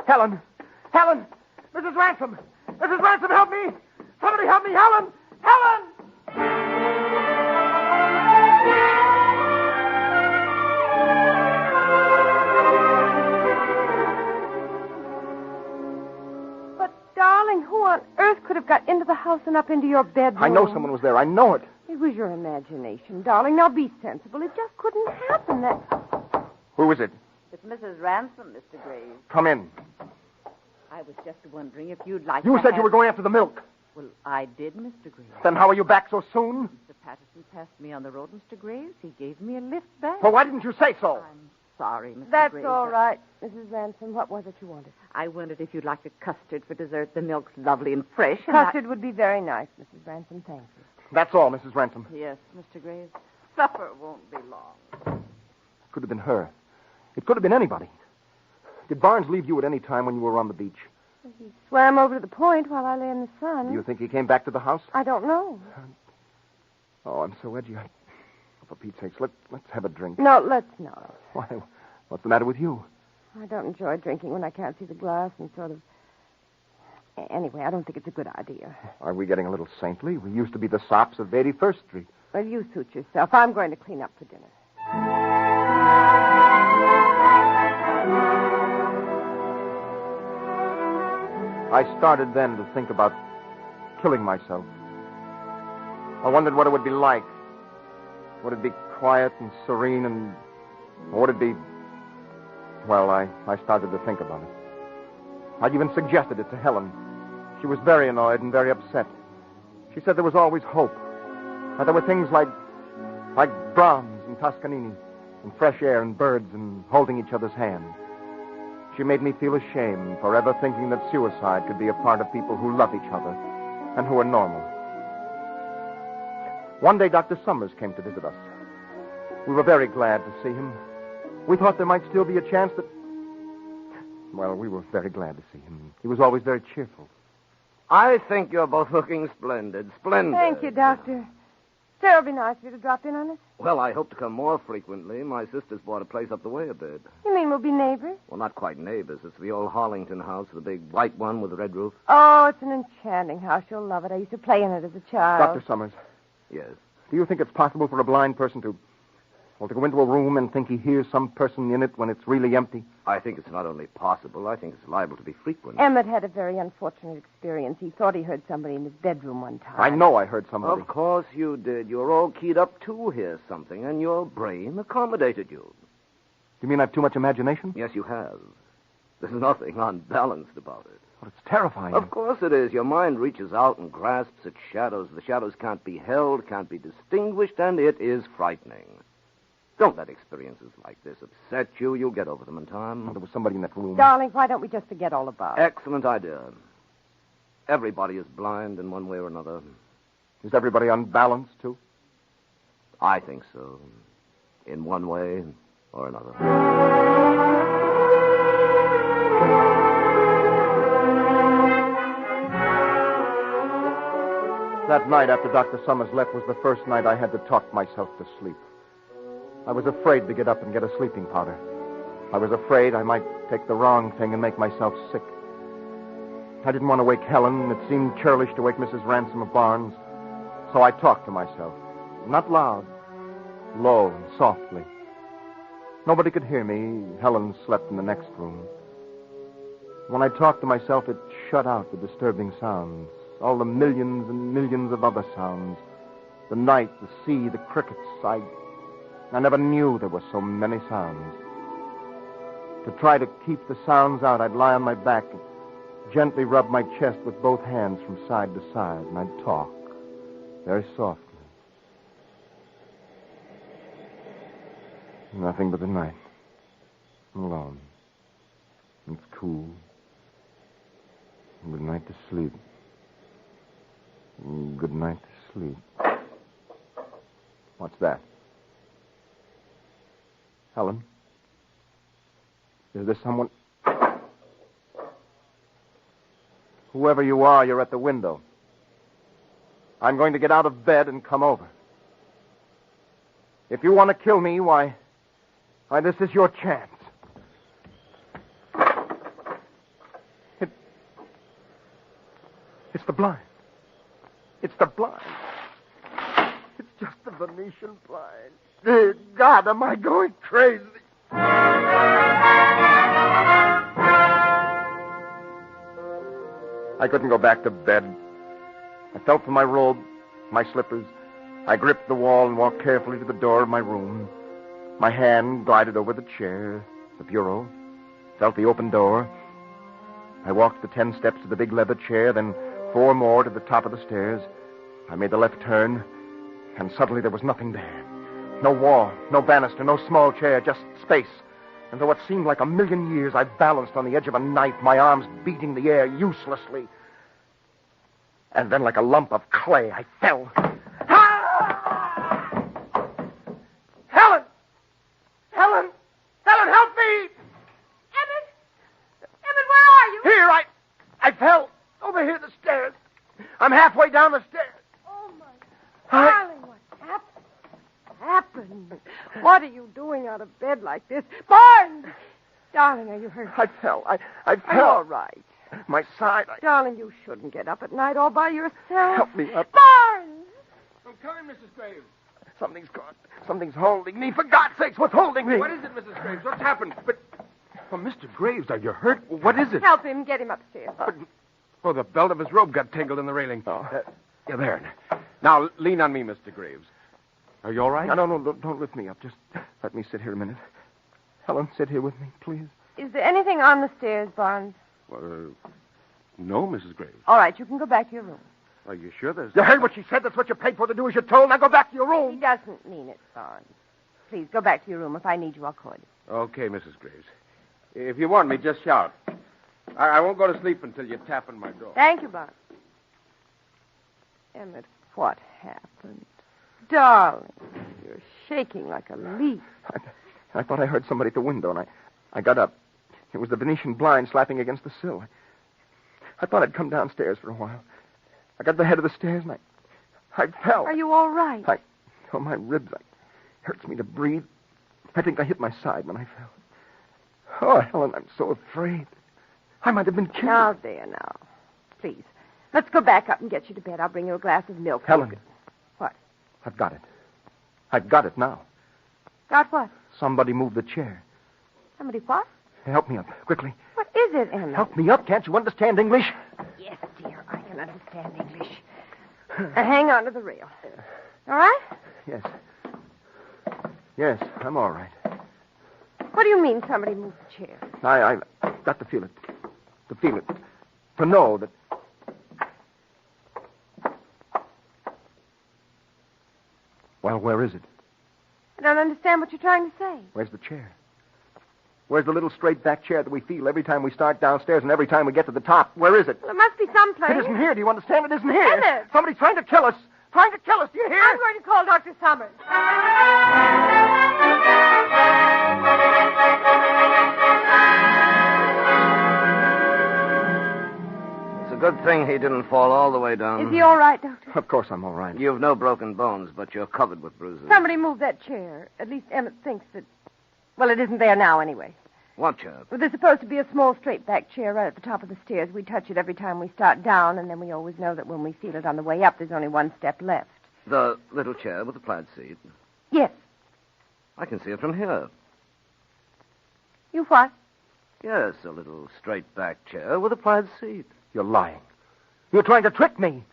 K: Helen! Helen! Mrs. Ransom! Mrs. Ransom, help me! Somebody help me! Helen! Helen!
V: But, darling, who on earth could have got into the house and up into your bedroom?
K: I know someone was there. I know it.
V: It was your imagination, darling. Now be sensible. It just couldn't happen.
K: Who is it?
N: It's Mrs. Ransom, Mr. Graves.
K: Come in.
N: I was just wondering if you'd like
K: You
N: to
K: said
N: have...
K: you were going after the milk.
N: Well, I did, Mr. Graves.
K: Then how are you back so soon?
N: Mr. Patterson passed me on the road, Mr. Graves. He gave me a lift back.
K: Well, why didn't you say so?
N: I'm sorry, Mr.
V: That's
N: Graves.
V: all right, Mrs. Ransom. What was it you wanted?
N: I wondered if you'd like a custard for dessert. The milk's lovely and fresh. And
V: Custard would be very nice, Mrs. Ransom. Thank you.
K: That's all, Mrs. Ransom.
N: Yes, Mr. Graves. Supper won't be long.
K: Could have been her. It could have been anybody. Did Barnes leave you at any time when you were on the beach?
V: He swam over to the point while I lay in the sun.
K: Do you think he came back to the house?
V: I don't know.
K: Oh, I'm so edgy. For Pete's sakes, let's have a drink.
V: No, let's not.
K: Why, what's the matter with you?
V: I don't enjoy drinking when I can't see the glass and sort of... Anyway, I don't think it's a good idea.
K: Are we getting a little saintly? We used to be the sops of 81st Street.
V: Well, you suit yourself. I'm going to clean up for dinner.
K: I started then to think about killing myself. I wondered what it would be like. Would it be quiet and serene and... Or would it be... Well, I started to think about it. I'd even suggested it to Helen. She was very annoyed and very upset. She said there was always hope. That there were things like Brahms and Toscanini, and fresh air and birds and holding each other's hand. She made me feel ashamed for ever thinking that suicide could be a part of people who love each other and who are normal. One day, Dr. Summers came to visit us. We were very glad to see him. We thought there might still be a chance that... Well, we were very glad to see him. He was always very cheerful.
W: I think you're both looking splendid. Splendid.
V: Thank you, Doctor. Sarah, it'll be nice of you to drop in on us.
W: Well, I hope to come more frequently. My sister's bought a place up the way a bit.
V: You mean we'll be neighbors?
W: Well, not quite neighbors. It's the old Harlington house, the big white one with the red roof.
V: Oh, it's an enchanting house. You'll love it. I used to play in it as a child.
K: Dr. Summers,
W: Yes.
K: do you think it's possible for a blind person to go into a room and think he hears some person in it when it's really empty?
W: I think it's not only possible, I think it's liable to be frequent.
V: Emmett had a very unfortunate experience. He thought he heard somebody in his bedroom one time.
K: I know I heard somebody.
W: Of course you did. You were all keyed up to hear something, and your brain accommodated you.
K: You mean I've too much imagination?
W: Yes, you have. There's nothing unbalanced about it.
K: Well, it's terrifying.
W: Of course it is. Your mind reaches out and grasps at shadows. The shadows can't be held, can't be distinguished, and it is frightening. Don't let experiences like this upset you. You'll get over them in time.
K: Well, there was somebody in that room.
V: Darling, why don't we just forget all about it?
W: Excellent idea. Everybody is blind in one way or another.
K: Is everybody unbalanced, too?
W: I think so. In one way or another.
K: That night after Dr. Summers left was the first night I had to talk myself to sleep. I was afraid to get up and get a sleeping powder. I was afraid I might take the wrong thing and make myself sick.
H: I didn't want to wake Helen. It seemed churlish to wake Mrs. Ransom of Barnes. So I talked to myself. Not loud. Low and softly. Nobody could hear me. Helen slept in the next room. When I talked to myself, it shut out the disturbing sounds. All the millions and millions of other sounds. The night, the sea, the crickets. I never knew there were so many sounds. To try to keep the sounds out, I'd lie on my back and gently rub my chest with both hands from side to side, and I'd talk very softly. Nothing but the night. Alone. It's cool. Good night to sleep. Good night to sleep. What's that? Helen? Is there someone? Whoever you are, you're at the window. I'm going to get out of bed and come over. If you want to kill me, why, this is your chance. It's the blind. It's the blind. It's just the Venetian blind. Dear God, am I going crazy? I couldn't go back to bed. I felt for my robe, my slippers. I gripped the wall and walked carefully to the door of my room. My hand glided over the chair, the bureau, felt the open door. I walked the 10 steps to the big leather chair, then 4 more to the top of the stairs. I made the left turn, and suddenly there was nothing there. No wall, no banister, no small chair, just space. And though it seemed like a million years, I balanced on the edge of a knife, my arms beating the air uselessly. And then, like a lump of clay, I fell. Ah! Helen! Helen! Helen, help me!
V: Emmett! Emmett, where are you?
H: Here, I fell. Over here, the stairs. I'm halfway down the stairs.
V: Oh, my darling, what happened? What are you doing out of bed like this? Barnes! Darling, are you hurt?
H: I fell. I fell.
V: Are you all right?
H: My side.
V: Darling, you shouldn't get up at night all by yourself.
H: Help me up.
V: Barnes!
F: I'm coming, Mrs. Graves.
H: Something's gone. Something's holding me. For God's sakes, what's holding me?
F: What is it, Mrs. Graves? What's happened? But, Mr. Graves, are you hurt? What is it?
V: Help him. Get him upstairs.
F: The belt of his robe got tangled in the railing.
H: Oh.
F: Yeah, there. Now, lean on me, Mr. Graves. Are you all right?
H: No, don't lift me up. Just let me sit here a minute. Helen, sit here with me, please.
V: Is there anything on the stairs, Barnes?
F: No, Mrs. Graves.
V: All right, you can go back to your room.
F: Are you sure there's...
H: You heard what she said. That's what you paid for to do as you're told. Now go back to your room.
V: He doesn't mean it, Barnes. Please, go back to your room. If I need you, I'll call you.
F: Okay, Mrs. Graves. If you want me, just shout. I won't go to sleep until you tap on my door.
V: Thank you, Barnes. Emmett, what happened? Darling, you're shaking like a leaf.
H: I thought I heard somebody at the window, and I got up. It was the Venetian blind slapping against the sill. I thought I'd come downstairs for a while. I got to the head of the stairs, and I fell.
V: Are you all right?
H: My ribs, it hurts me to breathe. I think I hit my side when I fell. Oh, Helen, I'm so afraid. I might have been killed.
V: Now, there, now. Please, let's go back up and get you to bed. I'll bring you a glass of milk.
H: Helen.
V: What?
H: I've got it. I've got it now.
V: Got what?
H: Somebody moved the chair.
V: Somebody what?
H: Help me up, quickly.
V: What is it, Emmett?
H: Help me up. Can't you understand English?
V: Yes, dear, I can understand English. Hang on to the rail. All right?
H: Yes. Yes, I'm all right.
V: What do you mean somebody moved the chair?
H: I've got to feel it. To feel it. To know that... Well, where is it?
V: I don't understand what you're trying to say.
H: Where's the chair? Where's the little straight-back chair that we feel every time we start downstairs and every time we get to the top? Where is it?
V: Well, it must be someplace.
H: It isn't here. Do you understand? It isn't here.
V: Emmett!
H: Somebody's trying to kill us. Trying to kill us. Do you hear?
V: I'm going to call Dr. Summers.
W: It's a good thing he didn't fall all the way down.
V: Is he all right, Doctor?
H: Of course I'm all right.
W: You've no broken bones, but you're covered with bruises.
V: Somebody moved that chair. At least Emmett thinks that... Well, it isn't there now, anyway.
W: What chair?
V: Well, there's supposed to be a small straight-back chair right at the top of the stairs. We touch it every time we start down, and then we always know that when we feel it on the way up, there's only one step left.
W: The little chair with the plaid seat?
V: Yes.
W: I can see it from here.
V: You what?
W: Yes, a little straight-back chair with a plaid seat.
K: You're lying. You're trying to trick me.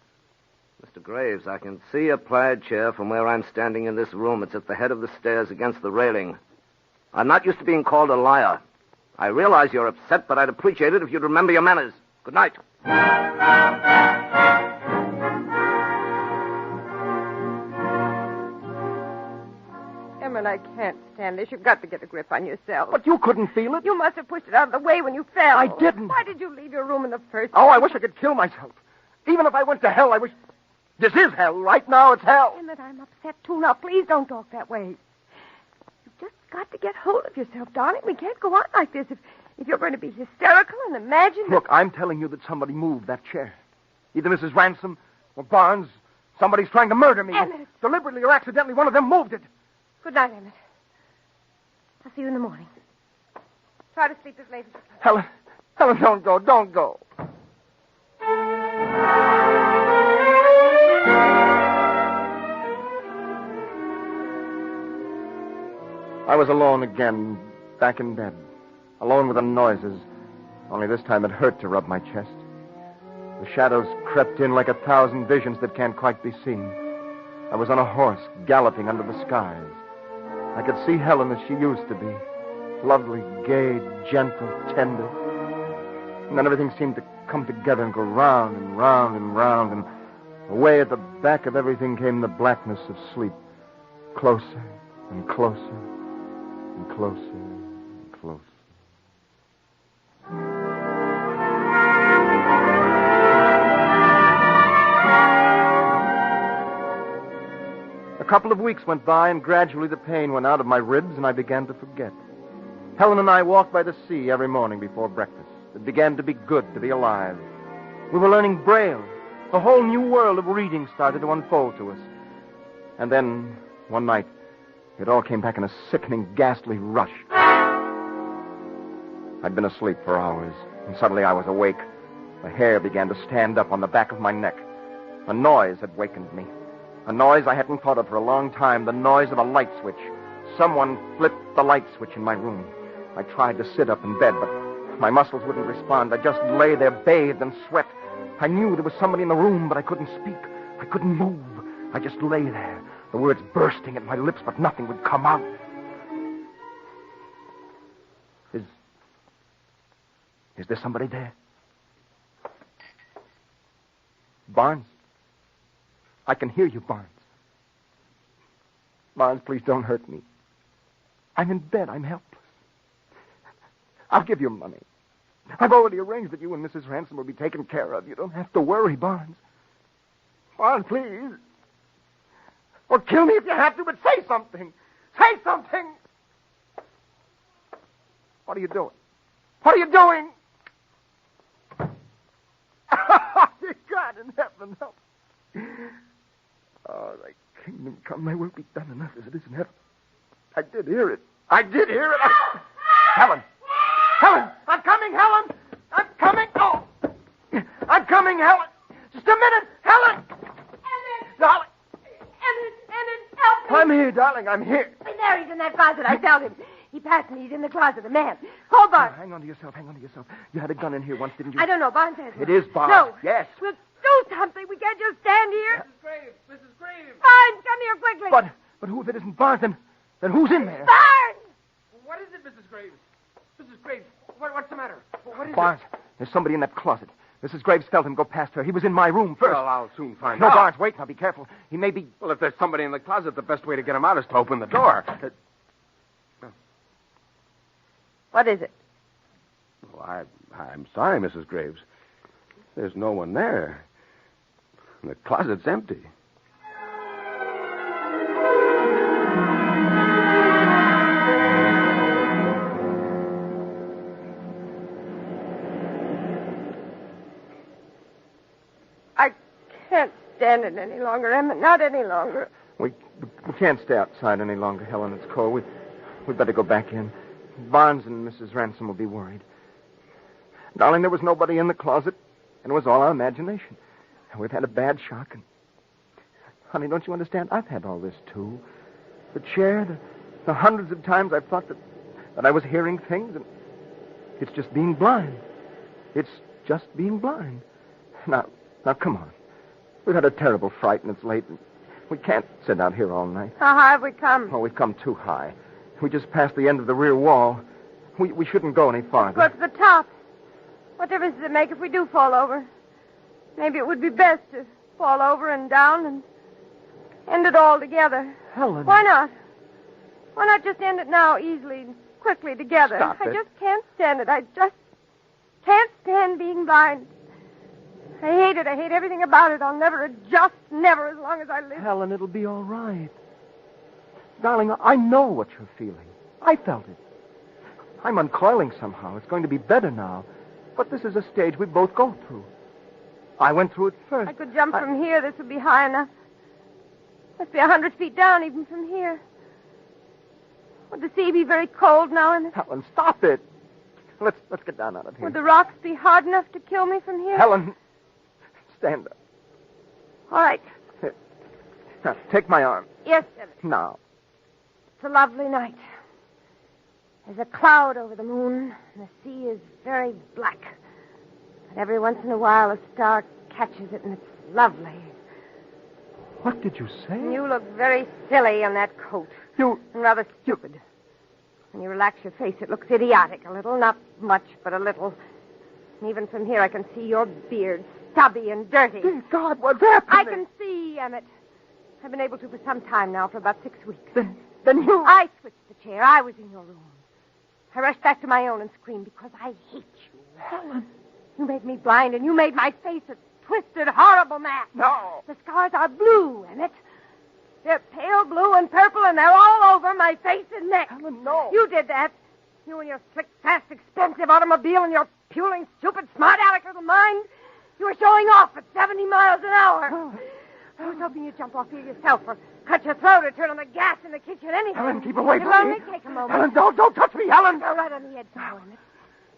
W: Mr. Graves, I can see a plaid chair from where I'm standing in this room. It's at the head of the stairs against the railing. I'm not used to being called a liar. I realize you're upset, but I'd appreciate it if you'd remember your manners. Good night.
V: Emmett, I can't stand this. You've got to get a grip on yourself.
K: But you couldn't feel it.
V: You must have pushed it out of the way when you fell.
K: I didn't.
V: Why did you leave your room in the first
K: Oh,
V: place?
K: I wish I could kill myself. Even if I went to hell, I wish... This is hell. Right now, it's hell.
V: Emmett, I'm upset, too. Now, please don't talk that way. You've just got to get hold of yourself, darling. We can't go on like this. If you're going to be hysterical and imagine...
K: Look, I'm telling you that somebody moved that chair. Either Mrs. Ransom or Barnes. Somebody's trying to murder me.
V: Emmett.
K: Deliberately or accidentally, one of them moved it.
V: Good night, Emmett. I'll see you in the morning. Try to sleep as late as you can.
K: Helen, don't go. Don't go. I was alone again, back in bed. Alone with the noises. Only this time it hurt to rub my chest. The shadows crept in like 1,000 visions that can't quite be seen. I was on a horse, galloping under the skies. I could see Helen as she used to be. Lovely, gay, gentle, tender. And then everything seemed to come together and go round and round and round. And away at the back of everything came the blackness of sleep. Closer and closer and closer and closer. A couple of weeks went by, and gradually the pain went out of my ribs, and I began to forget. Helen and I walked by the sea every morning before breakfast. It began to be good to be alive. We were learning Braille. A whole new world of reading started to unfold to us. And then, one night, it all came back in a sickening, ghastly rush. I'd been asleep for hours, and suddenly I was awake. The hair began to stand up on the back of my neck. A noise had wakened me. A noise I hadn't thought of for a long time, the noise of a light switch. Someone flipped the light switch in my room. I tried to sit up in bed, but my muscles wouldn't respond. I just lay there bathed in sweat. I knew there was somebody in the room, but I couldn't speak. I couldn't move. I just lay there, the words bursting at my lips, but nothing would come out. Is there somebody there? Barnes? I can hear you, Barnes. Barnes, please don't hurt me. I'm in bed. I'm helpless. I'll give you money. I've already arranged that you and Mrs. Ransom will be taken care of. You don't have to worry, Barnes. Barnes, please. Or kill me if you have to, but say something. Say something. What are you doing? What are you doing? God in heaven, help. Oh, thy kingdom come, thy will be done on earth as it is in heaven. I did hear it. I did hear it. Helen! Helen! I'm coming, Helen! I'm coming! Oh! I'm coming, Helen! Just a minute! Helen!
V: Emmett!
K: Darling!
V: Emmett, help me!
K: I'm here, darling. I'm here.
V: There, he's in that closet. I felt him. He passed me. He's in the closet. A man. Call Barnes.
K: Hang on to yourself. Hang on to yourself. You had a gun in here once, didn't you?
V: I don't know. Barnes has one.
K: It is Barnes.
V: No.
K: Yes.
V: We'll do something. We can't just stand here.
M: Mrs. Graves.
V: Barnes, come here quickly.
K: But who, if it isn't Barnes, then who's in there?
V: Barnes!
M: What is it, Mrs. Graves? Mrs. Graves, what's the matter? What is
K: Barnes, there's somebody in that closet. Mrs. Graves felt him go past her. He was in my room first.
F: Well, I'll soon find
K: No,
F: out.
K: Barnes, wait now. Be careful. He may be...
F: Well, if there's somebody in the closet, the best way to get him out is to open the door.
V: What is it?
F: Well, I'm sorry, Mrs. Graves. There's no one there. The closet's empty.
V: I can't stand it any longer, Emmett. Not any longer.
K: We can't stay outside any longer, Helen. It's cold. We'd better go back in. Barnes and Mrs. Ransom will be worried. Darling, there was nobody in the closet, and it was all our imagination. And we've had a bad shock. And, honey, don't you understand? I've had all this, too. The chair, the hundreds of times I've thought that I was hearing things, and it's just being blind. It's just being blind. Now, come on. We've had a terrible fright, and it's late, and we can't sit out here all night.
V: How high have we come?
K: Oh, we've come too high. We just passed the end of the rear wall. We shouldn't go any farther.
V: Go to the top. What difference does it make if we do fall over? Maybe it would be best to fall over and down and end it all together.
K: Helen.
V: Why not? Why not just end it now easily and quickly together?
K: Stop it.
V: I just can't stand it. I just can't stand being blind. I hate it. I hate everything about it. I'll never adjust, never, as long as I live.
K: Helen, it'll be all right. Darling, I know what you're feeling. I felt it. I'm uncoiling somehow. It's going to be better now. But this is a stage we both go through. I went through it first.
V: I could jump from here. This would be high enough. Must be 100 feet down even from here. Would the sea be very cold now?
K: Helen, stop it. Let's get down out of here.
V: Would the rocks be hard enough to kill me from here?
K: Helen, stand up.
V: All right.
K: Here. Now, take my arm.
V: Yes, Emmett.
K: Now.
V: It's a lovely night. There's a cloud over the moon, and the sea is very black. But every once in a while, a star catches it, and it's lovely.
K: What did you say?
V: You look very silly in that coat.
K: And
V: rather stupid. When you relax your face, it looks idiotic a little. Not much, but a little. And even from here, I can see your beard, stubby and dirty.
K: Dear God, what's happening?
V: I can see, Emmett. I've been able to for some time now, for about 6 weeks.
K: Then you...
V: I switched the chair. I was in your room. I rushed back to my own and screamed because I hate you.
K: Helen.
V: You made me blind, and you made my face a twisted, horrible mask.
K: No.
V: The scars are blue, Emmett. They're pale blue and purple, and they're all over my face and neck.
K: Helen, no.
V: You did that. You and your slick, fast, expensive automobile and your puling, stupid, smart-aleck little mind. You were showing off at 70 miles an hour. I was hoping you'd jump off here yourself or cut your throat or turn on the gas in the kitchen, anything.
K: Helen, keep away
V: You're
K: from
V: lonely?
K: me.
V: Take a moment.
K: Helen, don't touch me, Helen.
V: Go right on the edge now, Emmett.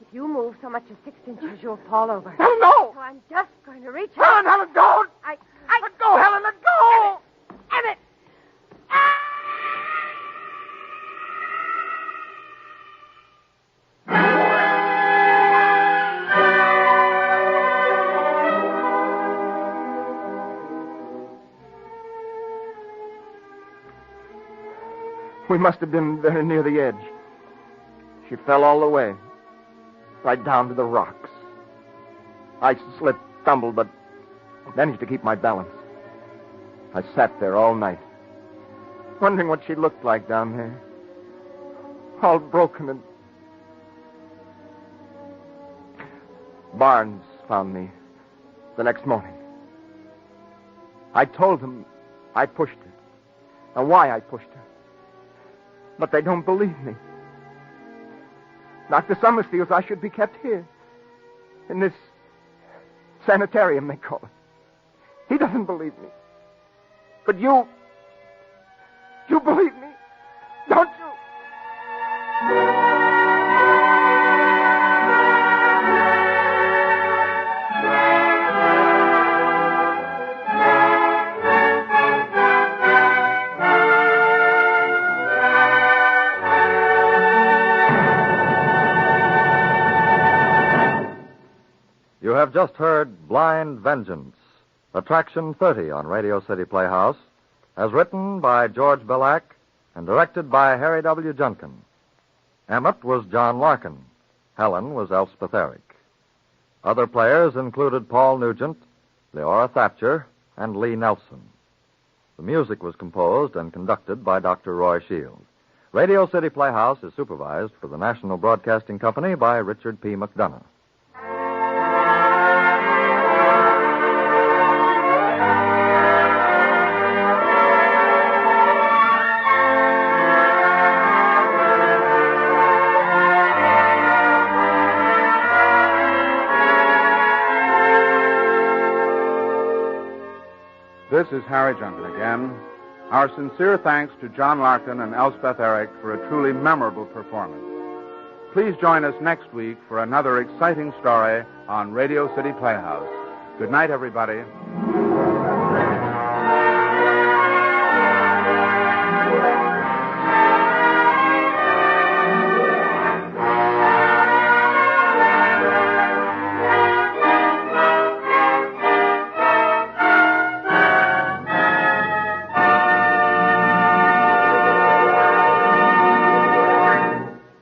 V: If you move so much as 6 inches, you'll fall over.
K: Helen, no.
V: So I'm just going to reach
K: Helen,
V: out.
K: Helen, don't. Let go, Helen, let go.
V: Emmett!
K: We must have been very near the edge. She fell all the way, right down to the rocks. I slipped, stumbled, but managed to keep my balance. I sat there all night, wondering what she looked like down there, all broken and... Barnes found me the next morning. I told him I pushed her, and why I pushed her. But they don't believe me. Dr. Summers feels I should be kept here, in this sanitarium, they call it. He doesn't believe me. But you believe me, don't you?
H: You have just heard Blind Vengeance, Attraction 30 on Radio City Playhouse, as written by George Bellack and directed by Harry W. Junkin. Emmett was John Larkin. Helen was Elspeth Eric. Other players included Paul Nugent, Leora Thatcher, and Lee Nelson. The music was composed and conducted by Dr. Roy Shield. Radio City Playhouse is supervised for the National Broadcasting Company by Richard P. McDonough.
U: This is Harry Junkin again. Our sincere thanks to John Larkin and Elspeth Eric for a truly memorable performance. Please join us next week for another exciting story on Radio City Playhouse. Good night, everybody.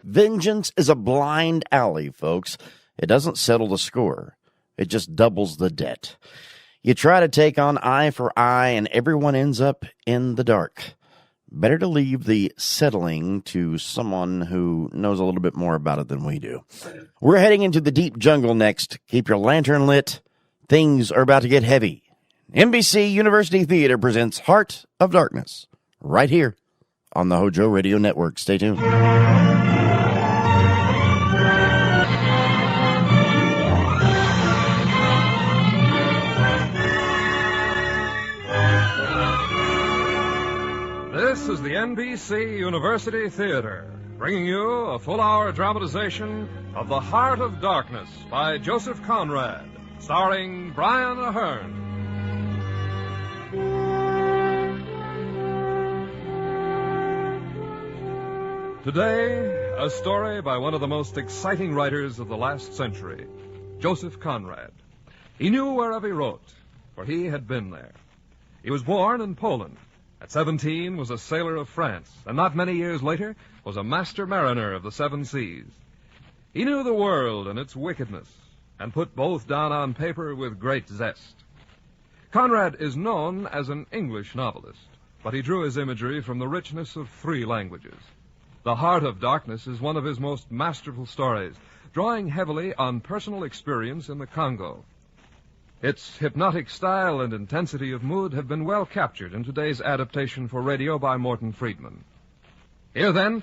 A: Vengeance is a blind alley, folks. It doesn't settle the score. It just doubles the debt. You try to take on eye for eye, and everyone ends up in the dark. Better to leave the settling to someone who knows a little bit more about it than we do. We're heading into the deep jungle next. Keep your lantern lit. Things are about to get heavy. NBC University Theater presents Heart of Darkness, right here on the HOJO Radio Network. Stay tuned.
O: This is the NBC University Theater, bringing you a full-hour dramatization of The Heart of Darkness by Joseph Conrad, starring Brian Aherne. Today, a story by one of the most exciting writers of the last century, Joseph Conrad. He knew wherever he wrote, for he had been there. He was born in Poland. At 17, was a sailor of France, and not many years later was a master mariner of the seven seas. He knew the world and its wickedness, and put both down on paper with great zest. Conrad is known as an English novelist, but he drew his imagery from the richness of 3 languages. The Heart of Darkness is one of his most masterful stories, drawing heavily on personal experience in the Congo. Its hypnotic style and intensity of mood have been well captured in today's adaptation for radio by Morton Friedman. Here, then,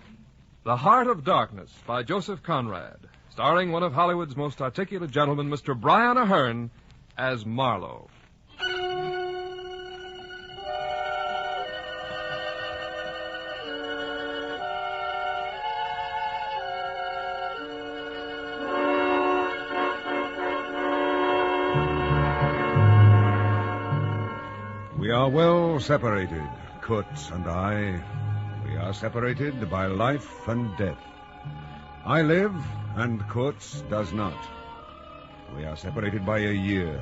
O: The Heart of Darkness by Joseph Conrad, starring one of Hollywood's most articulate gentlemen, Mr. Brian Aherne, as Marlowe.
P: We are well separated, Kurtz and I. We are separated by life and death. I live, and Kurtz does not. We are separated by a year.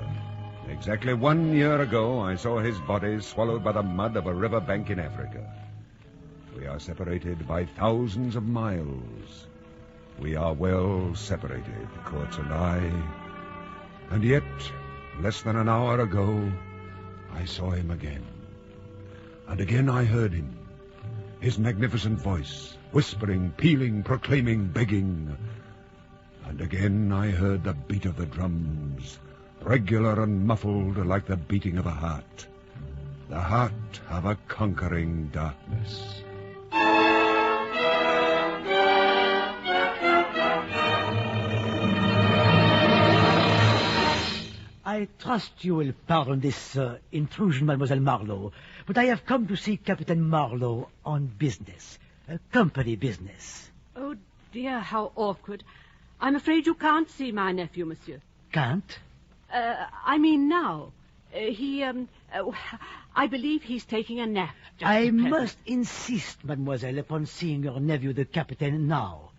P: Exactly 1 year ago, I saw his body swallowed by the mud of a river bank in Africa. We are separated by thousands of miles. We are well separated, Kurtz and I. And yet, less than an hour ago, I saw him again. And again I heard him. His magnificent voice, whispering, pealing, proclaiming, begging. And again I heard the beat of the drums, regular and muffled like the beating of a heart. The heart of a conquering darkness.
T: I trust you will pardon this intrusion, Mademoiselle Marlowe, but I have come to see Captain Marlowe on business, company business.
X: Oh, dear, how awkward. I'm afraid you can't see my nephew, monsieur.
T: Can't?
X: I mean now. I believe he's taking a nap.
T: I must insist, mademoiselle, upon seeing your nephew, the captain, now.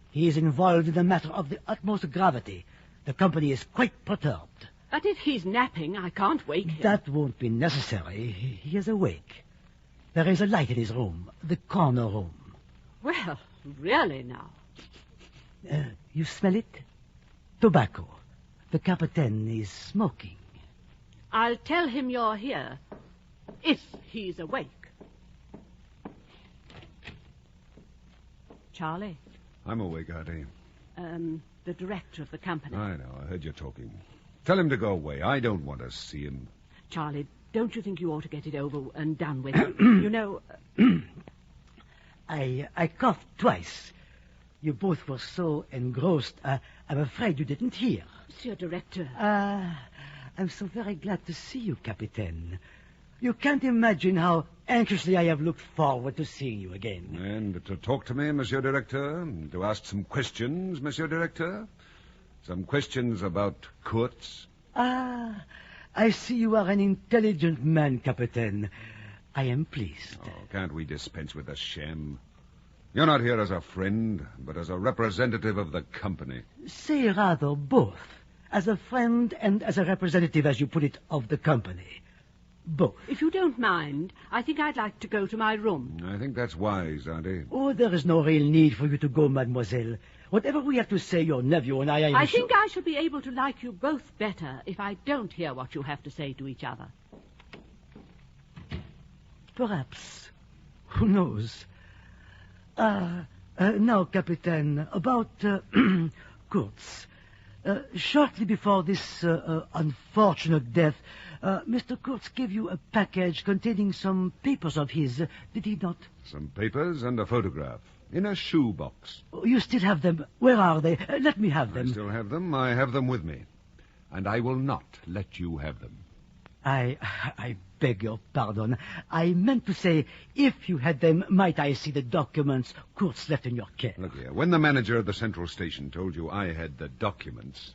T: He is involved in a matter of the utmost gravity. The company is quite perturbed.
X: But if he's napping, I can't wake him.
T: That won't be necessary. He is awake. There is a light in his room, the corner room.
X: Well, really now.
T: You smell it? Tobacco. The captain is smoking.
X: I'll tell him you're here, if he's awake. Charlie?
P: I'm awake, Artie.
X: The director of the company.
P: I know. I heard you talking. Tell him to go away. I don't want to see him.
X: Charlie, don't you think you ought to get it over and done with? You know...
T: I coughed twice. You both were so engrossed, I'm afraid you didn't hear.
X: Monsieur Director.
T: I'm so very glad to see you, Captain. You can't imagine how anxiously I have looked forward to seeing you again.
P: And to talk to me, Monsieur Directeur, and to ask some questions, Monsieur Directeur. Some questions about Kurtz.
T: Ah, I see you are an intelligent man, Captain. I am pleased.
P: Oh, can't we dispense with the sham? You're not here as a friend, but as a representative of the company.
T: Say rather both. As a friend and as a representative, as you put it, of the company. Both.
X: If you don't mind, I think I'd like to go to my room.
P: I think that's wise, Auntie.
T: Oh, there is no real need for you to go, mademoiselle. Whatever we have to say, your nephew and I
X: think I shall be able to like you both better if I don't hear what you have to say to each other.
T: Perhaps. Who knows? Now, Captain, about Kurtz. Shortly before this unfortunate death, Mr. Kurtz gave you a package containing some papers of his, did he not?
P: Some papers and a photograph. In a shoebox.
T: Oh, you still have them. Where are they? Let me have them.
P: I still have them. I have them with me. And I will not let you have them.
T: I beg your pardon. I meant to say, if you had them, might I see the documents Kurtz left in your care?
P: Look here, when the manager of the central station told you I had the documents,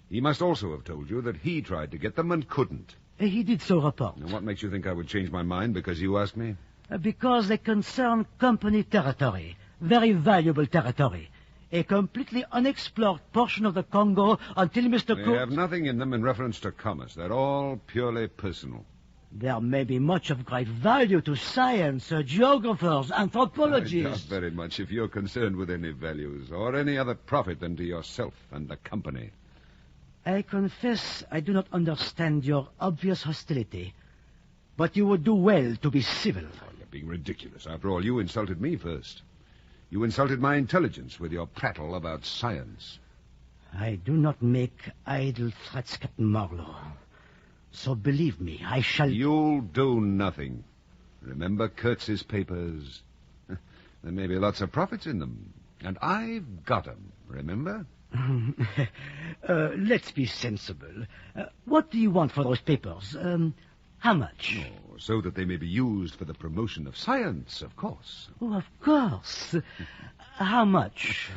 P: he must also have told you that he tried to get them and couldn't.
T: He did so report.
P: And what makes you think I would change my mind because you asked me?
T: Because they concern company territory. Very valuable territory. A completely unexplored portion of the Congo until Mr. Kurtz...
P: They have nothing in them in reference to commerce. They're all purely personal.
T: There may be much of great value to science, geographers, anthropologists.
P: I doubt very much if you're concerned with any values or any other profit than to yourself and the company.
T: I confess I do not understand your obvious hostility. But you would do well to be civil.
P: Oh, you're being ridiculous. After all, you insulted me first. You insulted my intelligence with your prattle about science.
T: I do not make idle threats, Captain Marlowe. So believe me, I shall...
P: You'll do nothing. Remember Kurtz's papers? There may be lots of profits in them. And I've got them, remember?
T: Let's be sensible. What do you want for those papers? How much?
P: Oh, so that they may be used for the promotion of science, of course.
T: Oh, of course. How much?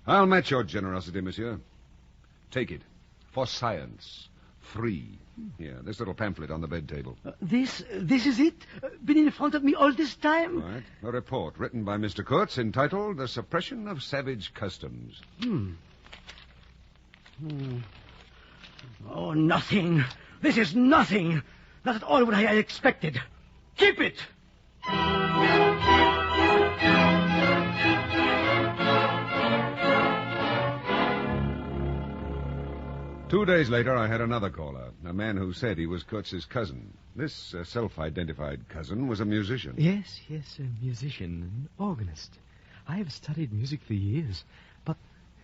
P: I'll match your generosity, monsieur. Take it. For science. Free. Here, this little pamphlet on the bed table.
T: This is it? Been in front of me all this time?
P: Right. A report written by Mr. Kurtz entitled The Suppression of Savage Customs.
T: Oh, nothing. This is nothing. Not at all what I had expected. Keep it!
P: 2 days later, I had another caller, a man who said he was Kurtz's cousin. This self-identified cousin was a musician.
D: Yes, a musician, an organist. I have studied music for years. But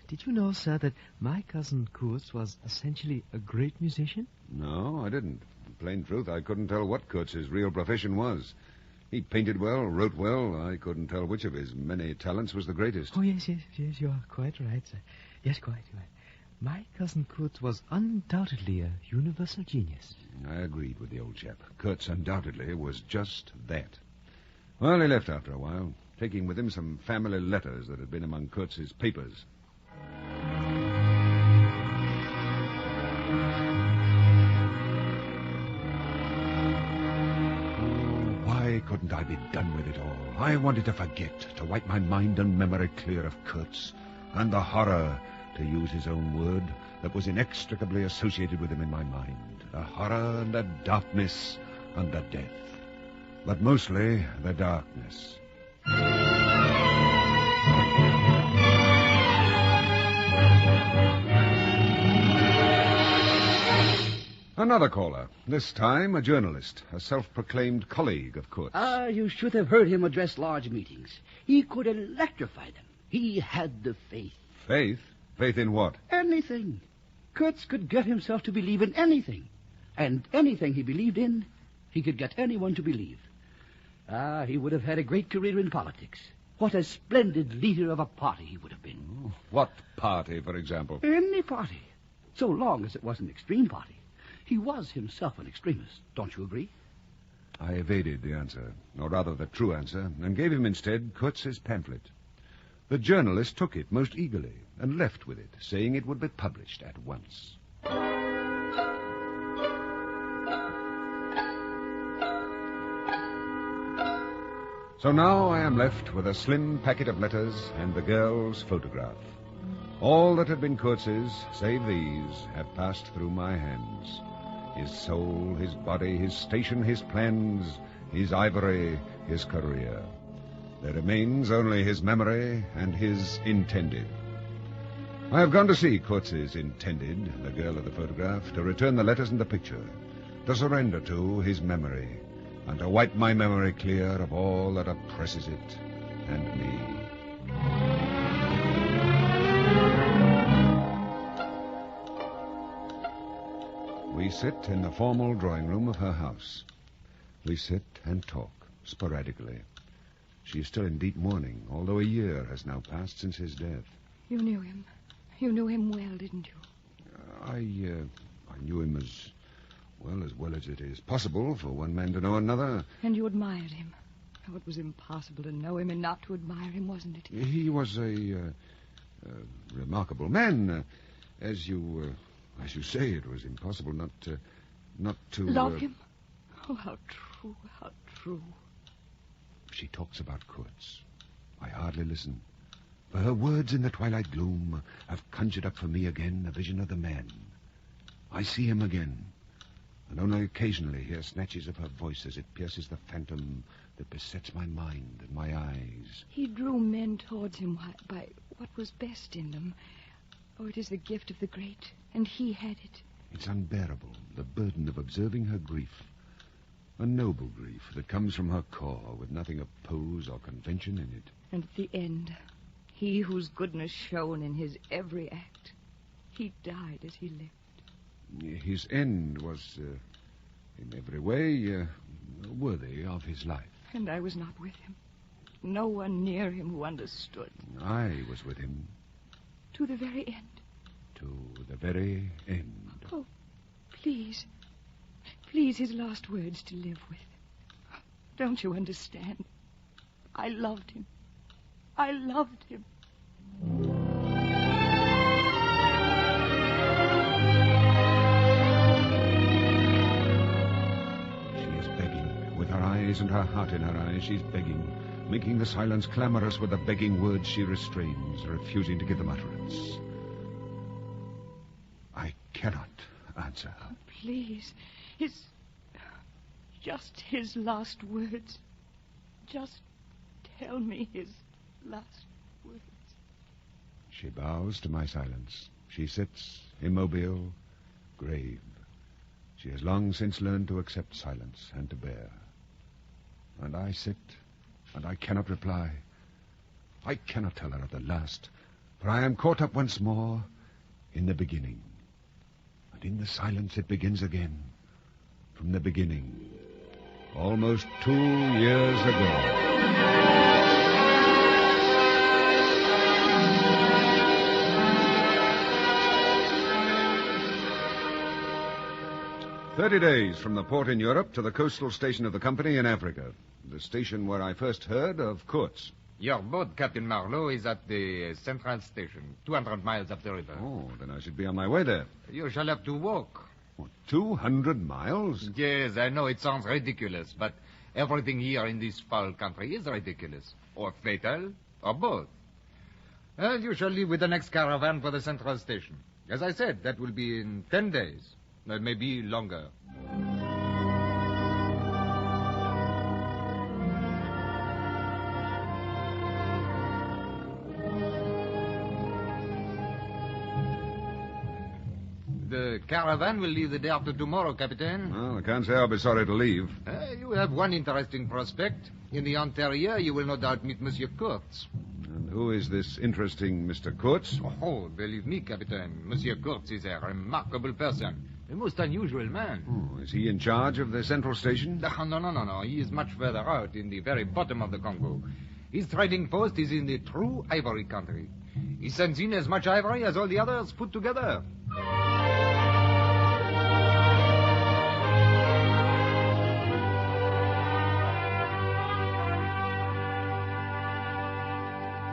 D: did you know, sir, that my cousin Kurtz was essentially a great musician?
P: No, I didn't. In plain truth, I couldn't tell what Kurtz's real profession was. He painted well, wrote well. I couldn't tell which of his many talents was the greatest.
D: Oh, yes, you are quite right, sir. Yes, quite right. My cousin Kurtz was undoubtedly a universal genius.
P: I agreed with the old chap. Kurtz undoubtedly was just that. Well, he left after a while, taking with him some family letters that had been among Kurtz's papers. Why couldn't I be done with it all? I wanted to forget, to wipe my mind and memory clear of Kurtz and the horror, to use his own word, that was inextricably associated with him in my mind. The horror and the darkness and the death. But mostly the darkness. Another caller. This time a journalist, a self-proclaimed colleague of Kurtz.
G: You should have heard him address large meetings. He could electrify them. He had the faith.
P: Faith? Faith in what?
G: Anything. Kurtz could get himself to believe in anything. And anything he believed in, he could get anyone to believe. He would have had a great career in politics. What a splendid leader of a party he would have been.
P: What party, for example?
G: Any party. So long as it was an extreme party. He was himself an extremist, don't you agree?
P: I evaded the answer, or rather the true answer, and gave him instead Kurtz's pamphlet. The journalist took it most eagerly and left with it, saying it would be published at once. So now I am left with a slim packet of letters and the girl's photograph. All that had been Kurtz's, save these, have passed through my hands. His soul, his body, his station, his plans, his ivory, his career. There remains only his memory and his intended. I have gone to see Kurtz's intended, the girl of the photograph, to return the letters and the picture, to surrender to his memory, and to wipe my memory clear of all that oppresses it and me. We sit in the formal drawing room of her house. We sit and talk, sporadically. She is still in deep mourning, although a year has now passed since his death.
B: You knew him. You knew him well, didn't you?
P: I knew him as well as it is possible for one man to know another.
B: And you admired him. Oh, it was impossible to know him and not to admire him, wasn't it?
P: He was a remarkable man. As you say, it was impossible not to...
B: Love him? Oh, how true, how true.
P: She talks about Kurtz. I hardly listen. For her words in the twilight gloom have conjured up for me again a vision of the man. I see him again, and only occasionally hear snatches of her voice as it pierces the phantom that besets my mind and my eyes.
B: He drew men towards him by what was best in them. Oh, it is the gift of the great, and he had it.
P: It's unbearable, the burden of observing her grief. A noble grief that comes from her core with nothing of pose or convention in it.
B: And at the end, he whose goodness shone in his every act, he died as he lived.
P: His end was, in every way, worthy of his life.
B: And I was not with him. No one near him who understood.
P: I was with him.
B: To the very end.
P: To the very end.
B: Oh, please. Please, his last words to live with. Don't you understand? I loved him. I loved him.
P: She is begging. With her eyes and her heart in her eyes, she's begging, making the silence clamorous with the begging words she restrains, refusing to give them utterance. I cannot answer her.
B: Oh, please. Just his last words. Just tell me his last words.
P: She bows to my silence. She sits, immobile, grave. She has long since learned to accept silence and to bear. And I sit, and I cannot reply. I cannot tell her of the last, for I am caught up once more in the beginning. And in the silence it begins again, from the beginning, almost 2 years ago. 30 days from the port in Europe to the coastal station of the company in Africa. The station where I first heard of Kurtz.
I: Your boat, Captain Marlowe, is at the central station, 200 miles up the river.
P: Oh, then I should be on my way there.
I: You shall have to walk.
P: 200 miles?
I: Yes, I know it sounds ridiculous, but everything here in this foul country is ridiculous, or fatal, or both. And you shall leave with the next caravan for the central station. As I said, that will be in 10 days. That may be longer. The caravan will leave the day after tomorrow, Captain.
P: Well, I can't say I'll be sorry to leave.
I: You have one interesting prospect. In the interior, you will no doubt meet Monsieur Kurtz.
P: And who is this interesting Mr. Kurtz?
I: Oh, believe me, Captain. Monsieur Kurtz is a remarkable person. A most unusual man.
P: Oh, is he in charge of the central station?
I: No. He is much further out, in the very bottom of the Congo. His trading post is in the true ivory country. He sends in as much ivory as all the others put together.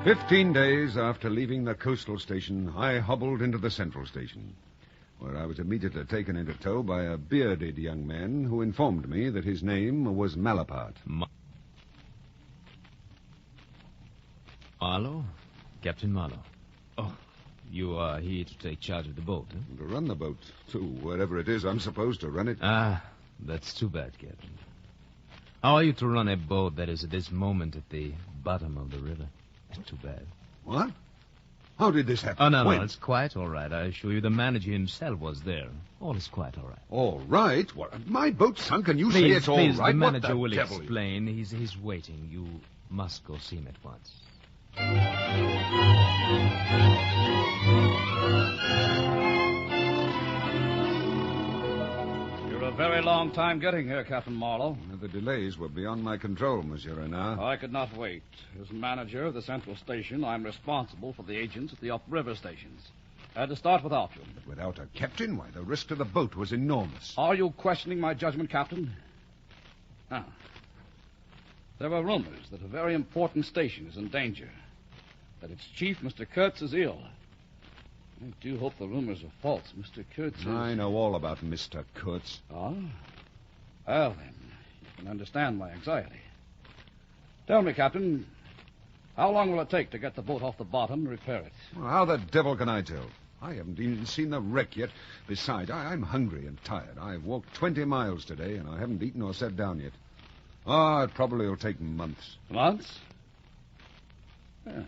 P: 15 days after leaving the coastal station, I hobbled into the central station, where I was immediately taken into tow by a bearded young man who informed me that his name was Malapert.
E: Marlowe? Captain Marlowe. Oh, you are here to take charge of the boat, huh?
P: To run the boat, to wherever it is I'm supposed to run it.
E: Ah, that's too bad, Captain. How are you to run a boat that is at this moment at the bottom of the river? Too bad.
P: What? How did this happen?
E: Oh, no,
P: When?
E: no, it's quite all right. I assure you the manager himself was there. All is quite all right.
P: All right? What, my boat sunk and you say
E: Please,
P: it's all
E: please,
P: right?
E: the
P: What
E: manager will
P: devil?
E: explain. He's waiting. You must go see him at once.
Q: You're a very long time getting here, Captain Marlowe.
P: The delays were beyond my control, Monsieur Renard.
Q: I could not wait. As manager of the central station, I'm responsible for the agents at the upriver stations. I had to start without you.
P: But without a captain, why, the risk to the boat was enormous.
Q: Are you questioning my judgment, Captain? Ah. There were rumors that a very important station is in danger, that its chief, Mr. Kurtz, is ill. I do hope the rumors are false. Mr. Kurtz is...
P: I know all about Mr. Kurtz.
Q: Ah? Well, then, you can understand my anxiety. Tell me, Captain, how long will it take to get the boat off the bottom and repair it?
P: Well, how the devil can I tell? I haven't even seen the wreck yet. Besides, I'm hungry and tired. I've walked 20 miles today, and I haven't eaten or sat down yet. Oh, it probably will take months.
Q: Months? Yeah.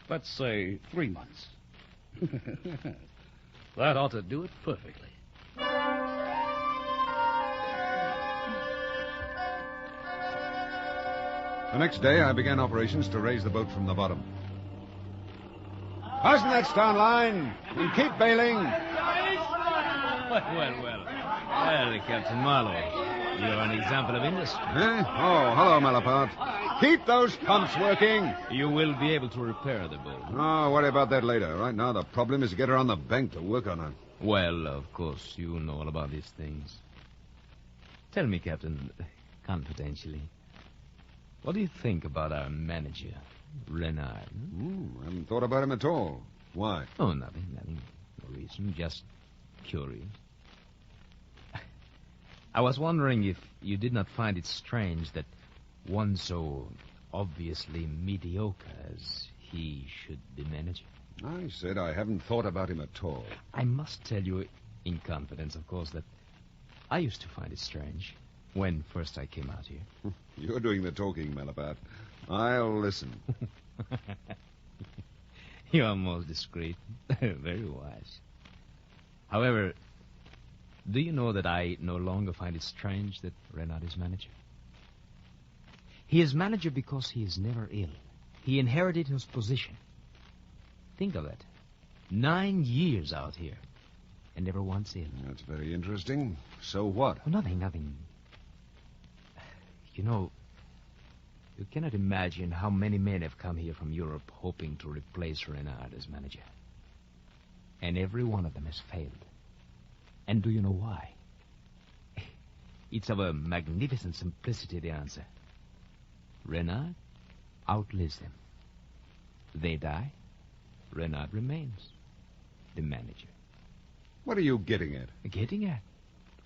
Q: Let's say 3 months. That ought to do it perfectly.
P: The next day, I began operations to raise the boat from the bottom. Fasten that stern line and keep bailing.
E: Well, Captain Marlowe, you're an example of industry.
P: Eh? Oh, hello, Malapert. Keep those pumps working.
E: You will be able to repair the boat.
P: Oh, worry about that later. Right now, the problem is to get her on the bank to work on her.
E: Well, of course, you know all about these things. Tell me, Captain, confidentially, what do you think about our manager, Renard?
P: I haven't thought about him at all. Why?
E: Oh, nothing. No reason, just curious. I was wondering if you did not find it strange that one so obviously mediocre as he should be manager.
P: I said I haven't thought about him at all.
E: I must tell you, in confidence, of course, that I used to find it strange when first I came out here.
P: You're doing the talking, Malapert. I'll listen.
E: You are most discreet. Very wise. However, do you know that I no longer find it strange that Renard is manager? He is manager because he is never ill. He inherited his position. Think of it. 9 years out here, and never once ill.
P: That's very interesting. So what?
E: Oh, nothing. You know, you cannot imagine how many men have come here from Europe hoping to replace Renard as manager. And every one of them has failed. And do you know why? It's of a magnificent simplicity, the answer. Renard outlives them. They die. Renard remains the manager.
P: What are you getting at?
E: Getting at?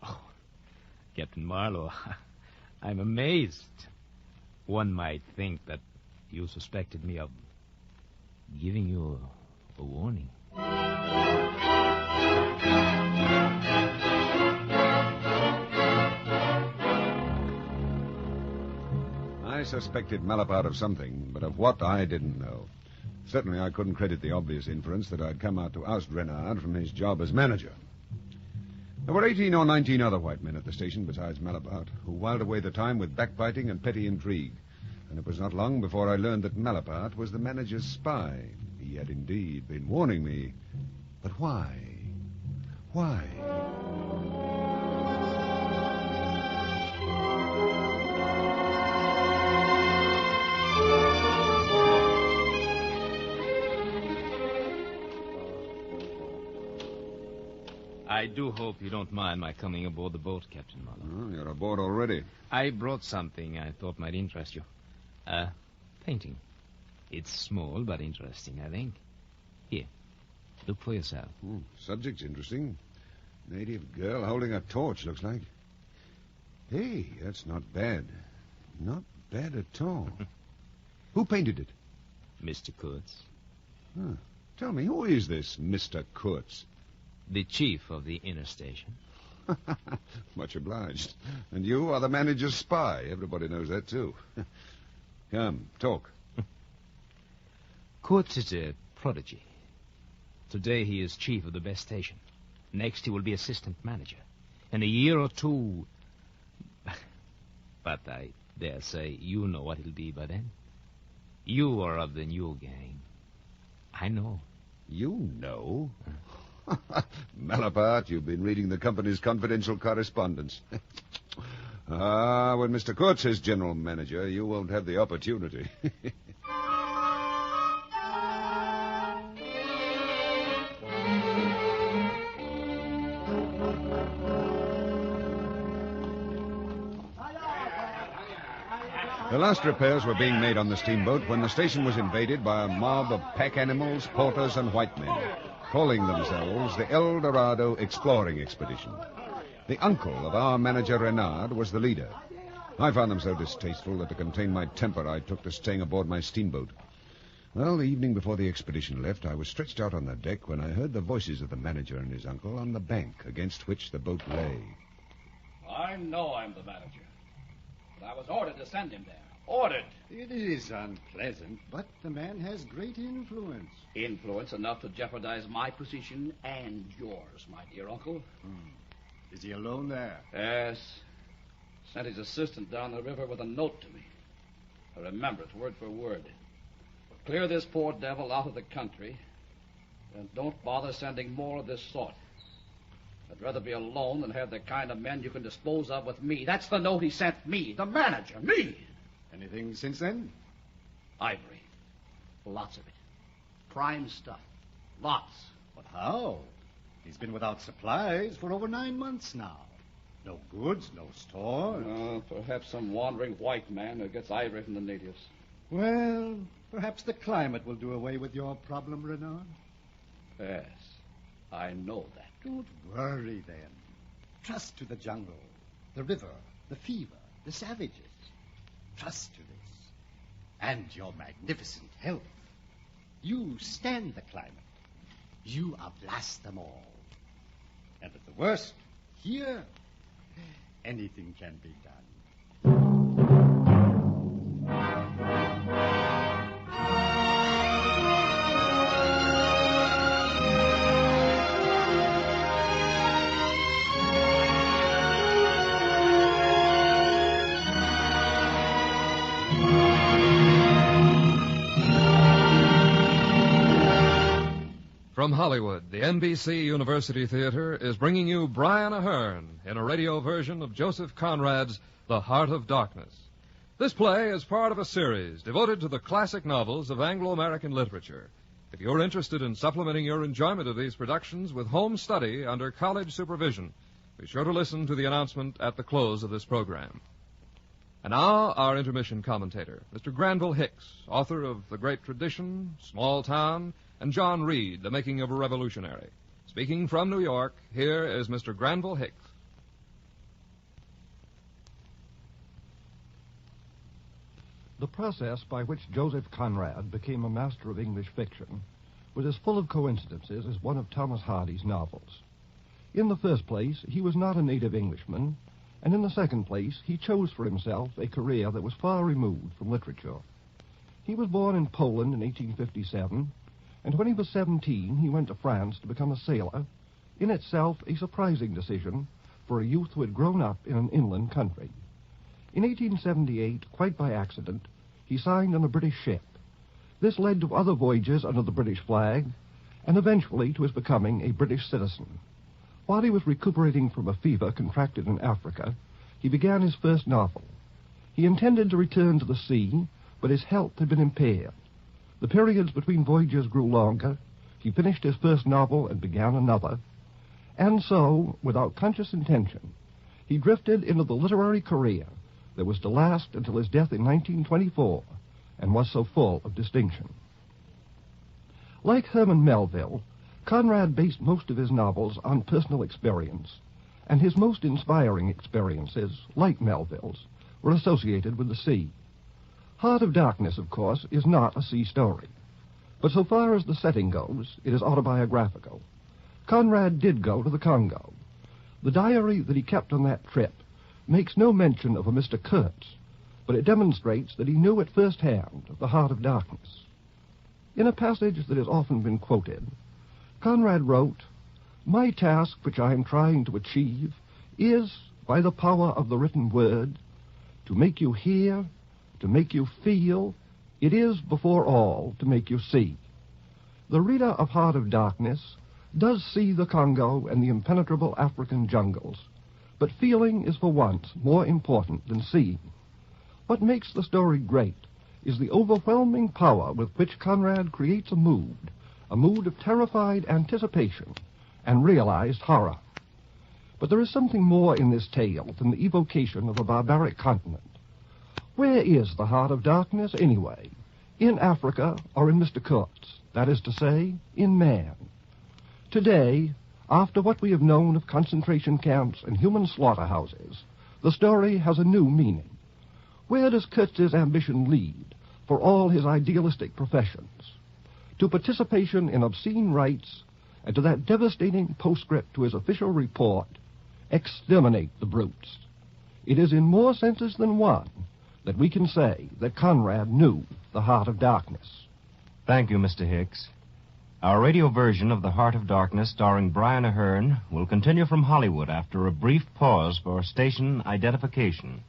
E: Oh, Captain Marlowe, I'm amazed. One might think that you suspected me of giving you a warning.
P: I suspected Malapert of something, but of what I didn't know. Certainly I couldn't credit the obvious inference that I'd come out to oust Renard from his job as manager. There were 18 or 19 other white men at the station besides Malapert, who whiled away the time with backbiting and petty intrigue. And it was not long before I learned that Malapert was the manager's spy. He had indeed been warning me. But why? Why?
E: I do hope you don't mind my coming aboard the boat, Captain Marlowe.
P: Oh, you're aboard already.
E: I brought something I thought might interest you. Painting. It's small but interesting, I think. Here, look for yourself.
P: Oh, subject's interesting. Native girl holding a torch, looks like. Hey, that's not bad. Not bad at all. Who painted it?
E: Mr. Kurtz.
P: Huh. Tell me, who is this Mr. Kurtz?
E: The chief of the inner station.
P: Much obliged. And you are the manager's spy. Everybody knows that, too. Come, talk.
E: Kurtz is a prodigy. Today he is chief of the best station. Next he will be assistant manager. In a year or two... But I dare say you know what it'll be by then. You are of the new gang. I know.
P: You know? Malapert, you've been reading the company's confidential correspondence. When Mr. Kurtz is general manager, you won't have the opportunity. The last repairs were being made on the steamboat when the station was invaded by a mob of pack animals, porters, and white men, calling themselves the El Dorado Exploring Expedition. The uncle of our manager, Renard, was the leader. I found them so distasteful that to contain my temper, I took to staying aboard my steamboat. Well, the evening before the expedition left, I was stretched out on the deck when I heard the voices of the manager and his uncle on the bank against which the boat lay.
Q: I know I'm the manager. But I was ordered to send him there. Ordered.
C: It is unpleasant, but the man has great influence.
Q: Influence enough to jeopardize my position and yours, my dear uncle.
C: Is he alone there?
Q: Yes. Sent his assistant down the river with a note to me. I remember it word for word. Clear this poor devil out of the country, and don't bother sending more of this sort. I'd rather be alone than have the kind of men you can dispose of with me. That's the note he sent me, the manager, me.
C: Anything since then?
Q: Ivory. Lots of it. Prime stuff. Lots.
C: But how? He's been without supplies for over 9 months now. No goods, no store.
Q: Perhaps some wandering white man who gets ivory from the natives.
C: Well, perhaps the climate will do away with your problem, Renard.
Q: Yes, I know that.
C: Don't worry, then. Trust to the jungle, the river, the fever, the savages. Trust to this. And your magnificent health. You stand the climate. You outlast them all. And at the worst, here, anything can be done.
O: From Hollywood, the NBC University Theater is bringing you Brian Ahern in a radio version of Joseph Conrad's The Heart of Darkness. This play is part of a series devoted to the classic novels of Anglo-American literature. If you're interested in supplementing your enjoyment of these productions with home study under college supervision, be sure to listen to the announcement at the close of this program. And now, our intermission commentator, Mr. Granville Hicks, author of The Great Tradition, Small Town, and John Reed, The Making of a Revolutionary. Speaking from New York, here is Mr. Granville Hicks.
J: The process by which Joseph Conrad became a master of English fiction was as full of coincidences as one of Thomas Hardy's novels. In the first place, he was not a native Englishman, and in the second place, he chose for himself a career that was far removed from literature. He was born in Poland in 1857, and when he was 17, he went to France to become a sailor, in itself a surprising decision for a youth who had grown up in an inland country. In 1878, quite by accident, he signed on a British ship. This led to other voyages under the British flag, and eventually to his becoming a British citizen. While he was recuperating from a fever contracted in Africa, he began his first novel. He intended to return to the sea, but his health had been impaired. The periods between voyages grew longer. He finished his first novel and began another. And so, without conscious intention, he drifted into the literary career that was to last until his death in 1924, and was so full of distinction. Like Herman Melville, Conrad based most of his novels on personal experience, and his most inspiring experiences, like Melville's, were associated with the sea. Heart of Darkness, of course, is not a sea story, but so far as the setting goes, it is autobiographical. Conrad did go to the Congo. The diary that he kept on that trip makes no mention of a Mr. Kurtz, but it demonstrates that he knew at first hand the Heart of Darkness. In a passage that has often been quoted, Conrad wrote, "My task which I am trying to achieve is, by the power of the written word, to make you hear, to make you feel. It is, before all, to make you see." The reader of Heart of Darkness does see the Congo and the impenetrable African jungles, but feeling is for once more important than seeing. What makes the story great is the overwhelming power with which Conrad creates a mood of terrified anticipation and realized horror. But there is something more in this tale than the evocation of a barbaric continent. Where is the Heart of Darkness, anyway? In Africa or in Mr. Kurtz? That is to say, in man. Today, after what we have known of concentration camps and human slaughterhouses, the story has a new meaning. Where does Kurtz's ambition lead for all his idealistic professions? To participation in obscene rites and to that devastating postscript to his official report, "Exterminate the brutes." It is in more senses than one that we can say that Conrad knew the Heart of Darkness.
L: Thank you, Mr. Hicks. Our radio version of The Heart of Darkness, starring Brian Ahern, will continue from Hollywood after a brief pause for station identification.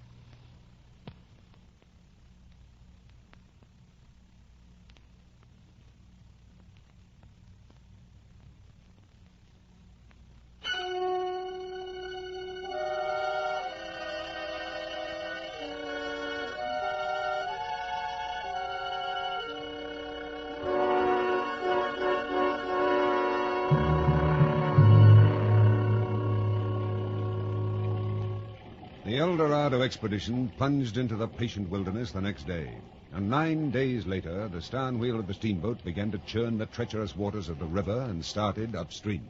P: The El Dorado expedition plunged into the patient wilderness the next day, and 9 days later, the stern wheel of the steamboat began to churn the treacherous waters of the river and started upstream.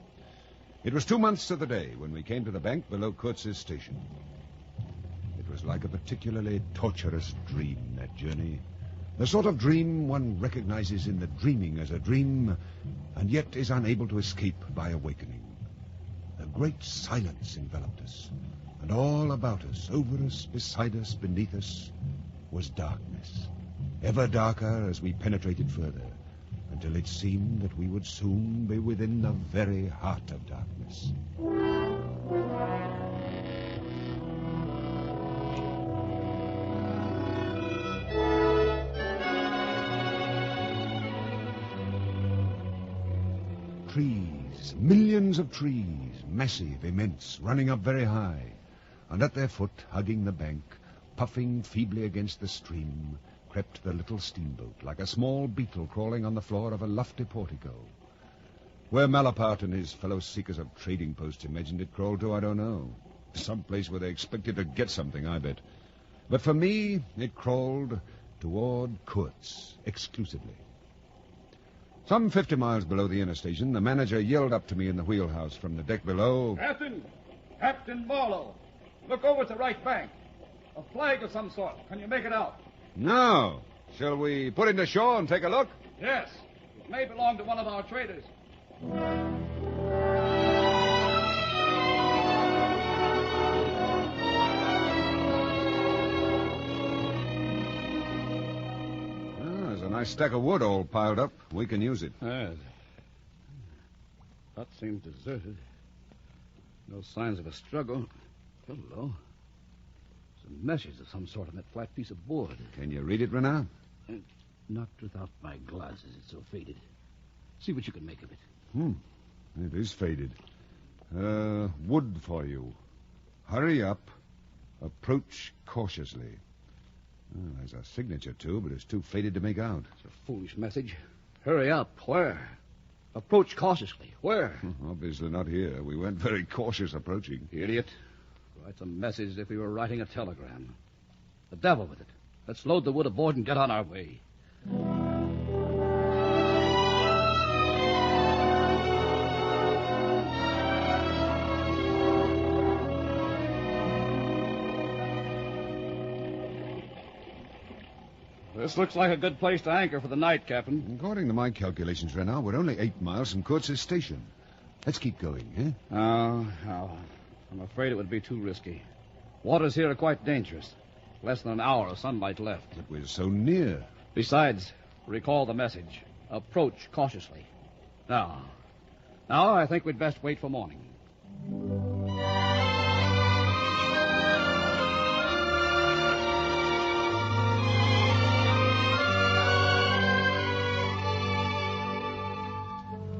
P: It was 2 months to the day when we came to the bank below Kurtz's station. It was like a particularly torturous dream, that journey. The sort of dream one recognizes in the dreaming as a dream, and yet is unable to escape by awakening. A great silence enveloped us, and all about us, over us, beside us, beneath us, was darkness, ever darker as we penetrated further, until it seemed that we would soon be within the very heart of darkness. Trees, millions of trees, massive, immense, running up very high, and at their foot, hugging the bank, puffing feebly against the stream, crept the little steamboat, like a small beetle crawling on the floor of a lofty portico. Where Malaparte and his fellow seekers of trading posts imagined it crawled to, I don't know. Some place where they expected to get something, I bet. But for me, it crawled toward Kurtz, exclusively. Some 50 miles below the inner station, the manager yelled up to me in the wheelhouse from the deck below.
Q: Captain Marlowe, look over at the right bank. A flag of some sort. Can you make it out?
P: No. Shall we put it to shore and take a look?
Q: Yes. It may belong to one of our traders.
P: There's a nice stack of wood all piled up. We can use it.
Q: Yes. That seems deserted. No signs of a struggle. Hello. Some meshes of some sort on that flat piece of board.
P: Can you read it, Renard?
Q: Not without my glasses. It's so faded. See what you can make of it.
P: It is faded. Wood for you. Hurry up. Approach cautiously. There's a signature, too, but it's too faded to make out.
Q: It's a foolish message. Hurry up. Where? Approach cautiously. Where?
P: Obviously not here. We weren't very cautious approaching.
Q: Idiot. Writes a message as if we were writing a telegram. The devil with it. Let's load the wood aboard and get on our way. This looks like a good place to anchor for the night, Captain.
P: According to my calculations, Renard, we're only 8 miles from Kurtz's station. Let's keep going, eh?
Q: I'm afraid it would be too risky. Waters here are quite dangerous. Less than an hour of sunlight left.
P: But we're so near.
Q: Besides, recall the message. Approach cautiously. Now, I think we'd best wait for morning.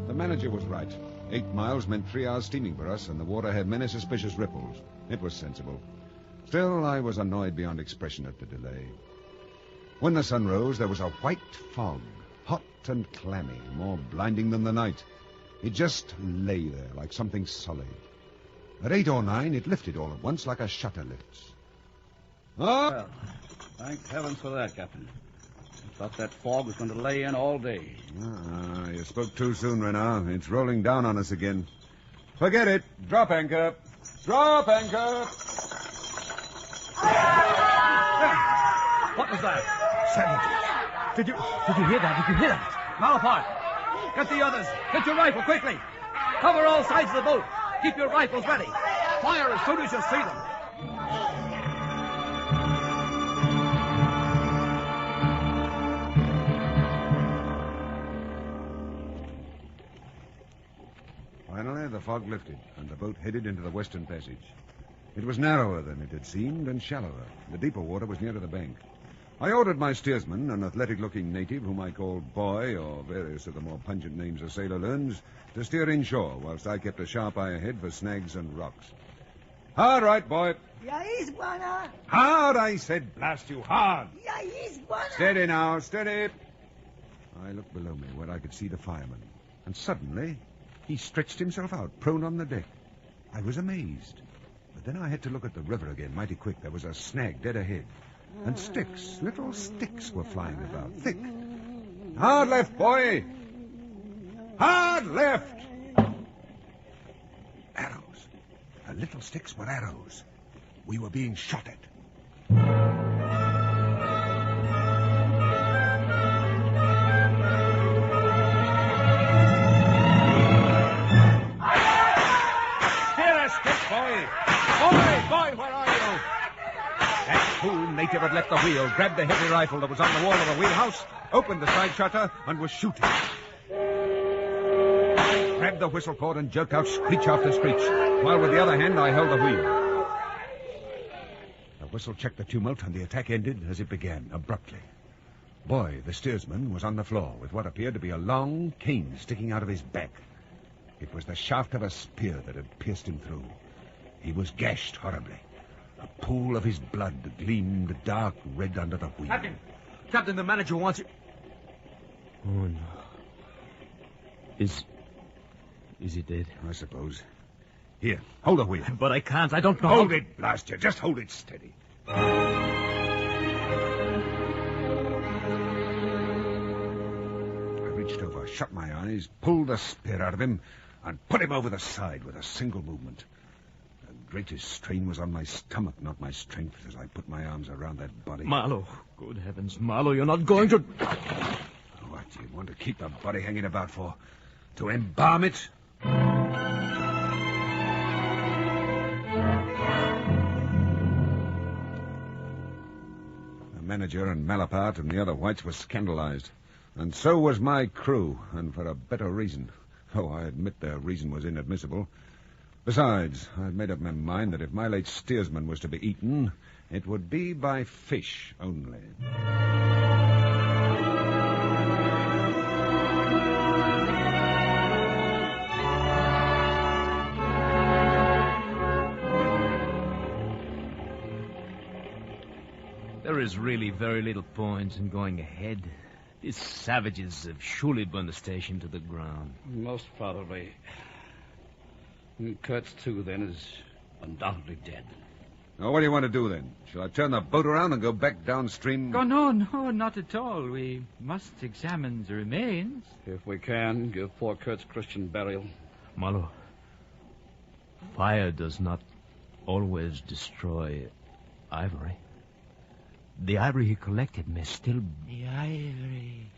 P: The manager was right. 8 miles meant 3 hours steaming for us, and the water had many suspicious ripples. It was sensible. Still, I was annoyed beyond expression at the delay. When the sun rose, there was a white fog, hot and clammy, more blinding than the night. It just lay there like something solid. At 8 or 9, it lifted all at once like a shutter lifts.
Q: Well, thank heavens for that, Captain. I thought that fog was going to lay in all day.
P: You spoke too soon, Renard. It's rolling down on us again. Forget it. Drop anchor. Drop anchor.
Q: What was that?
G: Savages. Did you hear that? Did you hear that?
Q: Malapart, get the others. Get your rifle quickly. Cover all sides of the boat. Keep your rifles ready. Fire as soon as you see them.
P: Finally, the fog lifted, and the boat headed into the western passage. It was narrower than it had seemed, and shallower. The deeper water was near to the bank. I ordered my steersman, an athletic-looking native whom I called Boy, or various of the more pungent names a sailor learns, to steer inshore, whilst I kept a sharp eye ahead for snags and rocks. Hard right, Boy.
T: Yeah, he's wanna.
P: Hard, I said, blast you, hard.
T: Yeah, he's wanna.
P: Steady now, steady. I looked below me where I could see the fireman, and suddenly he stretched himself out, prone on the deck. I was amazed. But then I had to look at the river again mighty quick. There was a snag dead ahead. And sticks, little sticks were flying about, thick. Hard left, Boy. Hard left. Arrows. The little sticks were arrows. We were being shot at.
I: Boy, where are you?
P: That fool native had left the wheel, grabbed the heavy rifle that was on the wall of the wheelhouse, opened the side shutter, and was shooting. I grabbed the whistle cord and jerked out screech after screech, while with the other hand I held the wheel. The whistle checked the tumult, and the attack ended as it began, abruptly. Boy, the steersman, was on the floor with what appeared to be a long cane sticking out of his back. It was the shaft of a spear that had pierced him through. He was gashed horribly. A pool of his blood gleamed dark red under the wheel.
E: Captain, the manager wants you. Oh, no. Is he dead?
P: I suppose. Here, hold the wheel.
E: But I can't. I don't know.
P: Hold it, blast you. Just hold it steady. I reached over, shut my eyes, pulled the spear out of him, and put him over the side with a single movement. The greatest strain was on my stomach, not my strength, as I put my arms around that body.
E: Marlowe. Good heavens, Marlowe, you're not going to...
P: What do you want to keep the body hanging about for? To embalm it? The manager and Malapart and the other whites were scandalized. And so was my crew, and for a better reason. Though I admit their reason was inadmissible. Besides, I'd made up my mind that if my late steersman was to be eaten, it would be by fish only.
E: There is really very little point in going ahead. These savages have surely burned the station to the ground.
Q: Most probably. Kurtz, too, then, is undoubtedly dead.
P: Now, what do you want to do, then? Shall I turn the boat around and go back downstream?
M: Oh, no, not at all. We must examine the remains.
G: If we can, give poor Kurt's Christian burial.
E: Malo, fire does not always destroy ivory. The ivory he collected may still...
T: The ivory.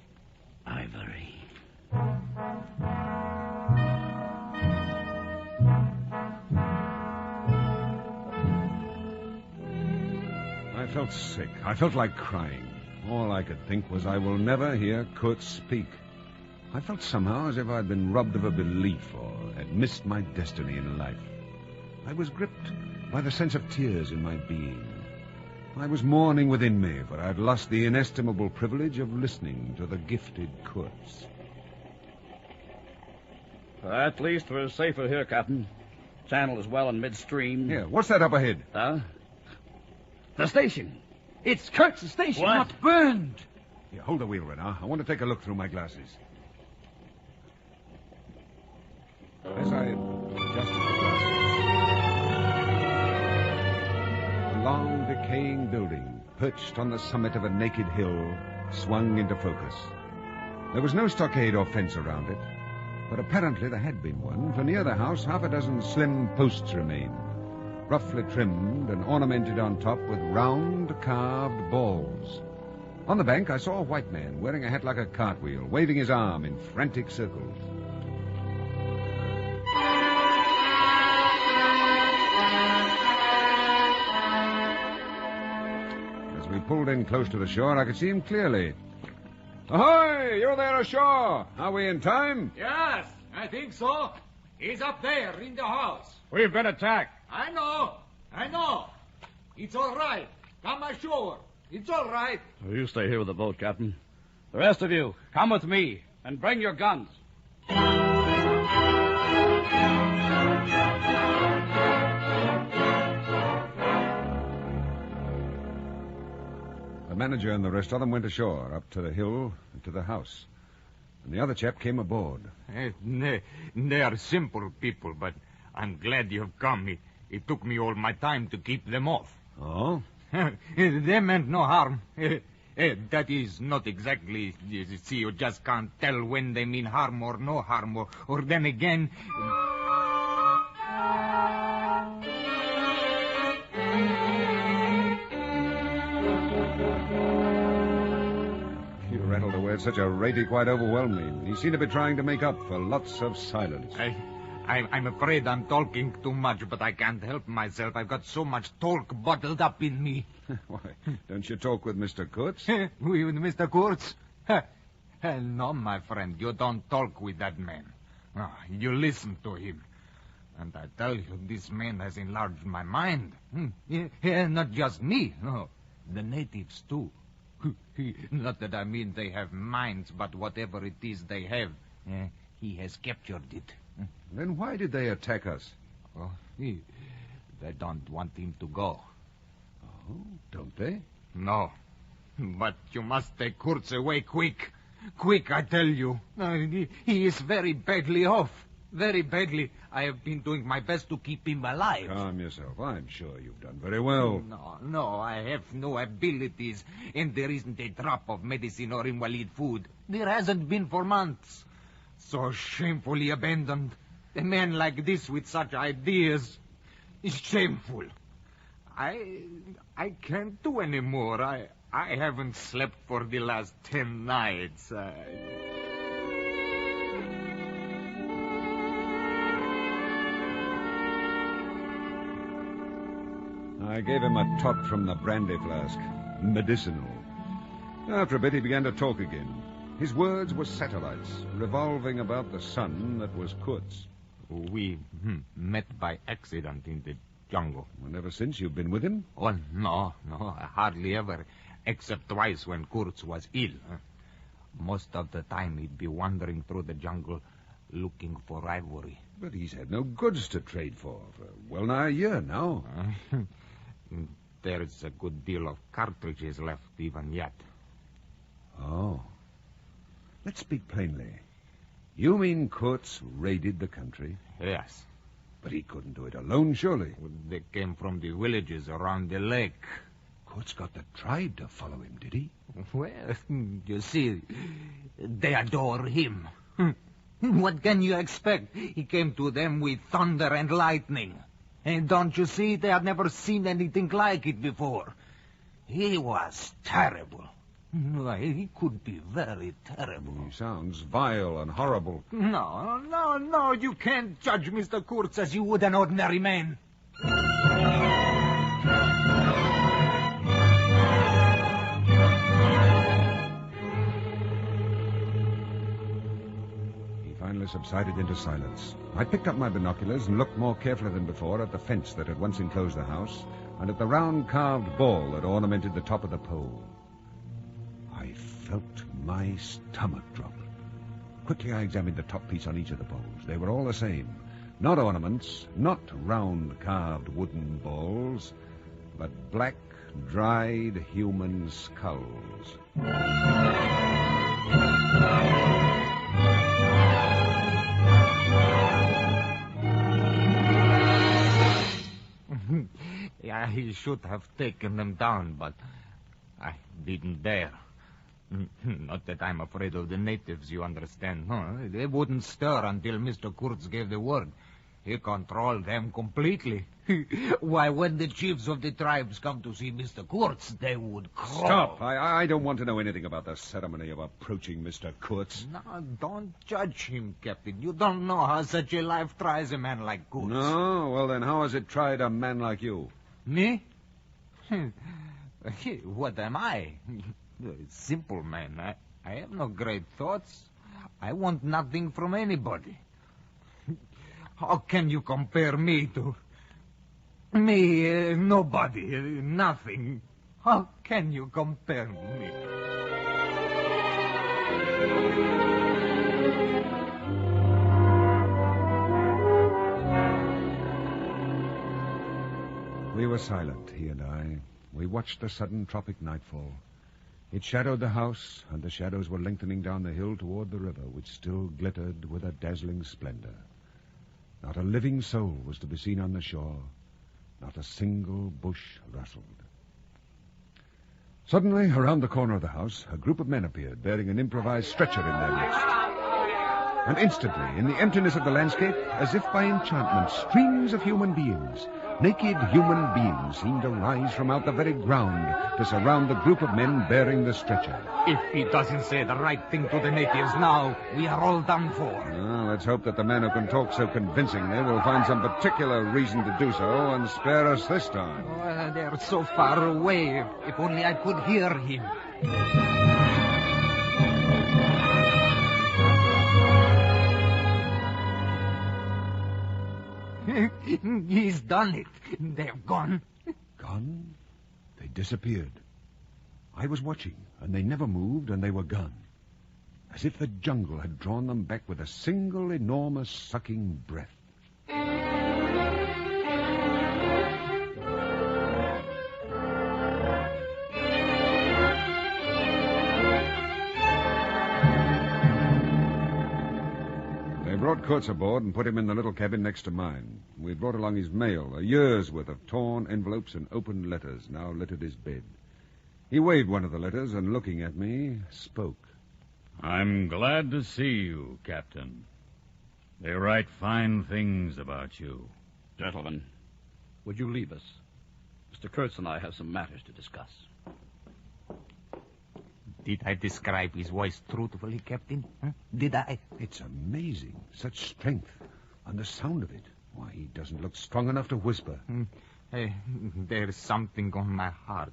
P: I felt sick. I felt like crying. All I could think was I will never hear Kurt speak. I felt somehow as if I'd been robbed of a belief or had missed my destiny in life. I was gripped by the sense of tears in my being. I was mourning within me, for I'd lost the inestimable privilege of listening to the gifted Kurtz.
G: At least we're safer here, Captain. Channel is well in midstream.
P: Here, what's that up ahead?
G: Huh? The station. It's Kurtz's station.
M: What? Not burned.
P: Here, hold the wheel, Renard. I want to take a look through my glasses. As I adjusted the glasses, a long, decaying building, perched on the summit of a naked hill, swung into focus. There was no stockade or fence around it, but apparently there had been one, for near the house half a dozen slim posts remained, roughly trimmed and ornamented on top with round, carved balls. On the bank, I saw a white man wearing a hat like a cartwheel, waving his arm in frantic circles. As we pulled in close to the shore, I could see him clearly. Ahoy! You're there ashore! Are we in time?
I: Yes, I think so. He's up there in the house.
G: We've been attacked.
I: I know. It's all right. Come ashore. It's all right.
G: Well, you stay here with the boat, Captain. The rest of you, come with me and bring your guns.
P: The manager and the rest of them went ashore, up to the hill and to the house. And the other chap came aboard.
N: They are simple people, but I'm glad you've come. It took me all my time to keep them off.
P: Oh?
N: They meant no harm. That is not exactly... See, you just can't tell when they mean harm or no harm, or then again...
P: You rattled away at such a rate he quite overwhelmed me. He seemed to be trying to make up for lots of silence.
N: I'm afraid I'm talking too much, but I can't help myself. I've got so much talk bottled up in me.
P: Why, don't you talk with Mr. Kurtz?
N: With Mr. Kurtz? No, my friend, you don't talk with that man. No, you listen to him. And I tell you, this man has enlarged my mind. Not just me, no. The natives, too. Not that I mean they have minds, but whatever it is they have, he has captured it.
P: Then why did they attack us?
N: Oh, they don't want him to go.
P: Oh, don't they?
N: No. But you must take Kurtz away quick. Quick, I tell you. He is very badly off. Very badly. I have been doing my best to keep him alive.
P: Calm yourself. I'm sure you've done very well.
N: No, I have no abilities, and there isn't a drop of medicine or invalid food. There hasn't been for months. So shamefully abandoned. A man like this with such ideas is shameful. I can't do any more. I haven't slept for the last 10 nights.
P: I gave him a tot from the brandy flask. Medicinal. After a bit, he began to talk again. His words were satellites, revolving about the sun that was Kurtz.
N: We met by accident in the jungle.
P: And ever since you've been with him?
N: Oh, no, hardly ever, except twice when Kurtz was ill. Most of the time he'd be wandering through the jungle looking for ivory.
P: But he's had no goods to trade for well nigh a year now.
N: There's a good deal of cartridges left even yet.
P: Oh. Let's speak plainly. You mean Kurtz raided the country?
N: Yes.
P: But he couldn't do it alone, surely.
N: They came from the villages around the lake.
P: Kurtz got the tribe to follow him, did he?
N: Well, you see, they adore him. What can you expect? He came to them with thunder and lightning. And don't you see, they had never seen anything like it before. He was terrible. Why, he could be very terrible.
P: He sounds vile and horrible.
N: No, you can't judge Mr. Kurtz as you would an ordinary man.
P: He finally subsided into silence. I picked up my binoculars and looked more carefully than before at the fence that had once enclosed the house and at the round carved ball that ornamented the top of the pole. I felt my stomach drop. Quickly I examined the top piece on each of the poles. They were all the same. Not ornaments, not round carved wooden balls, but black, dried human skulls.
N: Yeah, he should have taken them down, but I didn't dare. Not that I'm afraid of the natives, you understand. No, they wouldn't stir until Mr. Kurtz gave the word. He controlled them completely. Why, when the chiefs of the tribes come to see Mr. Kurtz, they would crawl.
P: Stop! I don't want to know anything about the ceremony of approaching Mr. Kurtz.
N: No, don't judge him, Captain. You don't know how such a life tries a man like Kurtz.
P: No? Well, then how has it tried a man like you?
N: Me? What am I? Simple man. I have no great thoughts. I want nothing from anybody. How can you compare me to... Me, nobody, nothing. How can you compare me?
P: We were silent, he and I. We watched the sudden tropic nightfall. It shadowed the house, and the shadows were lengthening down the hill toward the river, which still glittered with a dazzling splendor. Not a living soul was to be seen on the shore. Not a single bush rustled. Suddenly, around the corner of the house, a group of men appeared, bearing an improvised stretcher in their midst. And instantly, in the emptiness of the landscape, as if by enchantment, streams of human beings, naked human beings, seemed to rise from out the very ground to surround the group of men bearing the stretcher.
N: If he doesn't say the right thing to the natives now, we are all done for.
P: Well, let's hope that the man who can talk so convincingly will find some particular reason to do so and spare us this time.
N: Well, they're so far away. If only I could hear him. He's done it. They're gone.
P: Gone? They disappeared. I was watching, and they never moved, and they were gone. As if the jungle had drawn them back with a single enormous sucking breath. They brought Kurtz aboard and put him in the little cabin next to mine. We brought along his mail, a year's worth of torn envelopes and opened letters, now littered his bed. He waved one of the letters and, looking at me, spoke.
F: I'm glad to see you, Captain. They write fine things about you.
Q: Gentlemen, would you leave us? Mr. Kurtz and I have some matters to discuss.
N: Did I describe his voice truthfully, Captain? Huh? Did I?
P: It's amazing. Such strength. And the sound of it. Why, he doesn't look strong enough to whisper.
N: Hey, there's something on my heart.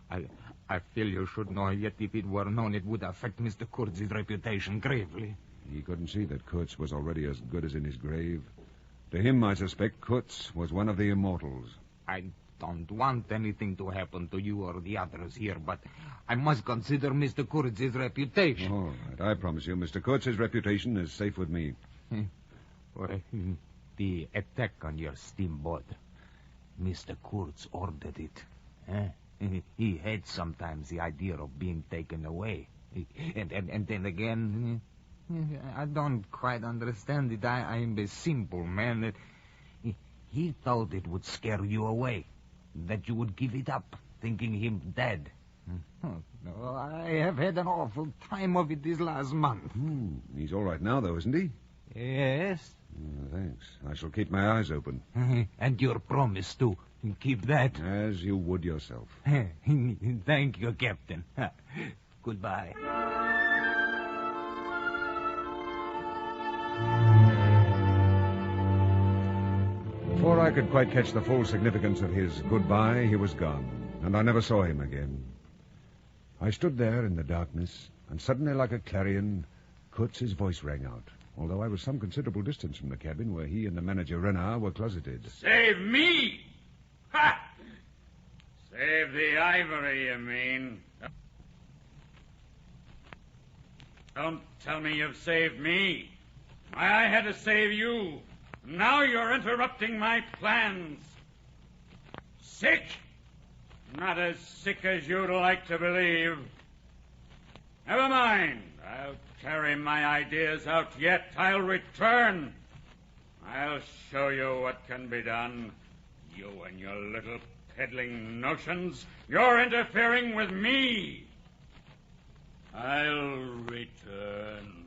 N: I feel you should know, yet if it were known, it would affect Mr. Kurtz's reputation gravely.
P: He couldn't see that Kurtz was already as good as in his grave. To him, I suspect, Kurtz was one of the immortals.
N: I don't want anything to happen to you or the others here, but I must consider Mr. Kurtz's reputation.
P: All right, I promise you, Mr. Kurtz's reputation is safe with me.
N: Well, the attack on your steamboat, Mr. Kurtz ordered it. He hates sometimes the idea of being taken away. And then again, I don't quite understand it. I'm a simple man. He thought it would scare you away, that you would give it up, thinking him dead. No, I have had an awful time of it this last month.
P: He's all right now, though, isn't he?
N: Yes.
P: Thanks. I shall keep my eyes open.
N: And your promise to keep that.
P: As you would yourself.
N: Thank you, Captain. Goodbye.
P: Before I could quite catch the full significance of his goodbye, he was gone, and I never saw him again. I stood there in the darkness, and suddenly, like a clarion, Kurtz's voice rang out, although I was some considerable distance from the cabin where he and the manager Renard were closeted.
F: Save me! Ha! Save the ivory, you mean? Don't tell me you've saved me. I had to save you. Now you're interrupting my plans. Sick? Not as sick as you'd like to believe. Never mind. I'll carry my ideas out yet. I'll return. I'll show you what can be done. You and your little peddling notions. You're interfering with me. I'll return.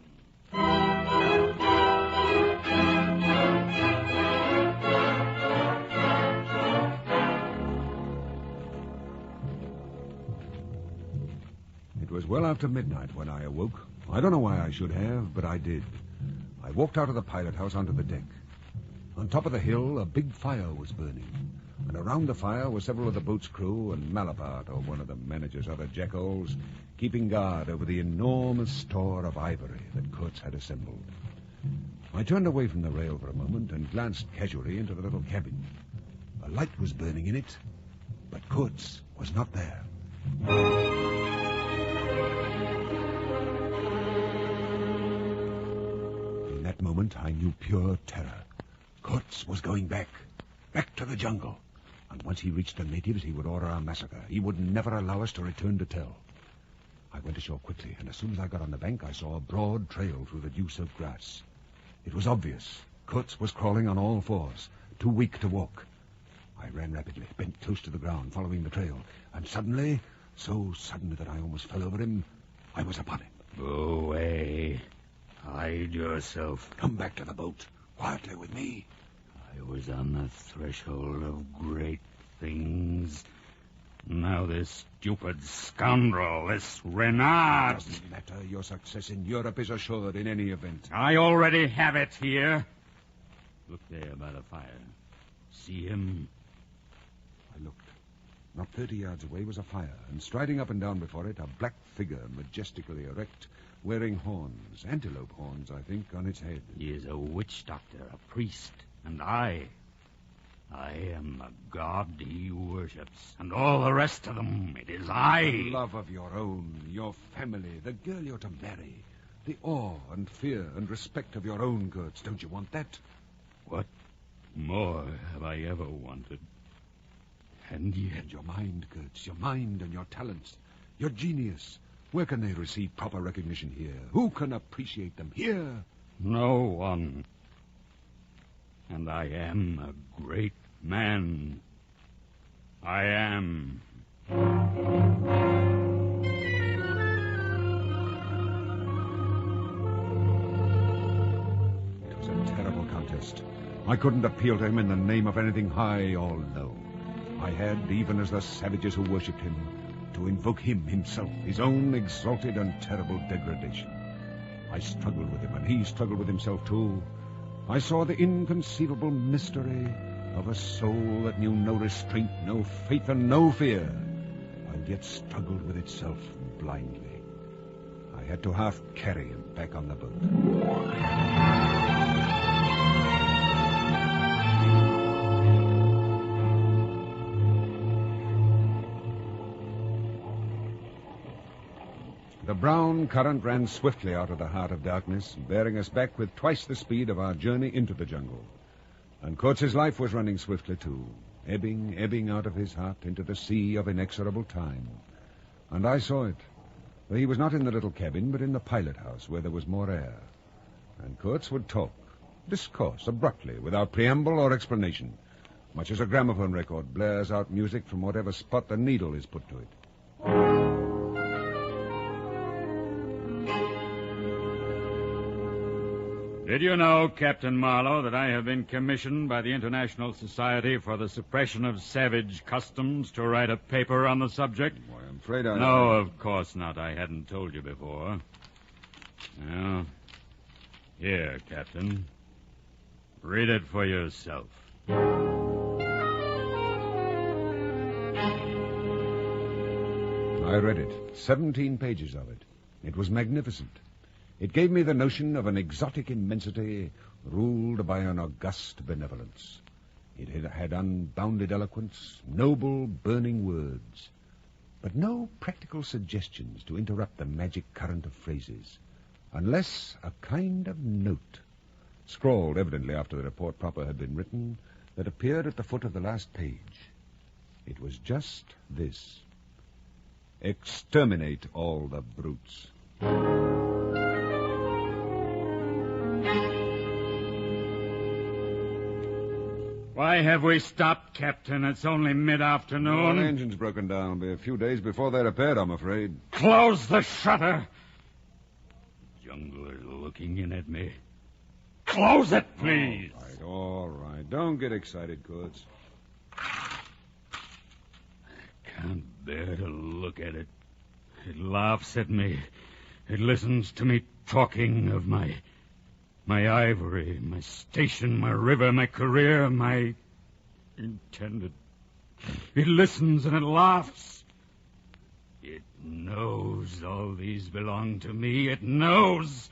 P: It was well after midnight when I awoke. I don't know why I should have, but I did. I walked out of the pilot house onto the deck. On top of the hill, a big fire was burning. And around the fire were several of the boat's crew and Malapert, or one of the manager's other jackholes, keeping guard over the enormous store of ivory that Kurtz had assembled. I turned away from the rail for a moment and glanced casually into the little cabin. A light was burning in it, but Kurtz was not there. In that moment, I knew pure terror. Kurtz was going back to the jungle. And once he reached the natives, he would order our massacre. He would never allow us to return to tell. I went ashore quickly, and as soon as I got on the bank, I saw a broad trail through the dew-soaked grass. It was obvious. Kurtz was crawling on all fours, too weak to walk. I ran rapidly, bent close to the ground, following the trail, and suddenly, so suddenly that I almost fell over him, I was upon him.
F: Go away. Hide yourself.
P: Come back to the boat, quietly with me.
F: I was on the threshold of great things. Now this stupid scoundrel, this Renard...
P: Doesn't matter. Your success in Europe is assured in any event.
F: I already have it here. Look there by the fire. See him?
P: I looked. Not 30 yards away was a fire, and striding up and down before it, a black figure, majestically erect, wearing horns, antelope horns, I think, on its head.
F: He is a witch doctor, a priest, and I am the god he worships, and all the rest of them, it is I.
P: The love of your own, your family, the girl you're to marry, the awe and fear and respect of your own goods. Don't you want that?
F: What more have I ever wanted? And yet...
P: And your mind, Kurtz, your mind and your talents, your genius. Where can they receive proper recognition here? Who can appreciate them here?
F: No one. And I am a great man. I am.
P: It was a terrible contest. I couldn't appeal to him in the name of anything high or low. I had, even as the savages who worshipped him, to invoke him himself, his own exalted and terrible degradation. I struggled with him, and he struggled with himself too. I saw the inconceivable mystery of a soul that knew no restraint, no faith, and no fear, and yet struggled with itself blindly. I had to half carry him back on the boat. The brown current ran swiftly out of the heart of darkness, bearing us back with twice the speed of our journey into the jungle. And Kurtz's life was running swiftly, too, ebbing out of his heart into the sea of inexorable time. And I saw it, for he was not in the little cabin, but in the pilot house, where there was more air. And Kurtz would talk, discourse abruptly, without preamble or explanation, much as a gramophone record blares out music from whatever spot the needle is put to it.
F: Did you know, Captain Marlowe, that I have been commissioned by the International Society for the Suppression of Savage Customs to write a paper on the subject?
P: Why, I'm afraid I...
F: No, of course not. I hadn't told you before. Well, here, Captain. Read it for yourself.
P: I read it. 17 pages of it. It was magnificent. It gave me the notion of an exotic immensity ruled by an august benevolence. It had unbounded eloquence, noble, burning words, but no practical suggestions to interrupt the magic current of phrases, unless a kind of note, scrawled evidently after the report proper had been written, that appeared at the foot of the last page. It was just this: exterminate all the brutes.
F: Why have we stopped, Captain? It's only mid-afternoon.
P: The engine's broken down. It'll be a few days before they're repaired, I'm afraid.
F: Close the shutter. The jungle is looking in at me. Close it, please.
P: All right. Don't get excited, Kurtz.
F: I can't bear to look at it. It laughs at me. It listens to me talking of my ivory, my station, my river, my career, my intended. It listens and it laughs. It knows all these belong to me. It knows.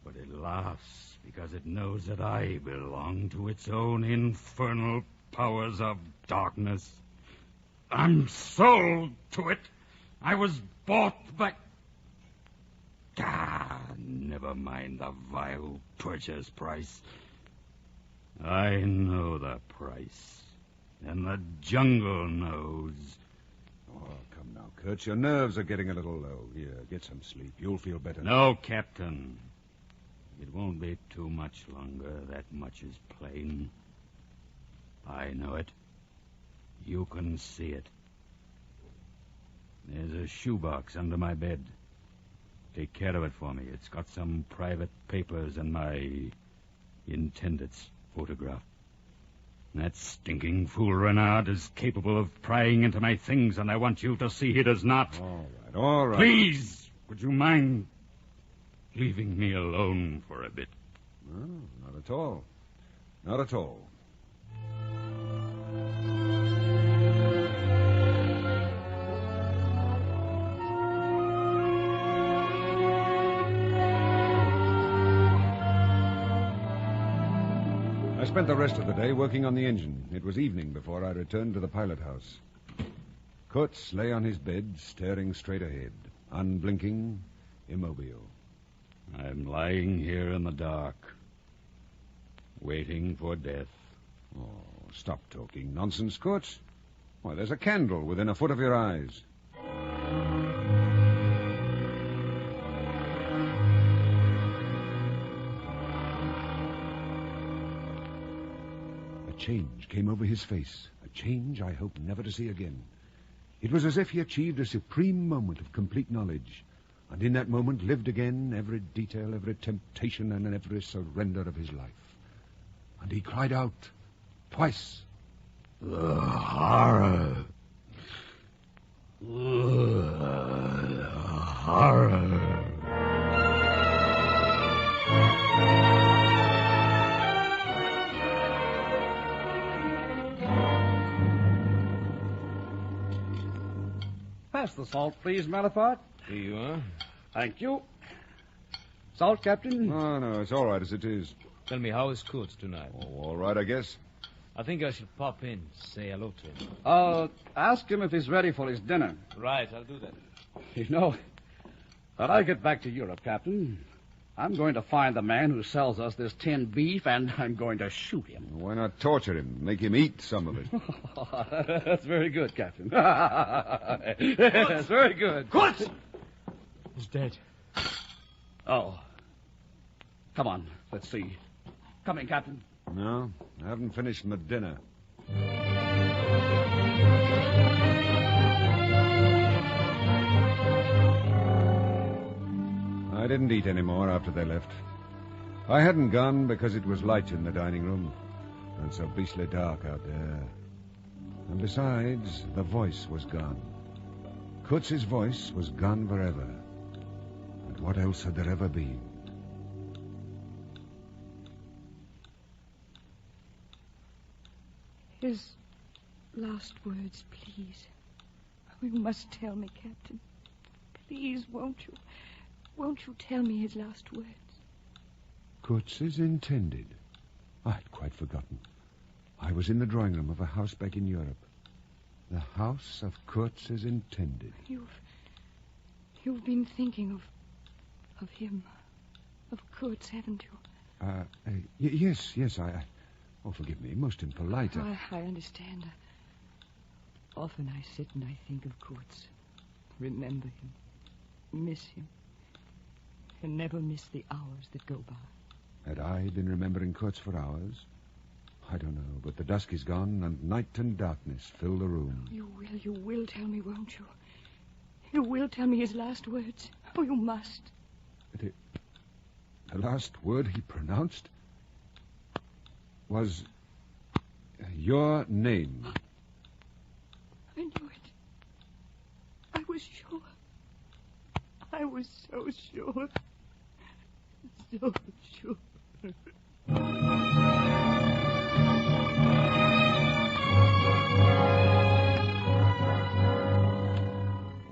F: But it laughs because it knows that I belong to its own infernal powers of darkness. I'm sold to it. I was bought by... never mind the vile purchase price. I know the price, and the jungle knows.
P: Oh, come now, Kurtz. Your nerves are getting a little low. Here, get some sleep. You'll feel better.
F: No, Captain. It won't be too much longer. That much is plain. I know it. You can see it. There's a shoebox under my bed. Take care of it for me. It's got some private papers and my intended's photograph. That stinking fool Renard is capable of prying into my things, and I want you to see he does not.
P: All right.
F: Please, would you mind leaving me alone for a bit?
P: No, not at all. Not at all. I spent the rest of the day working on the engine. It was evening before I returned to the pilot house. Kurtz lay on his bed, staring straight ahead, unblinking, immobile.
F: I'm lying here in the dark, waiting for death.
P: Oh, stop talking nonsense, Kurtz. Why, there's a candle within a foot of your eyes. A change came over his face, a change I hope never to see again. It was as if he achieved a supreme moment of complete knowledge, and in that moment lived again every detail, every temptation, and every surrender of his life. And he cried out twice.
F: The horror. The horror.
Q: Pass the salt, please, Malapart.
E: Here you are.
Q: Thank you. Salt, Captain?
P: Oh, no, it's all right as it is.
E: Tell me, how is Kurtz tonight?
P: Oh, all right, I guess.
E: I think I should pop in, say hello to him.
Q: Ask him if he's ready for his dinner.
E: Right, I'll do that.
Q: You know, when I get back to Europe, Captain, I'm going to find the man who sells us this tinned beef, and I'm going to shoot him.
P: Why not torture him? Make him eat some of it.
Q: That's very good, Captain. That's very good.
E: Kurtz! He's dead.
Q: Oh. Come on, let's see. Come in, Captain.
P: No, I haven't finished my dinner. I didn't eat any more after they left. I hadn't gone because it was light in the dining room and so beastly dark out there. And besides, the voice was gone. Kurtz's voice was gone forever. And what else had there ever been?
B: His last words, please. Oh, you must tell me, Captain. Please, won't you? Won't you tell me his last words?
P: Kurtz's intended. I'd quite forgotten. I was in the drawing room of a house back in Europe. The house of Kurtz's intended.
B: You've been thinking of him, of Kurtz, haven't you?
P: Yes. Oh, forgive me, most impolite.
B: I understand. Often I sit and I think of Kurtz. Remember him. Miss him. And never miss the hours that go by.
P: Had I been remembering Kurtz for hours? I don't know, but the dusk is gone, and night and darkness fill the room.
B: You will tell me, won't you? You will tell me his last words. Oh, you must.
P: The last word he pronounced was your name.
B: I knew it. I was sure. I was so sure. So sure.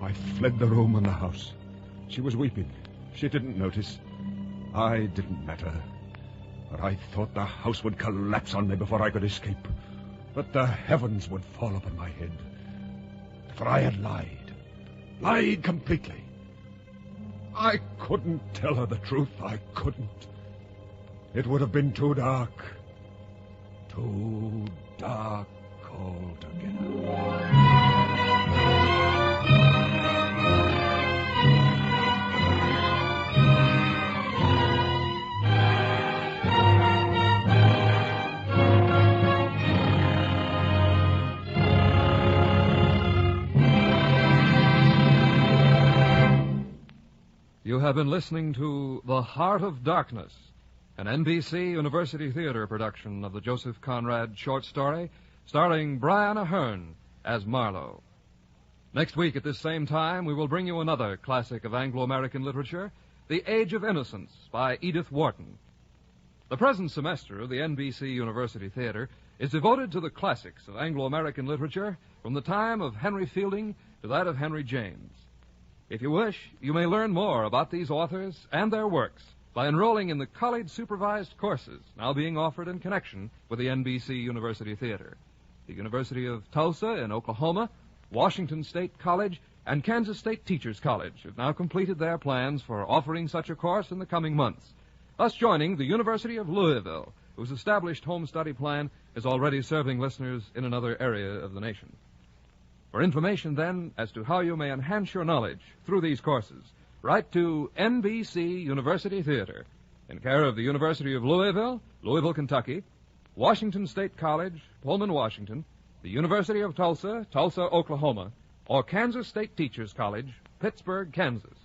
P: I fled the room and the house. She was weeping. She didn't notice. I didn't matter. But I thought the house would collapse on me before I could escape. That the heavens would fall upon my head. For I had lied. Lied completely. I couldn't tell her the truth. I couldn't. It would have been too dark. Too dark altogether.
O: You have been listening to The Heart of Darkness, an NBC University Theater production of the Joseph Conrad short story starring Brian Ahern as Marlowe. Next week at this same time, we will bring you another classic of Anglo-American literature, The Age of Innocence by Edith Wharton. The present semester of the NBC University Theater is devoted to the classics of Anglo-American literature from the time of Henry Fielding to that of Henry James. If you wish, you may learn more about these authors and their works by enrolling in the college-supervised courses now being offered in connection with the NBC University Theater. The University of Tulsa in Oklahoma, Washington State College, and Kansas State Teachers College have now completed their plans for offering such a course in the coming months, thus joining the University of Louisville, whose established home study plan is already serving listeners in another area of the nation. For information, then, as to how you may enhance your knowledge through these courses, write to NBC University Theater, in care of the University of Louisville, Louisville, Kentucky, Washington State College, Pullman, Washington, the University of Tulsa, Tulsa, Oklahoma, or Kansas State Teachers College, Pittsburgh, Kansas.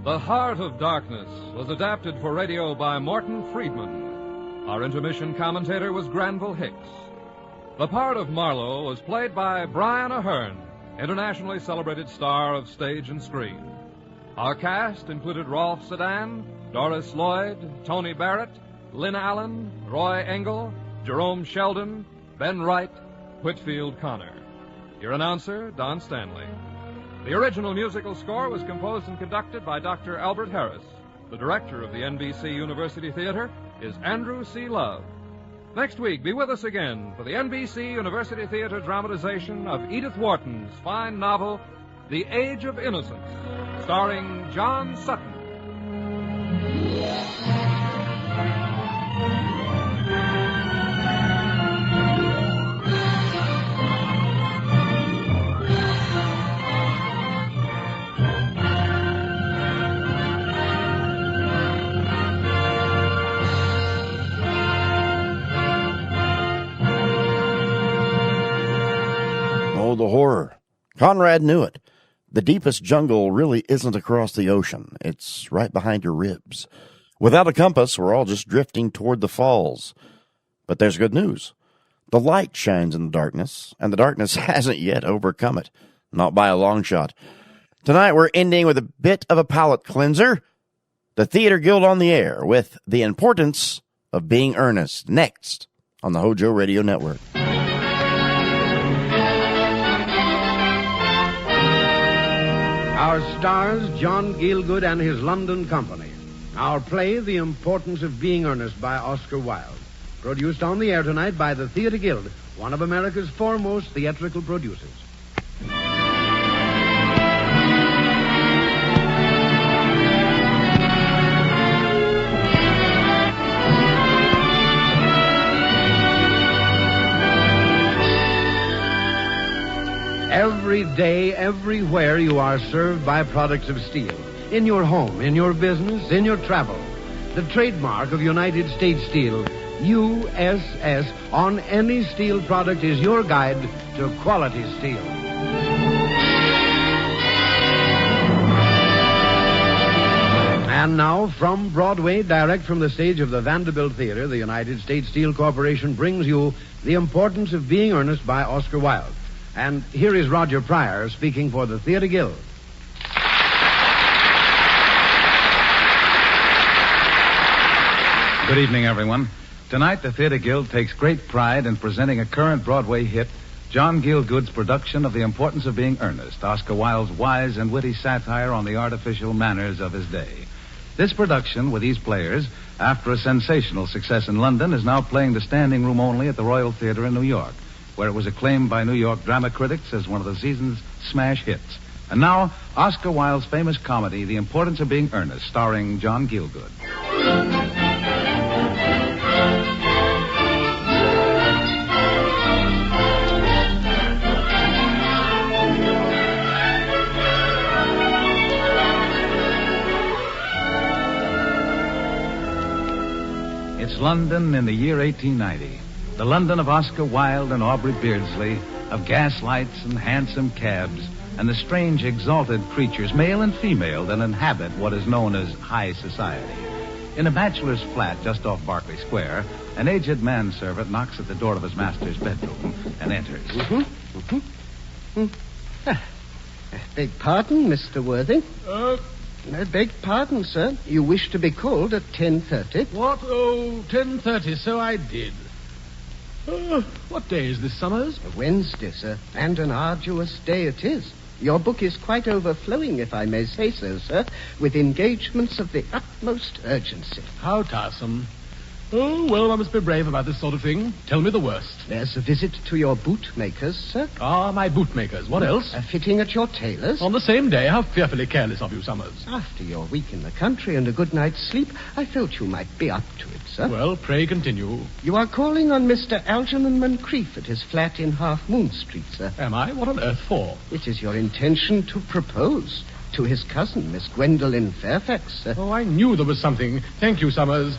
O: The Heart of Darkness was adapted for radio by Morton Friedman. Our intermission commentator was Granville Hicks. The part of Marlowe was played by Brian Ahern, internationally celebrated star of stage and screen. Our cast included Rolf Sedan, Doris Lloyd, Tony Barrett, Lynn Allen, Roy Engel, Jerome Sheldon, Ben Wright, Whitfield Connor. Your announcer, Don Stanley. The original musical score was composed and conducted by Dr. Albert Harris. The director of the NBC University Theater is Andrew C. Love. Next week, be with us again for the NBC University Theater dramatization of Edith Wharton's fine novel, The Age of Innocence, starring John Sutton.
A: horror. Conrad knew it. The deepest jungle really isn't across the ocean. It's right behind your ribs. Without a compass, we're all just drifting toward the falls. But there's good news. The light shines in the darkness, and the darkness hasn't yet overcome it. Not by a long shot. Tonight we're ending with a bit of a palate cleanser. The Theater Guild on the air with The Importance of Being Earnest. Next on the HOJO Radio Network.
R: Our stars, John Gielgud and his London company. Our play, The Importance of Being Earnest by Oscar Wilde. Produced on the air tonight by the Theater Guild, one of America's foremost theatrical producers. Every day, everywhere, you are served by products of steel. In your home, in your business, in your travel. The trademark of United States Steel, USS, on any steel product is your guide to quality steel. And now, from Broadway, direct from the stage of the Vanderbilt Theater, the United States Steel Corporation brings you The Importance of Being Earnest by Oscar Wilde. And here is Roger Pryor speaking for the Theater Guild.
S: Good evening, everyone. Tonight, the Theater Guild takes great pride in presenting a current Broadway hit, John Gielgud's production of The Importance of Being Earnest, Oscar Wilde's wise and witty satire on the artificial manners of his day. This production, with these players, after a sensational success in London, is now playing the standing room only at the Royal Theater in New York, where it was acclaimed by New York drama critics as one of the season's smash hits. And now, Oscar Wilde's famous comedy, The Importance of Being Earnest, starring John Gielgud. It's London in the year 1890. The London of Oscar Wilde and Aubrey Beardsley, of gaslights and hansom cabs, and the strange exalted creatures, male and female, that inhabit what is known as high society. In a bachelor's flat just off Berkeley Square, an aged manservant knocks at the door of his master's bedroom and enters.
V: Beg pardon, Mr. Worthing? Beg pardon, sir. You wish to be called at 10:30?
W: What? Oh, 10:30, so I did. What day is this, Summers?
V: A Wednesday, sir, and an arduous day it is. Your book is quite overflowing, if I may say so, sir, with engagements of the utmost urgency.
W: How tiresome. Oh, well, I must be brave about this sort of thing. Tell me the worst.
V: There's a visit to your bootmakers, sir.
W: Ah, my bootmakers. What else?
V: A fitting at your tailor's.
W: On the same day? How fearfully careless of you, Summers.
V: After your week in the country and a good night's sleep, I felt you might be up to it, sir.
W: Well, pray continue.
V: You are calling on Mr. Algernon Moncrief at his flat in Half Moon Street, sir.
W: Am I? What on earth for?
V: It is your intention to propose to his cousin, Miss Gwendolen Fairfax, sir.
W: Oh, I knew there was something. Thank you, Summers.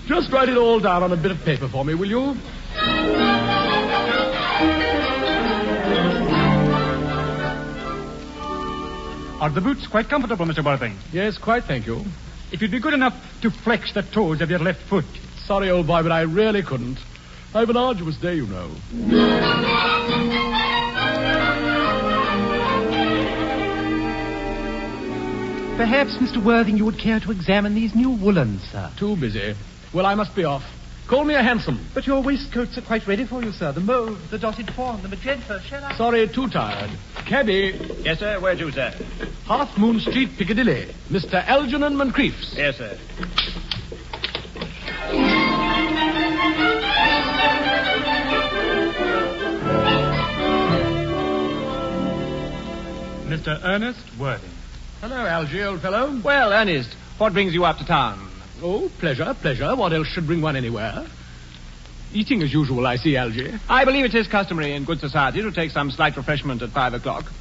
W: Just write it all down on a bit of paper for me, will you?
Y: Are the boots quite comfortable, Mr. Worthing?
W: Yes, quite, thank you.
Y: If you'd be good enough to flex the toes of your left foot.
W: Sorry, old boy, but I really couldn't. I have an arduous day, you know.
Y: Perhaps, Mr. Worthing, you would care to examine these new woolens, sir.
W: Too busy. Well, I must be off. Call me a hansom.
Y: But your waistcoats are quite ready for you, sir. The mauve, the dotted fawn, the magenta. Shall I?
W: Sorry, too tired. Cabby.
Z: Yes, sir. Where to, sir?
W: Half Moon Street, Piccadilly. Mr. Algernon Moncrief's.
Z: Yes, sir.
Y: Mr. Ernest Worthing.
W: Hello, Algy, old fellow.
Y: Well, Ernest, what brings you up to town?
W: Oh, pleasure. What else should bring one anywhere? Eating as usual, I see, Algy.
Y: I believe it is customary in good society to take some slight refreshment at 5 o'clock.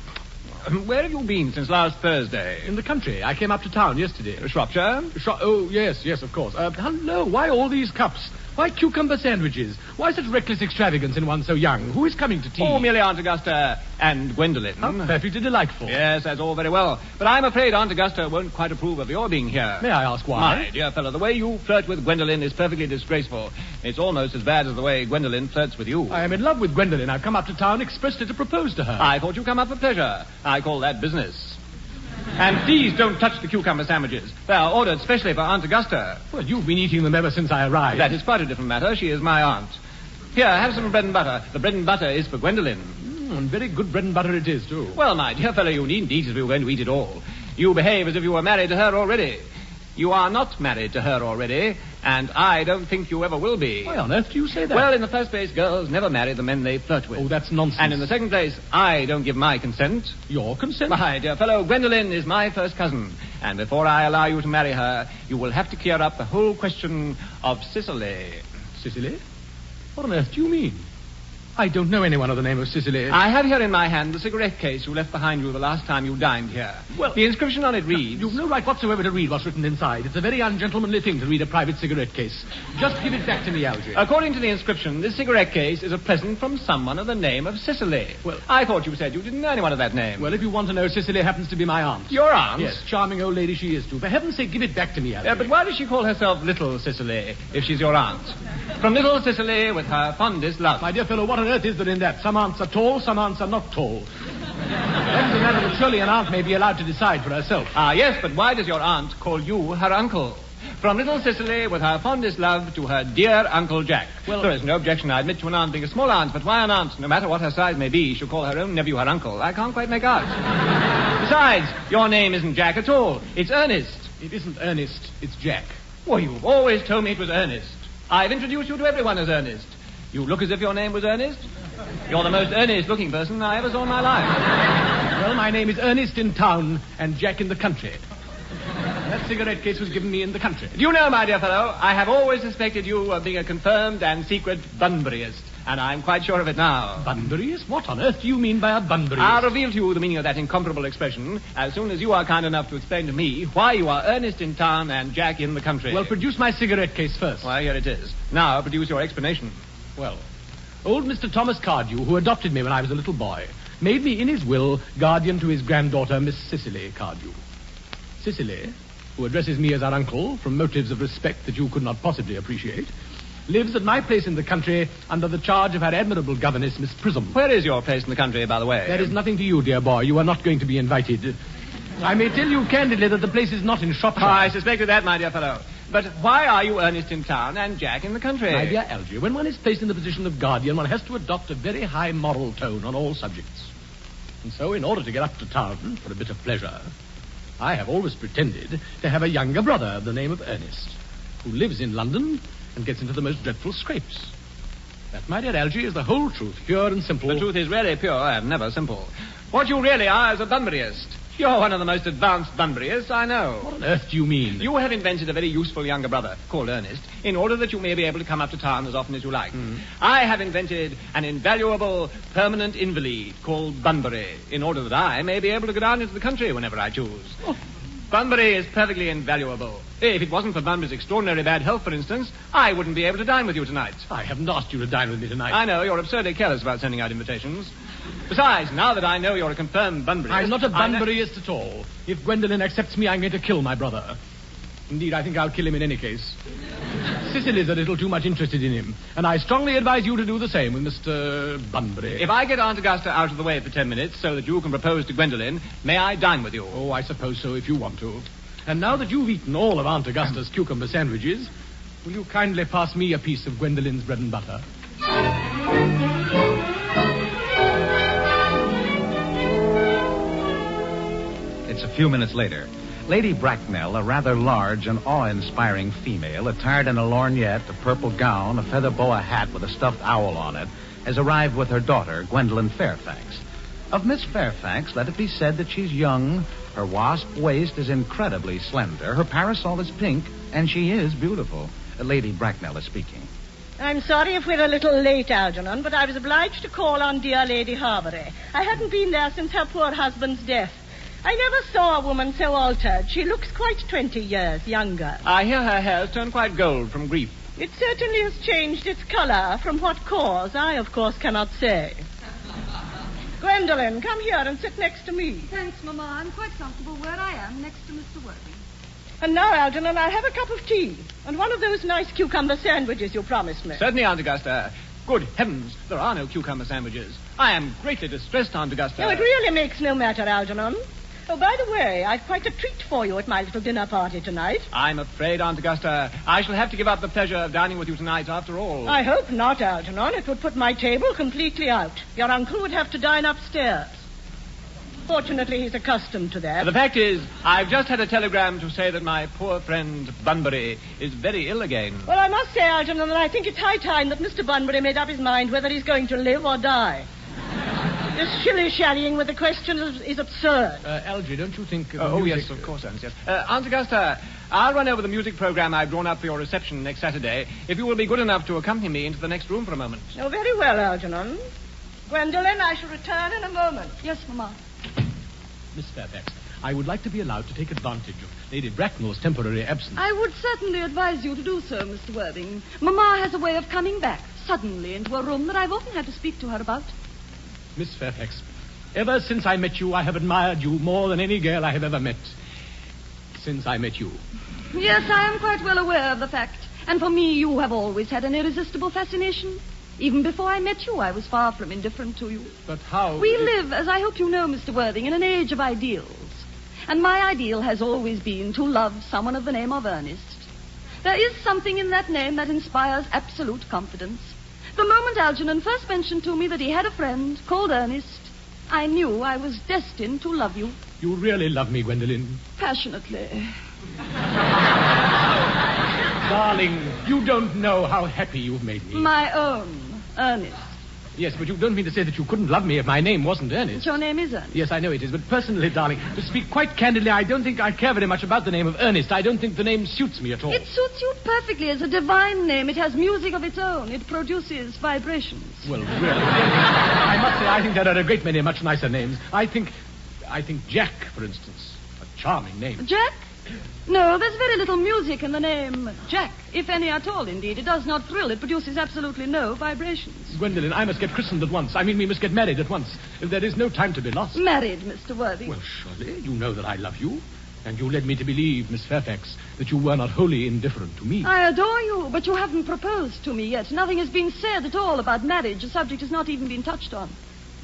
Y: Where have you been since last Thursday?
W: In the country. I came up to town yesterday.
Y: Shropshire?
W: Oh, yes, of course. Hello, why all these cups? Why cucumber sandwiches? Why such reckless extravagance in one so young? Who is coming to tea?
Y: Oh, merely Aunt Augusta and Gwendolen.
W: How perfectly delightful.
Y: Yes, that's all very well. But I'm afraid Aunt Augusta won't quite approve of your being here.
W: May I ask why?
Y: My dear fellow, the way you flirt with Gwendolen is perfectly disgraceful. It's almost as bad as the way Gwendolen flirts with you.
W: I am in love with Gwendolen. I've come up to town expressly to propose to her.
Y: I thought you come up for pleasure. I call that business. And please don't touch the cucumber sandwiches. They are ordered specially for Aunt Augusta.
W: Well, you've been eating them ever since I arrived.
Y: That is quite a different matter. She is my aunt. Here, have some bread and butter. The bread and butter is for Gwendolen.
W: And very good bread and butter it is, too.
Y: Well, my dear fellow, you needn't eat as if we were going to eat it all. You behave as if you were married to her already. You are not married to her already, and I don't think you ever will be.
W: Why on earth do you say that?
Y: Well, in the first place, girls never marry the men they flirt with.
W: Oh, that's nonsense.
Y: And in the second place, I don't give my consent.
W: Your consent?
Y: My dear fellow, Gwendolen is my first cousin, and before I allow you to marry her, you will have to clear up the whole question of Sicily.
W: Sicily? What on earth do you mean? I don't know anyone of the name of Sicily.
Y: I have here in my hand the cigarette case you left behind you the last time you dined here.
W: Well,
Y: the inscription on it reads...
W: You've no right whatsoever to read what's written inside. It's a very ungentlemanly thing to read a private cigarette case. Just give it back to me, Algy.
Y: According to the inscription, this cigarette case is a present from someone of the name of Cicely.
W: Well,
Y: I thought you said you didn't know anyone of that name.
W: Well, if you want to know, Cicely happens to be my aunt.
Y: Your aunt?
W: Yes, charming old lady she is, too. For heaven's sake, give it back to me, Algy.
Y: But why does she call herself Little Cicely, if she's your aunt? From Little Cicely with her fondest love.
W: My dear fellow, what on earth is there in that? Some aunts are tall, some aunts are not tall. That's a matter that surely an aunt may be allowed to decide for herself.
Y: Ah, yes, but why does your aunt call you her uncle? From Little Cicely with her fondest love to her dear Uncle Jack. Well, there is no objection, I admit, to an aunt being a small aunt, but why an aunt, no matter what her size may be, should call her own nephew her uncle, I can't quite make out. Besides, your name isn't Jack at all. It's Ernest.
W: It isn't Ernest, it's Jack.
Y: Well, you've always told me it was Ernest. I've introduced you to everyone as Ernest. You look as if your name was Ernest. You're the most earnest-looking person I ever saw in my life.
W: Well, my name is Ernest in town and Jack in the country. That cigarette case was given me in the country.
Y: Do you know, my dear fellow, I have always suspected you of being a confirmed and secret Bunburyist, and I'm quite sure of it now.
W: Bunburyist? What on earth do you mean by a Bunburyist?
Y: I'll reveal to you the meaning of that incomparable expression as soon as you are kind enough to explain to me why you are Ernest in town and Jack in the country.
W: Well, produce my cigarette case first.
Y: Well, here it is. Now, produce your explanation.
W: Well, old Mr. Thomas Cardew, who adopted me when I was a little boy, made me in his will guardian to his granddaughter, Miss Cicely Cardew. Cicely, who addresses me as our uncle from motives of respect that you could not possibly appreciate, lives at my place in the country under the charge of her admirable governess, Miss Prism.
Y: Where is your place in the country, by the way?
W: That is nothing to you, dear boy. You are not going to be invited. I may tell you candidly that the place is not in Shropshire.
Y: Oh, I suspected that, my dear fellow. But why are you Ernest in town and Jack in the country?
W: My dear Algy, when one is placed in the position of guardian, one has to adopt a very high moral tone on all subjects. And so, in order to get up to town for a bit of pleasure, I have always pretended to have a younger brother of the name of Ernest, who lives in London and gets into the most dreadful scrapes. That, my dear Algy, is the whole truth, pure and simple.
Y: The truth is really pure and never simple. What you really are is a Bunburyist. You're one of the most advanced Bunburyists I know.
W: What on earth do you mean?
Y: You have invented a very useful younger brother, called Ernest, in order that you may be able to come up to town as often as you like. I have invented an invaluable permanent invalid called Bunbury, in order that I may be able to go down into the country whenever I choose. Bunbury is perfectly invaluable. If it wasn't for Bunbury's extraordinary bad health, for instance, I wouldn't be able to dine with you tonight.
W: I haven't asked you to dine with me tonight.
Y: I know, you're absurdly careless about sending out invitations. Besides, now that I know you're a confirmed Bunburyist...
W: I'm not a Bunburyist at all. If Gwendolen accepts me, I'm going to kill my brother. Indeed, I think I'll kill him in any case. Cicely's a little too much interested in him, and I strongly advise you to do the same with Mr. Bunbury.
Y: If I get Aunt Augusta out of the way for 10 minutes so that you can propose to Gwendolen, may I dine with you?
W: Oh, I suppose so, if you want to. And now that you've eaten all of Aunt Augusta's cucumber sandwiches, will you kindly pass me a piece of Gwendolen's bread and butter?
S: It's a few minutes later. Lady Bracknell, a rather large and awe-inspiring female, attired in a lorgnette, a purple gown, a feather boa hat with a stuffed owl on it, has arrived with her daughter, Gwendolen Fairfax. Of Miss Fairfax, let it be said that she's young, her wasp waist is incredibly slender, her parasol is pink, and she is beautiful. Lady Bracknell is speaking.
D: I'm sorry if we're a little late, Algernon, but I was obliged to call on dear Lady Harbury. I hadn't been there since her poor husband's death. I never saw a woman so altered. She looks quite 20 years younger.
Y: I hear her hair's turned quite gold from grief.
D: It certainly has changed its color. From what cause, I, of course, cannot say. Gwendolen, come here and sit next to me.
C: Thanks, Mama. I'm quite comfortable where I am, next to Mr. Worthing.
D: And now, Algernon, I'll have a cup of tea and one of those nice cucumber sandwiches you promised me.
Y: Certainly, Aunt Augusta. Good heavens, there are no cucumber sandwiches. I am greatly distressed, Aunt Augusta.
D: No, it really makes no matter, Algernon. Oh, by the way, I've quite a treat for you at my little dinner party tonight.
Y: I'm afraid, Aunt Augusta, I shall have to give up the pleasure of dining with you tonight after all.
D: I hope not, Algernon. It would put my table completely out. Your uncle would have to dine upstairs. Fortunately, he's accustomed to that.
Y: The fact is, I've just had a telegram to say that my poor friend Bunbury is very ill again.
D: Well, I must say, Algernon, that I think it's high time that Mr. Bunbury made up his mind whether he's going to live or die. This shilly-shallying with the question is absurd.
Y: Algy, don't you think... Oh, yes, of course, Ernest, yes. Aunt Augusta, I'll run over the music program I've drawn up for your reception next Saturday, if you will be good enough to accompany me into the next room for a moment.
D: Oh, very well, Algernon. Gwendolen, I shall return in a moment.
C: Yes, Mama.
W: Miss Fairfax, I would like to be allowed to take advantage of Lady Bracknell's temporary absence.
C: I would certainly advise you to do so, Mr. Worthing. Mama has a way of coming back suddenly into a room that I've often had to speak to her about.
W: Miss Fairfax, ever since I met you, I have admired you more than any girl I have ever met. Since I met you.
C: Yes, I am quite well aware of the fact. And for me, you have always had an irresistible fascination. Even before I met you, I was far from indifferent to you.
W: But how...
C: We live, as I hope you know, Mr. Worthing, in an age of ideals. And my ideal has always been to love someone of the name of Ernest. There is something in that name that inspires absolute confidence. The moment Algernon first mentioned to me that he had a friend called Ernest, I knew I was destined to love you.
W: You really love me, Gwendolen.
C: Passionately.
W: Darling, you don't know how happy you've made me.
C: My own Ernest.
W: Yes, but you don't mean to say that you couldn't love me if my name wasn't Ernest.
C: Your name is Ernest.
W: Yes, I know it is, but personally, darling, to speak quite candidly, I don't think I care very much about the name of Ernest. I don't think the name suits me at all.
C: It suits you perfectly as a divine name. It has music of its own. It produces vibrations.
W: Well, really, I must say, I think there are a great many much nicer names. I think Jack, for instance, a charming name.
C: Jack? No, there's very little music in the name Jack, if any at all, indeed. It does not thrill. It produces absolutely no vibrations.
W: Gwendolen, I must get christened at once. I mean, we must get married at once. There is no time to be lost.
C: Married, Mr. Worthing?
W: Well, surely, you know that I love you. And you led me to believe, Miss Fairfax, that you were not wholly indifferent to me.
C: I adore you, but you haven't proposed to me yet. Nothing has been said at all about marriage. The subject has not even been touched on.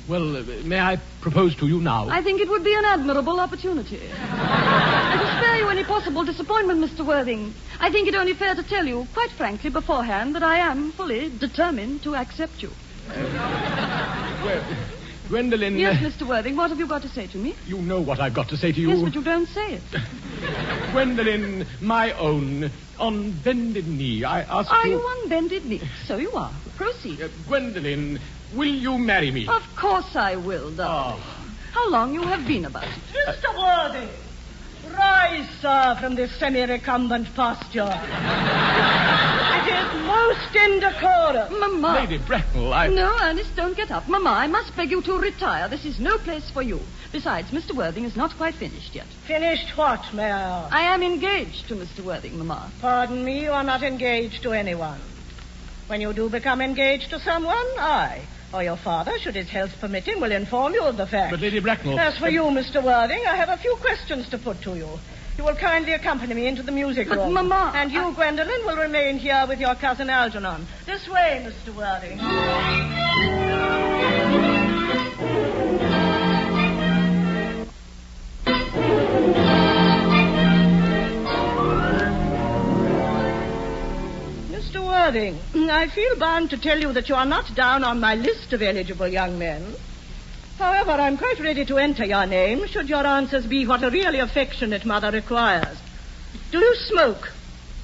W: Well, may I propose to you now?
C: I think it would be an admirable opportunity. And to spare you any possible disappointment, Mr. Worthing, I think it only fair to tell you, quite frankly, beforehand, that I am fully determined to accept you.
W: Well, Gwendolen...
C: Yes, Mr. Worthing, what have you got to say to me?
W: You know what I've got to say to you.
C: Yes, but you don't say it.
W: Gwendolen, my own, on bended knee, I ask you...
C: Are you on bended knee? So you are. Proceed.
W: Gwendolen, will you marry me?
C: Of course I will, darling.
W: Oh.
C: How long you have been about it?
D: Mr. Worthing, rise, sir, from this semi-recumbent posture. It is most indecorous.
C: Mamma.
W: Lady Bracknell,
C: No, Ernest, don't get up. Mamma, I must beg you to retire. This is no place for you. Besides, Mr. Worthing is not quite finished yet.
D: Finished what, may I ask?
C: I am engaged to Mr. Worthing, Mamma.
D: Pardon me, you are not engaged to anyone. When you do become engaged to someone, I, or your father, should his health permit him, will inform you of the fact.
W: But Lady Bracknell...
D: As for you, Mr. Worthing, I have a few questions to put to you. You will kindly accompany me into the music room.
C: But, Mamma...
D: And you, Gwendolen, will remain here with your cousin Algernon. This way, Mr. Worthing. Mr. Worthing, I feel bound to tell you that you are not down on my list of eligible young men. However, I'm quite ready to enter your name, should your answers be what a really affectionate mother requires. Do you smoke?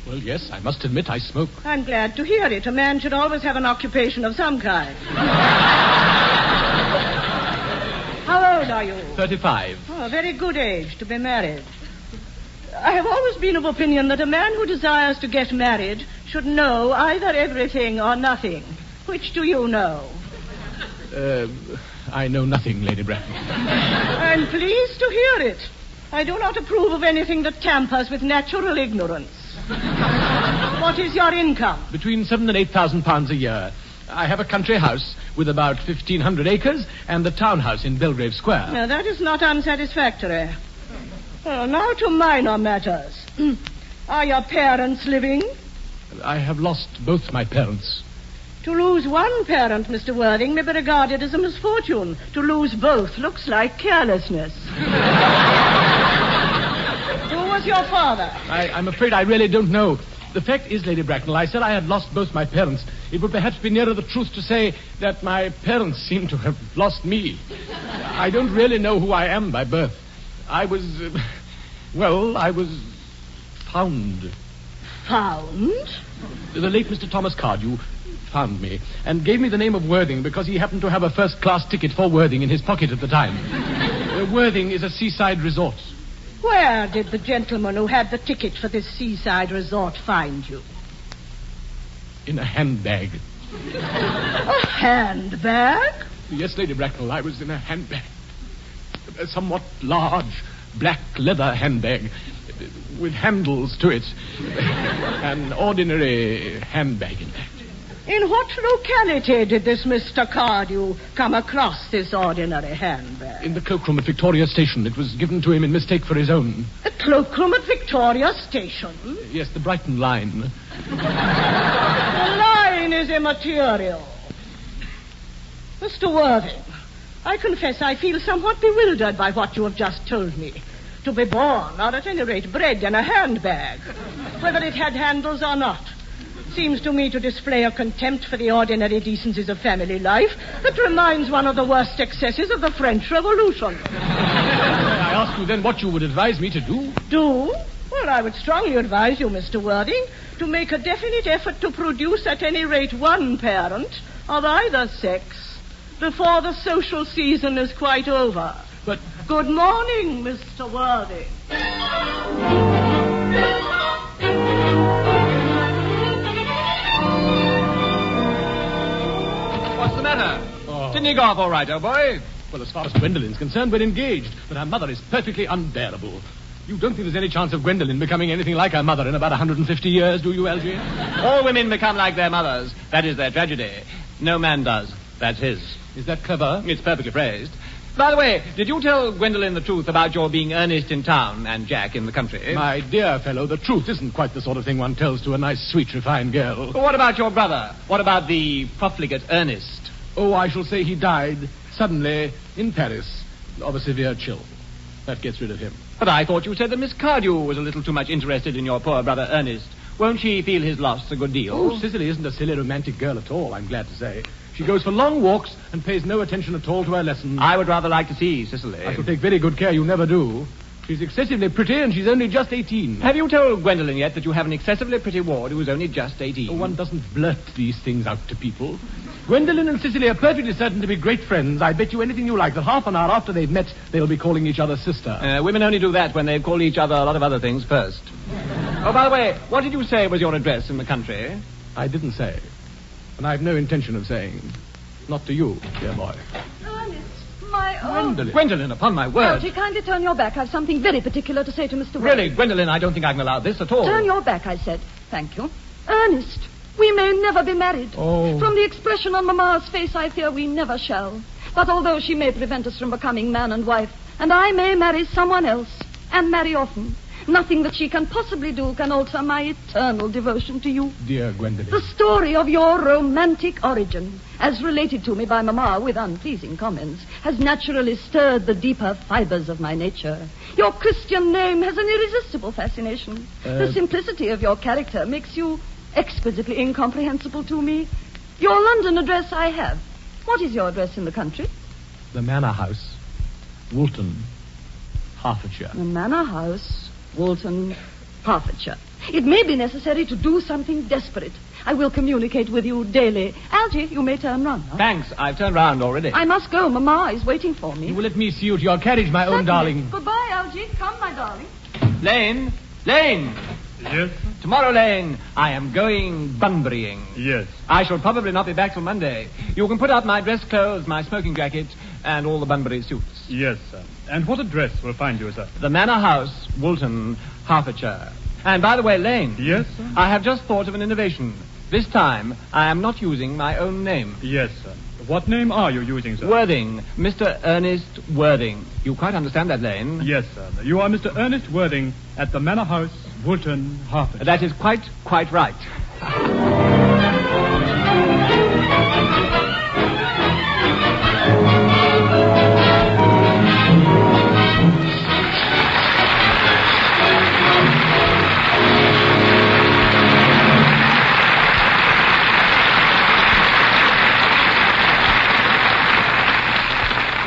W: Well, yes, I must admit I smoke.
D: I'm glad to hear it. A man should always have an occupation of some kind. How old are you?
W: 35.
D: Oh, a very good age to be married. I have always been of opinion that a man who desires to get married should know either everything or nothing. Which do you know?
W: I know nothing, Lady Bracknell.
D: I'm pleased to hear it. I do not approve of anything that tampers with natural ignorance. What What is your income?
W: Between £7,000 and £8,000 a year. I have a country house with about 1,500 acres and a townhouse in Belgrave Square.
D: Now, that is not unsatisfactory. Now to minor matters. Are your parents living?
W: I have lost both my parents.
D: To lose one parent, Mr. Worthing, may be regarded as a misfortune. To lose both looks like carelessness. Who was your father?
W: I'm afraid I really don't know. The fact is, Lady Bracknell, I said I had lost both my parents. It would perhaps be nearer the truth to say that my parents seem to have lost me. I don't really know who I am by birth. I was found.
D: Found?
W: The late Mr. Thomas Cardew found me and gave me the name of Worthing because he happened to have a first-class ticket for Worthing in his pocket at the time. Worthing is a seaside resort.
D: Where did the gentleman who had the ticket for this seaside resort find you?
W: In a handbag.
D: A handbag?
W: Yes, Lady Bracknell, I was in a handbag. A somewhat large black leather handbag with handles to it. An ordinary handbag, in fact.
D: In what locality did this Mr. Cardew come across this ordinary handbag?
W: In the cloakroom at Victoria Station. It was given to him in mistake for his own.
D: The cloakroom at Victoria Station?
W: Yes, the Brighton line.
D: The line is immaterial. Mr. Worthing, I confess I feel somewhat bewildered by what you have just told me. To be born, or at any rate bred in a handbag, whether it had handles or not, seems to me to display a contempt for the ordinary decencies of family life that reminds one of the worst excesses of the French Revolution.
W: I ask you then what you would advise me to do?
D: Do? Well, I would strongly advise you, Mr. Worthing, to make a definite effort to produce at any rate one parent of either sex before the social season is quite over.
W: But...
D: Good morning, Mr. Worthing.
Y: What's the matter? Didn't he go off all right, old boy?
W: Well, as far as Gwendolyn's concerned, we're engaged. But her mother is perfectly unbearable. You don't think there's any chance of Gwendolyn becoming anything like her mother in about 150 years, do you, Algy?
Y: All women become like their mothers. That is their tragedy. No man does. That's his.
W: Is that clever?
Y: It's perfectly phrased. By the way, did you tell Gwendolyn the truth about your being Ernest in town and Jack in the country?
W: My dear fellow, the truth isn't quite the sort of thing one tells to a nice, sweet, refined girl.
Y: But what about your brother? What about the profligate Ernest?
W: Oh, I shall say he died suddenly in Paris of a severe chill. That gets rid of him.
Y: But I thought you said that Miss Cardew was a little too much interested in your poor brother Ernest. Won't she feel his loss a good deal?
W: Oh, Cicely isn't a silly romantic girl at all, I'm glad to say. She goes for long walks and pays no attention at all to her lessons.
Y: I would rather like to see Cicely.
W: I shall take very good care you never do. She's excessively pretty and she's only just 18.
Y: Have you told Gwendolyn yet that you have an excessively pretty ward who is only just 18?
W: Oh, one doesn't blurt these things out to people. Gwendolyn and Cicely are perfectly certain to be great friends. I bet you anything you like that half an hour after they've met, they'll be calling each other sister.
Y: Women only do that when they've called each other a lot of other things first. Oh, by the way, what did you say was your address in the country?
W: I didn't say. And I've no intention of saying. Not to you, dear boy.
C: Ernest, my own...
Y: Gwendolyn, upon my word.
C: Algy, kindly turn your back. I've something very particular to say to Mr. Worthing.
Y: Really, Gwendolyn, I don't think I can allow this at all.
C: Turn your back, I said. Thank you. Ernest, we may never be married.
W: Oh.
C: From the expression on Mamma's face, I fear we never shall. But although she may prevent us from becoming man and wife, and I may marry someone else, and marry often, nothing that she can possibly do can alter my eternal devotion to you.
W: Dear Gwendolyn.
C: The story of your romantic origin, as related to me by Mamma with unpleasing comments, has naturally stirred the deeper fibers of my nature. Your Christian name has an irresistible fascination. The simplicity of your character makes you exquisitely incomprehensible to me. Your London address I have. What is your address in the country?
W: The Manor House, Woolton, Hertfordshire.
C: The Manor House, Woolton, Hertfordshire. It may be necessary to do something desperate. I will communicate with you daily. Algy, you may turn round. Huh?
Y: Thanks. I've turned round already.
C: I must go. Mamma is waiting for me.
W: You will let me see you to your carriage, my own darling.
C: Goodbye, Algy. Come, my darling.
Y: Lane! Lane!
F: Yes?
Y: Tomorrow, Lane, I am going bunburying.
F: Yes.
Y: I shall probably not be back till Monday. You can put up my dress clothes, my smoking jacket, and all the Bunbury suits.
F: Yes, sir. And what address will find you, sir?
Y: The Manor House, Woolton, Hertfordshire. And by the way, Lane.
H: Yes, sir?
Y: I have just thought of an innovation. This time, I am not using my own name.
H: Yes, sir. What name are you using, sir?
Y: Worthing. Mr. Ernest Worthing. You quite understand that, Lane?
H: Yes, sir. You are Mr. Ernest Worthing at the Manor House, Woolton, Hertfordshire.
Y: That is quite right.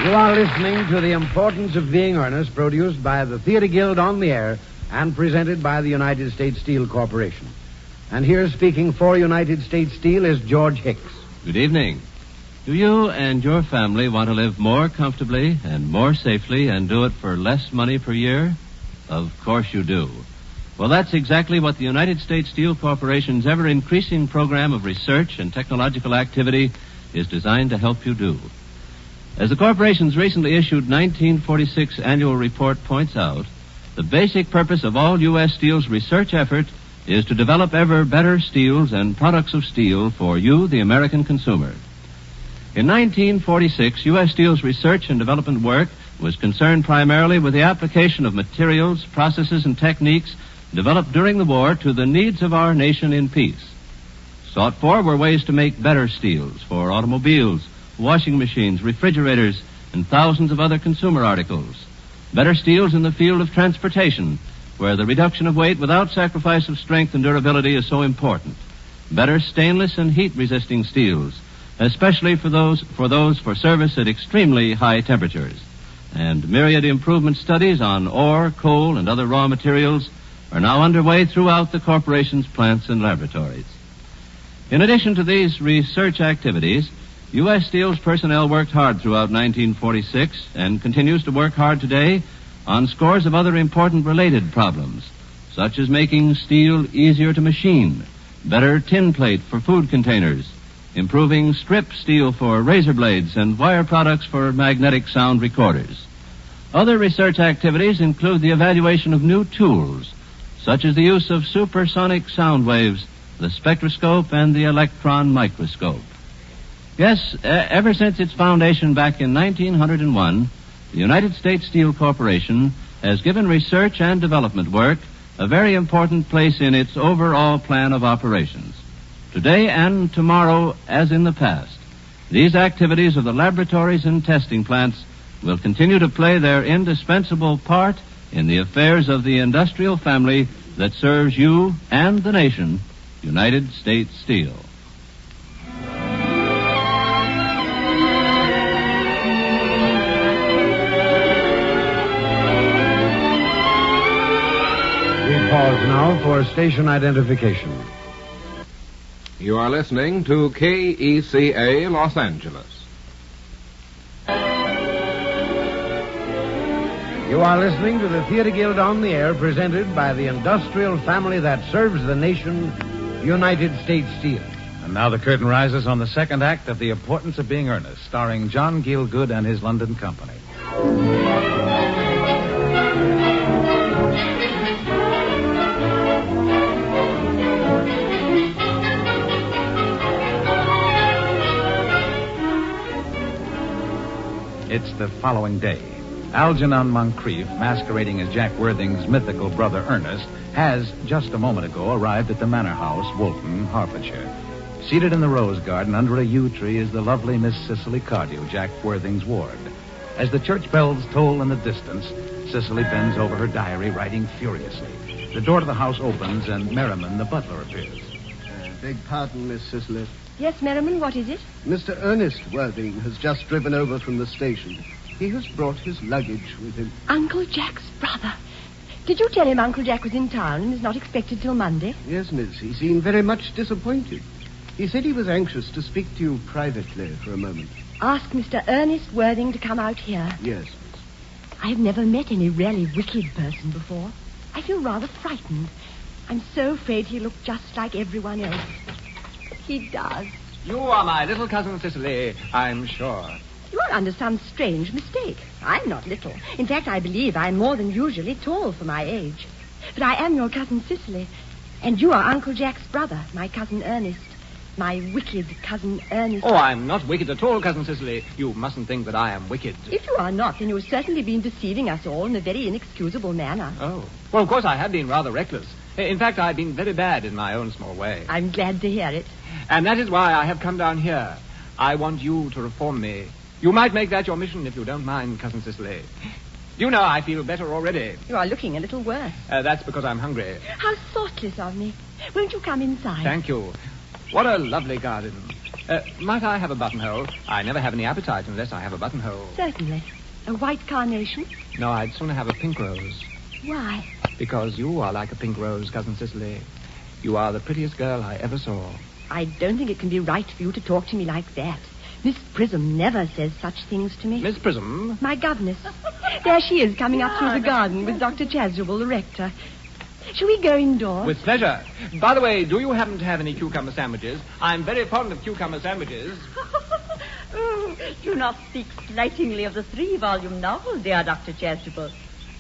R: You are listening to The Importance of Being Earnest, produced by the Theater Guild on the Air and presented by the United States Steel Corporation. And here speaking for United States Steel is George Hicks.
J: Good evening. Do you and your family want to live more comfortably and more safely and do it for less money per year? Of course you do. Well, that's exactly what the United States Steel Corporation's ever-increasing program of research and technological activity is designed to help you do. As the corporation's recently issued 1946 annual report points out, the basic purpose of all U.S. Steel's research effort is to develop ever better steels and products of steel for you, the American consumer. In 1946, U.S. Steel's research and development work was concerned primarily with the application of materials, processes, and techniques developed during the war to the needs of our nation in peace. Sought for were ways to make better steels for automobiles, washing machines, refrigerators, and thousands of other consumer articles. Better steels in the field of transportation, where the reduction of weight without sacrifice of strength and durability is so important. Better stainless and heat-resisting steels, especially for those for service at extremely high temperatures. And myriad improvement studies on ore, coal, and other raw materials are now underway throughout the corporation's plants and laboratories. In addition to these research activities, U.S. Steel's personnel worked hard throughout 1946 and continues to work hard today on scores of other important related problems, such as making steel easier to machine, better tin plate for food containers, improving strip steel for razor blades and wire products for magnetic sound recorders. Other research activities include the evaluation of new tools, such as the use of supersonic sound waves, the spectroscope, and the electron microscope. Yes, ever since its foundation back in 1901, the United States Steel Corporation has given research and development work a very important place in its overall plan of operations. Today and tomorrow, as in the past, these activities of the laboratories and testing plants will continue to play their indispensable part in the affairs of the industrial family that serves you and the nation, United States Steel.
R: Pause now for station identification.
K: You are listening to KECA Los Angeles.
R: You are listening to the Theater Guild on the Air, presented by the industrial family that serves the nation, United States Steel.
S: And now the curtain rises on the second act of The Importance of Being Earnest, starring John Gielgud and his London company. It's the following day. Algernon Moncrief, masquerading as Jack Worthing's mythical brother Ernest, has, just a moment ago, arrived at the Manor House, Woolton, Hertfordshire. Seated in the rose garden under a yew tree is the lovely Miss Cicely Cardew, Jack Worthing's ward. As the church bells toll in the distance, Cicely bends over her diary, writing furiously. The door to the house opens, and Merriman, the butler, appears.
V: Beg pardon, Miss Cicely.
U: Yes, Merriman, what is it?
V: Mr. Ernest Worthing has just driven over from the station. He has brought his luggage with him.
U: Uncle Jack's brother. Did you tell him Uncle Jack was in town and is not expected till Monday?
V: Yes, miss. He seemed very much disappointed. He said he was anxious to speak to you privately for a moment.
U: Ask Mr. Ernest Worthing to come out here.
V: Yes, miss.
U: I have never met any really wicked person before. I feel rather frightened. I'm so afraid he'll look just like everyone else. He does.
Y: You are my little cousin Cicely, I'm sure.
U: You are under some strange mistake. I'm not little. In fact, I believe I'm more than usually tall for my age. But I am your cousin Cicely. And you are Uncle Jack's brother, my cousin Ernest. My wicked cousin Ernest.
Y: Oh, I'm not wicked at all, Cousin Cicely. You mustn't think that I am wicked.
U: If you are not, then you have certainly been deceiving us all in a very inexcusable manner.
Y: Oh. Well, of course, I have been rather reckless. In fact, I've been very bad in my own small way.
U: I'm glad to hear it.
Y: And that is why I have come down here. I want you to reform me. You might make that your mission if you don't mind, Cousin Cicely. You know, I feel better already.
U: You are looking a little worse.
Y: That's because I'm hungry.
U: How thoughtless of me. Won't you come inside?
Y: Thank you. What a lovely garden. Might I have a buttonhole? I never have any appetite unless I have a buttonhole.
U: Certainly. A white carnation?
Y: No, I'd sooner have a pink rose.
U: Why?
Y: Because you are like a pink rose, Cousin Cicely. You are the prettiest girl I ever saw.
U: I don't think it can be right for you to talk to me like that. Miss Prism never says such things to me.
Y: Miss Prism?
U: My governess. There she is, coming up through the garden with Dr. Chasuble, the rector. Shall we go indoors?
Y: With pleasure. By the way, do you happen to have any cucumber sandwiches? I'm very fond of cucumber sandwiches.
I: Oh, do not speak slightingly of the 3-volume novel, dear Dr. Chasuble.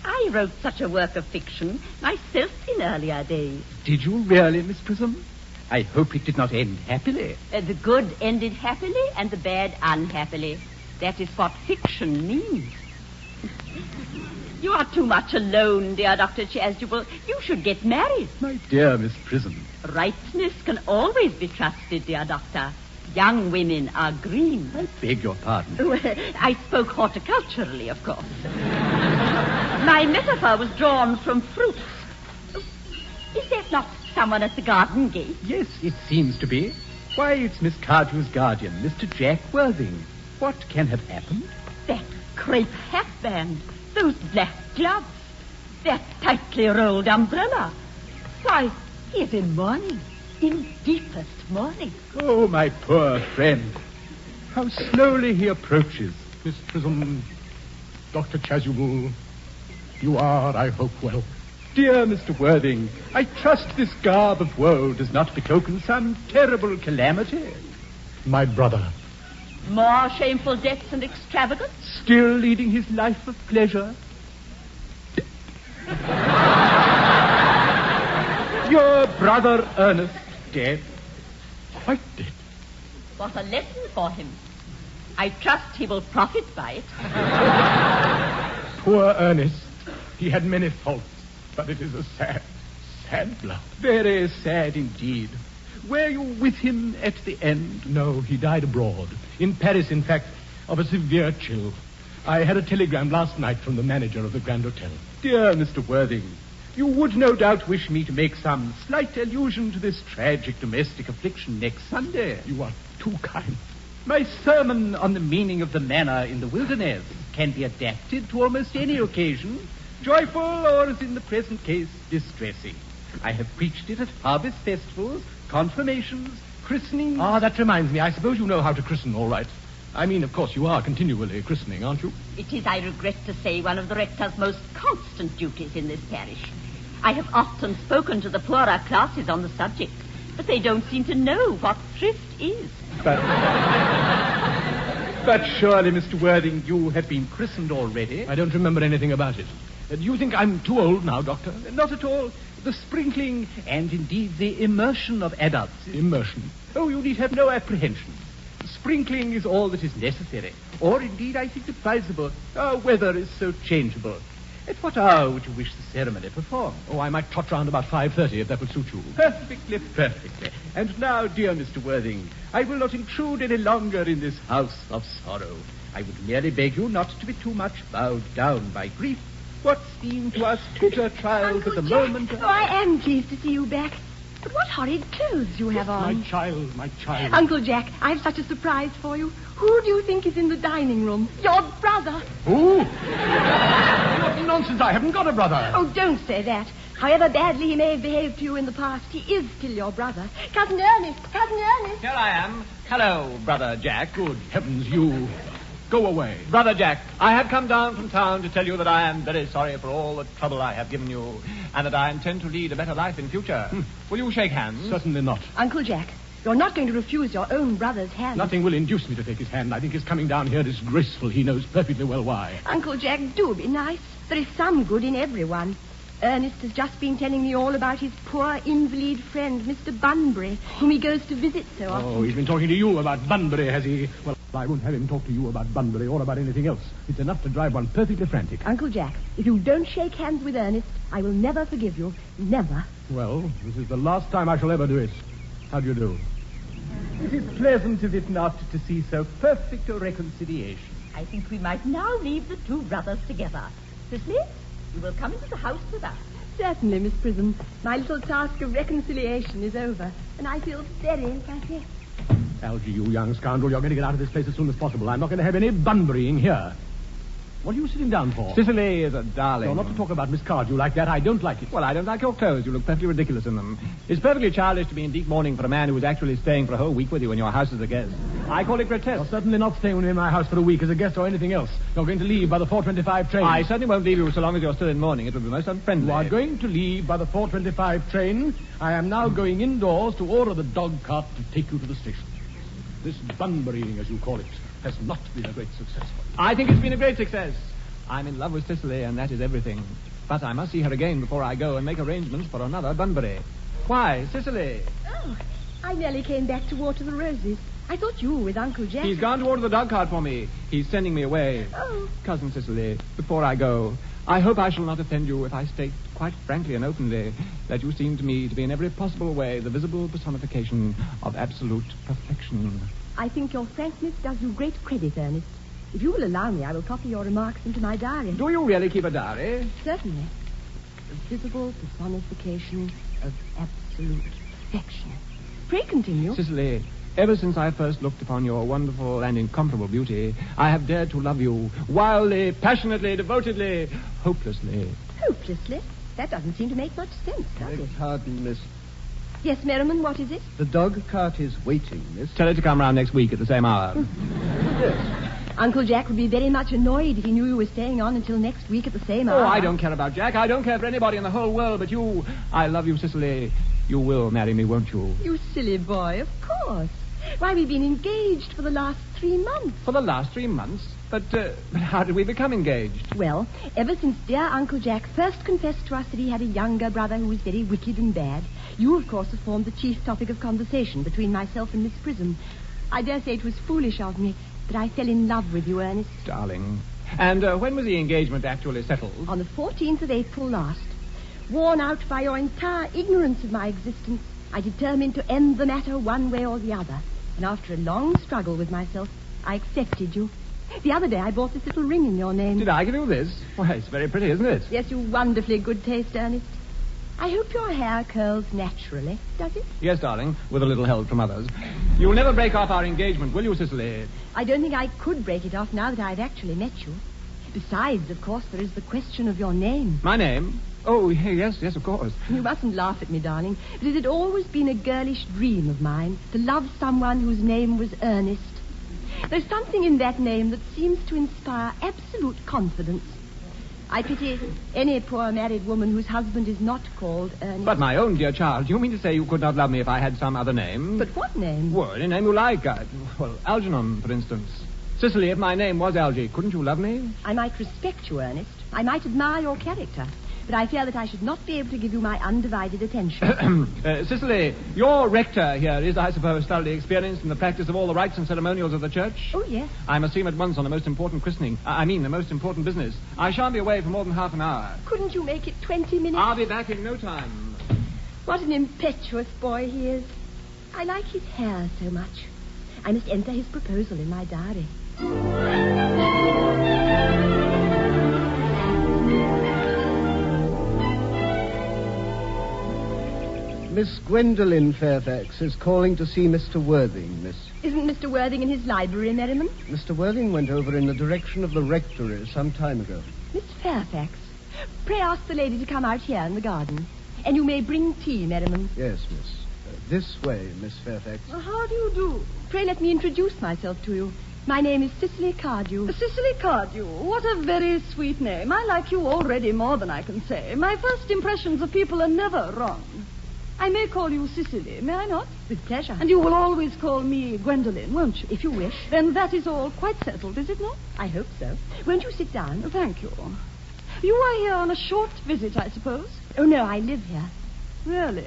I: I wrote such a work of fiction myself in earlier days.
L: Did you really, Miss Prism? I hope it did not end happily.
I: The good ended happily and the bad unhappily. That is what fiction means. You are too much alone, dear Dr. Chasuble. You should get married.
L: My dear Miss Prism.
I: Rightness can always be trusted, dear doctor. Young women are green.
L: I beg your pardon.
I: Well, I spoke horticulturally, of course. My metaphor was drawn from fruits. Is that not someone at the garden gate?
L: Yes, it seems to be. Why, it's Miss Cardew's guardian, Mr. Jack Worthing. What can have happened?
I: That crepe hatband. Those black gloves. That tightly rolled umbrella. Why, he is in mourning. In deepest mourning.
L: Oh, my poor friend. How slowly he approaches.
W: Miss Prism, Dr. Chasuble, you are, I hope, well.
L: Dear Mr. Worthing, I trust this garb of woe does not betoken some terrible calamity.
W: My brother.
I: More shameful debts and extravagance?
L: Still leading his life of pleasure. Your brother Ernest dead.
W: Quite dead.
I: What a lesson for him. I trust he will profit by it.
W: Poor Ernest. He had many faults, but it is a sad, sad blow.
L: Very sad indeed. Were you with him at the end?
W: No, he died abroad. In Paris, in fact, of a severe chill. I had a telegram last night from the manager of the Grand Hotel.
L: Dear Mr. Worthing, you would no doubt wish me to make some slight allusion to this tragic domestic affliction next Sunday.
W: You are too kind.
L: My sermon on the meaning of the manna in the wilderness can be adapted to almost any occasion, joyful or, as in the present case, distressing. I have preached it at harvest festivals, confirmations, christenings.
W: Ah, that reminds me. I suppose you know how to christen all right. I mean, of course, you are continually christening, aren't you?
I: It is, I regret to say, one of the rector's most constant duties in this parish. I have often spoken to the poorer classes on the subject, but they don't seem to know what thrift is.
L: But surely, Mr. Worthing, you have been christened already.
W: I don't remember anything about it. Do you think I'm too old now, Doctor?
L: Not at all. The sprinkling and indeed the immersion of adults.
W: Immersion?
L: Oh, you need have no apprehension. Sprinkling is all that is necessary. Or indeed, I think advisable. Our weather is so changeable. At what hour would you wish the ceremony performed?
W: Oh, I might trot round about 5:30 if that would suit you.
L: Perfectly, perfectly. And now, dear Mr. Worthing, I will not intrude any longer in this house of sorrow. I would merely beg you not to be too much bowed down by grief. What seem to us bitter trials at the moment...
U: Oh, I am pleased to see you back. But what horrid clothes you have on.
W: My child, my child.
U: Uncle Jack, I have such a surprise for you. Who do you think is in the dining room? Your brother.
W: Who? What nonsense, I haven't got a brother.
U: Oh, don't say that. However badly he may have behaved to you in the past, he is still your brother. Cousin Ernest, Cousin Ernest.
Y: Here I am. Hello, Brother Jack.
W: Good heavens, you... Go away.
Y: Brother Jack, I have come down from town to tell you that I am very sorry for all the trouble I have given you, and that I intend to lead a better life in future. Will you shake hands?
W: Certainly not.
U: Uncle Jack, you're not going to refuse your own brother's hand.
W: Nothing will induce me to take his hand. I think his coming down here disgraceful. He knows perfectly well why.
U: Uncle Jack, do be nice. There is some good in everyone. Ernest has just been telling me all about his poor invalid friend, Mr. Bunbury, whom he goes to visit so often.
W: Oh, he's been talking to you about Bunbury, has he? Well, I won't have him talk to you about Bunbury or about anything else. It's enough to drive one perfectly frantic.
U: Uncle Jack, if you don't shake hands with Ernest, I will never forgive you. Never.
W: Well, this is the last time I shall ever do it. How do you do?
L: It is pleasant, is it not, to see so perfect a reconciliation?
I: I think we might now leave the two brothers together. Cicely, you will come into the house with us.
U: Certainly, Miss Prism. My little task of reconciliation is over, and I feel very happy.
W: Algy, you young scoundrel, you're going to get out of this place as soon as possible. I'm not going to have any Bunburying here. What are you sitting down for?
Y: Cicely is a darling.
W: No, not to talk about Miss Cardew like that. I don't like it.
Y: Well, I don't like your clothes. You look perfectly ridiculous in them. It's perfectly childish to be in deep mourning for a man who is actually staying for a whole week with you in your house as a guest. I call it grotesque.
W: You're certainly not staying with me in my house for a week as a guest or anything else. You're going to leave by the 4:25 train.
Y: I certainly won't leave you so long as you're still in mourning. It would be most unfriendly.
W: You are going to leave by the 4:25 train. I am now going indoors to order the dog cart to take you to the station. This Bunburying, as you call it, has not been a great success for you.
Y: I think it's been a great success. I'm in love with Cicely, and that is everything. But I must see her again before I go and make arrangements for another Bunbury. Why, Cicely?
U: Oh, I nearly came back to water the roses. I thought you were with Uncle Jack.
Y: He's gone to order the dog cart for me. He's sending me away.
U: Oh.
Y: Cousin Cicely, before I go, I hope I shall not offend you if I state quite frankly and openly that you seem to me to be in every possible way the visible personification of absolute perfection.
U: I think your frankness does you great credit, Ernest. If you will allow me, I will copy your remarks into my diary.
Y: Do you really keep a diary?
U: Certainly. The visible personification of absolute perfection. Pray continue.
Y: Cicely, ever since I first looked upon your wonderful and incomparable beauty, I have dared to love you wildly, passionately, devotedly, hopelessly.
U: Hopelessly? That doesn't seem to make much sense, does it?
V: Pardon, miss.
U: Yes, Merriman, what is it?
V: The dog cart is waiting, miss.
Y: Tell her to come round next week at the same hour.
V: Yes.
U: Uncle Jack would be very much annoyed if he knew you were staying on until next week at the same hour.
Y: Oh, I don't care about Jack. I don't care for anybody in the whole world but you. I love you, Cicely. You will marry me, won't you?
U: You silly boy, of course. Why, we've been engaged for the last 3 months.
Y: For the last 3 months? But how did we become engaged?
U: Well, ever since dear Uncle Jack first confessed to us that he had a younger brother who was very wicked and bad, you, of course, have formed the chief topic of conversation between myself and Miss Prism. I dare say it was foolish of me, but I fell in love with you, Ernest.
Y: Darling. And when was the engagement actually settled?
U: On the 14th of April last. Worn out by your entire ignorance of my existence, I determined to end the matter one way or the other. And after a long struggle with myself, I accepted you. The other day I bought this little ring in your name.
Y: Did I give you this? Why, it's very pretty, isn't it?
U: Yes, you wonderfully good taste, Ernest. I hope your hair curls naturally, does it?
Y: Yes, darling, with a little help from others. You'll never break off our engagement, will you, Cicely?
U: I don't think I could break it off now that I've actually met you. Besides, of course, there is the question of your name.
Y: My name? Oh, yes, of course.
U: You mustn't laugh at me, darling, but it had always been a girlish dream of mine to love someone whose name was Ernest. There's something in that name that seems to inspire absolute confidence. I pity any poor married woman whose husband is not called Ernest.
Y: But my own dear child, do you mean to say you could not love me if I had some other name?
U: But what name?
Y: Well, any name you like. Well, Algernon, for instance. Cicely, if my name was Algy, couldn't you love me?
U: I might respect you, Ernest. I might admire your character. But I fear that I should not be able to give you my undivided attention.
Y: Cicely, your rector here is, I suppose, thoroughly experienced in the practice of all the rites and ceremonials of the church?
U: Oh, yes.
Y: I must see him at once on the most important christening. The most important business. I shan't be away for more than half an hour.
U: Couldn't you make it 20 minutes?
Y: I'll be back in no time.
U: What an impetuous boy he is. I like his hair so much. I must enter his proposal in my diary.
V: Miss Gwendolen Fairfax is calling to see Mr. Worthing, miss.
U: Isn't Mr. Worthing in his library, Merriman?
V: Mr. Worthing went over in the direction of the rectory some time ago.
U: Miss Fairfax, pray ask the lady to come out here in the garden. And you may bring tea, Merriman.
V: Yes, miss. This way, Miss Fairfax.
U: How do you do? Pray let me introduce myself to you. My name is Cicely Cardew.
C: Cicely Cardew. What a very sweet name. I like you already more than I can say. My first impressions of people are never wrong. I may call you Cicely, may I not?
U: With pleasure.
C: And you will always call me Gwendolen, won't you?
U: If you wish.
C: Then that is all quite settled, is it not?
U: I hope so. Won't you sit down?
C: Thank you. You are here on a short visit, I suppose?
U: Oh, no, I live here.
C: Really?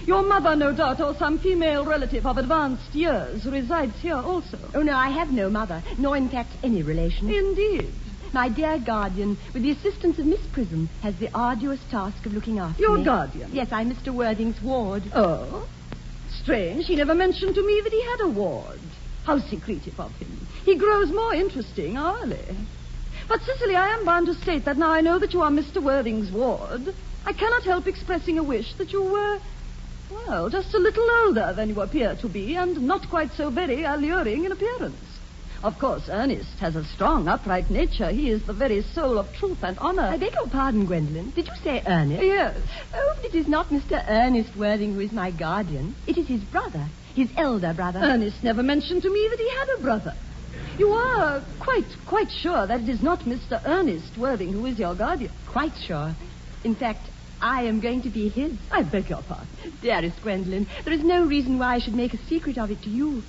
C: Your mother, no doubt, or some female relative of advanced years resides here also.
U: Oh, no, I have no mother, nor, in fact, any relation.
C: Indeed.
U: My dear guardian, with the assistance of Miss Prism, has the arduous task of looking after
C: Your
U: me.
C: guardian?
U: Yes, I'm Mr. Worthing's ward.
C: Oh? Strange. He never mentioned to me that he had a ward. How secretive of him. He grows more interesting hourly. But, Cicely, I am bound to state that now I know that you are Mr. Worthing's ward, I cannot help expressing a wish that you were, well, just a little older than you appear to be, and not quite so very alluring in appearance. Of course, Ernest has a strong, upright nature. He is the very soul of truth and honor.
U: I beg your pardon, Gwendolen. Did you say Ernest?
C: Yes.
U: Oh, but it is not Mr. Ernest Worthing who is my guardian. It is his brother, his elder brother.
C: Ernest never mentioned to me that he had a brother. You are quite sure that it is not Mr. Ernest Worthing who is your guardian?
U: Quite sure. In fact, I am going to be his.
C: I beg your pardon.
U: Dearest Gwendolen, there is no reason why I should make a secret of it to you.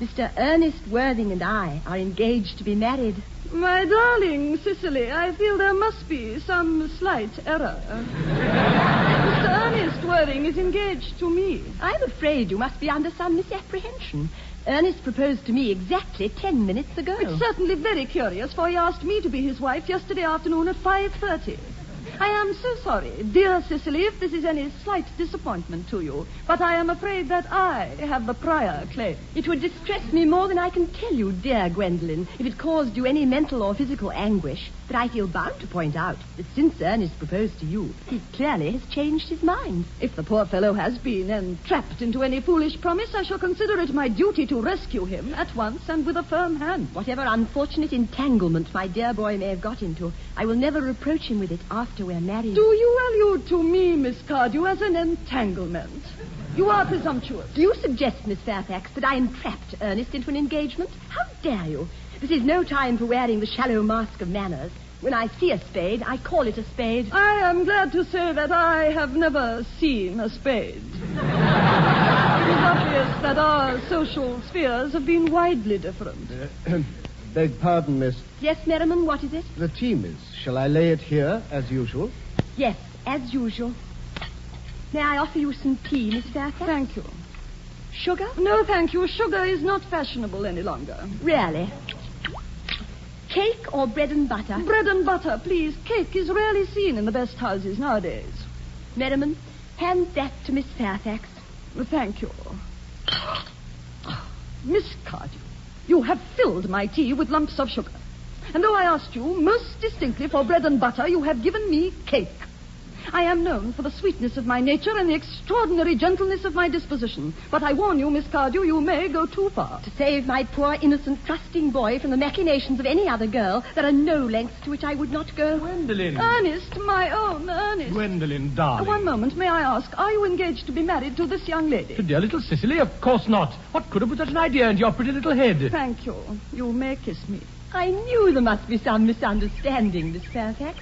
U: Mr. Ernest Worthing and I are engaged to be married.
C: My darling Cicely, I feel there must be some slight error. Mr. Ernest Worthing is engaged to me.
U: I'm afraid you must be under some misapprehension. Ernest proposed to me exactly 10 minutes ago.
C: It's certainly very curious, for he asked me to be his wife yesterday afternoon at 5:30. I am so sorry, dear Cicely, if this is any slight disappointment to you, but I am afraid that I have the prior claim.
U: It would distress me more than I can tell you, dear Gwendolen, if it caused you any mental or physical anguish. But I feel bound to point out that since Ernest proposed to you, he clearly has changed his mind.
C: If the poor fellow has been entrapped into any foolish promise, I shall consider it my duty to rescue him at once and with a firm hand.
U: Whatever unfortunate entanglement my dear boy may have got into, I will never reproach him with it after we're married.
C: Do you allude to me, Miss Cardew, as an entanglement? You are presumptuous.
U: Do you suggest, Miss Fairfax, that I entrapped Ernest into an engagement? How dare you? This is no time for wearing the shallow mask of manners. When I see a spade, I call it a spade.
C: I am glad to say that I have never seen a spade. It is obvious that our social spheres have been widely different.
V: Beg pardon, miss.
U: Yes, Merriman, what is it?
V: The tea, miss. Shall I lay it here, as usual?
U: Yes, as usual. May I offer you some tea, Miss Fairfax?
C: Thank you.
U: Sugar?
C: No, thank you. Sugar is not fashionable any longer.
U: Really? Cake or bread and butter?
C: Bread and butter, please. Cake is rarely seen in the best houses nowadays.
U: Merriman, hand that to Miss Fairfax.
C: Thank you. Miss Cardew, you have filled my tea with lumps of sugar. And though I asked you most distinctly for bread and butter, you have given me cake. I am known for the sweetness of my nature and the extraordinary gentleness of my disposition. But I warn you, Miss Cardew, you may go too far.
U: To save my poor, innocent, trusting boy from the machinations of any other girl, there are no lengths to which I would not go.
W: Gwendolen.
C: Ernest, my own Ernest.
W: Gwendolen, darling.
C: One moment, may I ask, are you engaged to be married to this young lady?
W: To dear little Cicely? Of course not. What could have put such an idea into your pretty little head?
C: Thank you. You may kiss me.
U: I knew there must be some misunderstanding, Miss Fairfax.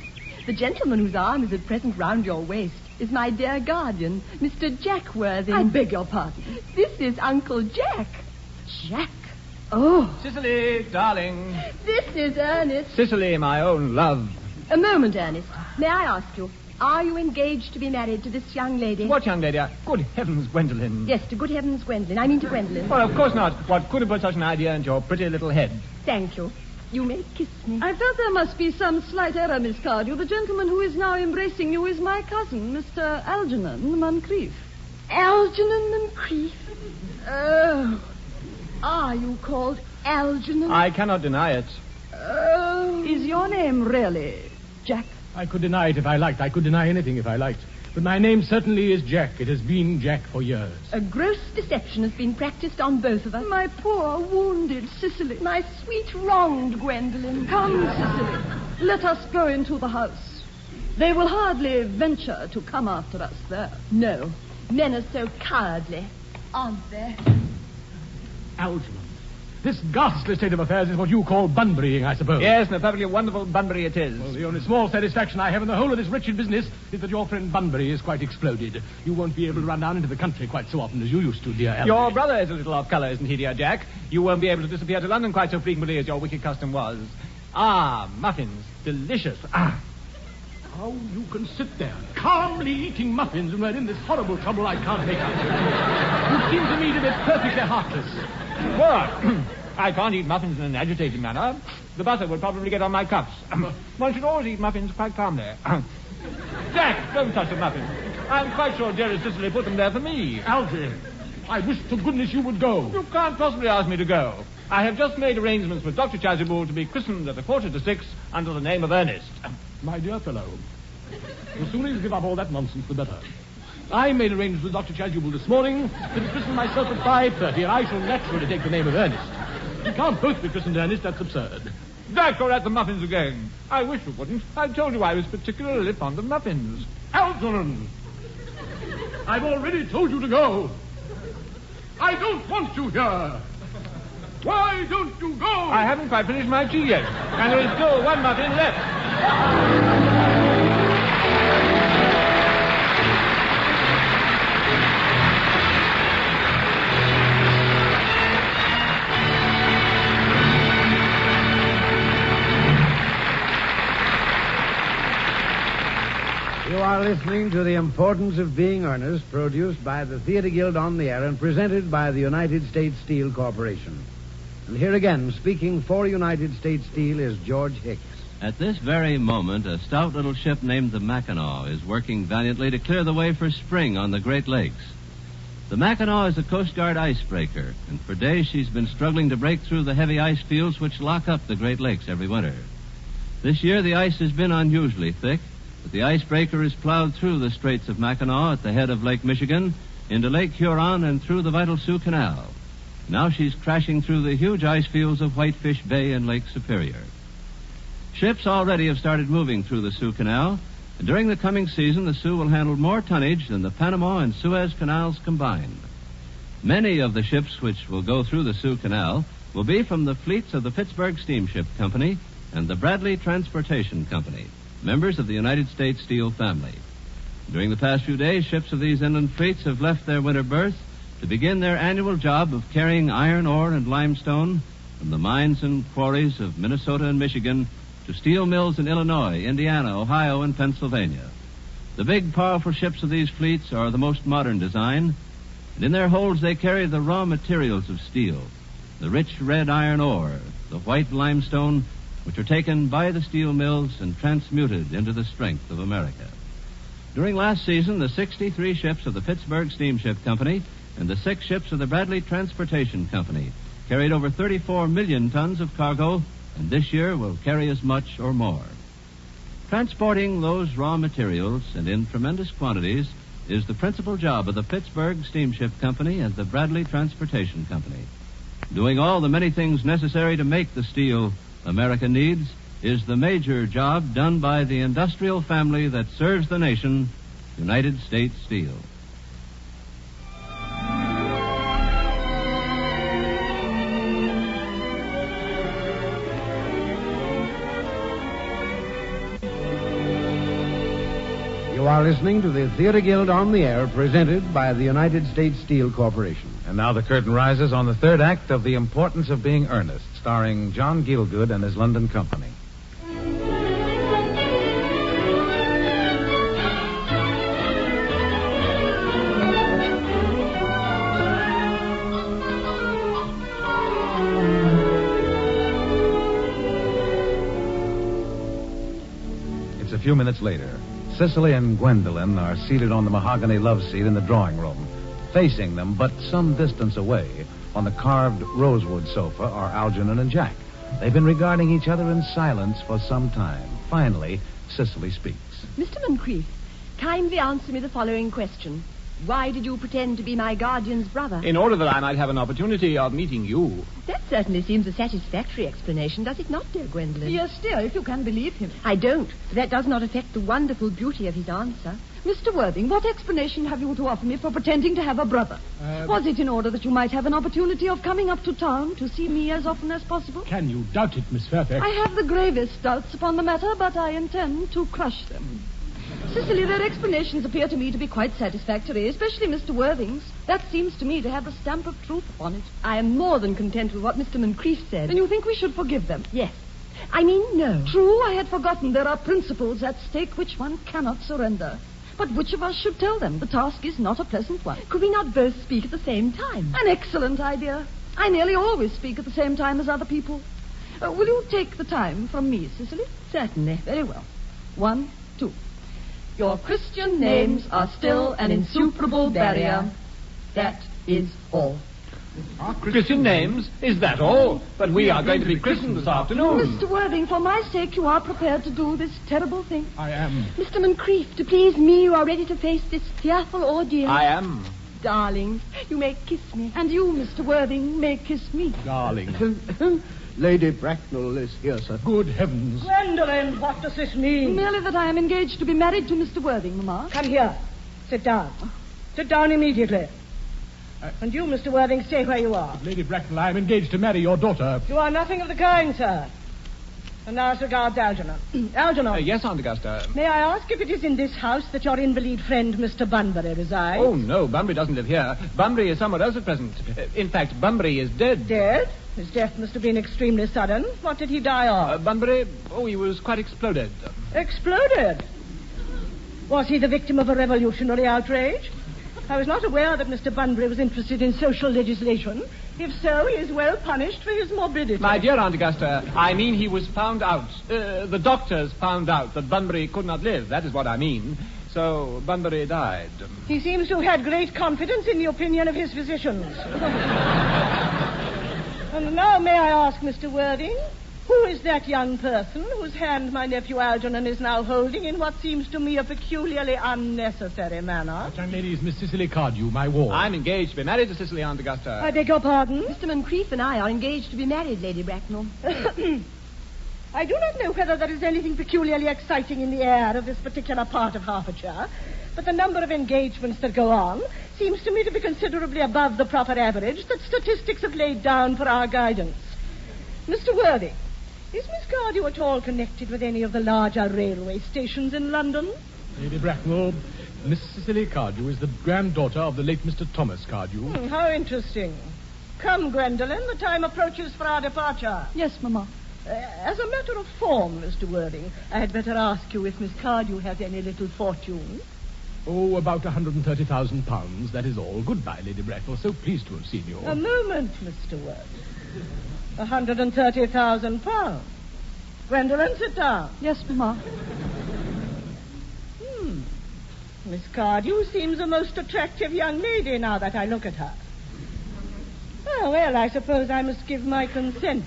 U: The gentleman whose arm is at present round your waist is my dear guardian, Mr. Jack Worthing.
C: I beg your pardon.
U: This is Uncle Jack.
C: Jack? Oh.
W: Cicely, darling.
U: This is Ernest.
W: Cicely, my own love.
U: A moment, Ernest. May I ask you, are you engaged to be married to this young lady?
W: What young lady? Good heavens, Gwendolen.
U: Yes, to good heavens, Gwendolen. I mean to Gwendolen.
W: Well, of course not. What could have put such an idea into your pretty little head?
U: Thank you. You may kiss me.
C: I felt there must be some slight error, Miss Cardew. The gentleman who is now embracing you is my cousin, Mr. Algernon Moncrief.
U: Algernon Moncrief? Oh. Are you called Algernon?
W: I cannot deny it.
C: Oh. Is your name really Jack?
W: I could deny it if I liked. I could deny anything if I liked. But my name certainly is Jack. It has been Jack for years.
U: A gross deception has been practiced on both of us.
C: My poor, wounded Cicely.
U: My sweet, wronged Gwendolen.
C: Come, Cicely. Let us go into the house. They will hardly venture to come after us there.
U: No. Men are so cowardly, aren't they?
W: Algernon. This ghastly state of affairs is what you call bunburying, I suppose.
Y: Yes, and a perfectly wonderful Bunbury it is.
W: Well, the only small satisfaction I have in the whole of this wretched business is that your friend Bunbury is quite exploded. You won't be able to run down into the country quite so often as you used to, dear Albert.
Y: Your brother is a little off colour, isn't he, dear Jack? You won't be able to disappear to London quite so frequently as your wicked custom was. Ah, muffins. Delicious. Ah.
W: How you can sit there, calmly eating muffins when we're in this horrible trouble I can't make out. You seem to me to be perfectly heartless.
Y: Well, I can't eat muffins in an agitated manner. The butter would probably get on my cuffs. One should always eat muffins quite calmly. Jack, don't touch the muffins. I'm quite sure dearest Cicely put them there for me.
W: Algy, I wish to goodness you would go.
Y: You can't possibly ask me to go. I have just made arrangements with Dr. Chasuble to be christened at 6:45 under the name of Ernest.
W: My dear fellow, the sooner you give up all that nonsense, the better. I made arrangements with Dr. Chasuble this morning to be christened myself at 5:30, and I shall naturally take the name of Ernest. You can't both be christened Ernest, that's absurd.
Y: Jack, you're at the muffins again. I wish you wouldn't. I told you I was particularly fond of muffins.
W: Algernon! I've already told you to go. I don't want you here. Why don't you go?
Y: I haven't quite finished my tea yet, and there is still one muffin left.
R: You are listening to The Importance of Being Earnest, produced by the Theater Guild on the Air and presented by the United States Steel Corporation. And here again, speaking for United States Steel, is George Hicks.
J: At this very moment, a stout little ship named the Mackinac is working valiantly to clear the way for spring on the Great Lakes. The Mackinac is a Coast Guard icebreaker, and for days she's been struggling to break through the heavy ice fields which lock up the Great Lakes every winter. This year, the ice has been unusually thick, but the icebreaker is plowed through the Straits of Mackinac at the head of Lake Michigan, into Lake Huron, and through the vital Sioux Canal. Now she's crashing through the huge ice fields of Whitefish Bay and Lake Superior. Ships already have started moving through the Sioux Canal, and during the coming season, the Sioux will handle more tonnage than the Panama and Suez Canals combined. Many of the ships which will go through the Sioux Canal will be from the fleets of the Pittsburgh Steamship Company and the Bradley Transportation Company, members of the United States Steel family. During the past few days, ships of these inland fleets have left their winter berths to begin their annual job of carrying iron ore and limestone from the mines and quarries of Minnesota and Michigan to steel mills in Illinois, Indiana, Ohio, and Pennsylvania. The big, powerful ships of these fleets are the most modern design, and in their holds they carry the raw materials of steel, the rich red iron ore, the white limestone, which are taken by the steel mills and transmuted into the strength of America. During last season, the 63 ships of the Pittsburgh Steamship Company and the 6 ships of the Bradley Transportation Company carried over 34 million tons of cargo, and this year will carry as much or more. Transporting those raw materials, and in tremendous quantities, is the principal job of the Pittsburgh Steamship Company and the Bradley Transportation Company. Doing all the many things necessary to make the steel America needs is the major job done by the industrial family that serves the nation, United States Steel.
R: You are listening to the Theater Guild on the Air, presented by the United States Steel Corporation.
S: And now the curtain rises on the third act of The Importance of Being Earnest, starring John Gielgud and his London company. It's a few minutes later. Cicely and Gwendolyn are seated on the mahogany love seat in the drawing room. Facing them, but some distance away, on the carved rosewood sofa, are Algernon and Jack. They've been regarding each other in silence for some time. Finally, Cicely speaks.
U: Mr. Moncrief, kindly answer me the following question. Why did you pretend to be my guardian's brother?
Y: In order that I might have an opportunity of meeting you.
U: That certainly seems a satisfactory explanation, does it not, dear Gwendolyn?
B: Yes, dear, if you can believe him.
U: I don't. That does not affect the wonderful beauty of his answer.
B: Mr. Worthing, what explanation have you to offer me for pretending to have a brother? Was it in order that you might have an opportunity of coming up to town to see me as often as possible?
W: Can you doubt it, Miss Fairfax?
B: I have the gravest doubts upon the matter, but I intend to crush them. Cicely, their explanations appear to me to be quite satisfactory, especially Mr. Worthing's. That seems to me to have the stamp of truth upon it.
U: I am more than content with what Mr. Moncrief said.
B: Then you think we should forgive them?
U: Yes. I mean, no.
C: True, I had forgotten there are principles at stake which one cannot surrender. But which of us should tell them? The task is not a pleasant one.
U: Could we not both speak at the same time?
C: An excellent idea. I nearly always speak at the same time as other people. Will you take the time from me, Cicely?
U: Certainly.
C: Very well. 1, 2. Your Christian names are still an insuperable barrier. That is all.
Y: Our Christian names? Is that all? But we are going to be christened this afternoon.
C: Mr. Worthing, for my sake, you are prepared to do this terrible thing.
Y: I am.
U: Mr. Moncrief, to please me, you are ready to face this fearful ordeal.
Y: I am.
U: Darling, you may kiss me.
C: And you, Mr. Worthing, may kiss me.
Y: Darling.
V: Lady Bracknell is here, sir.
Y: Good heavens.
D: Gwendolen, what does this mean?
C: Merely that I am engaged to be married to Mr. Worthing, Mamma.
D: Come here. Sit down. Sit down immediately. And you, Mr. Worthing, stay where you are.
Y: Lady Bracknell, I am engaged to marry your daughter.
D: You are nothing of the kind, sir. And now as regards Algernon. Algernon.
Y: Yes, Aunt Augusta.
D: May I ask if it is in this house that your invalid friend, Mr. Bunbury, resides?
Y: Oh, no, Bunbury doesn't live here. Bunbury is somewhere else at present. In fact, Bunbury is dead.
D: Dead? His death must have been extremely sudden. What did he die of?
Y: Bunbury? Oh, he was quite exploded.
D: Exploded? Was he the victim of a revolutionary outrage? I was not aware that Mr. Bunbury was interested in social legislation. If so, he is well punished for his morbidity.
Y: My dear Aunt Augusta, I mean he was found out. The doctors found out that Bunbury could not live. That is what I mean. So Bunbury died.
D: He seems to have had great confidence in the opinion of his physicians. And now may I ask, Mr. Worthing, who is that young person whose hand my nephew Algernon is now holding in what seems to me a peculiarly unnecessary manner?
Y: That young lady is Miss Cicely Cardew, my ward. I'm engaged to be married to Cicely, Aunt Augusta.
D: I beg your pardon?
U: Mr. Moncrief and I are engaged to be married, Lady Bracknell.
D: I do not know whether there is anything peculiarly exciting in the air of this particular part of Hertfordshire, but the number of engagements that go on seems to me to be considerably above the proper average that statistics have laid down for our guidance. Mr. Worthing, is Miss Cardew at all connected with any of the larger railway stations in London?
Y: Lady Bracknell, Miss Cicely Cardew is the granddaughter of the late Mr. Thomas Cardew.
D: How interesting. Come, Gwendolen, the time approaches for our departure.
C: Yes, Mamma.
D: As a matter of form, Mr. Worthing, I had better ask you if Miss Cardew has any little fortune.
Y: Oh, about £130,000, that is all. Goodbye, Lady Bracknell. So pleased to have seen you.
D: A moment, Mr. Worthing. £130,000. Gwendolen, sit down.
C: Yes, Mamma.
D: Miss Cardew seems a most attractive young lady now that I look at her. Oh, well, I suppose I must give my consent.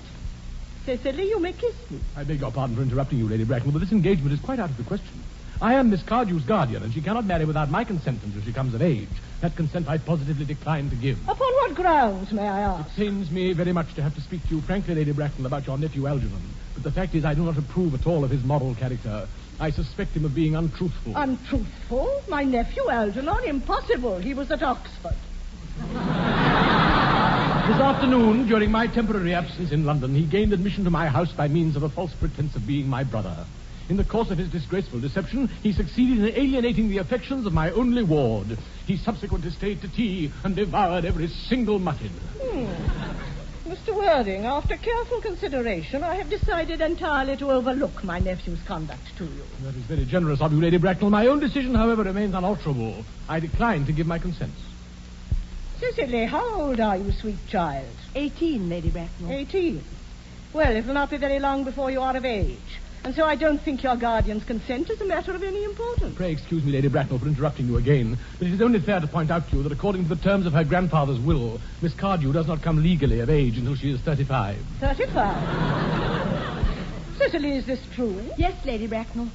D: Cicely, you may kiss me.
Y: I beg your pardon for interrupting you, Lady Bracknell, but this engagement is quite out of the question. I am Miss Cardew's guardian, and she cannot marry without my consent until she comes of age. That consent I positively decline to give.
D: Upon what grounds, may I ask?
Y: It pains me very much to have to speak to you frankly, Lady Bracknell, about your nephew Algernon. But the fact is I do not approve at all of his moral character. I suspect him of being untruthful.
D: Untruthful? My nephew Algernon? Impossible. He was at Oxford.
Y: This afternoon, during my temporary absence in London, he gained admission to my house by means of a false pretense of being my brother. In the course of his disgraceful deception, he succeeded in alienating the affections of my only ward. He subsequently stayed to tea and devoured every single mutton.
D: Mr. Worthing, after careful consideration, I have decided entirely to overlook my nephew's conduct to you.
Y: That is very generous of you, Lady Bracknell. My own decision, however, remains unalterable. I decline to give my consent.
D: Cicely, how old are you, sweet child?
U: 18, Lady Bracknell.
D: 18. Well, it will not be very long before you are of age. And so I don't think your guardian's consent is a matter of any importance.
Y: Pray excuse me, Lady Bracknell, for interrupting you again, but it is only fair to point out to you that according to the terms of her grandfather's will, Miss Cardew does not come legally of age until she is 35.
D: 35? Cicely, is this true?
U: Yes, Lady Bracknell.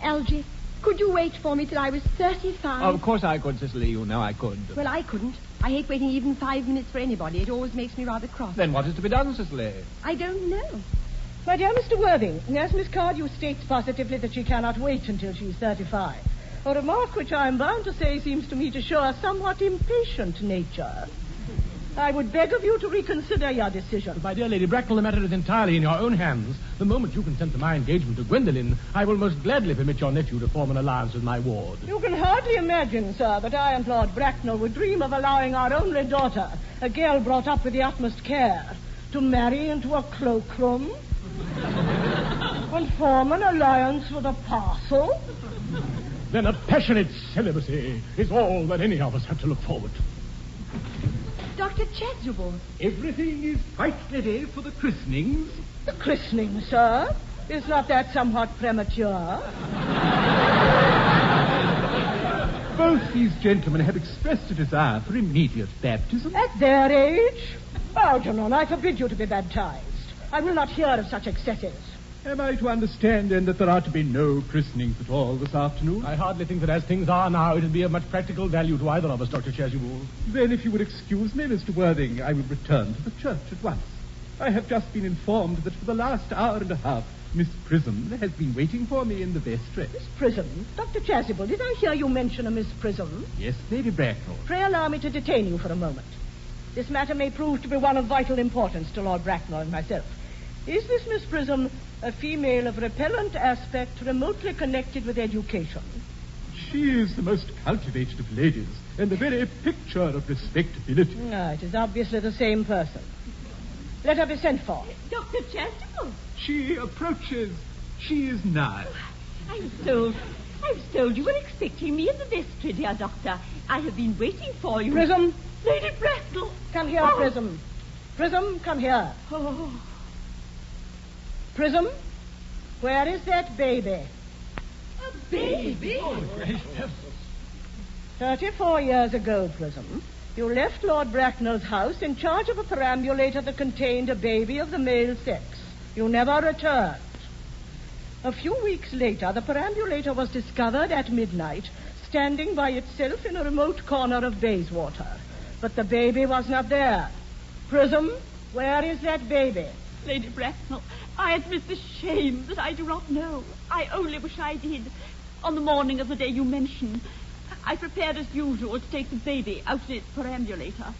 U: Algy, could you wait for me till I was 35?
Y: Of course I could, Cicely. You know I could.
U: Well, I couldn't. I hate waiting even 5 minutes for anybody. It always makes me rather cross.
Y: Then what is to be done, Cicely?
U: I don't know.
D: My dear Mr. Worthing, as Miss Cardew states positively that she cannot wait until she's 35, a remark which I am bound to say seems to me to show a somewhat impatient nature. I would beg of you to reconsider your decision.
Y: But my dear Lady Bracknell, the matter is entirely in your own hands. The moment you consent to my engagement to Gwendolen, I will most gladly permit your nephew to form an alliance with my ward.
D: You can hardly imagine, sir, that I and Lord Bracknell would dream of allowing our only daughter, a girl brought up with the utmost care, to marry into a cloakroom. and form an alliance with a parcel?
W: Then a passionate celibacy is all that any of us have to look forward to.
U: Dr. Chasuble.
L: Everything is quite ready for the christenings.
D: The christening, sir? Is not that somewhat premature?
L: Both these gentlemen have expressed a desire for immediate baptism.
D: At their age? Algernon, I forbid you to be baptized. I will not hear of such excesses.
L: Am I to understand, then, that there are to be no christenings at all this afternoon?
W: I hardly think that as things are now, it would be of much practical value to either of us, Dr. Chasuble.
L: Then, if you would excuse me, Mr. Worthing, I will return to the church at once. I have just been informed that for the last hour and a half, Miss Prism has been waiting for me in the vestry.
D: Miss Prism? Dr. Chasuble, did I hear you mention a Miss Prism?
L: Yes, Lady Bracknell.
D: Pray allow me to detain you for a moment. This matter may prove to be one of vital importance to Lord Bracknell and myself. Is this Miss Prism a female of repellent aspect remotely connected with education?
L: She is the most cultivated of ladies and the very picture of respectability.
D: It is obviously the same person. Let her be sent for.
I: Dr. Chasuble.
L: She approaches. She is nigh.
I: I'm told you were expecting me in the vestry, dear doctor. I have been waiting for you.
D: Prism.
I: Lady Bracknell.
D: Come here, Prism. Prism, come here.
I: Oh.
D: Prism, where is that baby?
I: A baby?
W: Oh, great heavens.
D: 34 years ago, Prism, you left Lord Bracknell's house in charge of a perambulator that contained a baby of the male sex. You never returned. A few weeks later, the perambulator was discovered at midnight, standing by itself in a remote corner of Bayswater. But the baby was not there. Prism, where is that baby?
I: Lady Bracknell, I admit the shame that I do not know. I only wish I did. On the morning of the day you mentioned, I prepared as usual to take the baby out of its perambulator.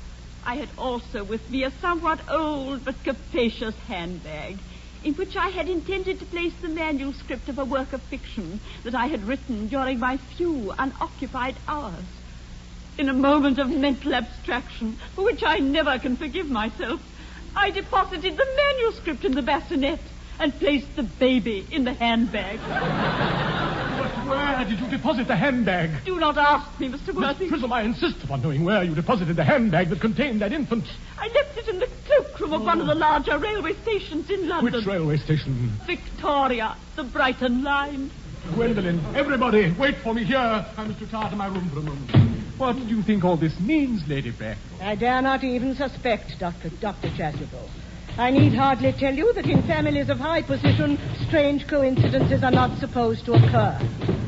I: I had also with me a somewhat old but capacious handbag, in which I had intended to place the manuscript of a work of fiction that I had written during my few unoccupied hours. In a moment of mental abstraction, for which I never can forgive myself, I deposited the manuscript in the bassinet and placed the baby in the handbag.
W: But where did you deposit the handbag?
I: Do not ask me, Mr. Worthing.
W: Miss Prism, I insist upon knowing where you deposited the handbag that contained that infant.
I: I left it in the cloakroom of one of the larger railway stations in London.
W: Which railway station?
I: Victoria, the Brighton line.
W: Gwendolyn, everybody, wait for me here. I must retire to my room for a moment.
L: What do you think all this means, Lady Bracknell?
D: I dare not even suspect, Dr. Chasuble. I need hardly tell you that in families of high position, strange coincidences are not supposed to occur.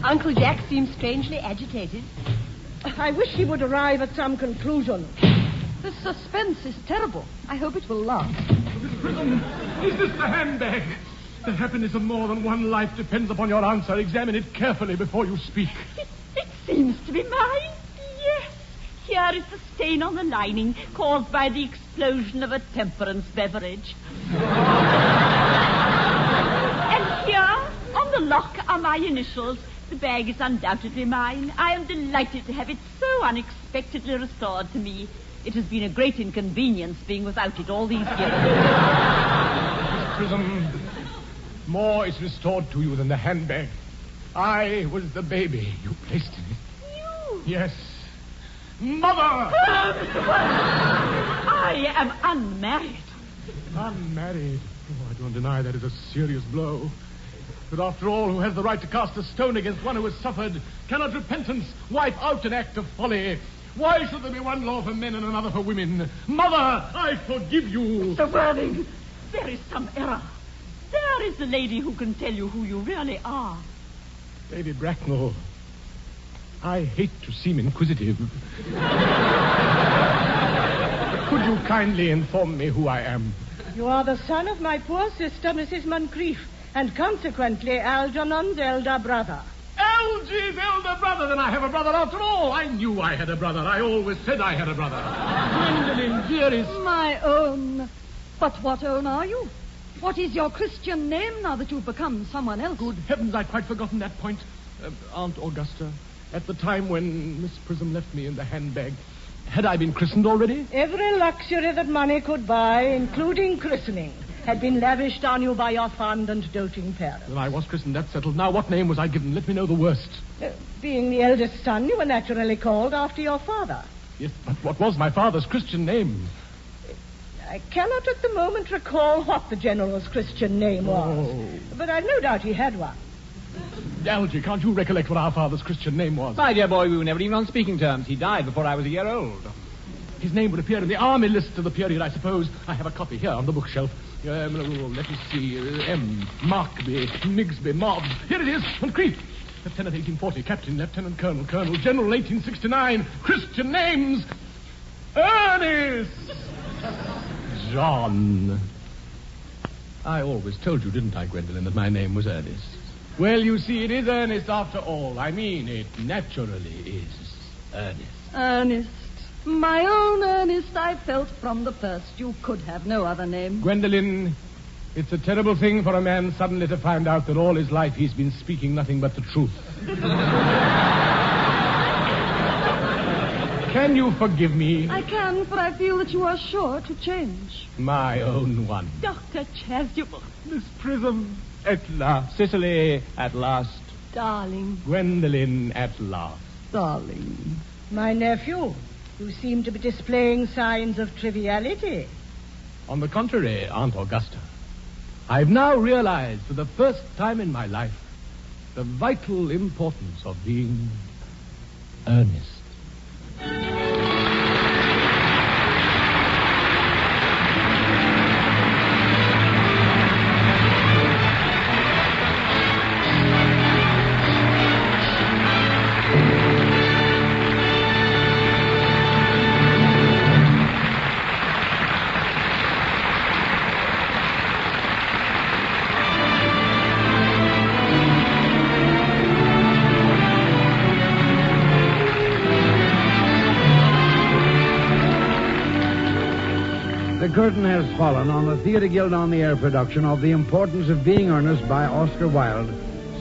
U: Uncle Jack seems strangely agitated.
D: I wish he would arrive at some conclusion.
U: The suspense is terrible. I hope it will last.
W: Miss Prism, is this the handbag? The happiness of more than one life depends upon your answer. Examine it carefully before you speak.
I: It seems to be mine. Yes. Here is the stain on the lining caused by the explosion of a temperance beverage. And here, on the lock, are my initials. The bag is undoubtedly mine. I am delighted to have it so unexpectedly restored to me. It has been a great inconvenience being without it all these years.
W: Miss Prism, more is restored to you than the handbag. I was the baby you placed in it.
I: You?
W: Yes. Mother!
I: I am unmarried.
W: Unmarried? Oh, I don't deny that is a serious blow. But after all, who has the right to cast a stone against one who has suffered? Cannot repentance wipe out an act of folly? Why should there be one law for men and another for women? Mother, I forgive you.
I: Mr. Worthing, there is some error. There is the lady who can tell you who you really are.
W: Lady Bracknell, I hate to seem inquisitive. Could you kindly inform me who I am?
D: You are the son of my poor sister, Mrs. Moncrief, and consequently Algernon's elder brother.
W: Algy's elder brother? Then I have a brother after all. I knew I had a brother. I always said I had a brother. Gwendolyn, dearest.
C: My own. But what own are you? What is your Christian name now that you've become someone else?
W: Good heavens, I'd quite forgotten that point. Aunt Augusta, at the time when Miss Prism left me in the handbag, had I been christened already?
D: Every luxury that money could buy, including christening. had been lavished on you by your fond and doting parents.
W: Well, I was christened, that's settled. Now, what name was I given? Let me know the worst.
D: Being the eldest son, you were naturally called after your father.
W: Yes, but what was my father's Christian name?
D: I cannot at the moment recall what the General's Christian name was. But I've no doubt he had one.
W: Algy, can't you recollect what our father's Christian name was?
Y: My dear boy, we were never even on speaking terms. He died before I was a year old.
W: His name would appear in the army list of the period, I suppose. I have a copy here on the bookshelf. Let me see. M. Markby, Migsby, Mobbs. Here it is, on Crete. Lieutenant 1840, Captain, Lieutenant Colonel, Colonel, General 1869. Christian names. Ernest! John. I always told you, didn't I, Gwendolen, that my name was Ernest? Well, you see, it is Ernest after all. I mean, it naturally is Ernest.
C: Ernest. My own Ernest, I felt from the first you could have no other name.
W: Gwendolen, it's a terrible thing for a man suddenly to find out that all his life he's been speaking nothing but the truth. Can you forgive me?
C: I can, for I feel that you are sure to change.
W: My own one.
I: Dr. Chasuble.
W: Miss Prism, at last. Cicely, at last.
C: Darling.
W: Gwendolen, at last.
C: Darling.
D: My nephew, you seem to be displaying signs of triviality.
W: On the contrary, Aunt Augusta, I've now realized for the first time in my life the vital importance of being earnest.
R: The curtain has fallen on the Theatre Guild on the Air production of The Importance of Being Earnest by Oscar Wilde,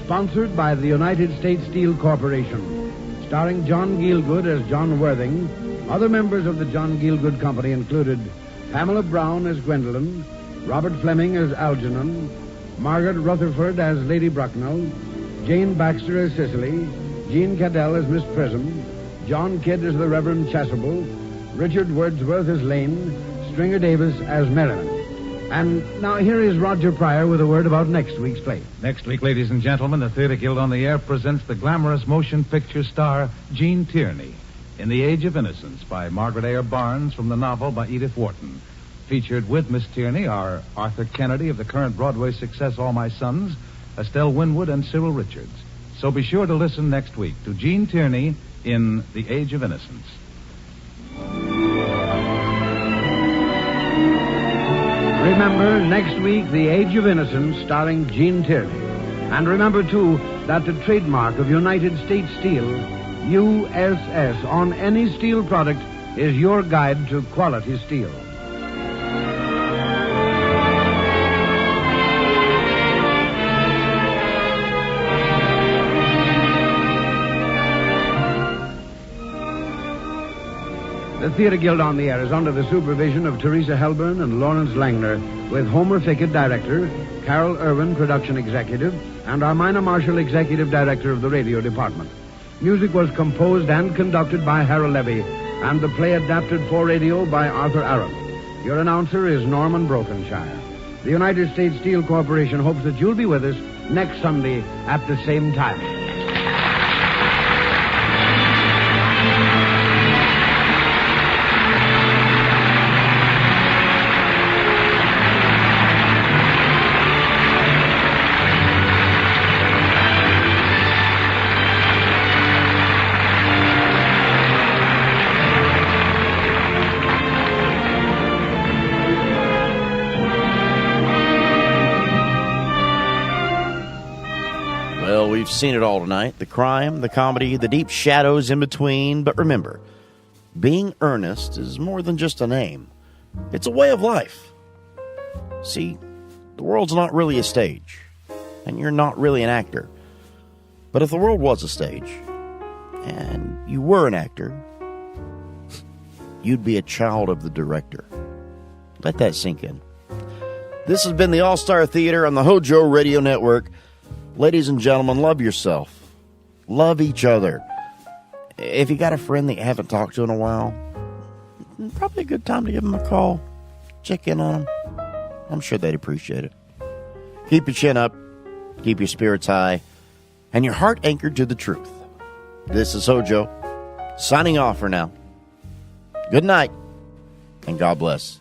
R: sponsored by the United States Steel Corporation. Starring John Gielgud as John Worthing. Other members of the John Gielgud Company included Pamela Brown as Gwendolen, Robert Fleming as Algernon, Margaret Rutherford as Lady Bracknell, Jane Baxter as Cicely, Jean Cadell as Miss Prism, John Kidd as the Reverend Chasuble, Richard Wordsworth as Lane, Stringer Davis as Merriman. And now here is Roger Pryor with a word about next week's play.
S: Next week, ladies and gentlemen, the Theatre Guild on the Air presents the glamorous motion picture star Jean Tierney in The Age of Innocence by Margaret Ayer Barnes from the novel by Edith Wharton. Featured with Miss Tierney are Arthur Kennedy of the current Broadway success All My Sons, Estelle Winwood, and Cyril Richards. So be sure to listen next week to Jean Tierney in The Age of Innocence.
R: Remember, next week, The Age of Innocence, starring Jean Tierney. And remember, too, that the trademark of United States Steel, USS, on any steel product is your guide to quality steel. The Theatre Guild on the Air is under the supervision of Teresa Helburn and Lawrence Langner, with Homer Fickett, director, Carol Irwin, production executive, and Armina Marshall, executive director of the radio department. Music was composed and conducted by Harold Levy, and the play adapted for radio by Arthur Aaron. Your announcer is Norman Brokenshire. The United States Steel Corporation hopes that you'll be with us next Sunday at the same time.
A: Well, we've seen it all tonight. The crime, the comedy, the deep shadows in between. But remember, being earnest is more than just a name. It's a way of life. See, the world's not really a stage, and you're not really an actor. But if the world was a stage, and you were an actor, you'd be a child of the director. Let that sink in. This has been the All-Star Theater on the HOJO Radio Network. Ladies and gentlemen, love yourself. Love each other. If you got a friend that you haven't talked to in a while, probably a good time to give them a call. Check in on them. I'm sure they'd appreciate it. Keep your chin up. Keep your spirits high. And your heart anchored to the truth. This is HOJO, signing off for now. Good night, and God bless.